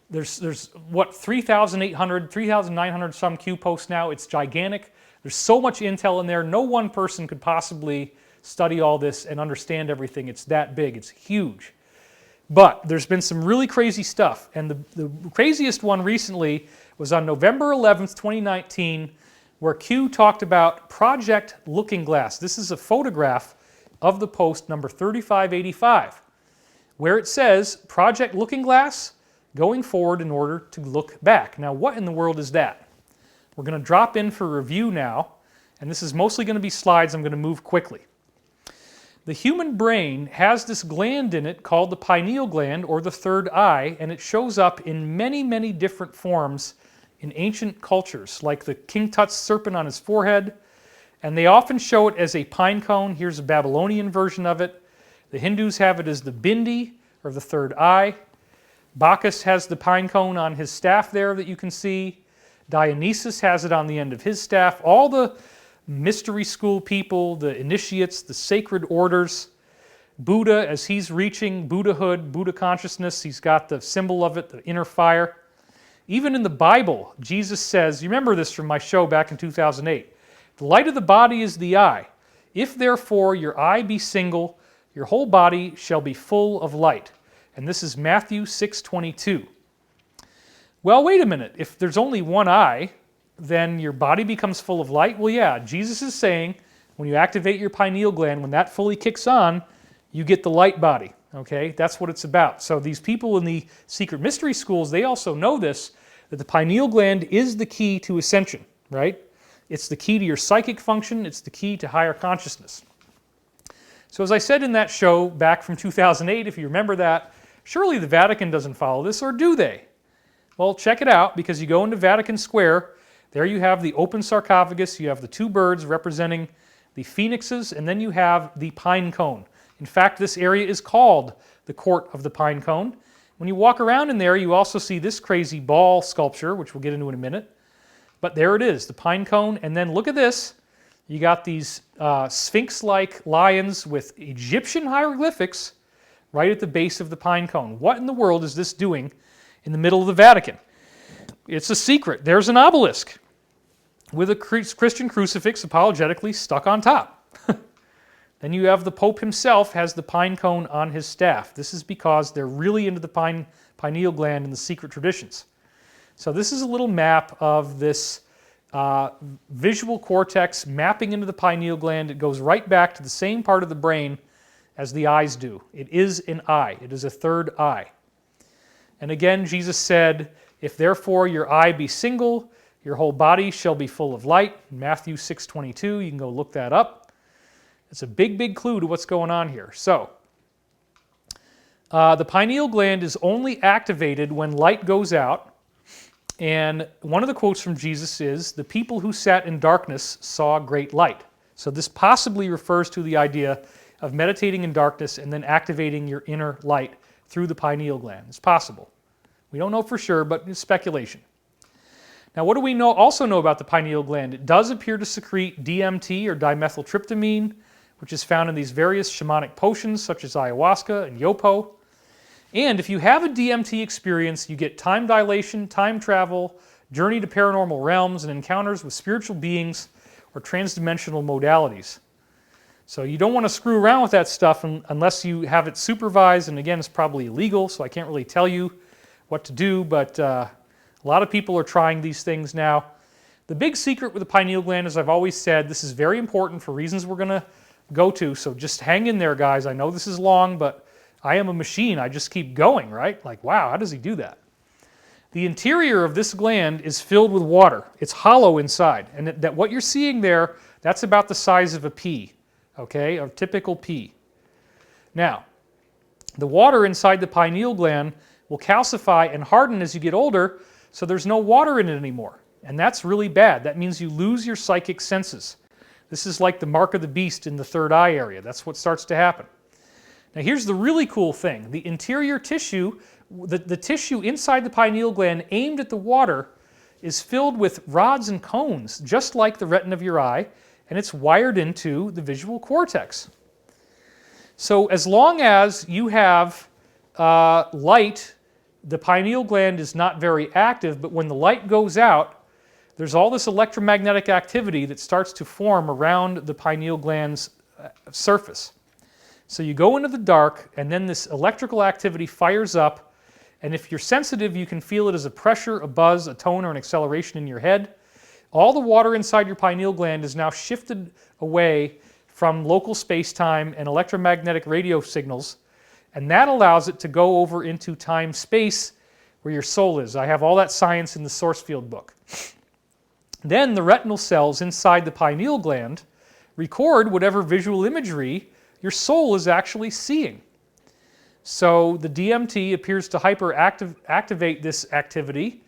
There's what, 3,800, 3,900 some Q posts now. It's gigantic. There's so much intel in there. No one person could possibly study all this and understand everything. It's that big. It's huge. But there's been some really crazy stuff. And the craziest one recently was on November 11th, 2019, where Q talked about Project Looking Glass. This is a photograph of the post number 3585, where it says, Project Looking Glass, going forward in order to look back. Now, what in the world is that? We're going to drop in for review now, and this is mostly going to be slides. I'm going to move quickly. The human brain has this gland in it called the pineal gland, or the third eye, and it shows up in many, many different forms in ancient cultures, like the King Tut's serpent on his forehead, and they often show it as a pine cone. Here's a Babylonian version of it. The Hindus have it as the bindi, or the third eye. Bacchus has the pine cone on his staff there that you can see. Dionysus has it on the end of his staff. All the mystery school people, the initiates, the sacred orders, Buddha, as he's reaching Buddhahood, Buddha consciousness, he's got the symbol of it, the inner fire. Even in the Bible, Jesus says, you remember this from my show back in 2008, the light of the body is the eye. If therefore your eye be single, your whole body shall be full of light. And this is Matthew 6:22. Well, wait a minute. If there's only one eye, then your body becomes full of light? Well, yeah, Jesus is saying when you activate your pineal gland, when that fully kicks on, you get the light body. Okay, that's what it's about. So these people in the secret mystery schools, they also know this, that the pineal gland is the key to ascension, right? It's the key to your psychic function. It's the key to higher consciousness. So as I said in that show back from 2008, if you remember that, surely the Vatican doesn't follow this, or do they? Well, check it out, because you go into Vatican Square, there you have the open sarcophagus, you have the two birds representing the phoenixes, and then you have the pine cone. In fact, this area is called the Court of the Pine Cone. When you walk around in there, you also see this crazy ball sculpture, which we'll get into in a minute. But there it is, the pine cone, and then look at this. You got these sphinx-like lions with Egyptian hieroglyphics right at the base of the pine cone. What in the world is this doing in the middle of the Vatican? It's a secret. There's an obelisk with a Christian crucifix apologetically stuck on top. Then you have the Pope himself has the pine cone on his staff. This is because they're really into the pineal gland and the secret traditions. So this is a little map of this visual cortex mapping into the pineal gland. It goes right back to the same part of the brain as the eyes do. It is an eye. It is a third eye. And again, Jesus said, if therefore your eye be single, your whole body shall be full of light. Matthew 6:22, you can go look that up. It's a big, big clue to what's going on here. So, the pineal gland is only activated when light goes out. And one of the quotes from Jesus is, the people who sat in darkness saw great light. So this possibly refers to the idea of meditating in darkness and then activating your inner light through the pineal gland. It's possible. We don't know for sure, but it's speculation. Now, what do we also know about the pineal gland? It does appear to secrete DMT, or dimethyltryptamine, which is found in these various shamanic potions such as ayahuasca and yopo. And if you have a DMT experience, you get time dilation, time travel, journey to paranormal realms, and encounters with spiritual beings or transdimensional modalities. So you don't want to screw around with that stuff unless you have it supervised, and again, it's probably illegal, so I can't really tell you what to do, but a lot of people are trying these things now. The big secret with the pineal gland, as I've always said, this is very important for reasons we're going to go to, so just hang in there, guys. I know this is long, but I am a machine. I just keep going, right? Like, wow, how does he do that? The interior of this gland is filled with water. It's hollow inside, and that what you're seeing there, that's about the size of a pea, okay, a typical pea. Now, the water inside the pineal gland will calcify and harden as you get older, so there's no water in it anymore, and that's really bad. That means you lose your psychic senses. This is like the mark of the beast in the third eye area. That's what starts to happen. Now here's the really cool thing. The interior tissue, the tissue inside the pineal gland aimed at the water is filled with rods and cones, just like the retina of your eye, and it's wired into the visual cortex. So as long as you have light the pineal gland is not very active, but when the light goes out, there's all this electromagnetic activity that starts to form around the pineal gland's surface. So you go into the dark, and then this electrical activity fires up, and if you're sensitive, you can feel it as a pressure, a buzz, a tone, or an acceleration in your head. All the water inside your pineal gland is now shifted away from local space-time and electromagnetic radio signals, and that allows it to go over into time-space where your soul is. I have all that science in the source field book. Then the retinal cells inside the pineal gland record whatever visual imagery your soul is actually seeing. So the DMT appears to hyperactivate this activity,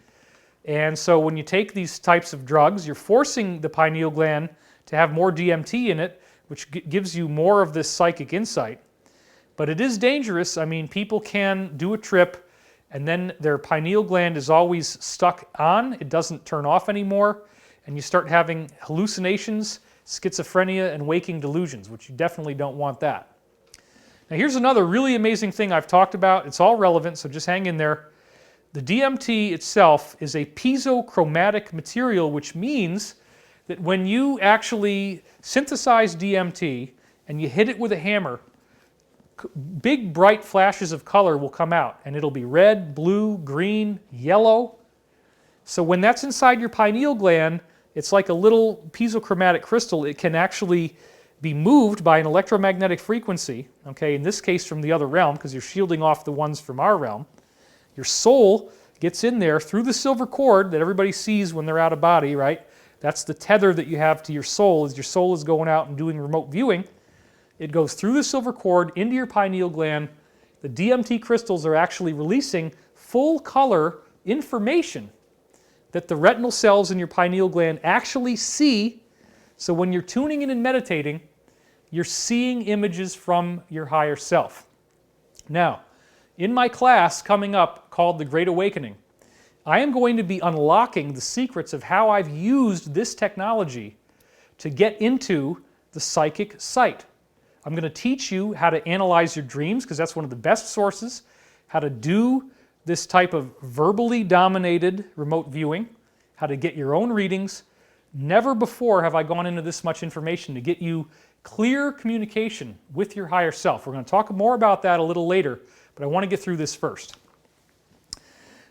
and so when you take these types of drugs, you're forcing the pineal gland to have more DMT in it, which gives you more of this psychic insight. But it is dangerous. I mean, people can do a trip and then their pineal gland is always stuck on. It doesn't turn off anymore, and you start having hallucinations, schizophrenia, and waking delusions, which you definitely don't want that. Now here's another really amazing thing I've talked about. It's all relevant, so just hang in there. The DMT itself is a piezochromatic material, which means that when you actually synthesize DMT and you hit it with a hammer, big bright flashes of color will come out, and it'll be red, blue, green, yellow. So when that's inside your pineal gland, it's like a little piezochromatic crystal. It can actually be moved by an electromagnetic frequency, okay, in this case from the other realm, because you're shielding off the ones from our realm. Your soul gets in there through the silver cord that everybody sees when they're out of body, right? That's the tether that you have to your soul, as your soul is going out and doing remote viewing. It goes through the silver cord into your pineal gland. The DMT crystals are actually releasing full color information that the retinal cells in your pineal gland actually see. So when you're tuning in and meditating, you're seeing images from your higher self. Now, in my class coming up called The Great Awakening, I am going to be unlocking the secrets of how I've used this technology to get into the psychic sight. I'm going to teach you how to analyze your dreams, because that's one of the best sources, how to do this type of verbally dominated remote viewing, how to get your own readings. Never before have I gone into this much information to get you clear communication with your higher self. We're going to talk more about that a little later, but I want to get through this first.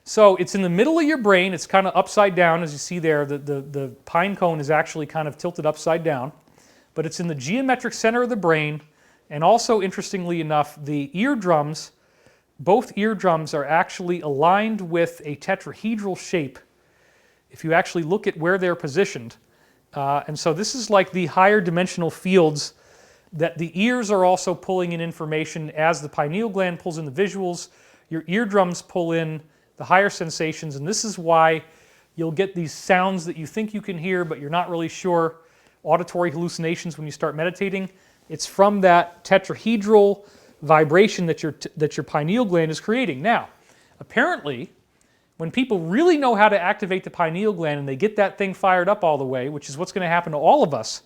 So it's in the middle of your brain. It's kind of upside down, as you see there. The pine cone is actually kind of tilted upside down, but it's in the geometric center of the brain. And also, interestingly enough, the eardrums, both eardrums are actually aligned with a tetrahedral shape if you actually look at where they're positioned. And so this is like the higher dimensional fields that the ears are also pulling in information as the pineal gland pulls in the visuals. Your eardrums pull in the higher sensations, and this is why you'll get these sounds that you think you can hear, but you're not really sure, auditory hallucinations when you start meditating. It's from that tetrahedral vibration that your pineal gland is creating. Now, apparently, when people really know how to activate the pineal gland and they get that thing fired up all the way, which is what's going to happen to all of us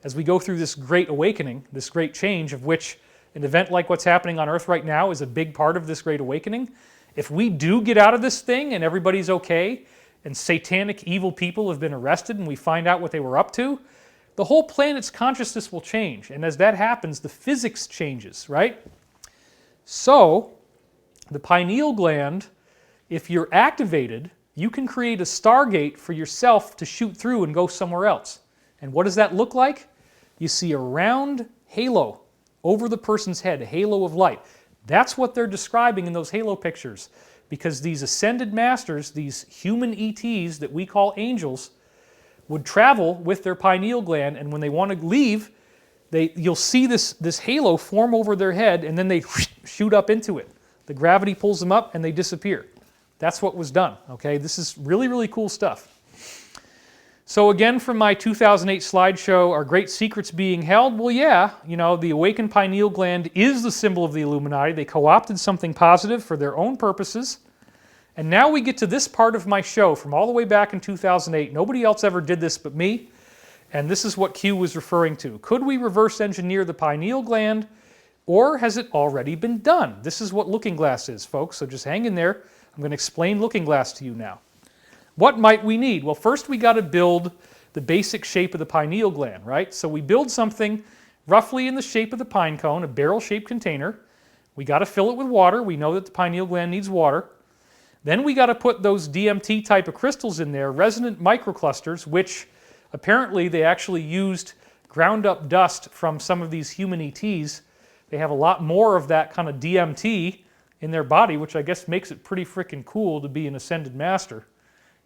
as we go through this great awakening, this great change, of which an event like what's happening on Earth right now is a big part of this great awakening. If we do get out of this thing and everybody's okay, and satanic evil people have been arrested and we find out what they were up to, the whole planet's consciousness will change. And as that happens, the physics changes, right? So, the pineal gland, if you're activated, you can create a stargate for yourself to shoot through and go somewhere else. And what does that look like? You see a round halo over the person's head, a halo of light. That's what they're describing in those halo pictures, because these ascended masters, these human ETs that we call angels, would travel with their pineal gland, and when they want to leave, you'll see this halo form over their head, and then they shoot up into it. The gravity pulls them up and they disappear. That's what was done, okay? This is really, really cool stuff. So again, from my 2008 slideshow, are great secrets being held? Well, yeah, you know, the awakened pineal gland is the symbol of the Illuminati. They co-opted something positive for their own purposes. And now we get to this part of my show from all the way back in 2008. Nobody else ever did this but me. And this is what Q was referring to. Could we reverse engineer the pineal gland, or has it already been done? This is what Looking Glass is, folks, so just hang in there. I'm going to explain looking glass to you now. What might we need? Well, first we got to build the basic shape of the pineal gland, right? So we build something roughly in the shape of the pine cone, a barrel-shaped container. We got to fill it with water. We know that the pineal gland needs water. Then we got to put those DMT type of crystals in there, resonant microclusters, which apparently they actually used ground up dust from some of these human ETs. They have a lot more of that kind of DMT in their body, which I guess makes it pretty freaking cool to be an ascended master.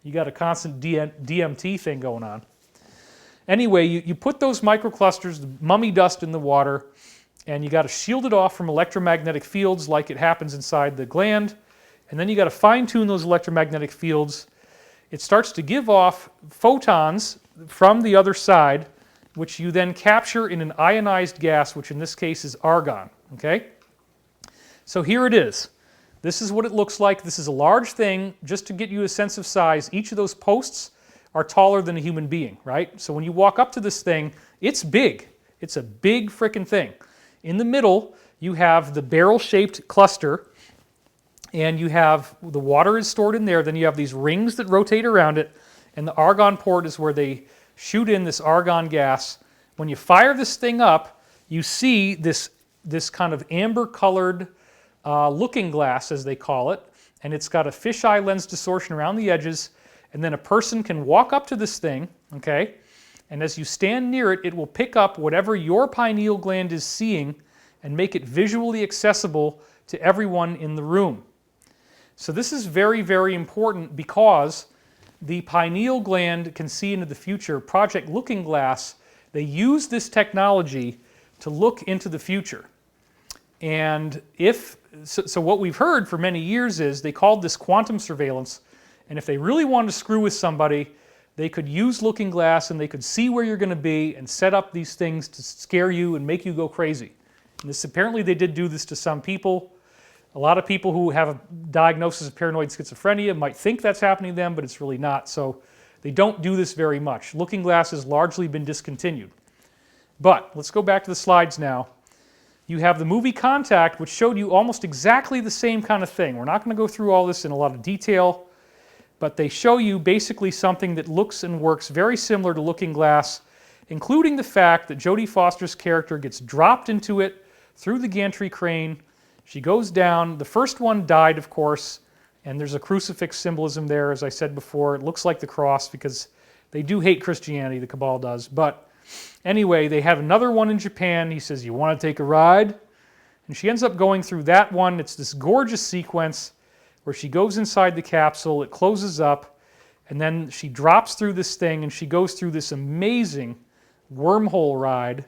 You got a constant DMT thing going on. Anyway, you put those microclusters, the mummy dust in the water, and you got to shield it off from electromagnetic fields like it happens inside the gland. And then you got to fine-tune those electromagnetic fields. It starts to give off photons from the other side, which you then capture in an ionized gas, which in this case is argon. Okay? So here it is. This is what it looks like. This is a large thing. Just to get you a sense of size, each of those posts are taller than a human being, right? So when you walk up to this thing, it's big. It's a big frickin' thing. In the middle, you have the barrel-shaped cluster, and you have the water is stored in there. Then you have these rings that rotate around it, and the argon port is where they shoot in this argon gas. When you fire this thing up, you see this kind of amber-colored looking glass, as they call it, and it's got a fisheye lens distortion around the edges, and then a person can walk up to this thing, okay, and as you stand near it, it will pick up whatever your pineal gland is seeing and make it visually accessible to everyone in the room. So this is very, very important because the pineal gland can see into the future. Project Looking Glass, they use this technology to look into the future. And so what we've heard for many years is they called this quantum surveillance, and if they really wanted to screw with somebody, they could use Looking Glass and they could see where you're going to be and set up these things to scare you and make you go crazy. And apparently they did do this to some people. A lot of people who have a diagnosis of paranoid schizophrenia might think that's happening to them, but it's really not. So they don't do this very much. Looking Glass has largely been discontinued. But let's go back to the slides now. You have the movie Contact, which showed you almost exactly the same kind of thing. We're not going to go through all this in a lot of detail, but they show you basically something that looks and works very similar to Looking Glass, including the fact that Jodie Foster's character gets dropped into it through the gantry crane. She goes down. The first one died, of course, and there's a crucifix symbolism there, as I said before. It looks like the cross because they do hate Christianity, the Cabal does. But anyway, they have another one in Japan. He says, "You want to take a ride?" And she ends up going through that one. It's this gorgeous sequence where she goes inside the capsule, it closes up, and then she drops through this thing and she goes through this amazing wormhole ride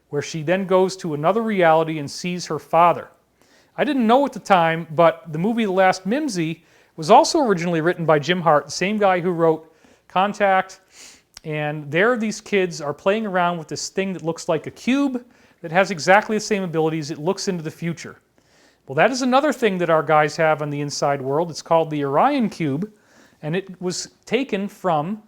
where she then goes to another reality and sees her father. I didn't know at the time, but the movie The Last Mimsy was also originally written by Jim Hart, the same guy who wrote Contact. And there these kids are playing around with this thing that looks like a cube that has exactly the same abilities. It looks into the future. Well, that is another thing that our guys have on the inside world. It's called the Orion Cube, and it was taken from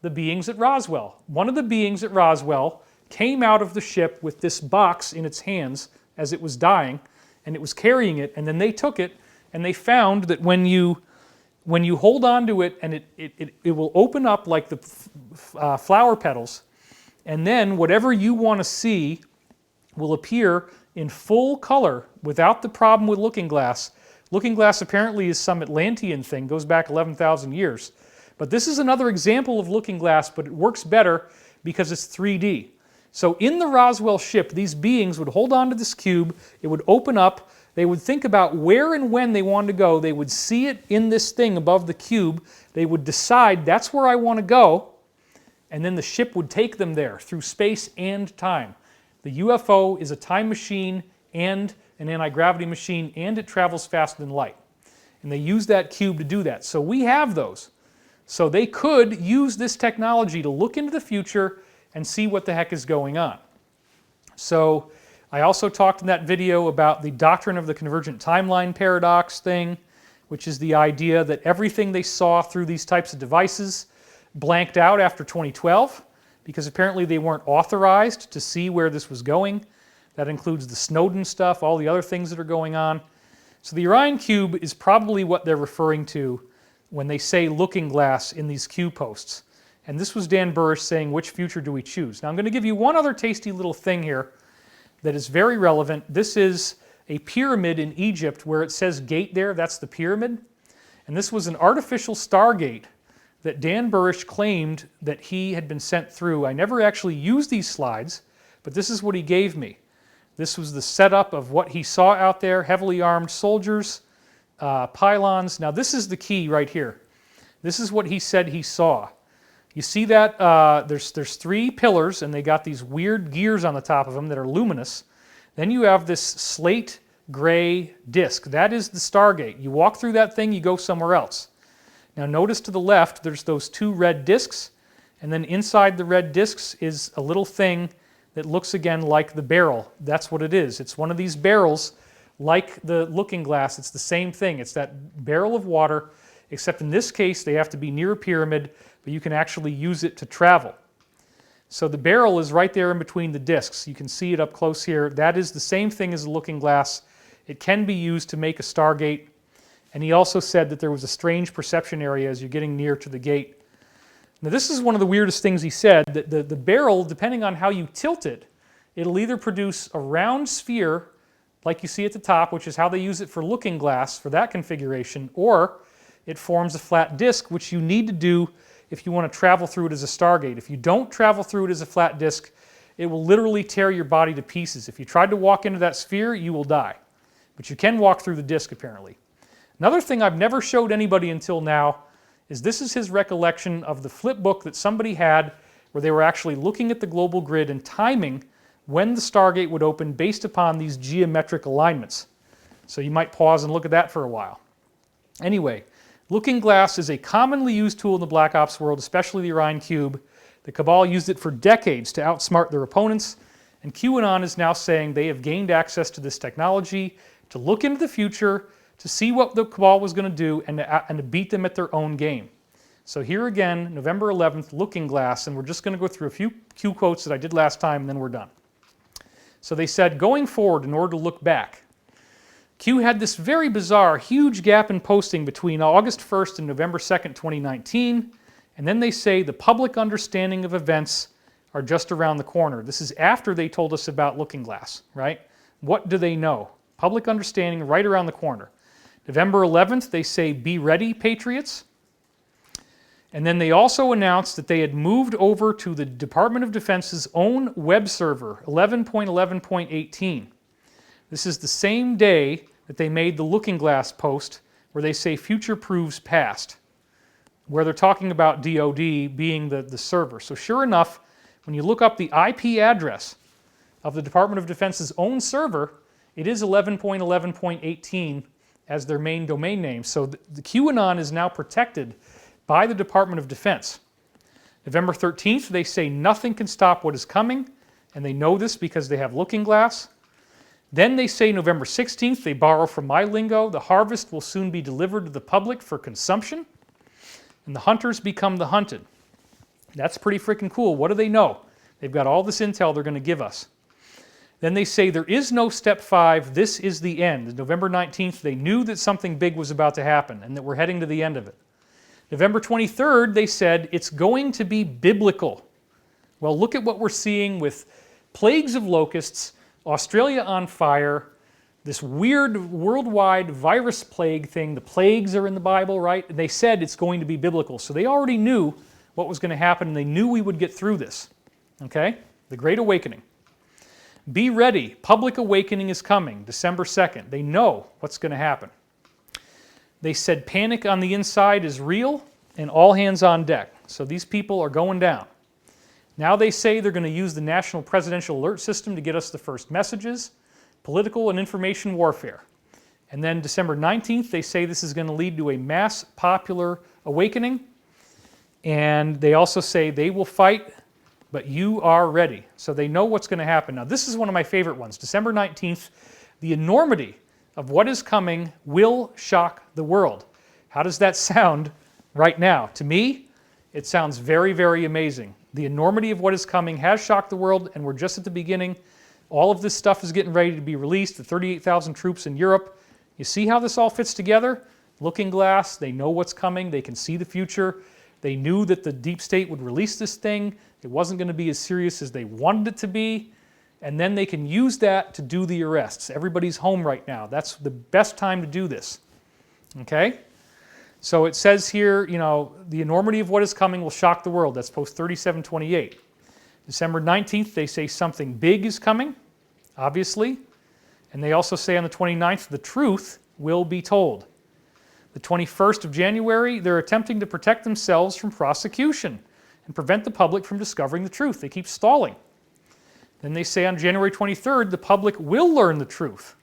the beings at Roswell. One of the beings at Roswell came out of the ship with this box in its hands as it was dying, and it was carrying it, and then they took it, and they found that when you hold on to it, and it will open up like the flower petals, and then whatever you want to see will appear in full color without the problem with Looking Glass. Looking Glass apparently is some Atlantean thing, goes back 11,000 years. But this is another example of Looking Glass, but it works better because it's 3D. So in the Roswell ship, these beings would hold on to this cube, it would open up, they would think about where and when they wanted to go, they would see it in this thing above the cube, they would decide that's where I want to go, and then the ship would take them there through space and time. The UFO is a time machine and an anti-gravity machine, and it travels faster than light. And they use that cube to do that. So we have those. So they could use this technology to look into the future and see what the heck is going on. So I also talked in that video about the doctrine of the convergent timeline paradox thing, which is the idea that everything they saw through these types of devices blanked out after 2012. Because apparently they weren't authorized to see where this was going. That includes the Snowden stuff, all the other things that are going on. So the Orion Cube is probably what they're referring to when they say looking glass in these Q posts. And this was Dan Burrish saying, which future do we choose? Now I'm going to give you one other tasty little thing here that is very relevant. This is a pyramid in Egypt where it says gate there, that's the pyramid. And this was an artificial stargate that Dan Burrish claimed that he had been sent through. I never actually used these slides, but this is what he gave me. This was the setup of what he saw out there, heavily armed soldiers, pylons. Now this is the key right here. This is what he said he saw. You see that there's 3 pillars and they got these weird gears on the top of them that are luminous. Then you have this slate gray disc. That is the Stargate. You walk through that thing, you go somewhere else. Now notice to the left there's those 2 red discs, and then inside the red discs is a little thing that looks again like the barrel. That's what it is. It's one of these barrels like the looking glass. It's the same thing. It's that barrel of water, except in this case they have to be near a pyramid, but you can actually use it to travel. So the barrel is right there in between the discs. You can see it up close here. That is the same thing as a looking glass. It can be used to make a Stargate. And he also said that there was a strange perception area as you're getting near to the gate. Now this is one of the weirdest things he said, that the barrel, depending on how you tilt it, it'll either produce a round sphere, like you see at the top, which is how they use it for looking glass, for that configuration, or it forms a flat disc, which you need to do if you want to travel through it as a Stargate. If you don't travel through it as a flat disc, it will literally tear your body to pieces. If you tried to walk into that sphere, you will die. But you can walk through the disc, apparently. Another thing I've never showed anybody until now is this is his recollection of the flip book that somebody had where they were actually looking at the global grid and timing when the Stargate would open based upon these geometric alignments. So you might pause and look at that for a while. Anyway, looking glass is a commonly used tool in the Black Ops world, especially the Orion Cube. The Cabal used it for decades to outsmart their opponents, and QAnon is now saying they have gained access to this technology to look into the future, to see what the Cabal was going to do, and to beat them at their own game. So here again, November 11th, looking glass, and we're just going to go through a few Q quotes that I did last time, and then we're done. So they said, going forward, in order to look back, Q had this very bizarre, huge gap in posting between August 1st and November 2nd, 2019, and then they say the public understanding of events are just around the corner. This is after they told us about looking glass, right? What do they know? Public understanding right around the corner. November 11th, they say, be ready, Patriots. And then they also announced that they had moved over to the Department of Defense's own web server, 11.11.18. This is the same day that they made the looking glass post where they say future proves past, where they're talking about DoD being the server. So sure enough, when you look up the IP address of the Department of Defense's own server, it is 11.11.18 as their main domain name. So the QAnon is now protected by the Department of Defense. November 13th, they say nothing can stop what is coming, and they know this because they have looking glass. Then they say November 16th, they borrow from my lingo, the harvest will soon be delivered to the public for consumption, and the hunters become the hunted. That's pretty freaking cool. What do they know? They've got all this intel they're going to give us. Then they say there is no step 5, this is the end. November 19th, they knew that something big was about to happen and that we're heading to the end of it. November 23rd, they said it's going to be biblical. Well, look at what we're seeing with plagues of locusts, Australia on fire, this weird worldwide virus plague thing. The plagues are in the Bible, right? They said it's going to be biblical. So they already knew what was going to happen, and they knew we would get through this. Okay? The Great Awakening. Be ready. Public awakening is coming, December 2nd. They know what's going to happen. They said panic on the inside is real and all hands on deck. So these people are going down. Now they say they're going to use the National Presidential Alert System to get us the first messages, political and information warfare. And then December 19th, they say this is going to lead to a mass popular awakening. And they also say they will fight, but you are ready. So they know what's going to happen. Now this is one of my favorite ones. December 19th, the enormity of what is coming will shock the world. How does that sound right now? To me, it sounds very, very amazing. The enormity of what is coming has shocked the world, and we're just at the beginning. All of this stuff is getting ready to be released. The 38,000 troops in Europe, You see how this all fits together? Looking glass, they know what's coming, they can see the future. They knew that the deep state would release this thing. It wasn't going to be as serious as they wanted it to be. And then they can use that to do the arrests. Everybody's home right now. That's the best time to do this. Okay? So it says here, you know, the enormity of what is coming will shock the world. That's post 3728. December 19th, they say something big is coming, obviously. And they also say on the 29th, the truth will be told. The 21st of January, they're attempting to protect themselves from prosecution and prevent the public from discovering the truth. They keep stalling. Then they say on January 23rd, the public will learn the truth.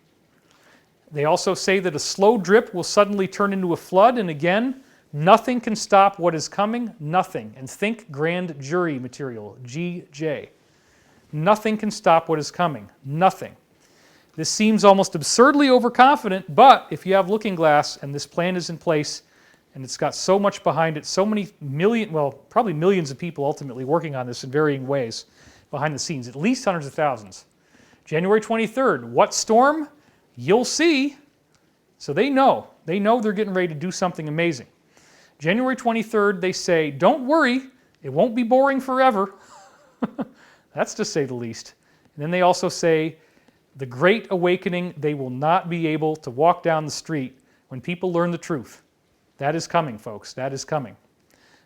They also say that a slow drip will suddenly turn into a flood, and again, nothing can stop what is coming, nothing. And think grand jury material, GJ. Nothing can stop what is coming, nothing. This seems almost absurdly overconfident, but if you have looking glass and this plan is in place and it's got so much behind it, so many probably millions of people ultimately working on this in varying ways behind the scenes, at least hundreds of thousands. January 23rd, what storm? You'll see. So they know they're getting ready to do something amazing. January 23rd, they say, don't worry, it won't be boring forever. That's to say the least. And then they also say, the Great Awakening, they will not be able to walk down the street when people learn the truth. That is coming, folks. That is coming.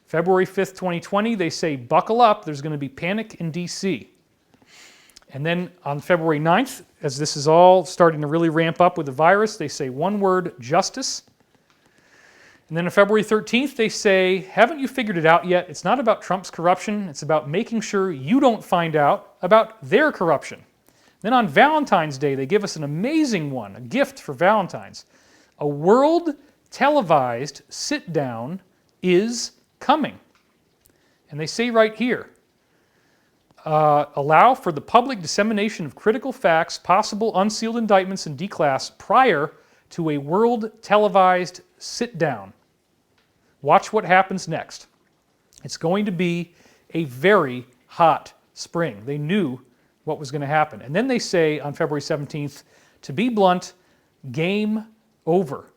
February 5th, 2020, they say, buckle up. There's going to be panic in D.C. And then on February 9th, as this is all starting to really ramp up with the virus, they say one word, justice. And then on February 13th, they say, haven't you figured it out yet? It's not about Trump's corruption. It's about making sure you don't find out about their corruption. Then on Valentine's Day, they give us an amazing one, a gift for Valentine's. A world televised sit-down is coming. And they say right here, allow for the public dissemination of critical facts, possible unsealed indictments, and declass prior to a world televised sit-down. Watch what happens next. It's going to be a very hot spring. They knew what was going to happen. And then they say on February 17th, to be blunt, game over.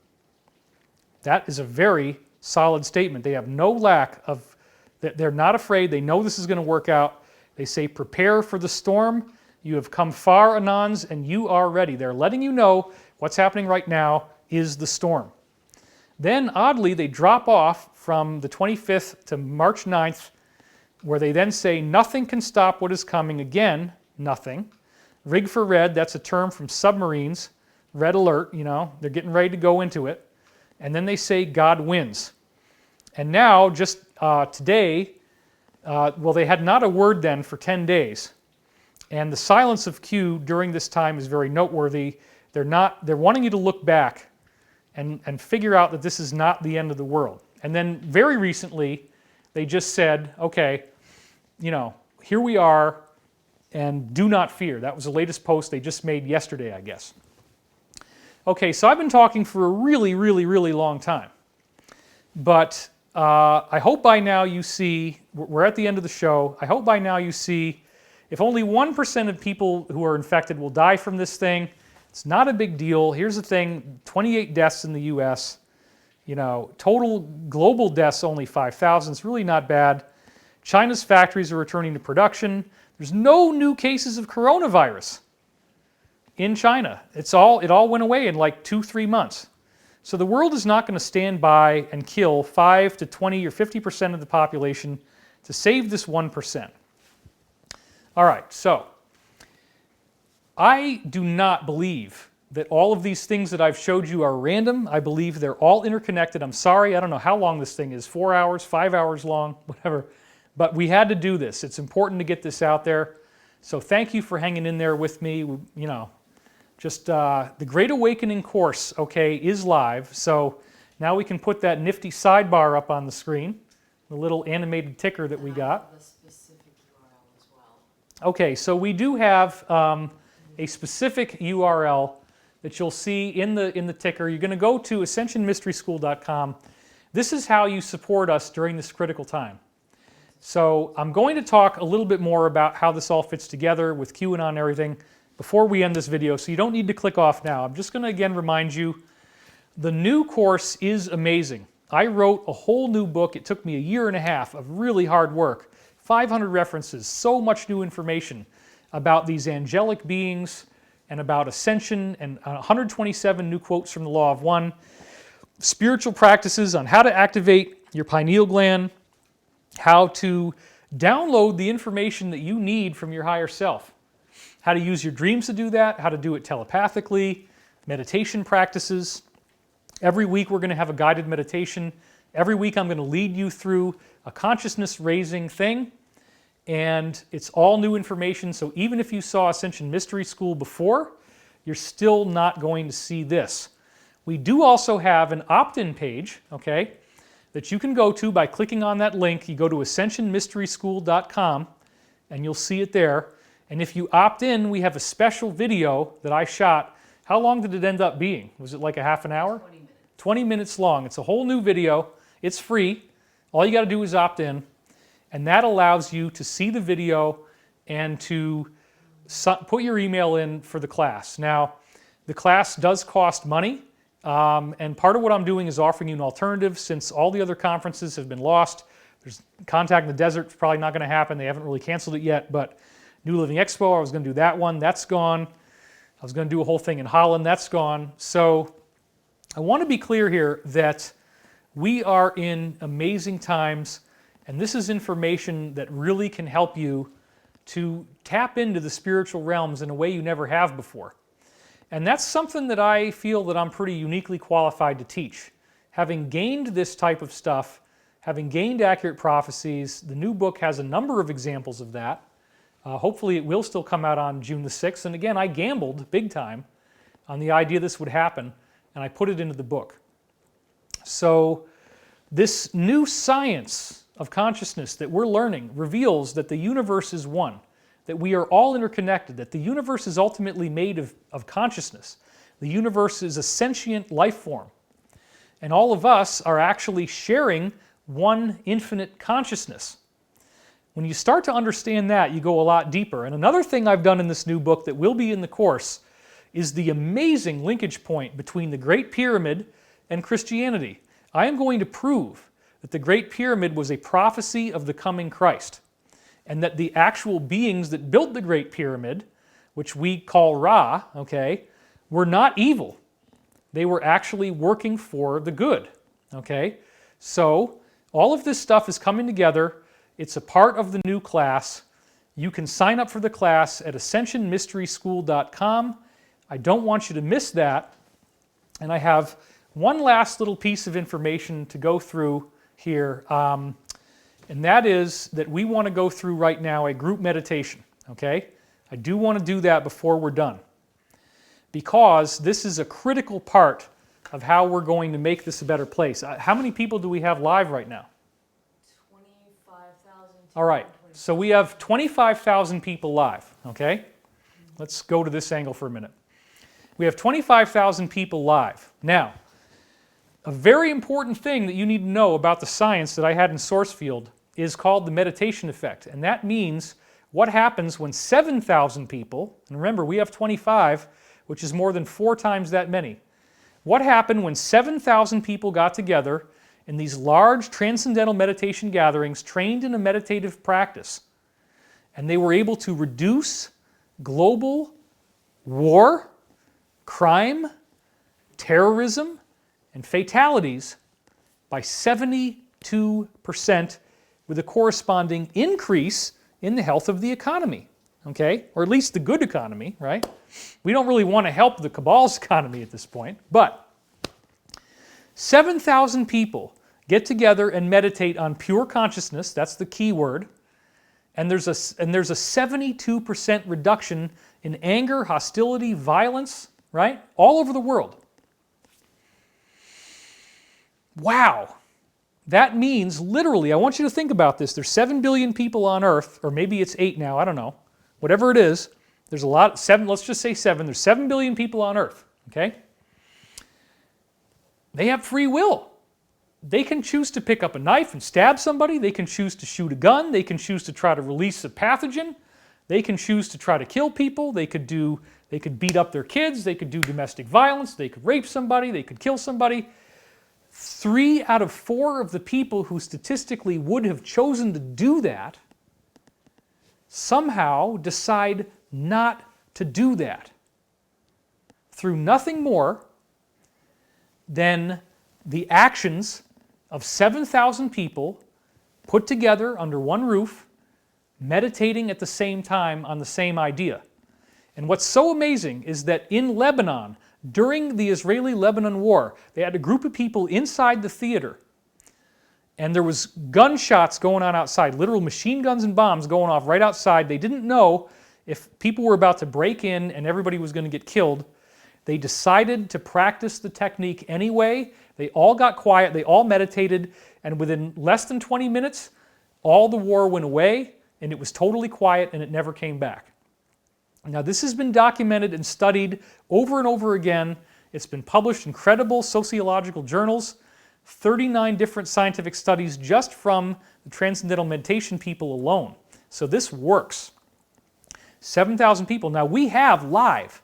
That is a very solid statement. They have no lack of, they're not afraid. They know this is going to work out. They say, prepare for the storm. You have come far, Anons, and you are ready. They're letting you know what's happening right now is the storm. Then, oddly, they drop off from the 25th to March 9th, where they then say, nothing can stop what is coming. Again, nothing. Rig for red, that's a term from submarines. Red alert, you know, they're getting ready to go into it. And then they say, God wins. And now, just today, they had not a word then for 10 days. And the silence of Q during this time is very noteworthy. They're wanting you to look back and figure out that this is not the end of the world. And then very recently, they just said, okay, you know, here we are, and do not fear. That was the latest post they just made yesterday, I guess. Okay, so I've been talking for a really, really, really long time. But I hope by now you see, we're at the end of the show, I hope by now you see if only 1% of people who are infected will die from this thing, it's not a big deal. Here's the thing, 28 deaths in the US, you know, total global deaths only 5,000, it's really not bad. China's factories are returning to production. There's no new cases of coronavirus in China. It all went away in like 2-3 months. So the world is not going to stand by and kill 5 to 20 or 50% of the population to save this 1%. All right, so I do not believe that all of these things that I've showed you are random. I believe they're all interconnected. I'm sorry, I don't know how long this thing is, 4 hours, 5 hours long, whatever. But we had to do this. It's important to get this out there. So thank you for hanging in there with me. You know, just the Great Awakening course, okay, is live. So now we can put that nifty sidebar up on the screen, the little animated ticker that we got. The specific URL as well. Okay, so we do have a specific URL that you'll see in the ticker. You're going to go to ascensionmysteryschool.com. This is how you support us during this critical time. So I'm going to talk a little bit more about how this all fits together with QAnon and everything before we end this video, so you don't need to click off now. I'm just going to again remind you The new course is amazing. I wrote a whole new book. It took me a year and a half of really hard work. 500 references, so much new information about these angelic beings and about ascension, and 127 new quotes from the Law of One, spiritual practices on how to activate your pineal gland, how to download the information that you need from your higher self, how to use your dreams to do that, how to do it telepathically, meditation practices. Every week we're going to have a guided meditation. Every week I'm going to lead you through a consciousness-raising thing, and it's all new information, so even if you saw Ascension Mystery School before, you're still not going to see this. We do also have an opt-in page, okay, that you can go to by clicking on that link. You go to ascensionmysteryschool.com, and you'll see it there. And if you opt in, we have a special video that I shot. How long did it end up being? Was it like a half an hour? 20 minutes. 20 minutes long. It's a whole new video. It's free. All you got to do is opt in, and that allows you to see the video and to put your email in for the class. Now, the class does cost money, and part of what I'm doing is offering you an alternative since all the other conferences have been lost. There's Contact in the Desert is probably not going to happen. They haven't really canceled it yet, but New Living Expo, I was going to do that one. That's gone. I was going to do a whole thing in Holland. That's gone. So I want to be clear here that we are in amazing times, and this is information that really can help you to tap into the spiritual realms in a way you never have before. And that's something that I feel that I'm pretty uniquely qualified to teach. Having gained this type of stuff, having gained accurate prophecies, the new book has a number of examples of that. Hopefully it will still come out on June the 6th. And again, I gambled big time on the idea this would happen, and I put it into the book. So this new science of consciousness that we're learning reveals that the universe is one, that we are all interconnected, that the universe is ultimately made of consciousness. The universe is a sentient life form, and all of us are actually sharing one infinite consciousness. When you start to understand that, you go a lot deeper. And another thing I've done in this new book that will be in the course is the amazing linkage point between the Great Pyramid and Christianity. I am going to prove that the Great Pyramid was a prophecy of the coming Christ, and that the actual beings that built the Great Pyramid, which we call Ra, okay, were not evil. They were actually working for the good, okay? So all of this stuff is coming together. It's a part of the new class. You can sign up for the class at ascensionmysteryschool.com. I don't want you to miss that. And I have one last little piece of information to go through here, and that is that we want to go through right now a group meditation, okay? I do want to do that before we're done, because this is a critical part of how we're going to make this a better place. How many people do we have live right now? 25,000. All right, so we have 25,000 people live, okay? Let's go to this angle for a minute. We have 25,000 people live. Now, a very important thing that you need to know about the science that I had in Sourcefield is called the meditation effect. And that means what happens when 7,000 people, and remember we have 25, which is more than 4 times that many. What happened when 7,000 people got together in these large transcendental meditation gatherings, trained in a meditative practice, and they were able to reduce global war, crime, terrorism, and fatalities by 72%, with a corresponding increase in the health of the economy, okay? Or at least the good economy, right? We don't really want to help the cabal's economy at this point, but 7,000 people get together and meditate on pure consciousness, that's the key word, and there's a 72% reduction in anger, hostility, violence, right? All over the world. Wow. That means, literally, I want you to think about this. There's 7 billion people on Earth, or maybe it's 8 now, I don't know. Whatever it is, there's a lot, 7, let's just say 7. There's 7 billion people on Earth, okay? They have free will. They can choose to pick up a knife and stab somebody. They can choose to shoot a gun. They can choose to try to release a pathogen. They can choose to try to kill people. They could do They could beat up their kids, they could do domestic violence, they could rape somebody, they could kill somebody. 3 out of 4 of the people who statistically would have chosen to do that somehow decide not to do that through nothing more than the actions of 7,000 people put together under one roof, meditating at the same time on the same idea. And what's so amazing is that in Lebanon, during the Israeli-Lebanon war, they had a group of people inside the theater, and there was gunshots going on outside, literal machine guns and bombs going off right outside. They didn't know if people were about to break in and everybody was going to get killed. They decided to practice the technique anyway. They all got quiet, they all meditated, and within less than 20 minutes, all the war went away, and it was totally quiet, and it never came back. Now, this has been documented and studied over and over again. It's been published in credible sociological journals, 39 different scientific studies just from the Transcendental Meditation people alone. So this works. 7,000 people. Now, we have live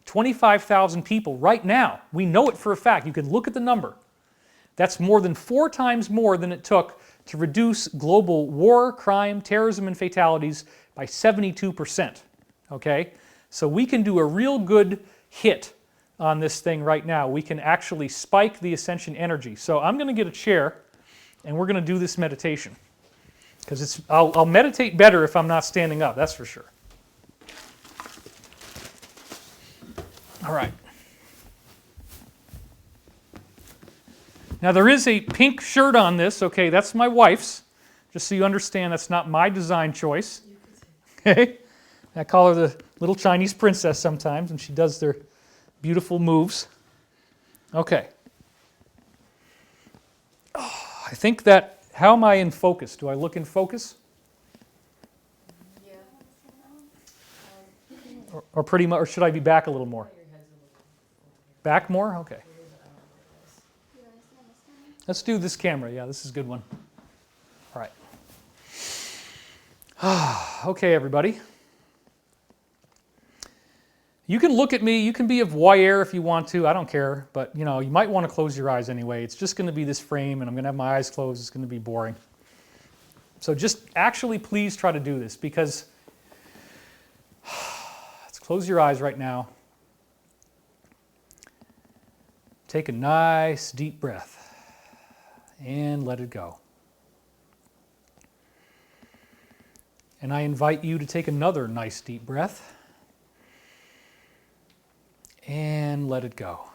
25,000 people right now. We know it for a fact. You can look at the number. That's more than 4 times more than it took to reduce global war, crime, terrorism, and fatalities by 72%. Okay? So we can do a real good hit on this thing right now. We can actually spike the ascension energy. So I'm going to get a chair, and we're going to do this meditation. Because I'll meditate better if I'm not standing up, that's for sure. All right. Now there is a pink shirt on this. Okay, that's my wife's. Just so you understand, that's not my design choice. Okay? I call her the little Chinese princess sometimes, and she does their beautiful moves. Okay. Oh, I think that, how am I in focus? Do I look in focus? Yeah. Or pretty much, or should I be back a little more? Back more? Okay. Let's do this camera. Yeah, this is a good one. All right. Okay, everybody. You can look at me. You can be a voyeur if you want to. I don't care. But, you know, you might want to close your eyes anyway. It's just going to be this frame, and I'm going to have my eyes closed. It's going to be boring. So just actually please try to do this, because let's close your eyes right now. Take a nice deep breath and let it go. And I invite you to take another nice deep breath and let it go.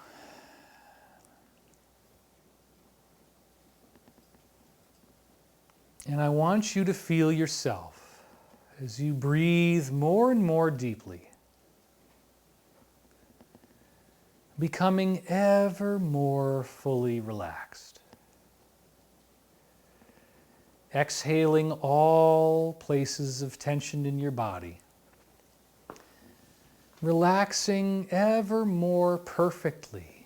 And I want you to feel yourself as you breathe more and more deeply, becoming ever more fully relaxed. Exhaling all places of tension in your body. Relaxing ever more perfectly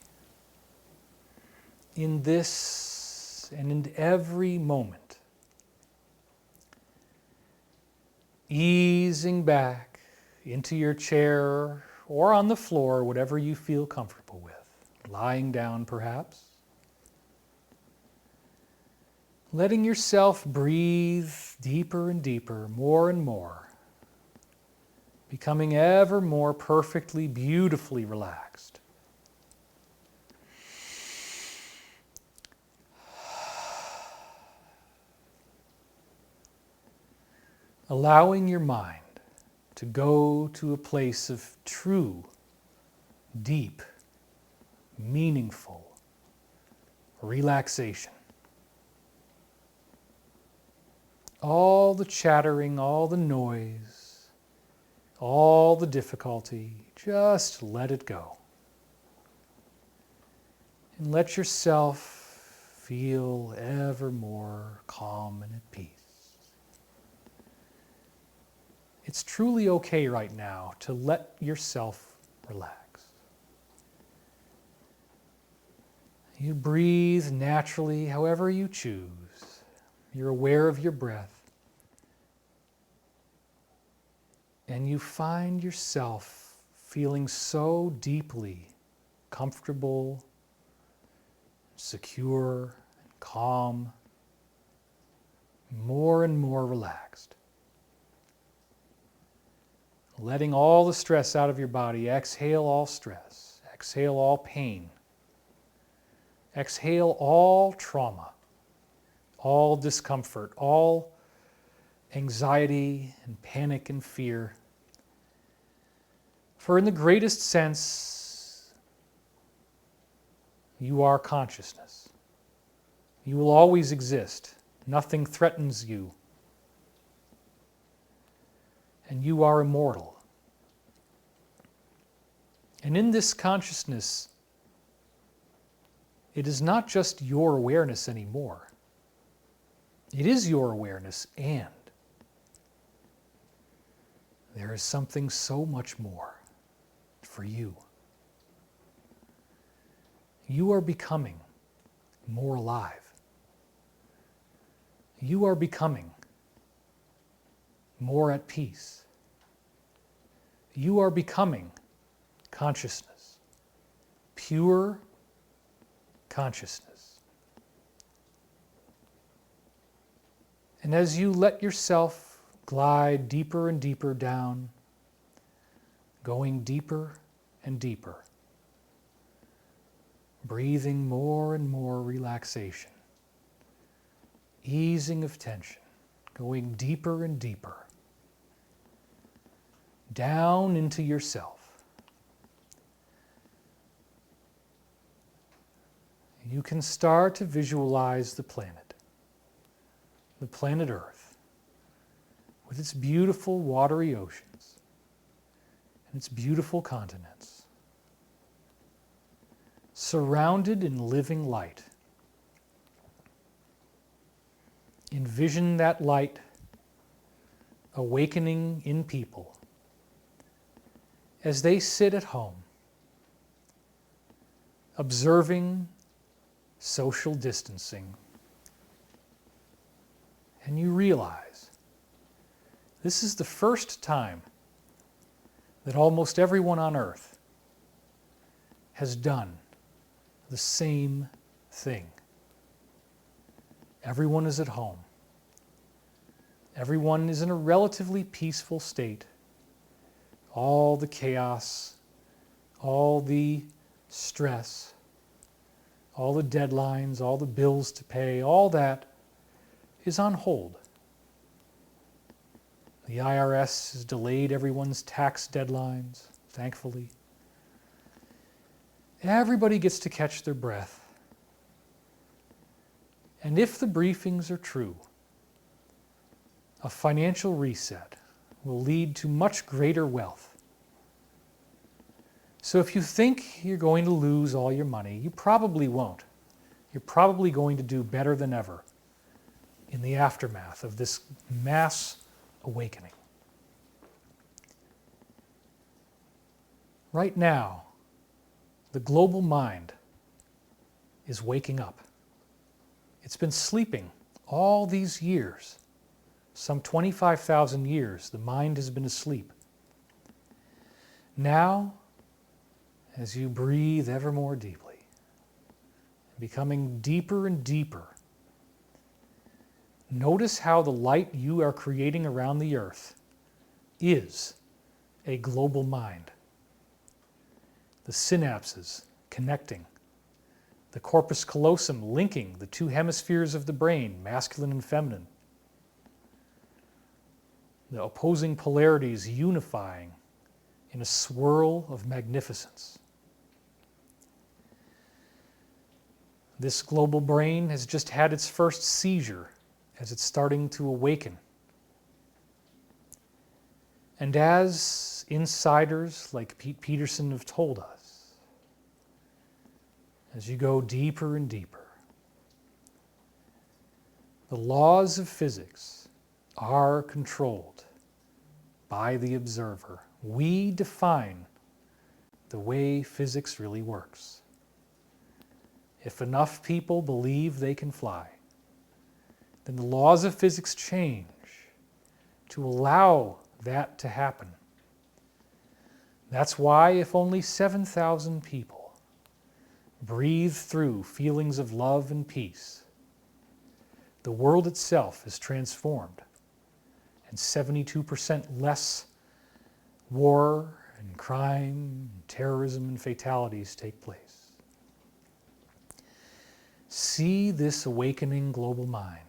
in this and in every moment. Easing back into your chair or on the floor, whatever you feel comfortable with. Lying down, perhaps. Letting yourself breathe deeper and deeper, more and more. Becoming ever more perfectly, beautifully relaxed. Allowing your mind to go to a place of true, deep, meaningful relaxation. All the chattering, all the noise, all the difficulty, just let it go. And let yourself feel ever more calm and at peace. It's truly okay right now to let yourself relax. You breathe naturally, however you choose. You're aware of your breath. And you find yourself feeling so deeply comfortable, secure, and calm, more and more relaxed. Letting all the stress out of your body. Exhale all stress. Exhale all pain. Exhale all trauma, all discomfort, all anxiety and panic and fear. For in the greatest sense, you are consciousness. You will always exist. Nothing threatens you. And you are immortal. And in this consciousness, it is not just your awareness anymore. It is your awareness, and there is something so much more for you. You are becoming more alive. You are becoming more at peace. You are becoming consciousness, pure consciousness. And as you let yourself glide deeper and deeper down, going deeper and deeper, breathing more and more relaxation, easing of tension, going deeper and deeper, down into yourself. You can start to visualize the planet Earth, with its beautiful watery oceans and its beautiful continents, surrounded in living light. Envision that light awakening in people as they sit at home, observing social distancing, and you realize this is the first time that almost everyone on earth has done the same thing. Everyone is at home. Everyone is in a relatively peaceful state. All the chaos, all the stress, all the deadlines, all the bills to pay, all that is on hold. The IRS has delayed everyone's tax deadlines, thankfully. Everybody gets to catch their breath. And if the briefings are true, a financial reset will lead to much greater wealth. So if you think you're going to lose all your money, you probably won't. You're probably going to do better than ever in the aftermath of this mass awakening. Right now, the global mind is waking up. It's been sleeping all these years. Some 25,000 years, the mind has been asleep. Now, as you breathe ever more deeply, becoming deeper and deeper, notice how the light you are creating around the earth is a global mind. The synapses connecting, the corpus callosum linking the two hemispheres of the brain, masculine and feminine, the opposing polarities unifying in a swirl of magnificence. This global brain has just had its first seizure as it's starting to awaken. And as insiders like Pete Peterson have told us, as you go deeper and deeper, the laws of physics are controlled by the observer. We define the way physics really works. If enough people believe they can fly, then the laws of physics change to allow that to happen. That's why if only 7,000 people breathe through feelings of love and peace, the world itself is transformed and 72% less war and crime, and terrorism and fatalities take place. See this awakening global mind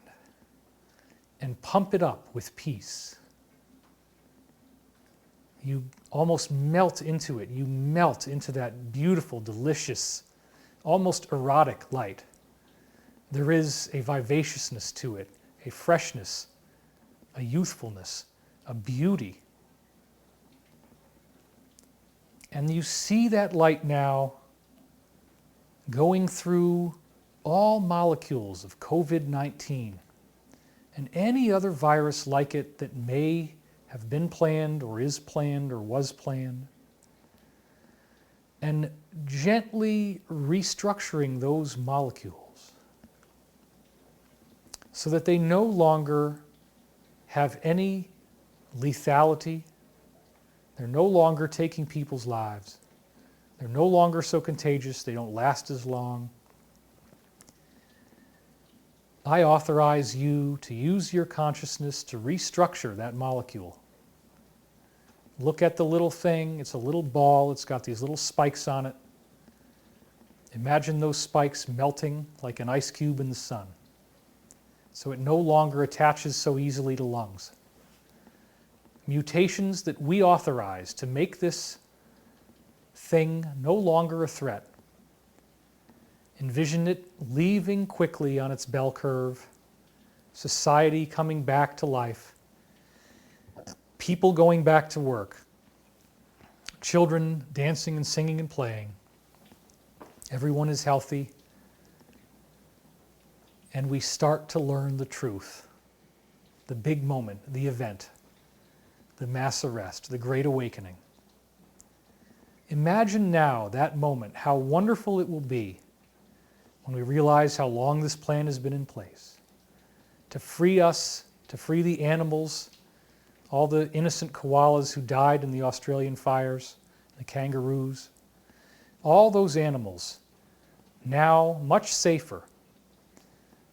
and pump it up with peace. You almost melt into it. You melt into that beautiful, delicious, almost erotic light. There is a vivaciousness to it, a freshness, a youthfulness, a beauty. And you see that light now going through all molecules of COVID-19 and any other virus like it that may have been planned or is planned or was planned, and gently restructuring those molecules so that they no longer have any lethality. They're no longer taking people's lives. They're no longer so contagious. They don't last as long. I authorize you to use your consciousness to restructure that molecule. Look at the little thing. It's a little ball. It's got these little spikes on it. Imagine those spikes melting like an ice cube in the sun, so it no longer attaches so easily to lungs. Mutations that we authorize to make this thing no longer a threat. Envision it leaving quickly on its bell curve, society coming back to life, people going back to work, children dancing and singing and playing. Everyone is healthy, and we start to learn the truth, the big moment, the event, the mass arrest, the great awakening. Imagine now that moment, how wonderful it will be when we realize how long this plan has been in place to free us, to free the animals, all the innocent koalas who died in the Australian fires, the kangaroos, all those animals now much safer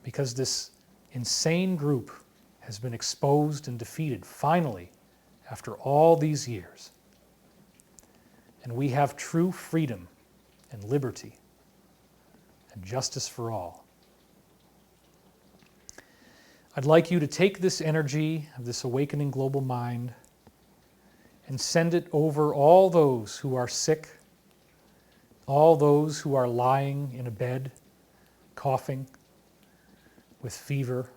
because this insane group has been exposed and defeated finally after all these years. And we have true freedom and liberty and justice for all. I'd like you to take this energy of this awakening global mind and send it over all those who are sick, all those who are lying in a bed, coughing, with fever.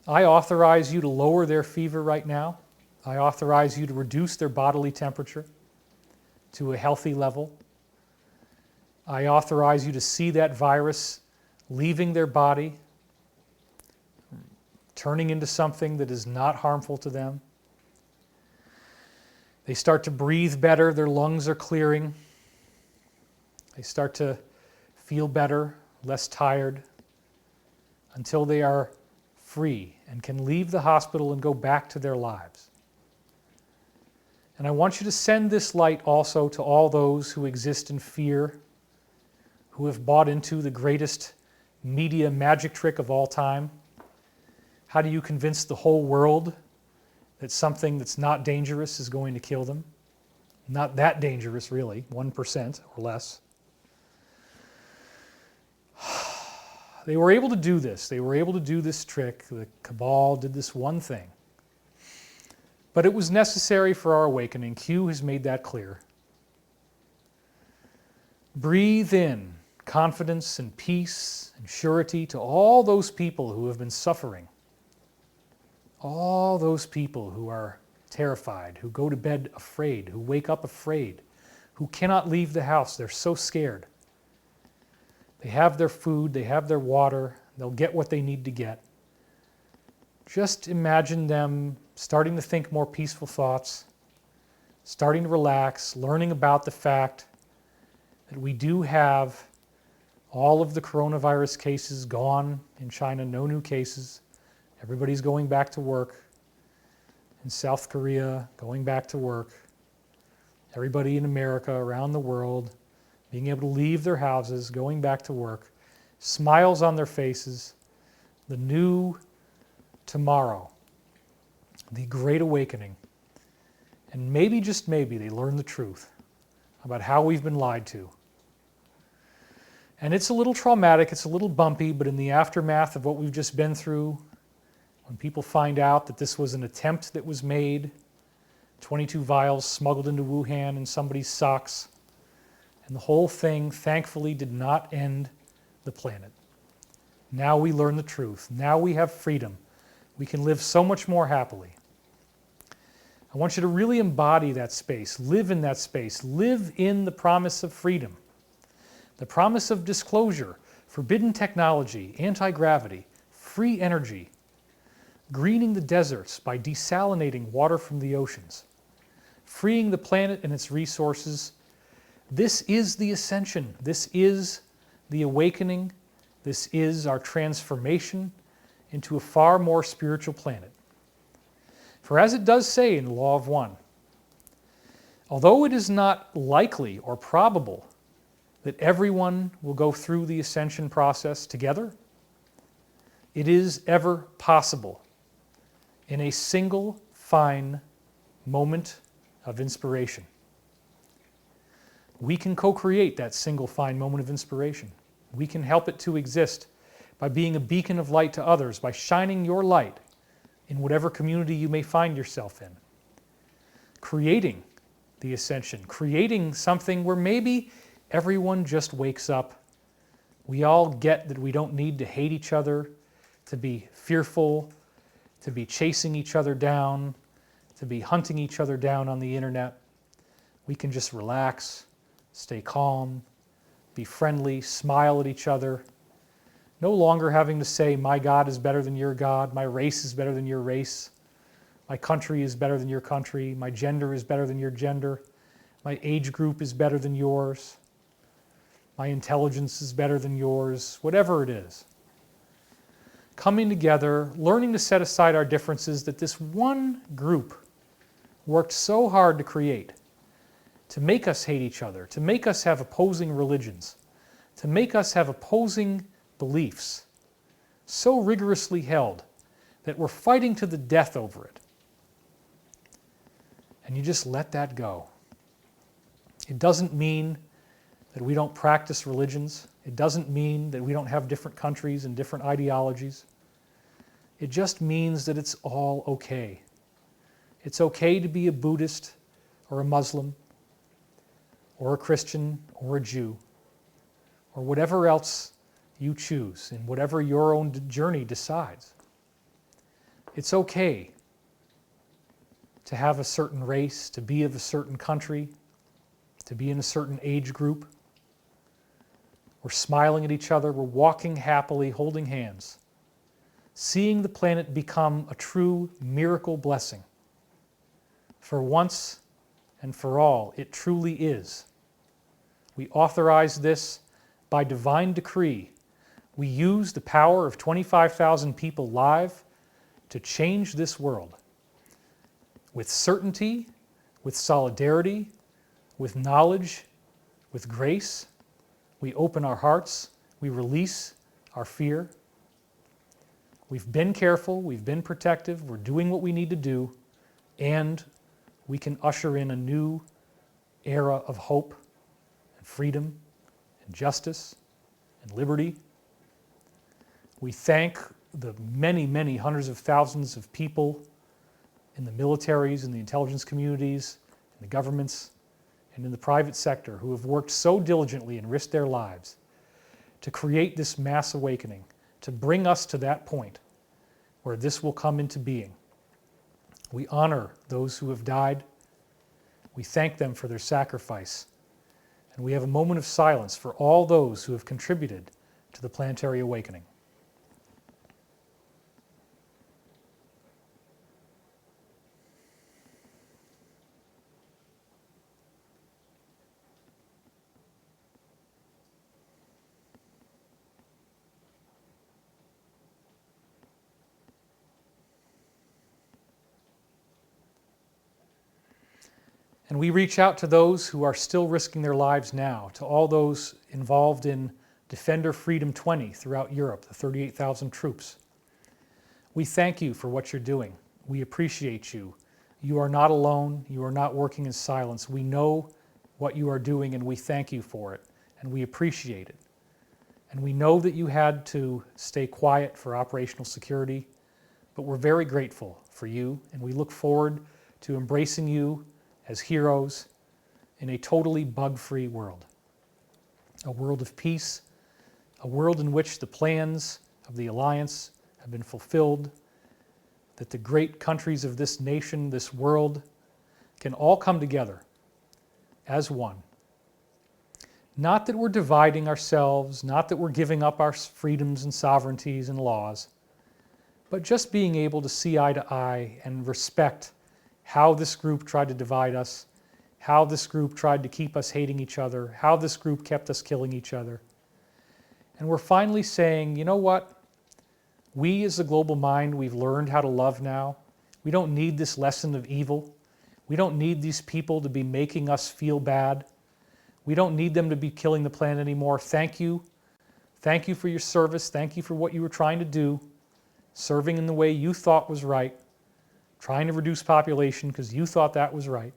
I authorize you to lower their fever right now. I authorize you to reduce their bodily temperature to a healthy level. I authorize you to see that virus leaving their body, turning into something that is not harmful to them. They start to breathe better, their lungs are clearing. They start to feel better, less tired, until they are free and can leave the hospital and go back to their lives. And I want you to send this light also to all those who exist in fear, who have bought into the greatest media magic trick of all time. How do you convince the whole world that something that's not dangerous is going to kill them? Not that dangerous, really, 1% or less. They were able to do this. They were able to do this trick. The cabal did this one thing. But it was necessary for our awakening. Q has made that clear. Breathe in confidence and peace and surety to all those people who have been suffering. All those people who are terrified, who go to bed afraid, who wake up afraid, who cannot leave the house. They're so scared. They have their food, they have their water, they'll get what they need to get. Just imagine them starting to think more peaceful thoughts, starting to relax, learning about the fact that we do have all of the coronavirus cases gone in China, no new cases. Everybody's going back to work. In South Korea, going back to work. everybody in America, around the world, being able to leave their houses, going back to work, smiles on their faces, the new tomorrow, the great awakening. And maybe, just maybe, they learn the truth about how we've been lied to. And it's a little traumatic, it's a little bumpy, but in the aftermath of what we've just been through, when people find out that this was an attempt that was made, 22 vials smuggled into Wuhan in somebody's socks, and the whole thing thankfully did not end the planet. Now we learn the truth. Now we have freedom. We can live so much more happily. I want you to really embody that space, live in that space, live in the promise of freedom, the promise of disclosure, forbidden technology, anti-gravity, free energy, greening the deserts by desalinating water from the oceans, freeing the planet and its resources. This is the ascension. This is the awakening. This is our transformation into a far more spiritual planet. For as it does say in the Law of One, although it is not likely or probable that everyone will go through the ascension process together, it is ever possible in a single fine moment of inspiration. We can co-create that single fine moment of inspiration. We can help it to exist by being a beacon of light to others, by shining your light in whatever community you may find yourself in. Creating the ascension, creating something where maybe everyone just wakes up. We all get that we don't need to hate each other, to be fearful, to be chasing each other down, to be hunting each other down on the internet. We can just relax, stay calm, be friendly, smile at each other. No longer having to say, my God is better than your God, my race is better than your race, my country is better than your country, my gender is better than your gender, my age group is better than yours, my intelligence is better than yours, whatever it is. Coming together, learning to set aside our differences that this one group worked so hard to create, to make us hate each other, to make us have opposing religions, to make us have opposing beliefs, so rigorously held that we're fighting to the death over it. And you just let that go. It doesn't mean that we don't practice religions. It doesn't mean that we don't have different countries and different ideologies. It just means that it's all okay. It's okay to be a Buddhist or a Muslim or a Christian or a Jew or whatever else you choose and whatever your own journey decides. It's okay to have a certain race, to be of a certain country, to be in a certain age group. We're smiling at each other, we're walking happily, holding hands, seeing the planet become a true miracle blessing. For once and for all, it truly is. We authorize this by divine decree. We use the power of 25,000 people live to change this world with certainty, with solidarity, with knowledge, with grace. We open our hearts, we release our fear. We've been careful, we've been protective, we're doing what we need to do, and we can usher in a new era of hope and freedom and justice and liberty. We thank the many, many hundreds of thousands of people in the militaries, in the intelligence communities, in the governments, and in the private sector who have worked so diligently and risked their lives to create this mass awakening, to bring us to that point where this will come into being. We honor those who have died. We thank them for their sacrifice. And we have a moment of silence for all those who have contributed to the planetary awakening. And we reach out to those who are still risking their lives now, to all those involved in Defender Freedom 20 throughout Europe, the 38,000 troops. We thank you for what you're doing. We appreciate you. You are not alone. You are not working in silence. We know what you are doing and we thank you for it and we appreciate it. And we know that you had to stay quiet for operational security, but we're very grateful for you and we look forward to embracing you as heroes in a totally bug-free world. A world of peace, a world in which the plans of the Alliance have been fulfilled, that the great countries of this nation, this world, can all come together as one. Not that we're dividing ourselves, not that we're giving up our freedoms and sovereignties and laws, but just being able to see eye to eye and respect how this group tried to divide us, how this group tried to keep us hating each other, how this group kept us killing each other. And we're finally saying, you know what? We as a global mind, we've learned how to love now. We don't need this lesson of evil. We don't need these people to be making us feel bad. We don't need them to be killing the planet anymore. Thank you. Thank you for your service. Thank you for what you were trying to do, serving in the way you thought was right, trying to reduce population because you thought that was right.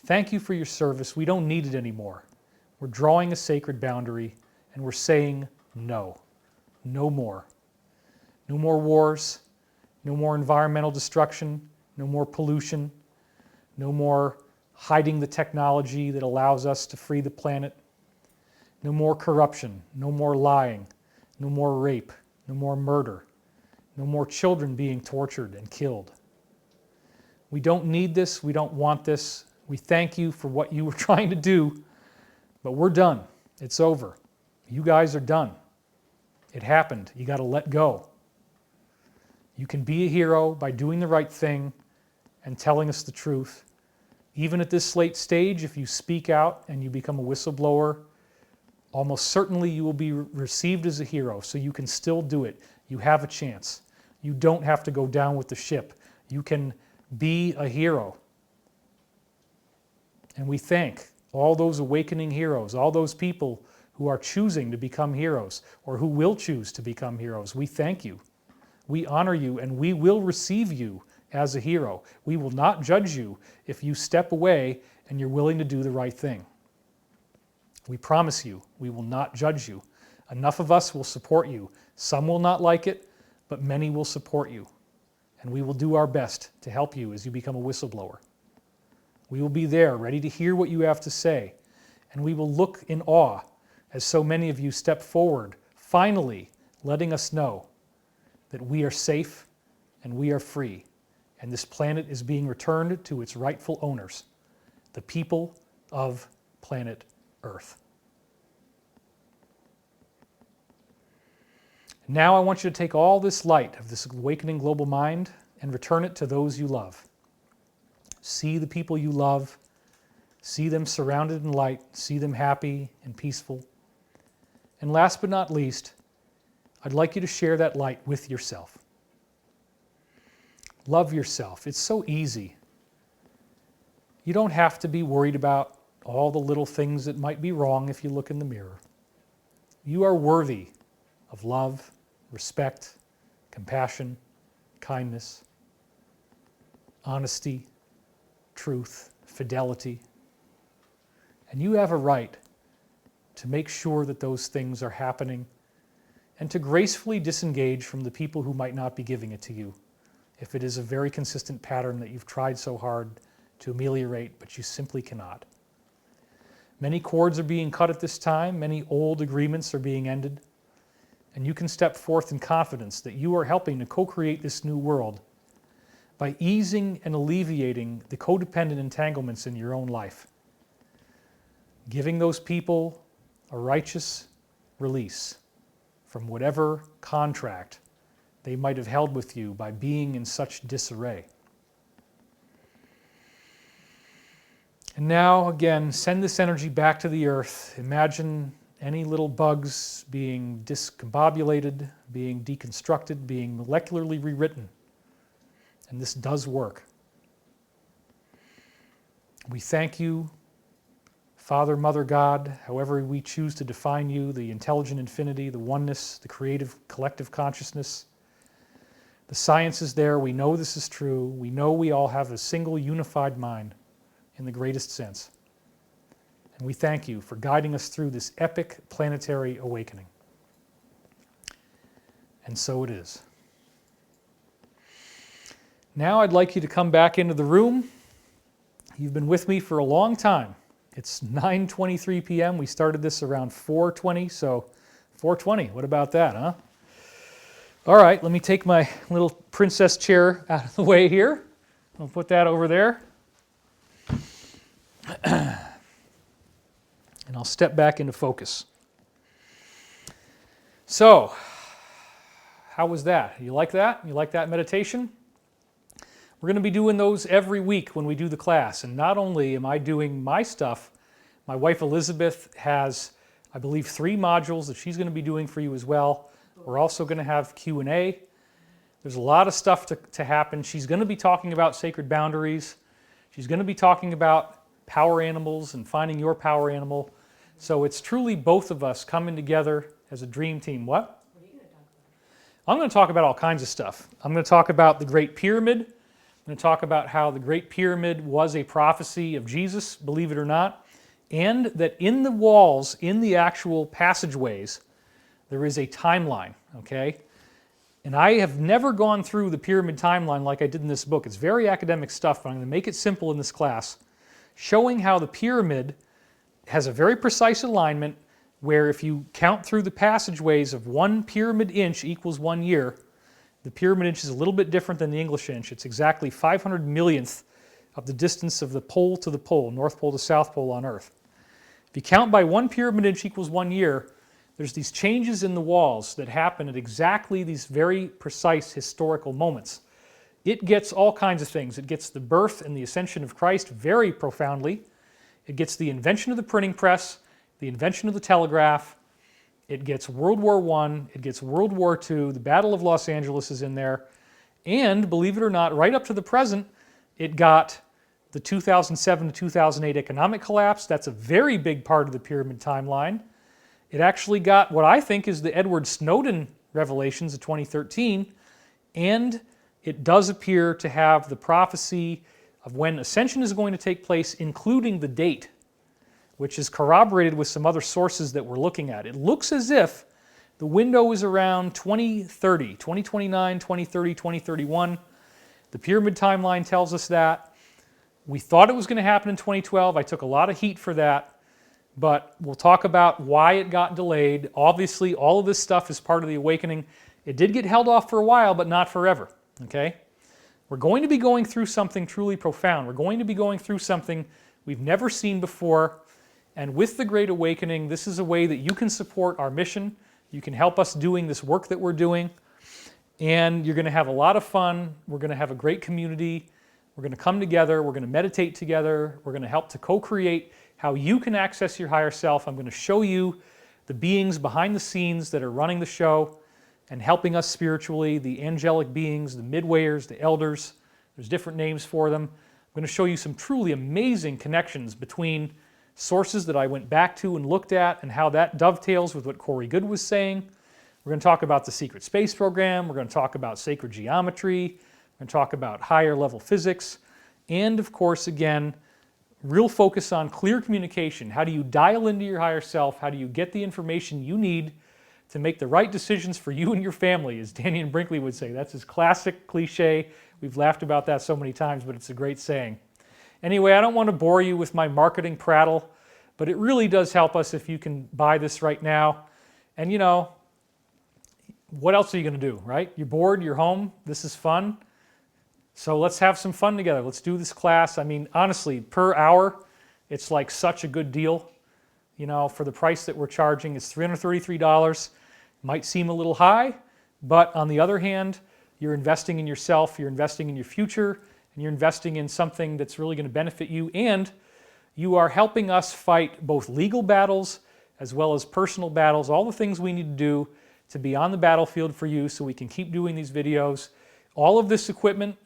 Thank you for your service. We don't need it anymore. We're drawing a sacred boundary and we're saying no. No more. No more wars. No more environmental destruction. No more pollution. No more hiding the technology that allows us to free the planet. No more corruption. No more lying. No more rape. No more murder. No more children being tortured and killed. We don't need this. We don't want this. We thank you for what you were trying to do, but we're done. It's over. You guys are done. It happened. You got to let go. You can be a hero by doing the right thing and telling us the truth. Even at this late stage, if you speak out and you become a whistleblower, almost certainly you will be received as a hero, so you can still do it. You have a chance. You don't have to go down with the ship. You can be a hero. And we thank all those awakening heroes, all those people who are choosing to become heroes or who will choose to become heroes. We thank you. We honor you and we will receive you as a hero. We will not judge you if you step away and you're willing to do the right thing. We promise you, we will not judge you. Enough of us will support you. Some will not like it, but many will support you. And we will do our best to help you as you become a whistleblower. We will be there, ready to hear what you have to say. And we will look in awe as so many of you step forward, finally letting us know that we are safe and we are free. And this planet is being returned to its rightful owners, the people of planet Earth. Now I want you to take all this light of this awakening global mind and return it to those you love. See the people you love, see them surrounded in light, see them happy and peaceful. And last but not least, I'd like you to share that light with yourself. Love yourself. It's so easy. You don't have to be worried about all the little things that might be wrong if you look in the mirror. You are worthy of love, respect, compassion, kindness, honesty, truth, fidelity. And you have a right to make sure that those things are happening and to gracefully disengage from the people who might not be giving it to you if it is a very consistent pattern that you've tried so hard to ameliorate, but you simply cannot. Many cords are being cut at this time, many old agreements are being ended, and you can step forth in confidence that you are helping to co-create this new world by easing and alleviating the codependent entanglements in your own life, giving those people a righteous release from whatever contract they might have held with you by being in such disarray. And now, again, send this energy back to the earth. Imagine any little bugs being discombobulated, being deconstructed, being molecularly rewritten. And this does work. We thank you, Father, Mother, God, however we choose to define you, the intelligent infinity, the oneness, the creative collective consciousness. The science is there. We know this is true. We know we all have a single unified mind in the greatest sense. And we thank you for guiding us through this epic planetary awakening. And so it is. Now I'd like you to come back into the room. You've been with me for a long time. It's 9:23 p.m. We started this around 4:20, so 4:20. What about that, huh? All right, let me take my little princess chair out of the way here. I'll put that over there. And I'll step back into focus. So, how was that? You like that? You like that meditation? We're going to be doing those every week when we do the class. And not only am I doing my stuff, my wife Elizabeth has, I believe, 3 modules that she's going to be doing for you as well. We're also going to have Q&A. There's a lot of stuff to happen. She's going to be talking about sacred boundaries. She's going to be talking about power animals and finding your power animal. So it's truly both of us coming together as a dream team. What? What are you going to talk about? I'm going to talk about all kinds of stuff. I'm going to talk about the Great Pyramid. I'm going to talk about how the Great Pyramid was a prophecy of Jesus, believe it or not, and that in the walls, in the actual passageways, there is a timeline, okay? And I have never gone through the pyramid timeline like I did in this book. It's very academic stuff, but I'm going to make it simple in this class, showing how the pyramid has a very precise alignment where if you count through the passageways of 1 pyramid inch equals 1 year, the pyramid inch is a little bit different than the English inch. It's exactly 500 millionth of the distance of the pole to the pole, North Pole to South Pole on Earth. If you count by 1 pyramid inch equals 1 year, there's these changes in the walls that happen at exactly these very precise historical moments. It gets all kinds of things. It gets the birth and the ascension of Christ very profoundly. It gets the invention of the printing press, the invention of the telegraph. It gets World War I, it gets World War II, the Battle of Los Angeles is in there, and believe it or not, right up to the present, it got the 2007 to 2008 economic collapse. That's a very big part of the pyramid timeline. It actually got what I think is the Edward Snowden revelations of 2013, and it does appear to have the prophecy of when ascension is going to take place, including the date, which is corroborated with some other sources that we're looking at. It looks as if the window is around 2030, 2029, 2030, 2031. The pyramid timeline tells us that. We thought it was going to happen in 2012. I took a lot of heat for that, but we'll talk about why it got delayed. Obviously, all of this stuff is part of the awakening. It did get held off for a while, but not forever, okay? We're going to be going through something truly profound. We're going to be going through something we've never seen before. And with the Great Awakening, this is a way that you can support our mission. You can help us doing this work that we're doing. And you're going to have a lot of fun. We're going to have a great community. We're going to come together. We're going to meditate together. We're going to help to co-create how you can access your higher self. I'm going to show you the beings behind the scenes that are running the show and helping us spiritually, the angelic beings, the midwayers, the elders. There's different names for them. I'm going to show you some truly amazing connections between sources that I went back to and looked at and how that dovetails with what Corey Good was saying. We're going to talk about the secret space program. We're going to talk about sacred geometry. We're going to talk about higher level physics. And of course, again, real focus on clear communication. How do you dial into your higher self? How do you get the information you need to make the right decisions for you and your family, as Danny and Brinkley would say. That's his classic cliche. We've laughed about that so many times, but it's a great saying. Anyway, I don't want to bore you with my marketing prattle, but it really does help us if you can buy this right now. And you know, what else are you going to do, right? You're bored, you're home, this is fun. So let's have some fun together. Let's do this class. I mean, honestly, per hour, it's like such a good deal. You know, for the price that we're charging, it's $333. Might seem a little high, but on the other hand, you're investing in yourself, you're investing in your future, and you're investing in something that's really going to benefit you, and you are helping us fight both legal battles as well as personal battles, all the things we need to do to be on the battlefield for you so we can keep doing these videos. All of this equipment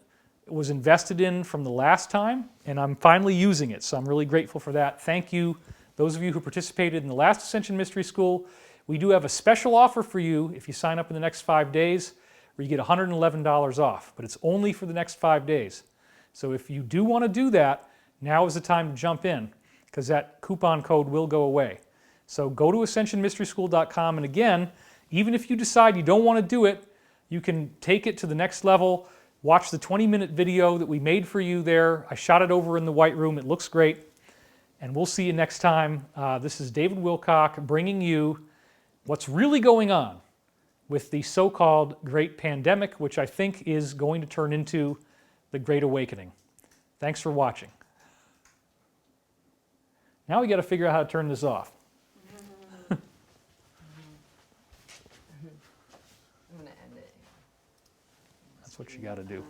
was invested in from the last time, and I'm finally using it, so I'm really grateful for that. Thank you, those of you who participated in the last Ascension Mystery School. We do have a special offer for you if you sign up in the next 5 days, where you get $111 off, but it's only for the next 5 days. So if you do want to do that, now is the time to jump in, because that coupon code will go away. So go to ascensionmysteryschool.com, and again, even if you decide you don't want to do it, you can take it to the next level. Watch the 20-minute video that we made for you there. I shot it over in the White Room. It looks great. And we'll see you next time. This is David Wilcock bringing you what's really going on with the so-called Great Pandemic, which I think is going to turn into the Great Awakening. Thanks for watching. Now we got to figure out how to turn this off. I'm gonna end it. That's what you got to do.